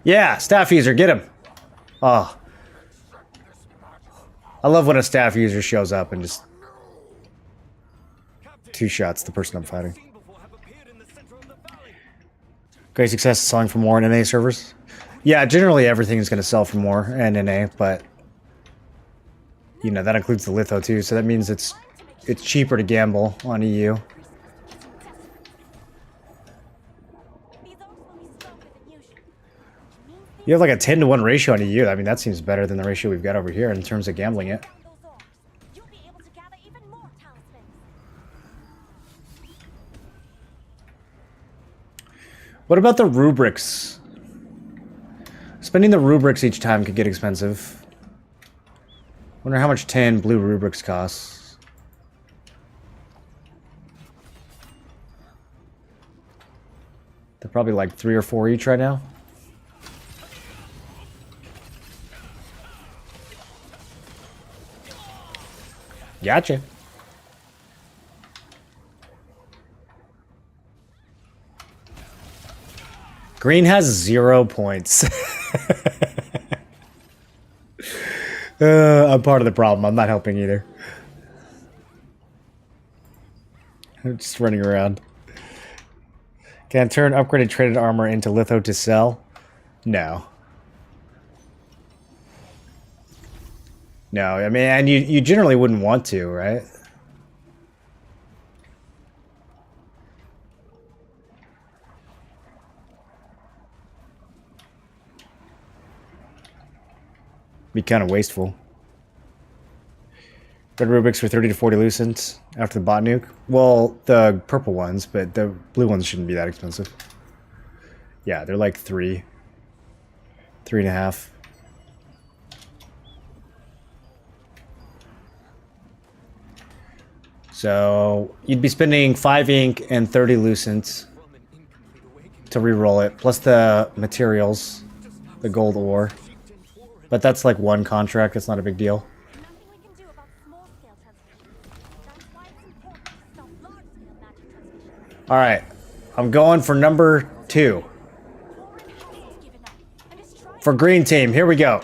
Yeah, staff user, get him. Oh. I love when a staff user shows up and just two shots the person I'm fighting. Great success selling for more in NA servers. Yeah, generally everything is going to sell for more in NA, but you know, that includes the litho too, so that means it's cheaper to gamble on EU. You have like a 10-to-1 ratio on EU. I mean, that seems better than the ratio we've got over here in terms of gambling it. What about the rubrics? Spending the rubrics each time could get expensive. Wonder how much 10 blue rubrics costs. They're probably like 3 or 4 each right now. Gotcha. Green has 0 points. I'm part of the problem. I'm not helping either. I'm just running around. Can I turn upgraded traded armor into litho to sell? No. No, I mean, and you generally wouldn't want to, right? Be kind of wasteful. Red rubrics for 30 to 40 lucent after the bot nuke. Well, the purple ones, but the blue ones shouldn't be that expensive. Yeah, they're like 3. 3.5. So you'd be spending 5 ink and 30 lucent to re-roll it, plus the materials, the gold ore. But that's like 1 contract, it's not a big deal. Alright, I'm going for number 2. For green team, here we go.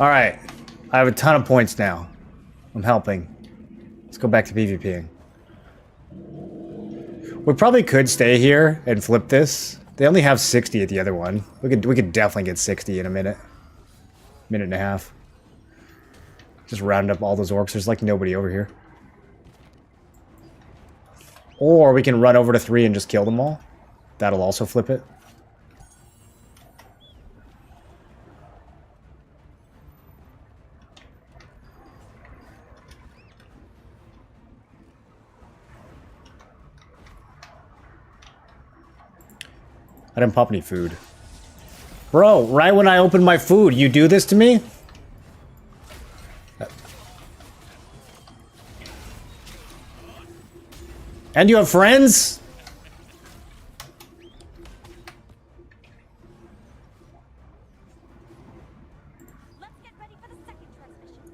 Alright, I have a ton of points now. I'm helping. Let's go back to PvPing. We probably could stay here and flip this. They only have 60 at the other one. We could definitely get 60 in a minute. Minute and a half. Just round up all those orcs. There's like nobody over here. Or we can run over to 3 and just kill them all. That'll also flip it. I didn't pop any food. Bro, right when I open my food, you do this to me? And you have friends? Let's get ready for the second transmission.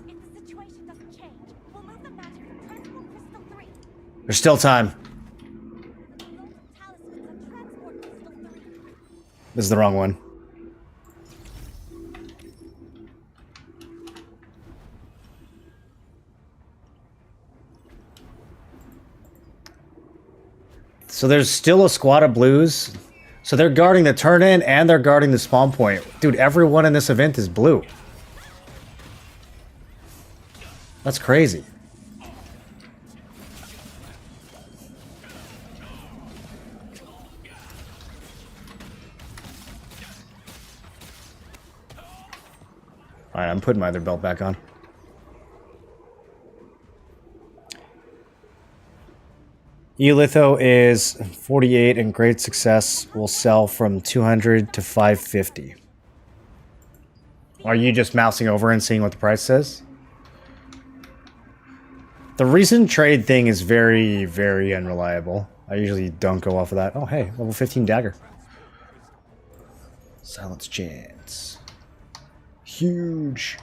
If the situation doesn't change, we'll move the magic from Transport Crystal 3. There's still time. This is the wrong one. So there's still a squad of blues. So they're guarding the turn-in and they're guarding the spawn point. Dude, everyone in this event is blue. That's crazy. Alright, I'm putting my other belt back on. Elitho is 48 and great success. Will sell from 200 to 550. Are you just mousing over and seeing what the price says? The recent trade thing is very, very unreliable. I usually don't go off of that. Oh, hey, level 15 dagger. Silence chance. Huge.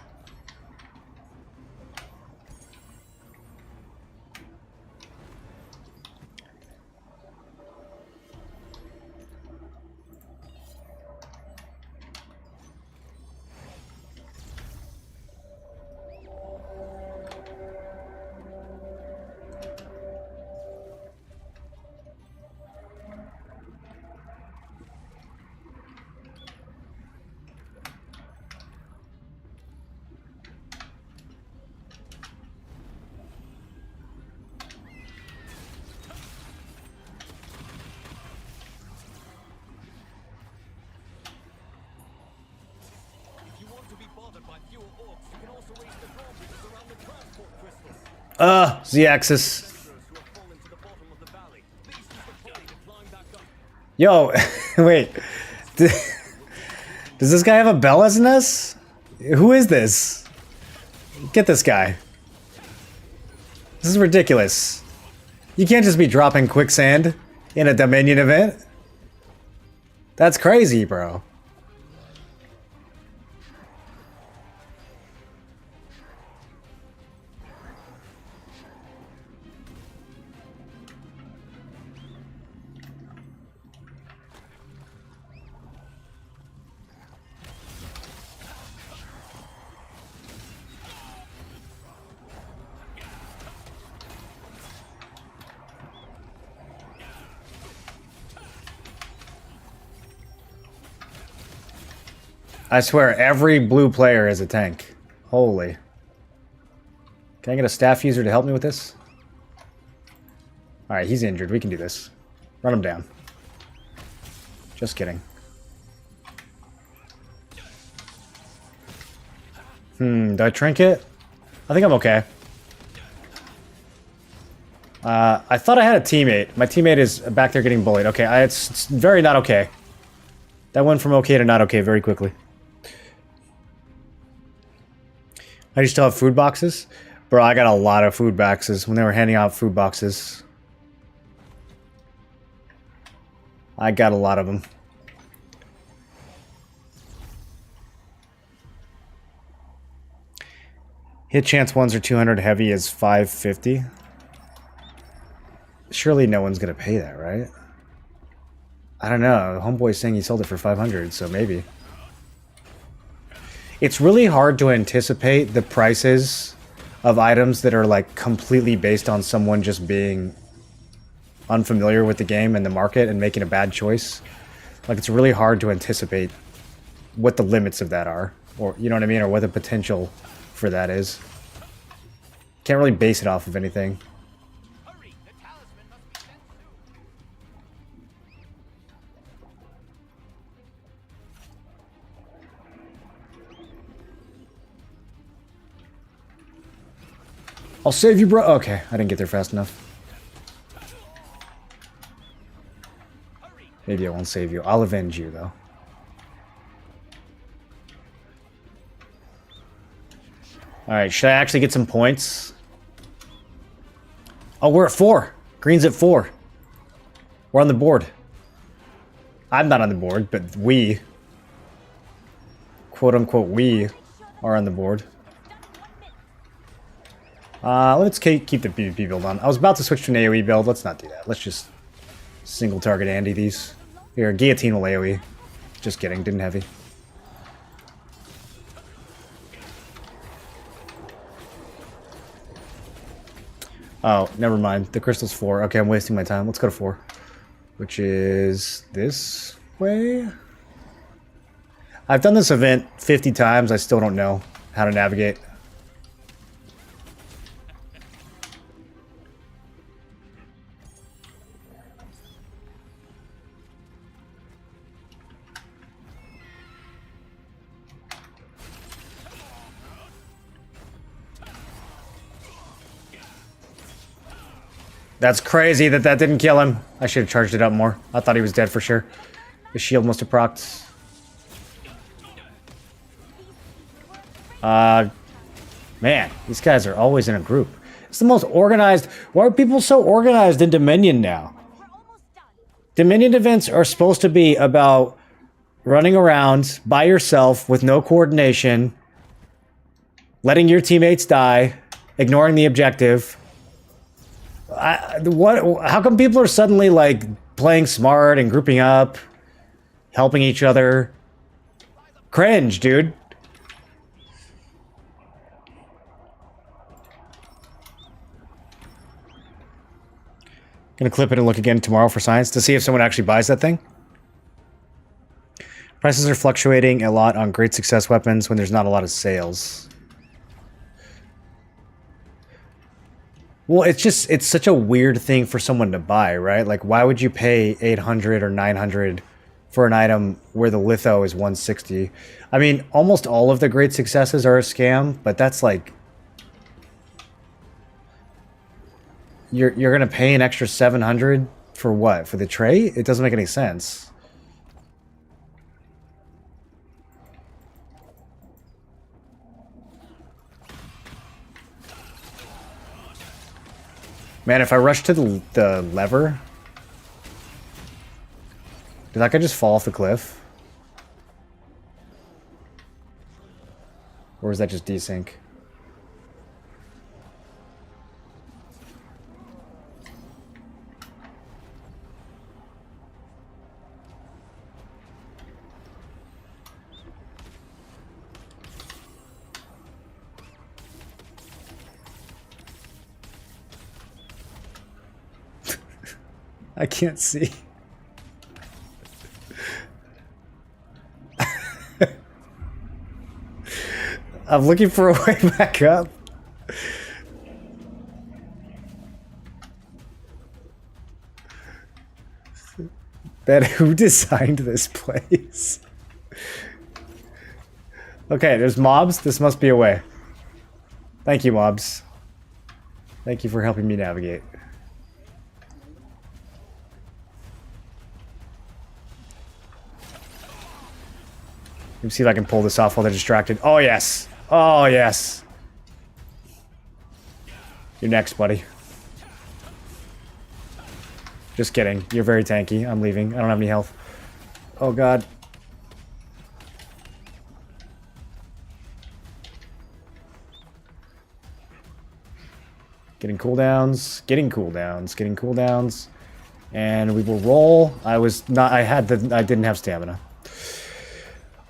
Z-axis. Yo, wait. Does this guy have a bell as an S? Who is this? Get this guy. This is ridiculous. You can't just be dropping quicksand in a Dominion event. That's crazy, bro. I swear, every blue player is a tank. Holy. Can I get a staff user to help me with this? Alright, he's injured. We can do this. Run him down. Just kidding. Do I trinket? I think I'm okay. I thought I had a teammate. My teammate is back there getting bullied. Okay, it's very not okay. That went from okay to not okay very quickly. I still have food boxes? Bro, I got a lot of food boxes when they were handing out food boxes. I got a lot of them. Hit chance ones are 200, heavy is 550. Surely no one's gonna pay that, right? I don't know. Homeboy's saying he sold it for 500, so maybe. It's really hard to anticipate the prices of items that are like completely based on someone just being unfamiliar with the game and the market and making a bad choice. Like, it's really hard to anticipate what the limits of that are, or you know what I mean, or what the potential for that is. Can't really base it off of anything. I'll save you, bro. Okay, I didn't get there fast enough. Maybe I won't save you. I'll avenge you, though. Alright, should I actually get some points? Oh, we're at 4. Green's at 4. We're on the board. I'm not on the board, but we, quote-unquote, we are on the board. Let's keep the PvP build on. I was about to switch to an AoE build. Let's not do that. Let's just single target Andy these. Here, guillotine will AoE. Just kidding, didn't heavy. Oh, never mind. The crystal's 4. Okay, I'm wasting my time. Let's go to 4. which is this way. I've done this event 50 times. I still don't know how to navigate. That's crazy that that didn't kill him. I should have charged it up more. I thought he was dead for sure. The shield must have procced. Man, these guys are always in a group. It's the most organized. Why are people so organized in Dominion now? Dominion events are supposed to be about running around by yourself with no coordination, letting your teammates die, ignoring the objective. How come people are suddenly like playing smart and grouping up, helping each other? Cringe, dude. Gonna clip it and look again tomorrow for science to see if someone actually buys that thing. Prices are fluctuating a lot on great success weapons when there's not a lot of sales. Well, it's such a weird thing for someone to buy, right? Like, why would you pay 800 or 900 for an item where the litho is 160? I mean, almost all of the great successes are a scam, but that's like... You're gonna pay an extra 700 for what? For the tray? It doesn't make any sense. Man, if I rush to the lever... Did that guy just fall off the cliff? Or is that just desync? I can't see. I'm looking for a way back up. Man, who designed this place? Okay, there's mobs. This must be a way. Thank you, mobs. Thank you for helping me navigate. Let me see if I can pull this off while they're distracted. Oh, yes. Oh, yes. You're next, buddy. Just kidding. You're very tanky. I'm leaving. I don't have any health. Oh, God. Getting cooldowns. Getting cooldowns. Getting cooldowns. And we will roll. I didn't have stamina.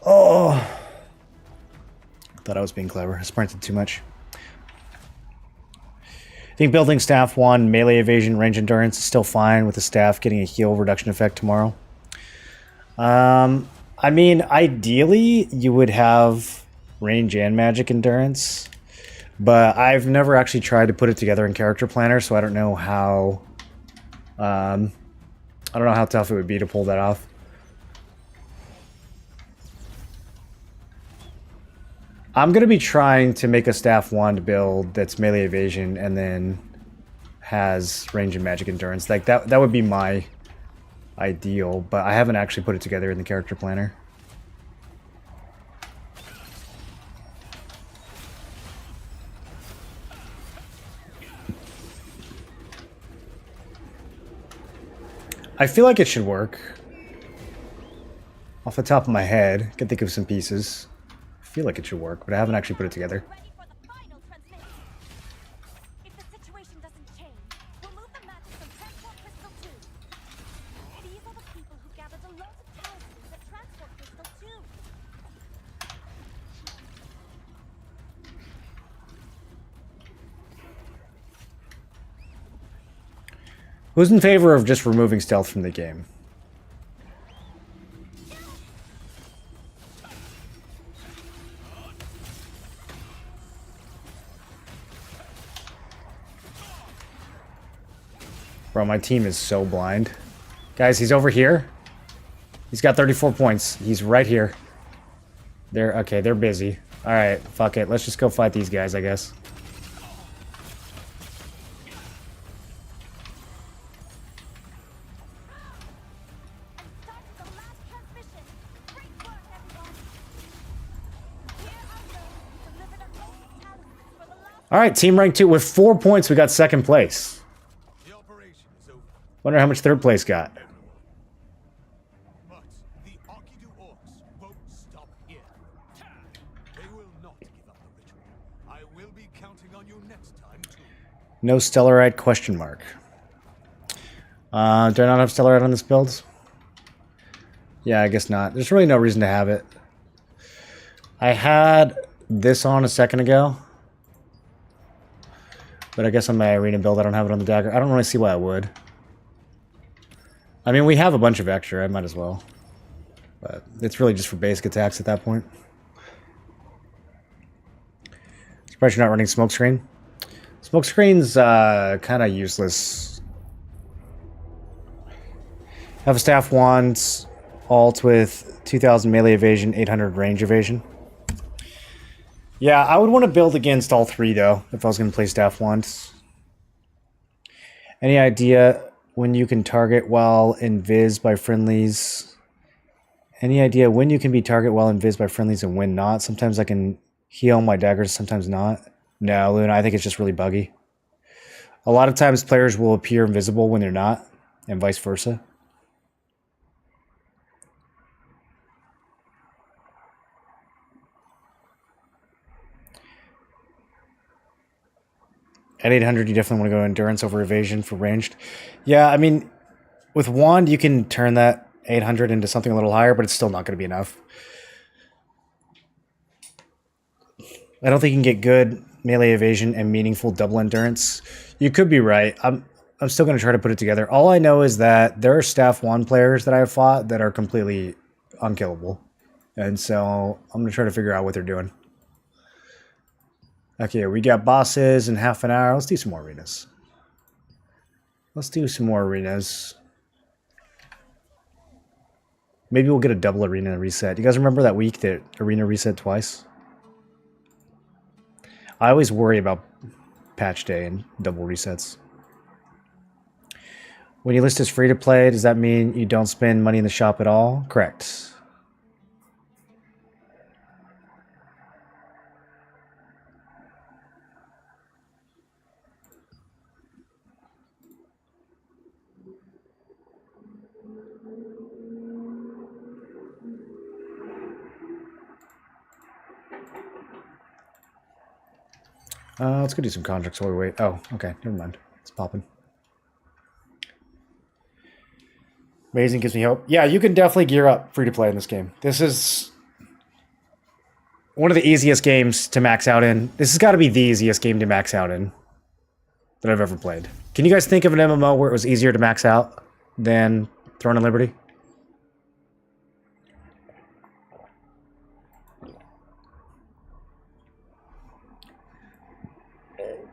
Oh, thought I was being clever. I sprinted too much. I think building staff 1, melee evasion, range endurance is still fine with the staff getting a heal reduction effect tomorrow. I mean, ideally, you would have range and magic endurance, but I've never actually tried to put it together in Character Planner, so I don't know how. I don't know how tough it would be to pull that off. I'm going to be trying to make a staff wand build that's melee evasion and then has range and magic endurance. Like that would be my ideal, but I haven't actually put it together in the character planner. I feel like it should work. Off the top of my head, I can think of some pieces. I feel like it should work, but I haven't actually put it together. If the situation doesn't change, we'll move the magic from Transport Crystal 2. These are the people who gathered a lot of talismans at Transport Crystal 2. Who's in favor of just removing stealth from the game? Bro, my team is so blind. Guys, he's over here. He's got 34 points. He's right here. Okay, they're busy. Alright, fuck it. Let's just go fight these guys, I guess. Alright, team rank 2. With 4 points, we got second place. Wonder how much third place got. But the Arkidu orcs won't stop here. They will not give up the ritual. I will be counting on you next time too. No Stellarite question mark. Do I not have Stellarite on this build? Yeah, I guess not. There's really no reason to have it. I had this on a second ago. But I guess on my arena build I don't have it on the dagger. I don't really see why I would. I mean, we have a bunch of extra. I might as well. But it's really just for basic attacks at that point. Surprised you're not running smokescreen. Smokescreen's kind of useless. Have a staff wand, alt with 2000 melee evasion, 800 range evasion. Yeah, I would want to build against all three, though, if I was going to play staff wands. Any idea when you can target while invis by friendlies? Any idea when you can be target while invis by friendlies and when not? Sometimes I can heal my daggers, sometimes not. No, Luna, I think it's just really buggy. A lot of times players will appear invisible when they're not, and vice versa. At 800, you definitely want to go endurance over evasion for ranged. Yeah, I mean, with wand, you can turn that 800 into something a little higher, but it's still not going to be enough. I don't think you can get good melee evasion and meaningful double endurance. You could be right. I'm still going to try to put it together. All I know is that there are staff wand players that I've fought that are completely unkillable. And so I'm going to try to figure out what they're doing. Okay, we got bosses in half an hour. Let's do some more arenas. Let's do some more arenas. Maybe we'll get a double arena reset. You guys remember that week that arena reset twice? I always worry about patch day and double resets. When you list as free to play, does that mean you don't spend money in the shop at all? Correct. Let's go do some contracts while we wait. Oh, okay. Never mind. It's popping. Amazing gives me hope. Yeah, you can definitely gear up free to play in this game. This is one of the easiest games to max out in. This has got to be the easiest game to max out in that I've ever played. Can you guys think of an MMO where it was easier to max out than Throne of Liberty?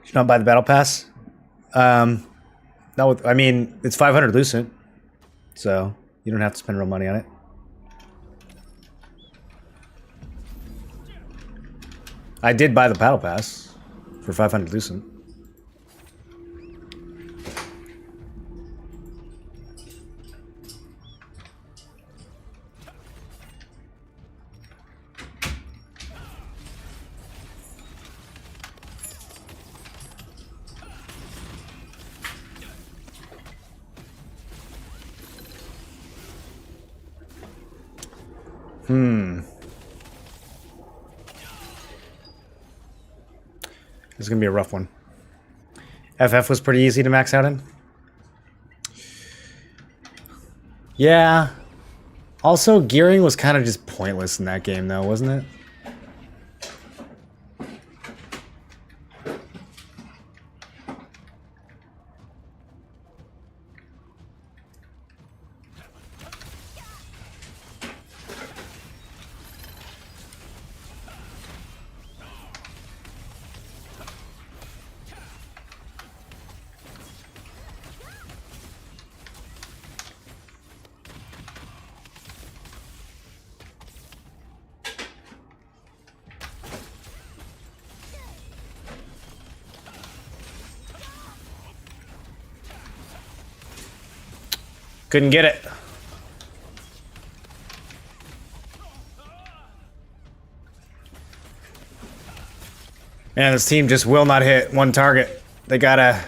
Should not buy the battle pass. No, I mean it's 500 Lucent, so you don't have to spend real money on it. I did buy the battle pass for 500 Lucent. This is going to be a rough one. FF was pretty easy to max out in. Yeah. Also, gearing was kind of just pointless in that game, though, wasn't it? Couldn't get it. Man, this team just will not hit one target. They gotta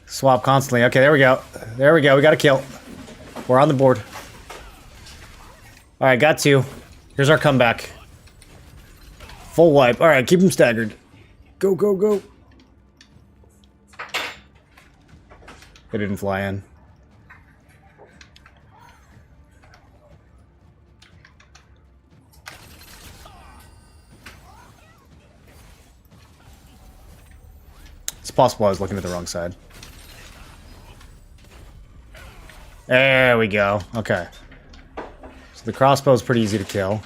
swap constantly. Okay, there we go. There we go. We got a kill. We're on the board. All right, got 2. Here's our comeback. Full wipe. All right, keep them staggered. Go, go, go. They didn't fly in. It's possible I was looking at the wrong side. There we go. Okay. So the crossbow is pretty easy to kill.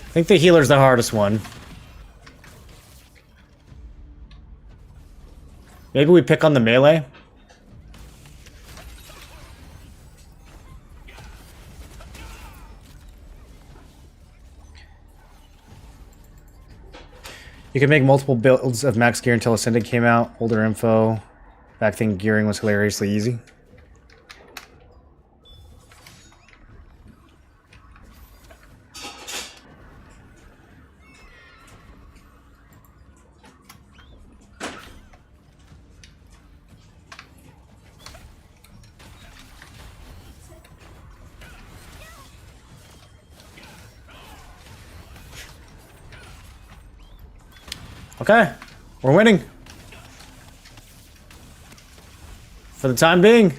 I think the healer's the hardest one. Maybe we pick on the melee? You can make multiple builds of max gear until Ascended came out. Older info. Back thing gearing was hilariously easy. Okay, we're winning. For the time being.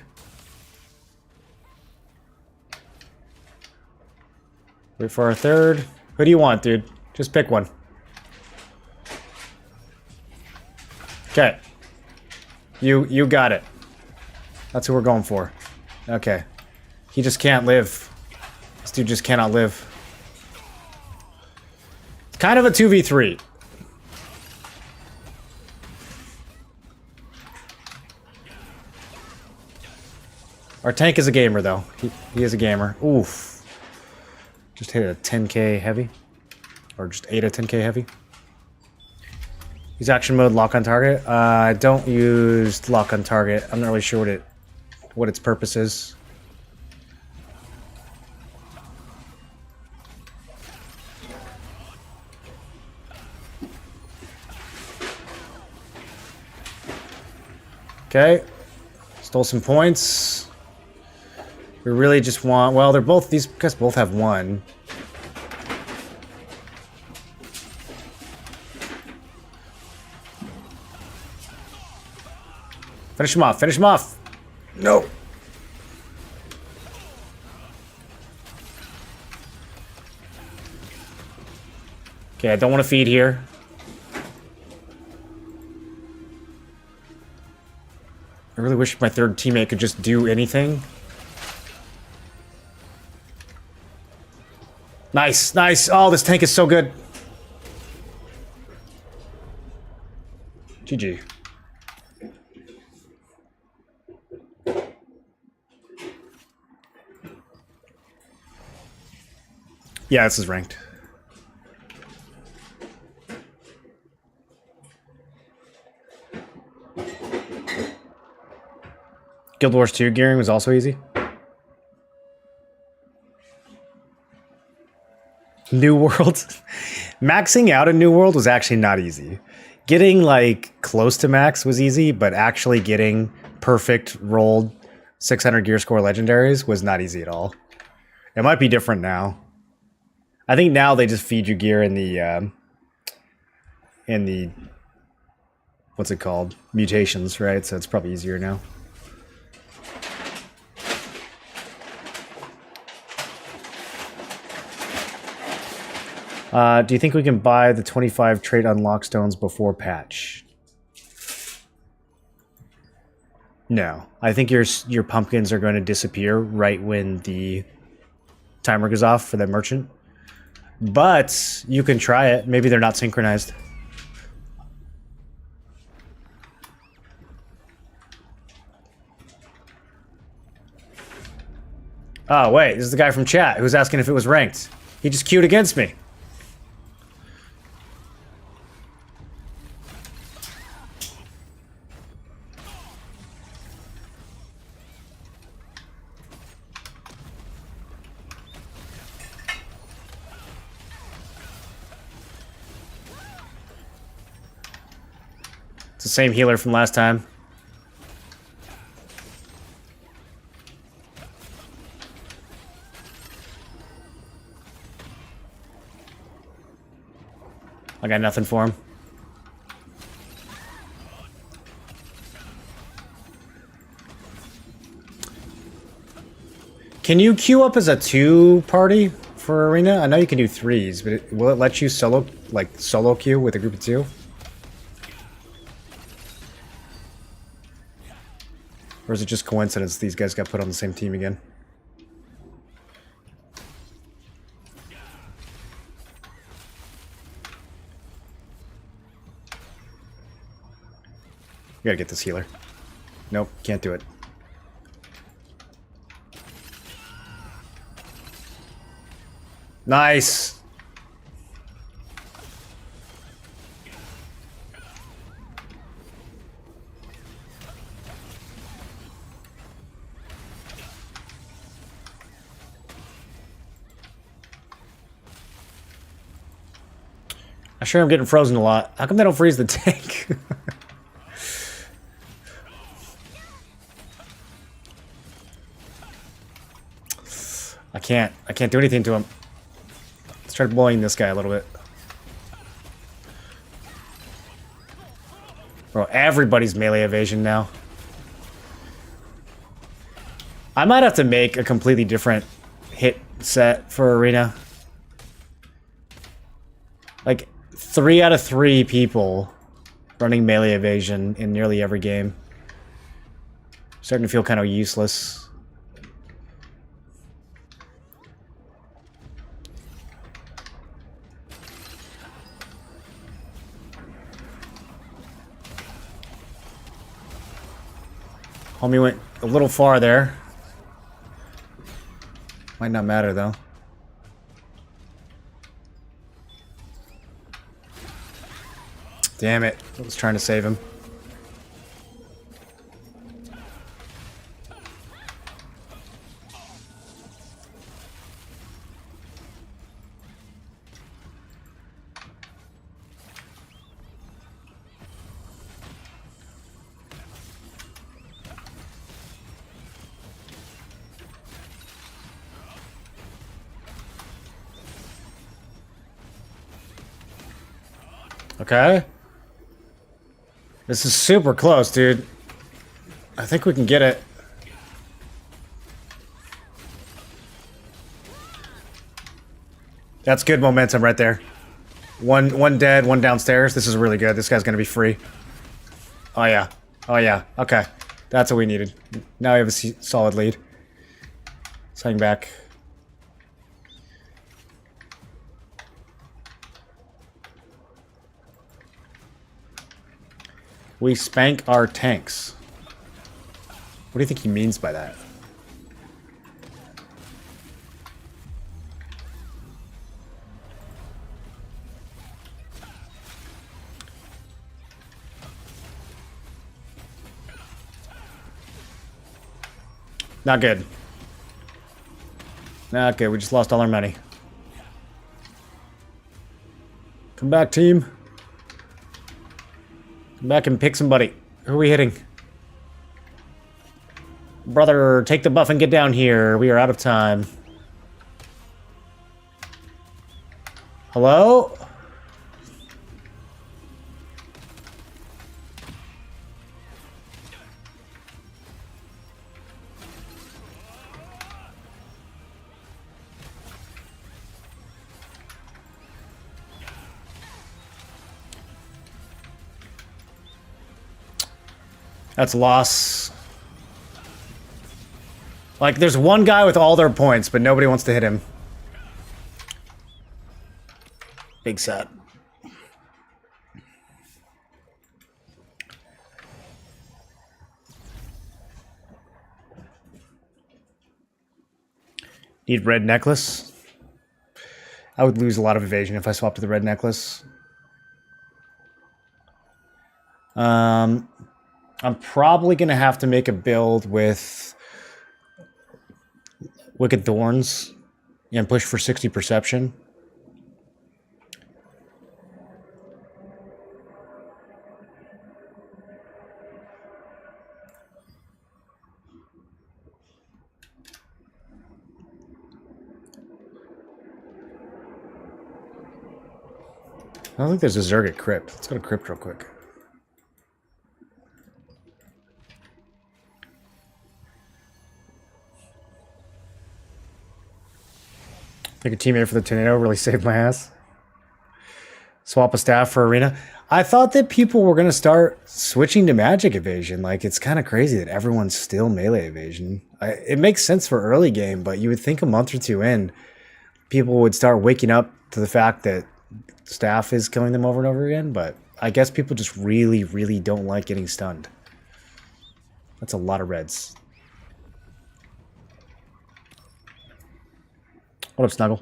Wait for our third. Who do you want, dude? Just pick one. Okay. You got it. That's who we're going for. Okay. He just can't live. This dude just cannot live. It's kind of a 2v3. Our tank is a gamer, though. He is a gamer. Oof. Just hit a 10k heavy. Or just ate a 10k heavy. Use action mode, lock on target. I don't use lock on target. I'm not really sure what its purpose is. Okay. Stole some points. We really just want... Well, they're both... These guys both have 1. Finish him off. Finish him off. No. Okay, I don't want to feed here. I really wish my third teammate could just do anything. Nice, nice. Oh, this tank is so good. GG. Yeah, this is ranked. Guild Wars 2 gearing was also easy. New World. Maxing out a New World was actually not easy. Getting, like, close to max was easy, but actually getting perfect rolled 600 gear score legendaries was not easy at all. It might be different now. I think now they just feed you gear in the what's it called? Mutations, right? So it's probably easier now. Do you think we can buy the 25 trait unlock stones before patch? No. I think your pumpkins are going to disappear right when the timer goes off for the merchant. But you can try it. Maybe they're not synchronized. Oh, wait. This is the guy from chat who's asking if it was ranked. He just queued against me. It's the same healer from last time. I got nothing for him. Can you queue up as a 2-party for arena? I know you can do 3s, but will it let you solo queue with a group of 2? Or is it just coincidence these guys got put on the same team again? We gotta get this healer. Nope, can't do it. Nice! I'm sure I'm getting frozen a lot. How come they don't freeze the tank? I can't do anything to him. Let's try blowing this guy a little bit. Bro, everybody's melee evasion now. I might have to make a completely different hit set for arena. Like 3 out of 3 people running melee evasion in nearly every game. Starting to feel kind of useless. Homie went a little far there. Might not matter though. Damn it. I was trying to save him. Okay. This is super close, dude. I think we can get it. That's good momentum right there. One dead, one downstairs. This is really good. This guy's gonna be free. Oh yeah. Oh yeah. Okay. That's what we needed. Now we have a solid lead. Let's hang back. We spank our tanks. What do you think he means by that? Not good. Not good. We just lost all our money. Come back, team. Come back and pick somebody. Who are we hitting? Brother, take the buff and get down here. We are out of time. Hello? That's loss. Like, there's one guy with all their points, but nobody wants to hit him. Big set. Need red necklace. I would lose a lot of evasion if I swapped to the red necklace. I'm probably going to have to make a build with Wicked Thorns and push for 60 perception. don't think there's a Zerg at Crypt. Let's go to Crypt real quick. I think a teammate for the tornado really saved my ass. Swap a staff for arena. I thought that people were going to start switching to magic evasion. Like, it's kind of crazy that everyone's still melee evasion. It makes sense for early game, but you would think a month or two in, people would start waking up to the fact that staff is killing them over and over again. But I guess people just really, really don't like getting stunned. That's a lot of reds. What up, Snuggle?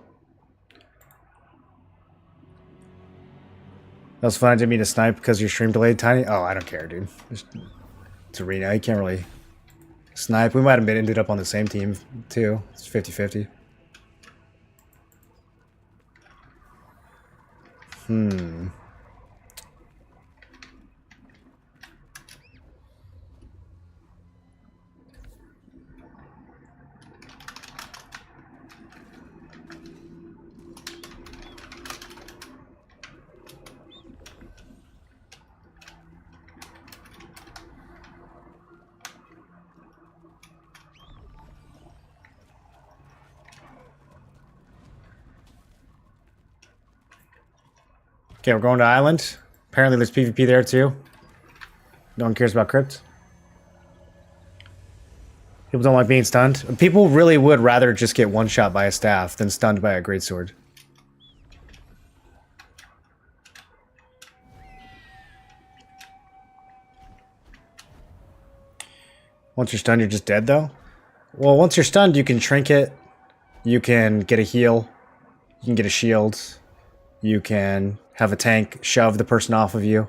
That was fun. I didn't mean to snipe because your stream delayed, Tiny. Oh, I don't care, dude. It's arena. You can't really snipe. We might have ended up on the same team, too. It's 50-50. Okay, we're going to Island. Apparently there's PvP there too. No one cares about Crypt. People don't like being stunned. People really would rather just get one shot by a staff than stunned by a greatsword. Once you're stunned, you're just dead though? Well, once you're stunned, you can trinket. You can get a heal. You can get a shield. You can have a tank shove the person off of you.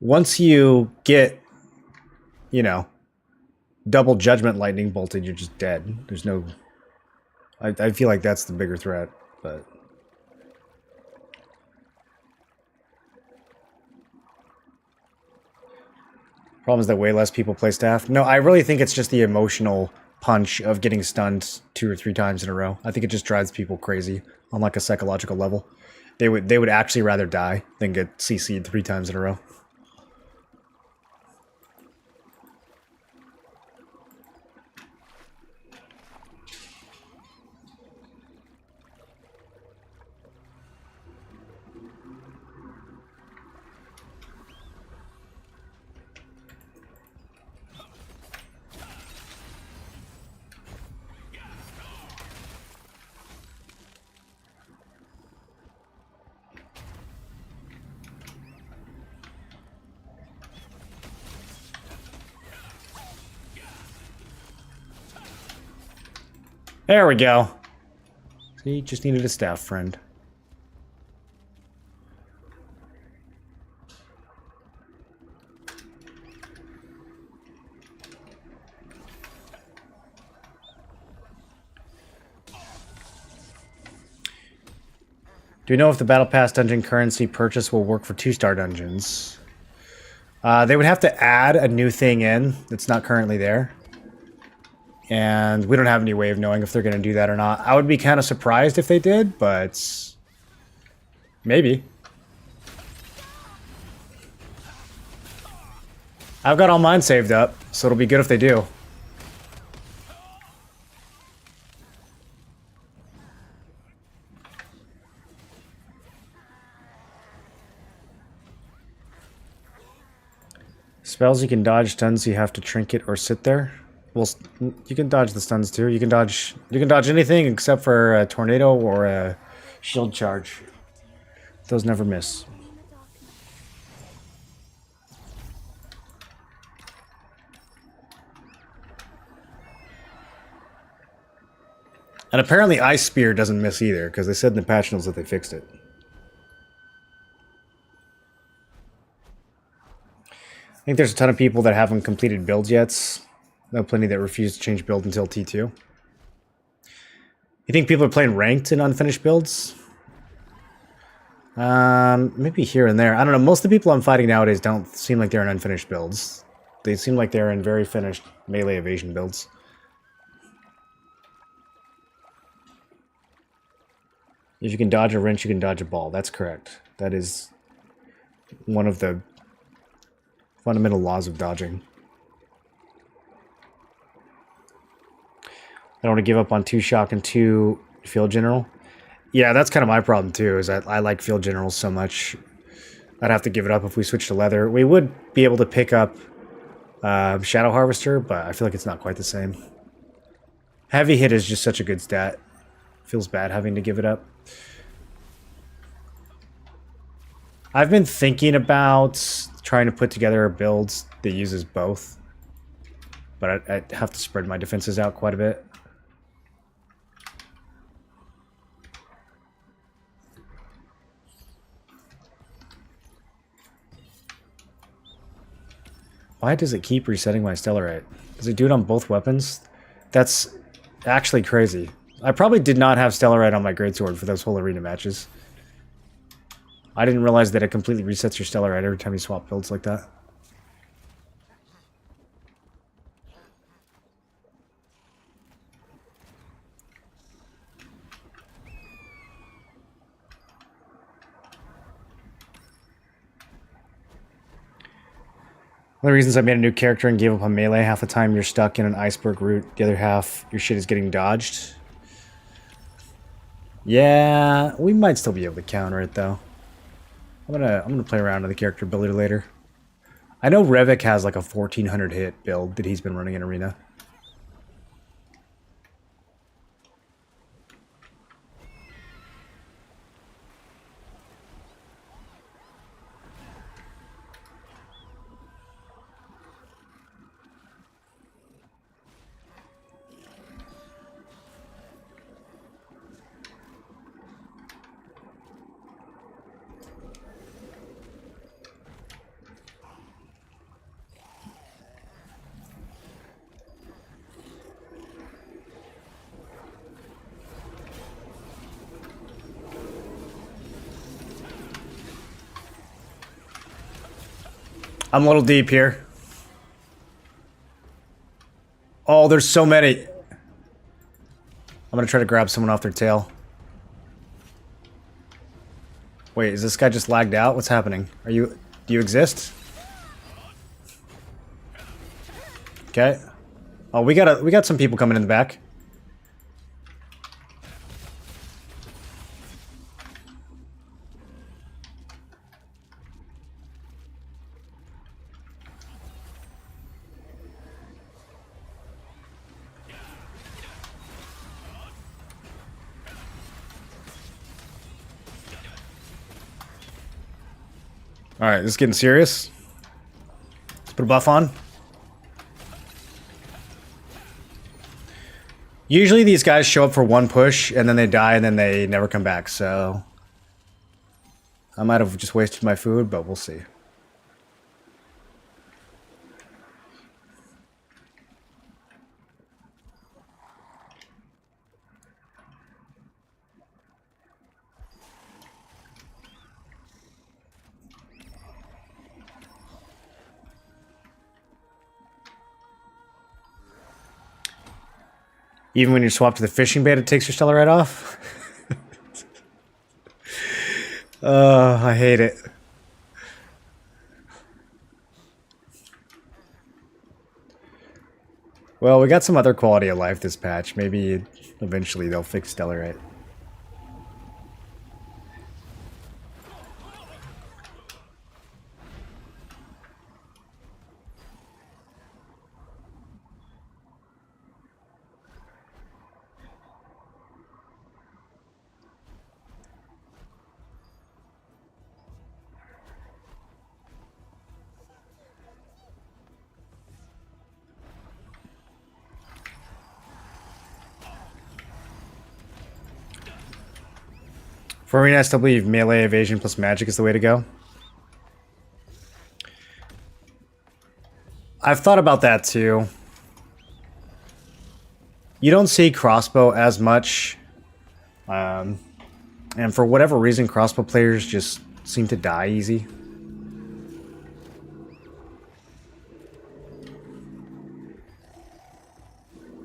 Once you get, you know, double judgment lightning bolted, you're just dead. There's no... I feel like that's the bigger threat, but... Problem is that way less people play staff. No, I really think it's just the emotional punch of getting stunned 2 or 3 times in a row. I think it just drives people crazy on like a psychological level. They would actually rather die than get CC'd 3 times in a row. There we go. See, just needed a staff friend. Do we know if the Battle Pass dungeon currency purchase will work for 2-star dungeons? They would have to add a new thing in that's not currently there. And we don't have any way of knowing if they're going to do that or not. I would be kind of surprised if they did, but maybe. I've got all mine saved up, so it'll be good if they do. Spells you can dodge, stuns you have to trinket or sit there. Well, you can dodge the stuns too. You can dodge anything except for a tornado or a shield charge. Those never miss. And apparently Ice Spear doesn't miss either, because they said in the patch notes that they fixed it. I think there's a ton of people that haven't completed builds yet. There are plenty that refuse to change build until T2. You think people are playing ranked in unfinished builds? Maybe here and there. I don't know. Most of the people I'm fighting nowadays don't seem like they're in unfinished builds. They seem like they're in very finished melee evasion builds. If you can dodge a wrench, you can dodge a ball. That's correct. That is one of the fundamental laws of dodging. I don't want to give up on 2 shock and 2 field general. Yeah, that's kind of my problem too, is that I like field generals so much. I'd have to give it up if we switch to leather. We would be able to pick up Shadow Harvester, but I feel like it's not quite the same. Heavy hit is just such a good stat. Feels bad having to give it up. I've been thinking about trying to put together builds that uses both, but I'd have to spread my defenses out quite a bit. Why does it keep resetting my Stellarite? Does it do it on both weapons? That's actually crazy. I probably did not have Stellarite on my Greatsword for those whole arena matches. I didn't realize that it completely resets your Stellarite every time you swap builds like that. One of the reasons I made a new character and gave up on melee, half the time you're stuck in an iceberg route, the other half your shit is getting dodged. Yeah, we might still be able to counter it though. I'm gonna play around with the character builder later. I know Revik has like a 1400 hit build that he's been running in arena. I'm a little deep here. Oh, there's so many. I'm gonna try to grab someone off their tail. Wait, is this guy just lagged out? What's happening? Do you exist? Okay. Oh, we got some people coming in the back. Alright, this is getting serious. Let's put a buff on. Usually these guys show up for one push, and then they die, and then they never come back, so... I might have just wasted my food, but we'll see. Even when you swap to the fishing bait, it takes your stellar right off? I hate it. Well, we got some other quality of life this patch. Maybe eventually they'll fix Stellarite. For arena, I still believe melee evasion plus magic is the way to go. I've thought about that too. You don't see crossbow as much. And for whatever reason, crossbow players just seem to die easy.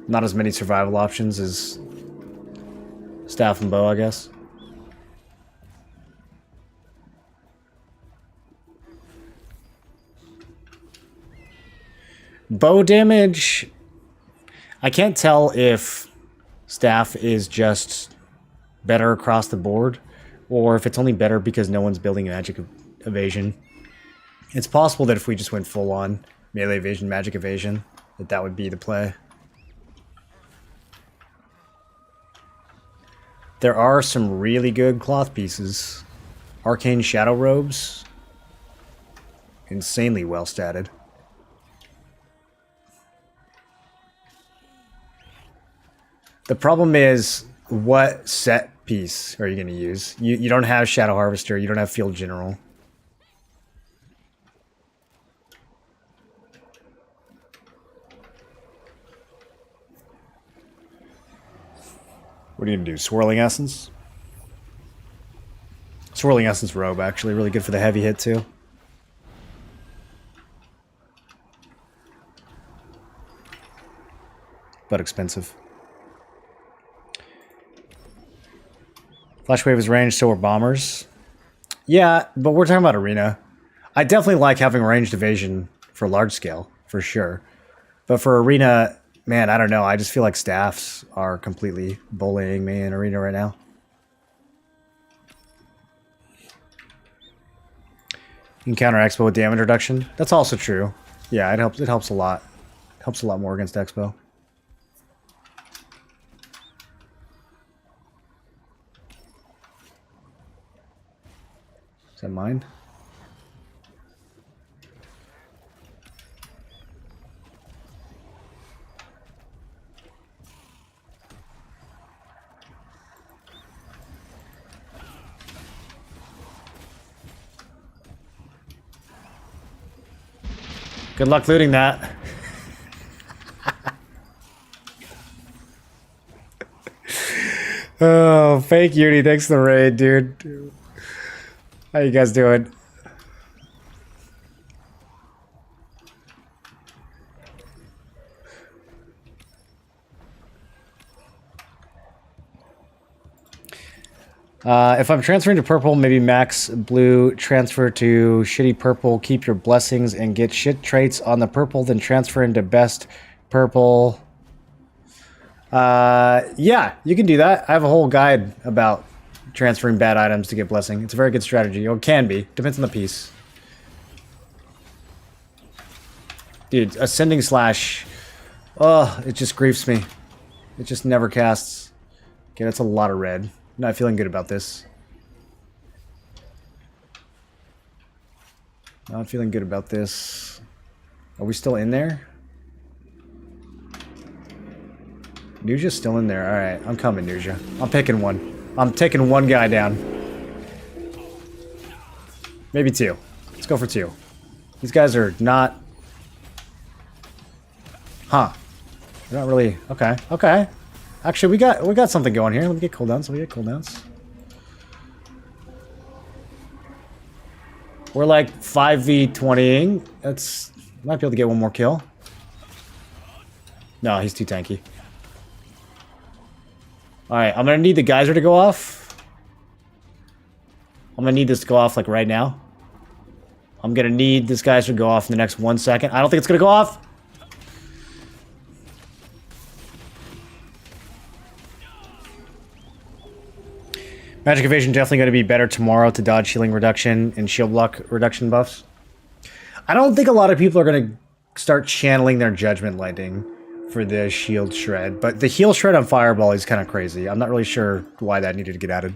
Not as many survival options as staff and bow, I guess. Bow damage, I can't tell if staff is just better across the board or if it's only better because no one's building magic evasion. It's possible that if we just went full on melee evasion, magic evasion, that would be the play. There are some really good cloth pieces. Arcane Shadow Robes. Insanely well statted. The problem is, what set piece are you going to use? You don't have Shadow Harvester, you don't have Field General. What are you going to do? Swirling Essence? Swirling Essence Robe, actually. Really good for the heavy hit, too. But expensive. Flashwave is ranged, so are bombers. Yeah, but we're talking about arena. I definitely like having ranged evasion for large scale, for sure. But for arena, man, I don't know. I just feel like staffs are completely bullying me in arena right now. You can counter Expo with damage reduction. That's also true. Yeah, it helps. It helps a lot. It helps a lot more against Expo. Is that mine? Good luck looting that. Oh, fake Uni, thanks for the raid, dude. How you guys doing? If I'm transferring to purple, maybe max blue, transfer to shitty purple, keep your blessings, and get shit traits on the purple, then transfer into best purple. Yeah, you can do that. I have a whole guide about transferring bad items to get blessing. It's a very good strategy. Or it can be. Depends on the piece. Dude, Ascending Slash. Oh, it just griefs me. It just never casts. Okay, that's a lot of red. Not feeling good about this. Not feeling good about this. Are we still in there? Nuja's still in there. Alright, I'm coming, Nuja. I'm picking one. I'm taking one guy down. Maybe two. Let's go for two. These guys are not... Huh. They're not really... Okay, okay. Actually, we got something going here. Let me get cooldowns. We're like 5v20ing. That's... Might be able to get one more kill. No, he's too tanky. Alright, I'm gonna need the geyser to go off. I'm gonna need this to go off like right now. I'm gonna need this geyser to go off in the next 1 second. I don't think it's gonna go off. Magic Evasion definitely going to be better tomorrow to dodge healing reduction and shield block reduction buffs. I don't think a lot of people are going to start channeling their Judgment Lightning for the shield shred, but the heal shred on Fireball is kind of crazy. I'm not really sure why that needed to get added.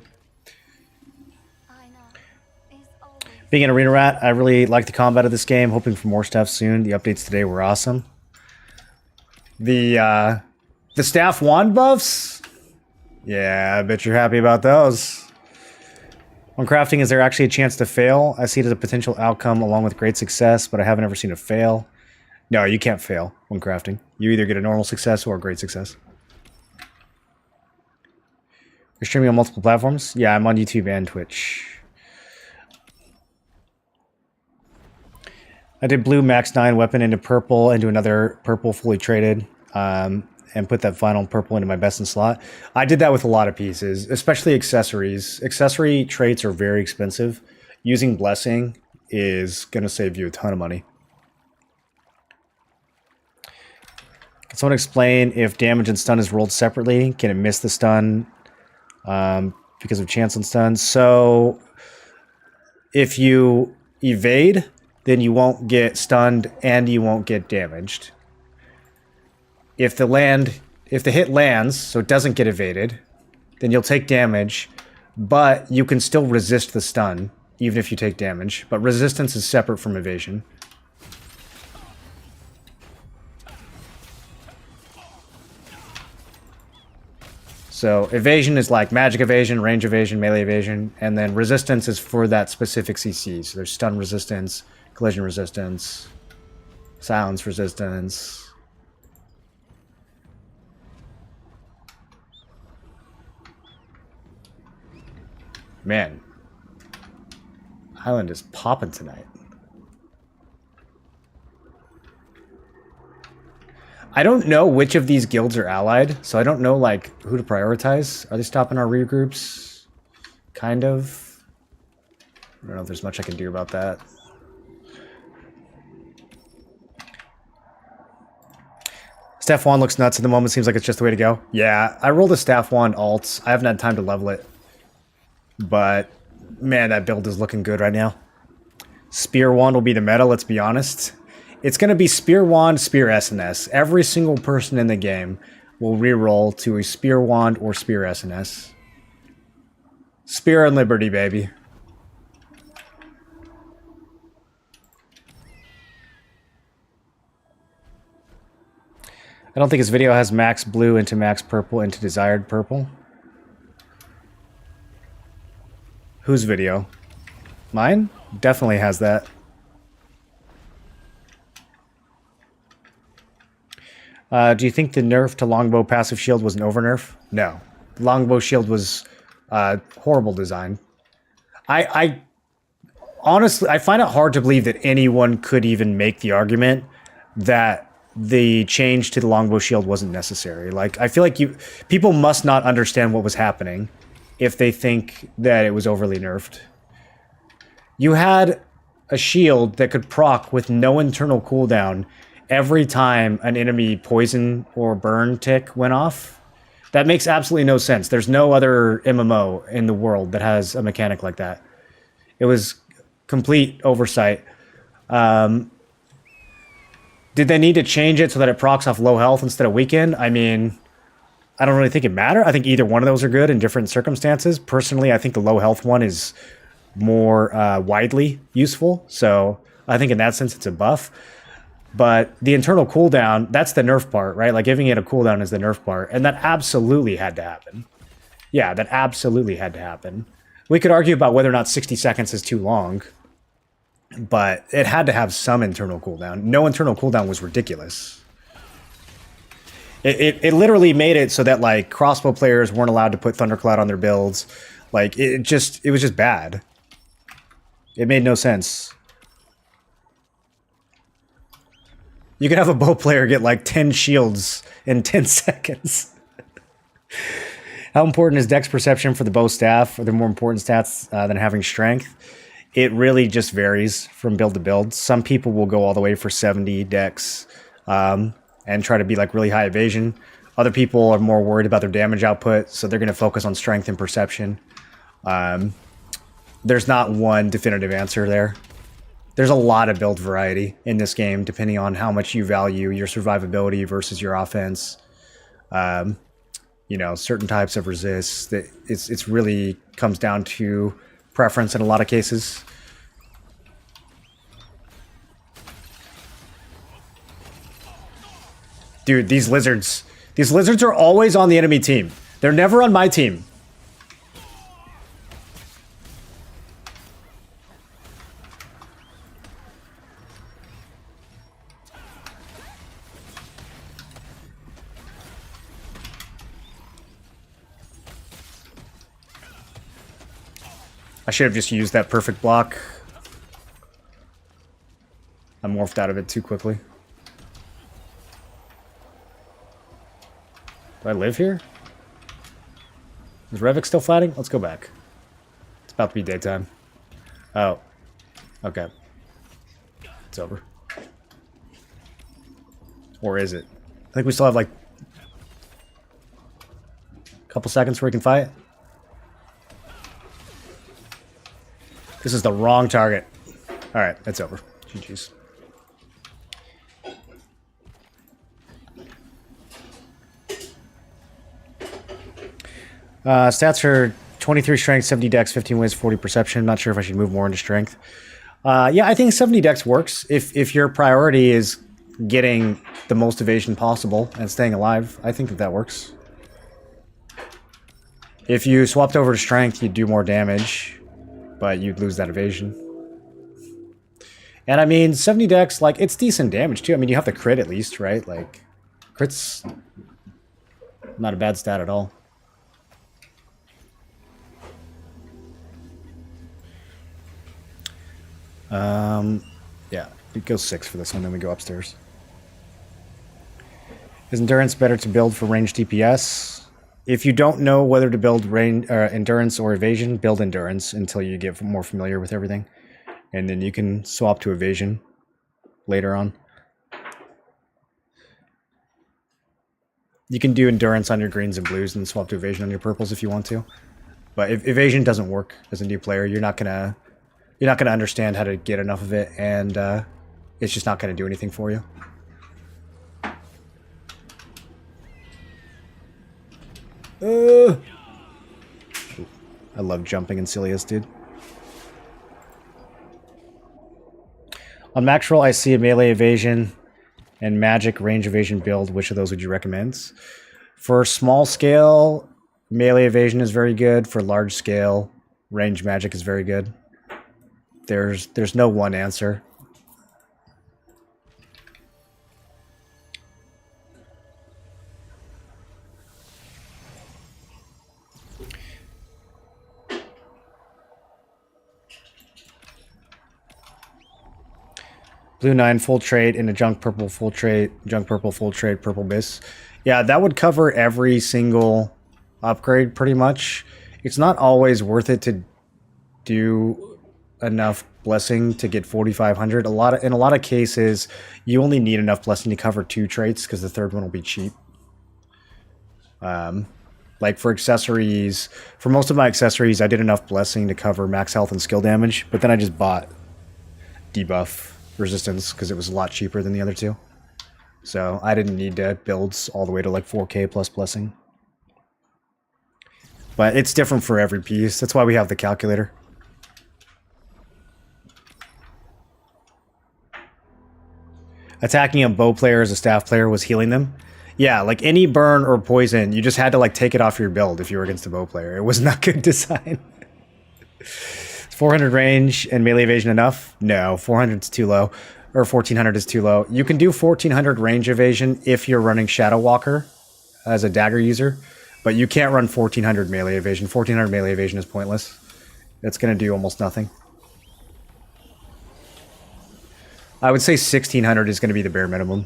Being an arena rat, I really like the combat of this game, hoping for more stuff soon. The updates today were awesome. The staff wand buffs? Yeah, I bet you're happy about those. When crafting, is there actually a chance to fail? I see it as a potential outcome along with great success, but I haven't ever seen it fail. No, you can't fail when crafting. You either get a normal success or a great success. You're streaming on multiple platforms? Yeah, I'm on YouTube and Twitch. I did blue max 9 weapon into purple, into another purple fully traded. And put that final purple into my best in slot. I did that with a lot of pieces, especially accessories. Accessory traits are very expensive. Using Blessing is going to save you a ton of money. Can someone explain if damage and stun is rolled separately? Can it miss the stun because of chance on stun? So if you evade, then you won't get stunned and you won't get damaged. If the hit lands, so it doesn't get evaded, then you'll take damage, but you can still resist the stun, even if you take damage. But resistance is separate from evasion. So evasion is like magic evasion, range evasion, melee evasion, and then resistance is for that specific CC. So there's stun resistance, collision resistance, silence resistance. Man, Highland is popping tonight. I don't know which of these guilds are allied, so I don't know like who to prioritize. Are they stopping our regroups? Kind of. I don't know if there's much I can do about that. Staff wand looks nuts at the moment. Seems like it's just the way to go. Yeah, I rolled a staff wand alt. I haven't had time to level it. But, man, that build is looking good right now. Spear Wand will be the meta, let's be honest. It's going to be Spear Wand, Spear SNS. Every single person in the game will reroll to a Spear Wand or Spear SNS. Spear and Liberty, baby. I don't think his video has max blue into max purple into desired purple. Whose video? Mine? Definitely has that. Do you think the nerf to longbow passive shield was an over nerf? No. Longbow shield was horrible design. I honestly, I find it hard to believe that anyone could even make the argument that the change to the longbow shield wasn't necessary. Like, I feel like people must not understand what was happening if they think that it was overly nerfed. You had a shield that could proc with no internal cooldown every time an enemy poison or burn tick went off. That makes absolutely no sense. There's no other MMO in the world that has a mechanic like that. It was complete oversight. Did they need to change it so that it procs off low health instead of weaken? I mean, I don't really think it matters. I think either one of those are good in different circumstances. Personally, I think the low health one is more widely useful. So I think in that sense, it's a buff. But the internal cooldown, that's the nerf part, right? Like giving it a cooldown is the nerf part. And that absolutely had to happen. Yeah, that absolutely had to happen. We could argue about whether or not 60 seconds is too long. But it had to have some internal cooldown. No internal cooldown was ridiculous. It literally made it so that like crossbow players weren't allowed to put Thundercloud on their builds. Like it was just bad. It made no sense. You could have a bow player get like 10 shields in 10 seconds. How important is dex perception for the bow staff? Are there more important stats than having strength? It really just varies from build to build. Some people will go all the way for 70 dex and try to be like really high evasion. Other people are more worried about their damage output, so they're going to focus on strength and perception. There's not one definitive answer there. There's a lot of build variety in this game, depending on how much you value your survivability versus your offense. You know, certain types of resists. It's really comes down to preference in a lot of cases. Dude, these lizards are always on the enemy team. They're never on my team. I should have just used that perfect block. I morphed out of it too quickly. Do I live here? Is Revik still fighting? Let's go back. It's about to be daytime. Oh. Okay. It's over. Or is it? I think we still have like a couple seconds where we can fight. This is the wrong target. All right, it's over. GG's. Stats are 23 strength, 70 dex, 15 ways, 40 perception. Not sure if I should move more into strength. Yeah, I think 70 dex works. If your priority is getting the most evasion possible and staying alive, I think that works. If you swapped over to strength, you'd do more damage, but you'd lose that evasion. And I mean, 70 dex, like, it's decent damage too. I mean, you have to crit at least, right? Like, crit's not a bad stat at all. Yeah, it goes 6 for this one, then we go upstairs. Is endurance better to build for ranged DPS? If you don't know whether to build endurance or evasion, build endurance until you get more familiar with everything. And then you can swap to evasion later on. You can do endurance on your greens and blues and swap to evasion on your purples if you want to. But if evasion doesn't work as a new player, you're not gonna understand how to get enough of it, and it's just not gonna do anything for you. I love jumping in Cilius, dude. On max roll, I see a melee evasion and magic range evasion build. Which of those would you recommend? For small scale, melee evasion is very good. For large scale, range magic is very good. There's no one answer. Blue 9 full trade in a junk purple full trade, junk purple full trade, purple bis. Yeah, that would cover every single upgrade pretty much. It's not always worth it to do enough blessing to get 4,500. In a lot of cases, you only need enough blessing to cover 2 traits because the third one will be cheap. Like for accessories, for most of my accessories, I did enough blessing to cover max health and skill damage, but then I just bought debuff resistance because it was a lot cheaper than the other two. So I didn't need to build all the way to like 4k plus blessing. But it's different for every piece. That's why we have the calculator. Attacking a bow player as a staff player was healing them. Yeah, like any burn or poison, you just had to like take it off your build if you were against a bow player. It was not good design. 400 range and melee evasion enough? No, 400 is too low. Or 1400 is too low. You can do 1400 range evasion if you're running Shadow Walker as a dagger user, but you can't run 1400 melee evasion. 1400 melee evasion is pointless. It's going to do almost nothing. I would say 1600 is going to be the bare minimum.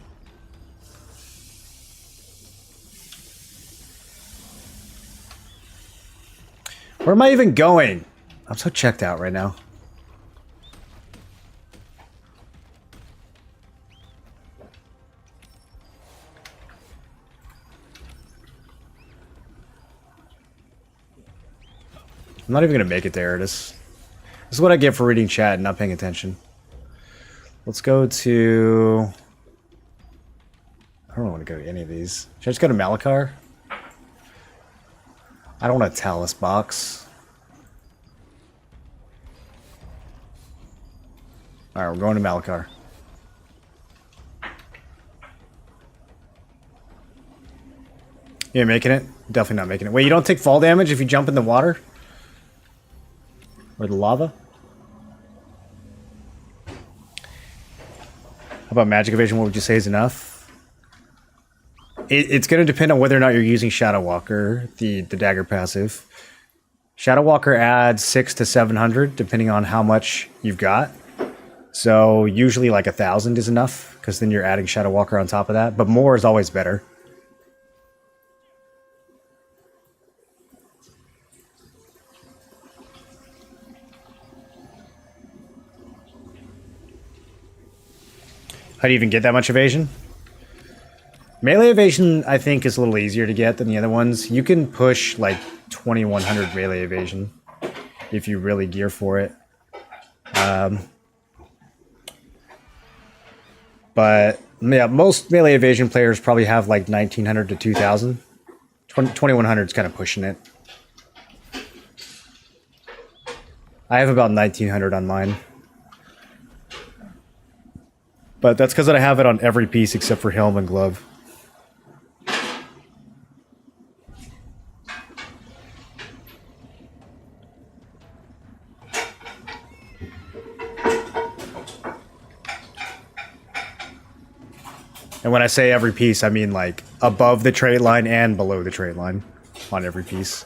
Where am I even going? I'm so checked out right now. I'm not even going to make it there. This is what I get for reading chat and not paying attention. Let's go to... I don't want to go to any of these. Should I just go to Malachar? I don't want a Talus box. Alright, we're going to Malachar. You making it? Definitely not making it. Wait, you don't take fall damage if you jump in the water? Or the lava? How about magic evasion? What would you say is enough? It's going to depend on whether or not you're using Shadow Walker, the dagger passive. Shadow Walker adds 600 to 700 depending on how much you've got. So usually like 1,000 is enough because then you're adding Shadow Walker on top of that. But more is always better. How do you even get that much evasion? Melee evasion, I think, is a little easier to get than the other ones. You can push like 2100 melee evasion if you really gear for it. But yeah, most melee evasion players probably have like 1900 to 2000. 2100 is kind of pushing it. I have about 1900 on mine. But that's because I have it on every piece except for helm and glove. And when I say every piece, I mean like above the trait line and below the trait line on every piece.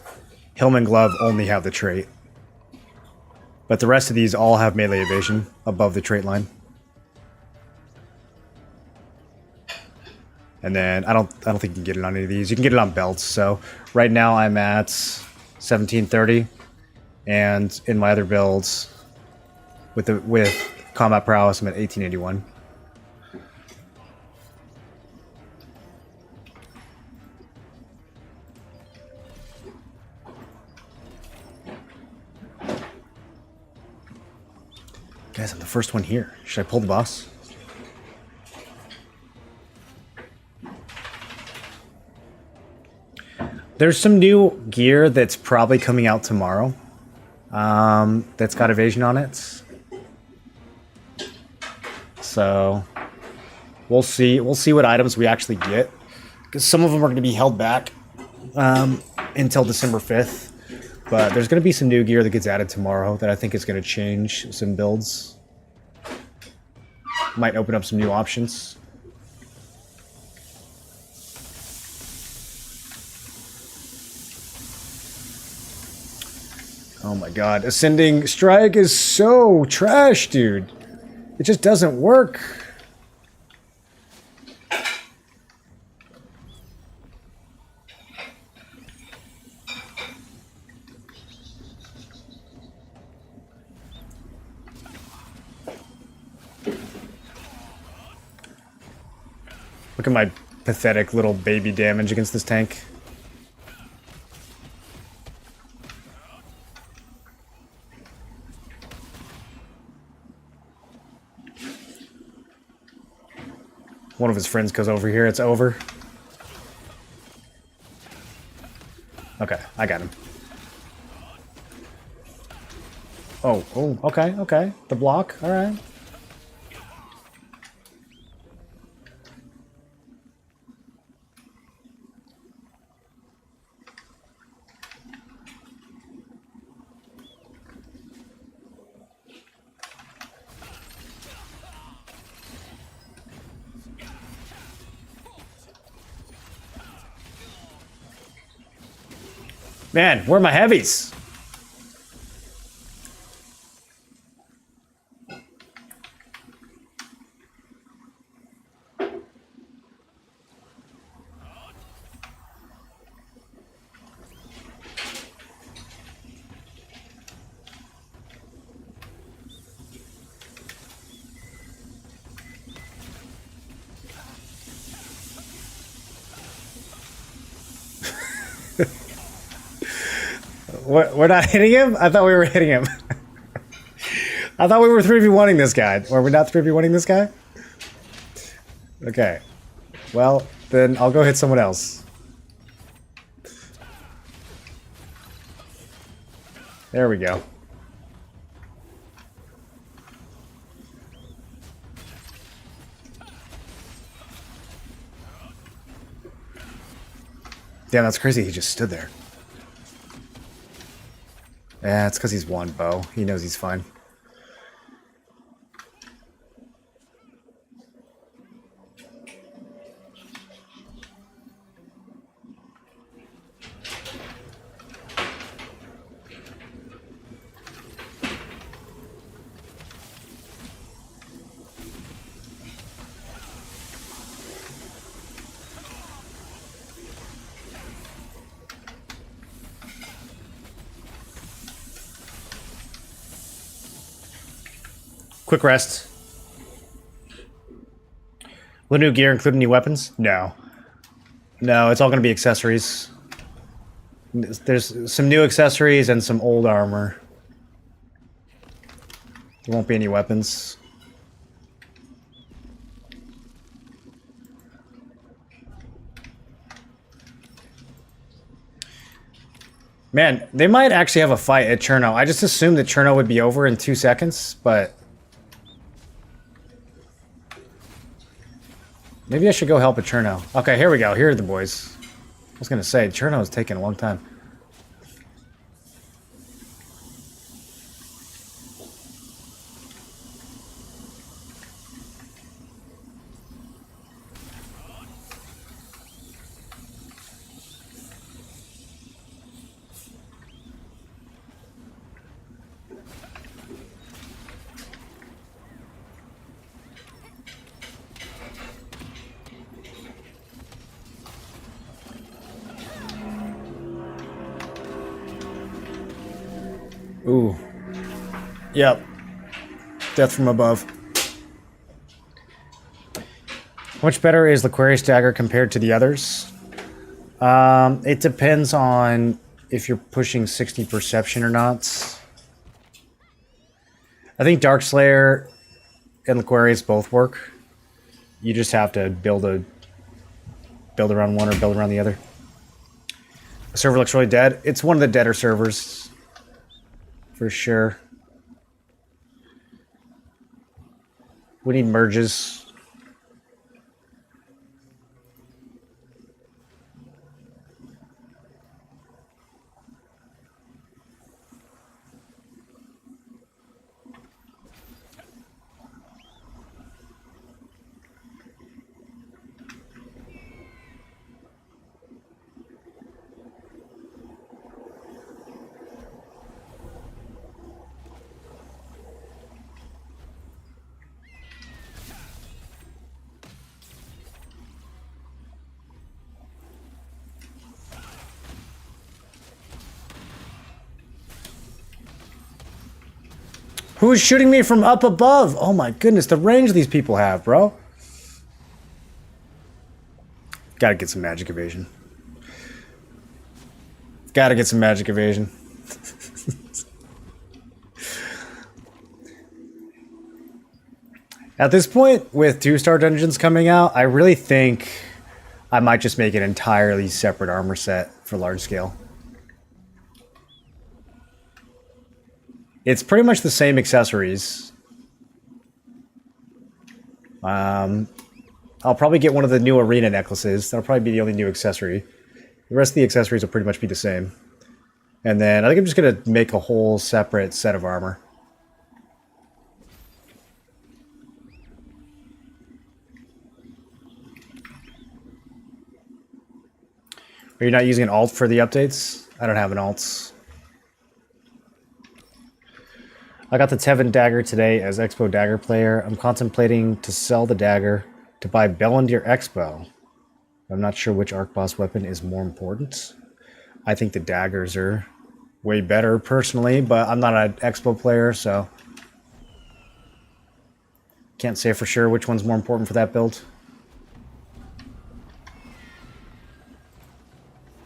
Helm and glove only have the trait. But the rest of these all have melee evasion above the trait line. And then I don't think you can get it on any of these. You can get it on belts. So right now I'm at 1730, and in my other builds with combat prowess I'm at 1881. Guys, I'm the first one here. Should I pull the boss? There's some new gear that's probably coming out tomorrow. That's got evasion on it. So we'll see. We'll see what items we actually get, because some of them are going to be held back until December 5th. But there's going to be some new gear that gets added tomorrow that I think is going to change some builds. Might open up some new options. Oh my god, Ascending Strike is so trash, dude. It just doesn't work. Look at my pathetic little baby damage against this tank. One of his friends goes over here, it's over. Okay, I got him. Oh, okay. The block, alright. Man, where are my heavies? We're not hitting him? I thought we were hitting him. I thought we were 3v1ing this guy. Or we're not 3v1ing this guy? Okay. Well, then I'll go hit someone else. There we go. Damn, that's crazy. He just stood there. Yeah, it's because he's one bow. He knows he's fine. Quick rest. Will new gear include any weapons? No. No, it's all going to be accessories. There's some new accessories and some old armor. There won't be any weapons. Man, they might actually have a fight at Cherno. I just assumed that Cherno would be over in 2 seconds, but... maybe I should go help at Cherno. Okay, here we go. Here are the boys. I was going to say, Cherno is taking a long time. Ooh. Yep. Death from above. How much better is L'Aquarius Dagger compared to the others? It depends on if you're pushing 60 perception or not. I think Darkslayer and L'Aquarius both work. You just have to build around one or build around the other. The server looks really dead. It's one of the deader servers. For sure. We need merges. Who's shooting me from up above? Oh my goodness, the range these people have, bro. Gotta get some magic evasion. Gotta get some magic evasion. At this point, with 2-star dungeons coming out, I really think I might just make an entirely separate armor set for large scale. It's pretty much the same accessories. I'll probably get one of the new arena necklaces. That'll probably be the only new accessory. The rest of the accessories will pretty much be the same. And then I think I'm just going to make a whole separate set of armor. Are you not using an alt for the updates? I don't have an alt. I got the Tevin dagger today as Expo dagger player. I'm contemplating to sell the dagger to buy Bellendir Expo. I'm not sure which arc boss weapon is more important. I think the daggers are way better personally, but I'm not an Expo player, so can't say for sure which one's more important for that build.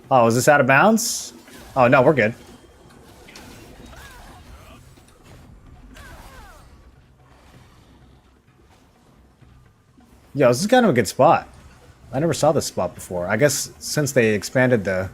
Oh, is this out of bounds? Oh, no, we're good. Yo, this is kind of a good spot. I never saw this spot before. I guess since they expanded the...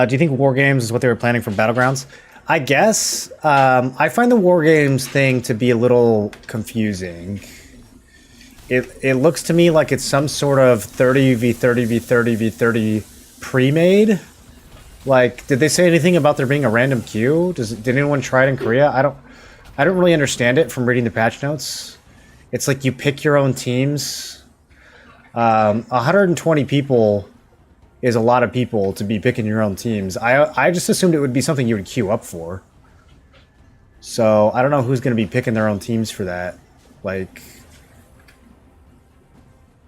do you think War Games is what they were planning for Battlegrounds? I guess. I find the War Games thing to be a little confusing. It looks to me like it's some sort of 30v30v30v30 pre-made. Like, did they say anything about there being a random queue? Did anyone try it in Korea? I don't really understand it from reading the patch notes. It's like you pick your own teams. 120 people is a lot of people to be picking your own teams. I just assumed it would be something you would queue up for. So I don't know who's going to be picking their own teams for that. Like,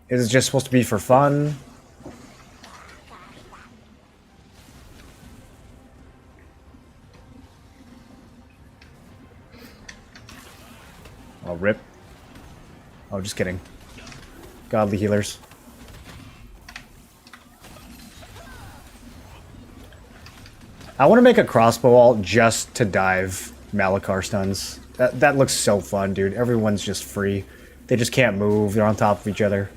is it just supposed to be for fun? Oh, rip. Oh, just kidding. Godly healers. I want to make a crossbow ult just to dive Malachar stuns. That looks so fun, dude. Everyone's just free. They just can't move. They're on top of each other.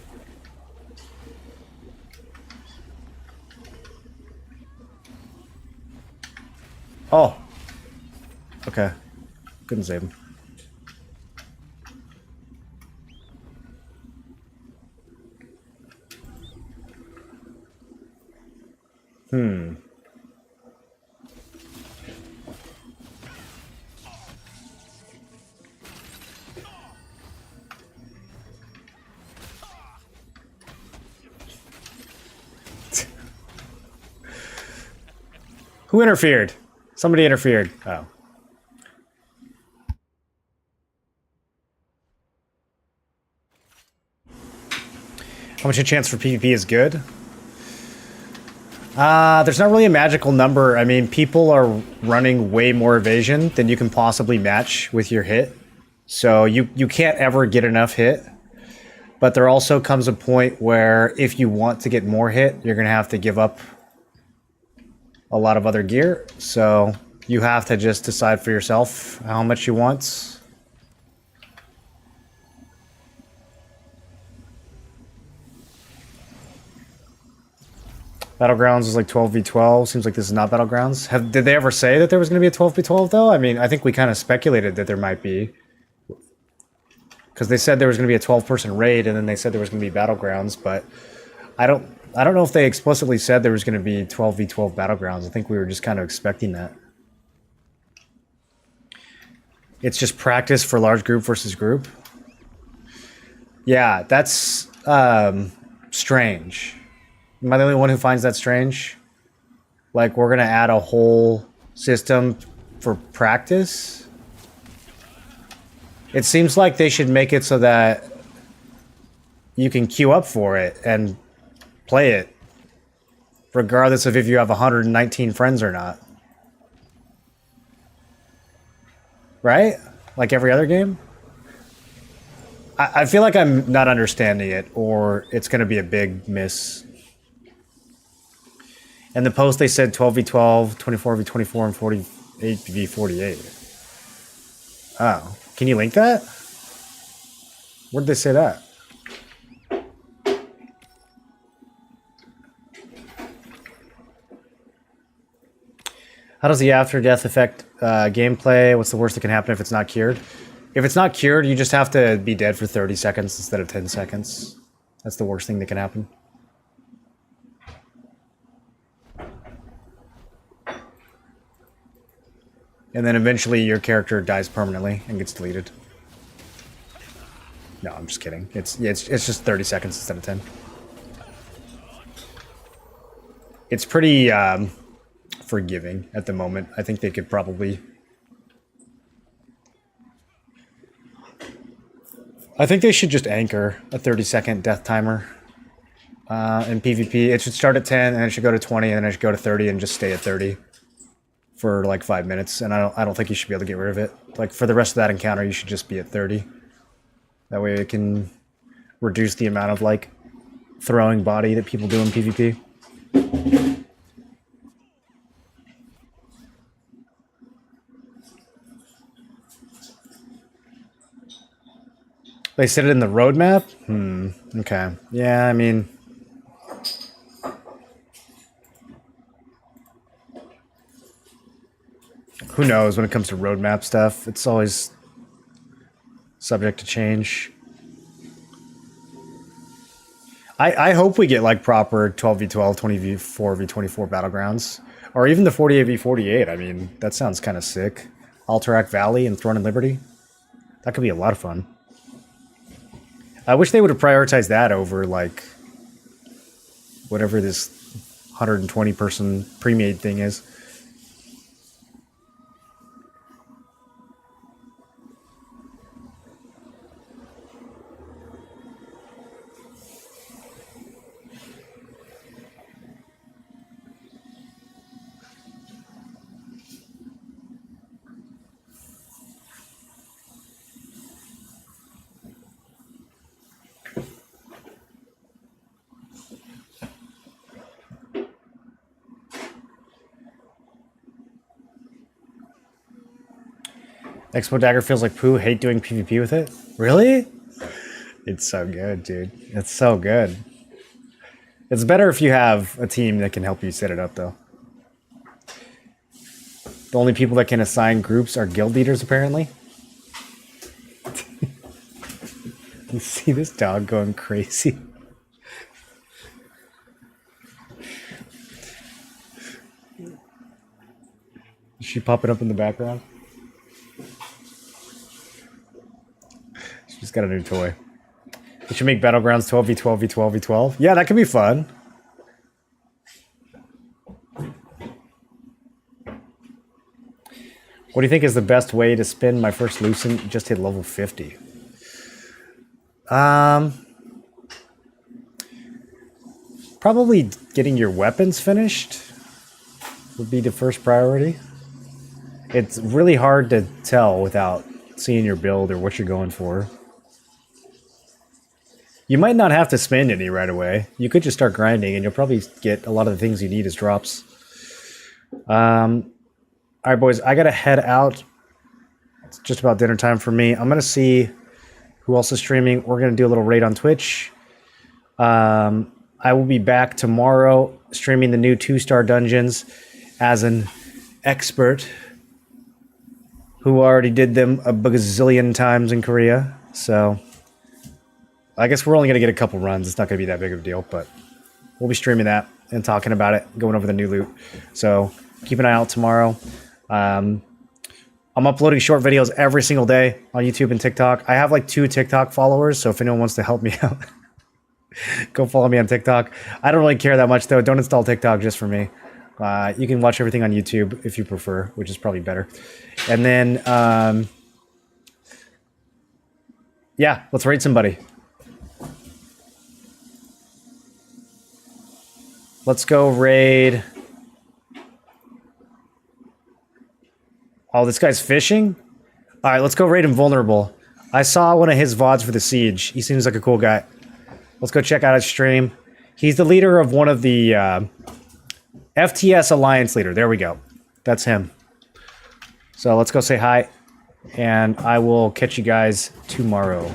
Oh. Okay. Couldn't save him. Hmm. Who interfered? Somebody interfered. Oh. How much a chance for PvP is good? There's not really a magical number. I mean, people are running way more evasion than you can possibly match with your hit. So you can't ever get enough hit. But there also comes a point where if you want to get more hit, you're going to have to give up a lot of other gear. So you have to just decide for yourself how much you want. Battlegrounds is like 12v12. Seems like this is not Battlegrounds. Did they ever say that there was going to be a 12v12 though? I mean, I think we kind of speculated that there might be. Because they said there was going to be a 12-person raid, and then they said there was going to be Battlegrounds, but I don't know if they explicitly said there was going to be 12v12 Battlegrounds. I think we were just kind of expecting that. It's just practice for large group versus group. Yeah, that's strange. Am I the only one who finds that strange? Like, we're going to add a whole system for practice? It seems like they should make it so that you can queue up for it and play it, regardless of if you have 119 friends or not. Right? Like every other game? I feel like I'm not understanding it, or it's going to be a big miss. In the post, they said 12v12, 24v24, and 48v48. Oh. Can you link that? Where did they say that? How does the after-death affect gameplay? What's the worst that can happen if it's not cured? If it's not cured, you just have to be dead for 30 seconds instead of 10 seconds. That's the worst thing that can happen. And then eventually your character dies permanently and gets deleted. No, I'm just kidding. It's just 30 seconds instead of 10. It's pretty forgiving at the moment. I think they could probably... I think they should just anchor a 30-second death timer in PvP. It should start at 10, and it should go to 20, and then it should go to 30, and just stay at 30 for like 5 minutes. And I don't think you should be able to get rid of it. Like, for the rest of that encounter, you should just be at 30. That way it can reduce the amount of, like, throwing body that people do in PvP. They said it in the roadmap? Okay. Yeah, I mean... who knows when it comes to roadmap stuff? It's always subject to change. I hope we get like proper 12v12, 20v4v24 battlegrounds. Or even the 48v48. I mean, that sounds kind of sick. Alterac Valley and Throne and Liberty. That could be a lot of fun. I wish they would have prioritized that over, like, whatever this 120-person pre-made thing is. Expo Dagger feels like poo. Hate doing PvP with it. Really? It's so good, dude. It's so good. It's better if you have a team that can help you set it up, though. The only people that can assign groups are guild leaders, apparently. You see this dog going crazy? Is she popping up in the background? She's got a new toy. We should make Battlegrounds 12v12 v12 v12. Yeah, that could be fun. What do you think is the best way to spin my first Lucent? Just hit level 50. Probably getting your weapons finished would be the first priority. It's really hard to tell without seeing your build or what you're going for. You might not have to spend any right away. You could just start grinding and you'll probably get a lot of the things you need as drops. Alright, boys, I gotta head out. It's just about dinner time for me. I'm gonna see who else is streaming. We're gonna do a little raid on Twitch. I will be back tomorrow streaming the new 2-star dungeons as an expert who already did them a bazillion times in Korea. So I guess we're only gonna get a couple runs. It's not gonna be that big of a deal, but we'll be streaming that and talking about it, going over the new loot. So keep an eye out tomorrow. I'm uploading short videos every single day on YouTube and TikTok. I have like 2 TikTok followers, so if anyone wants to help me out, go follow me on TikTok. I don't really care that much though. Don't install TikTok just for me. You can watch everything on YouTube if you prefer, which is probably better. And then, yeah, let's raid somebody. Let's go raid. Oh, this guy's fishing? Alright, let's go raid him vulnerable. I saw one of his VODs for the Siege. He seems like a cool guy. Let's go check out his stream. He's the leader of one of the FTS Alliance leader. There we go. That's him. So let's go say hi. And I will catch you guys tomorrow.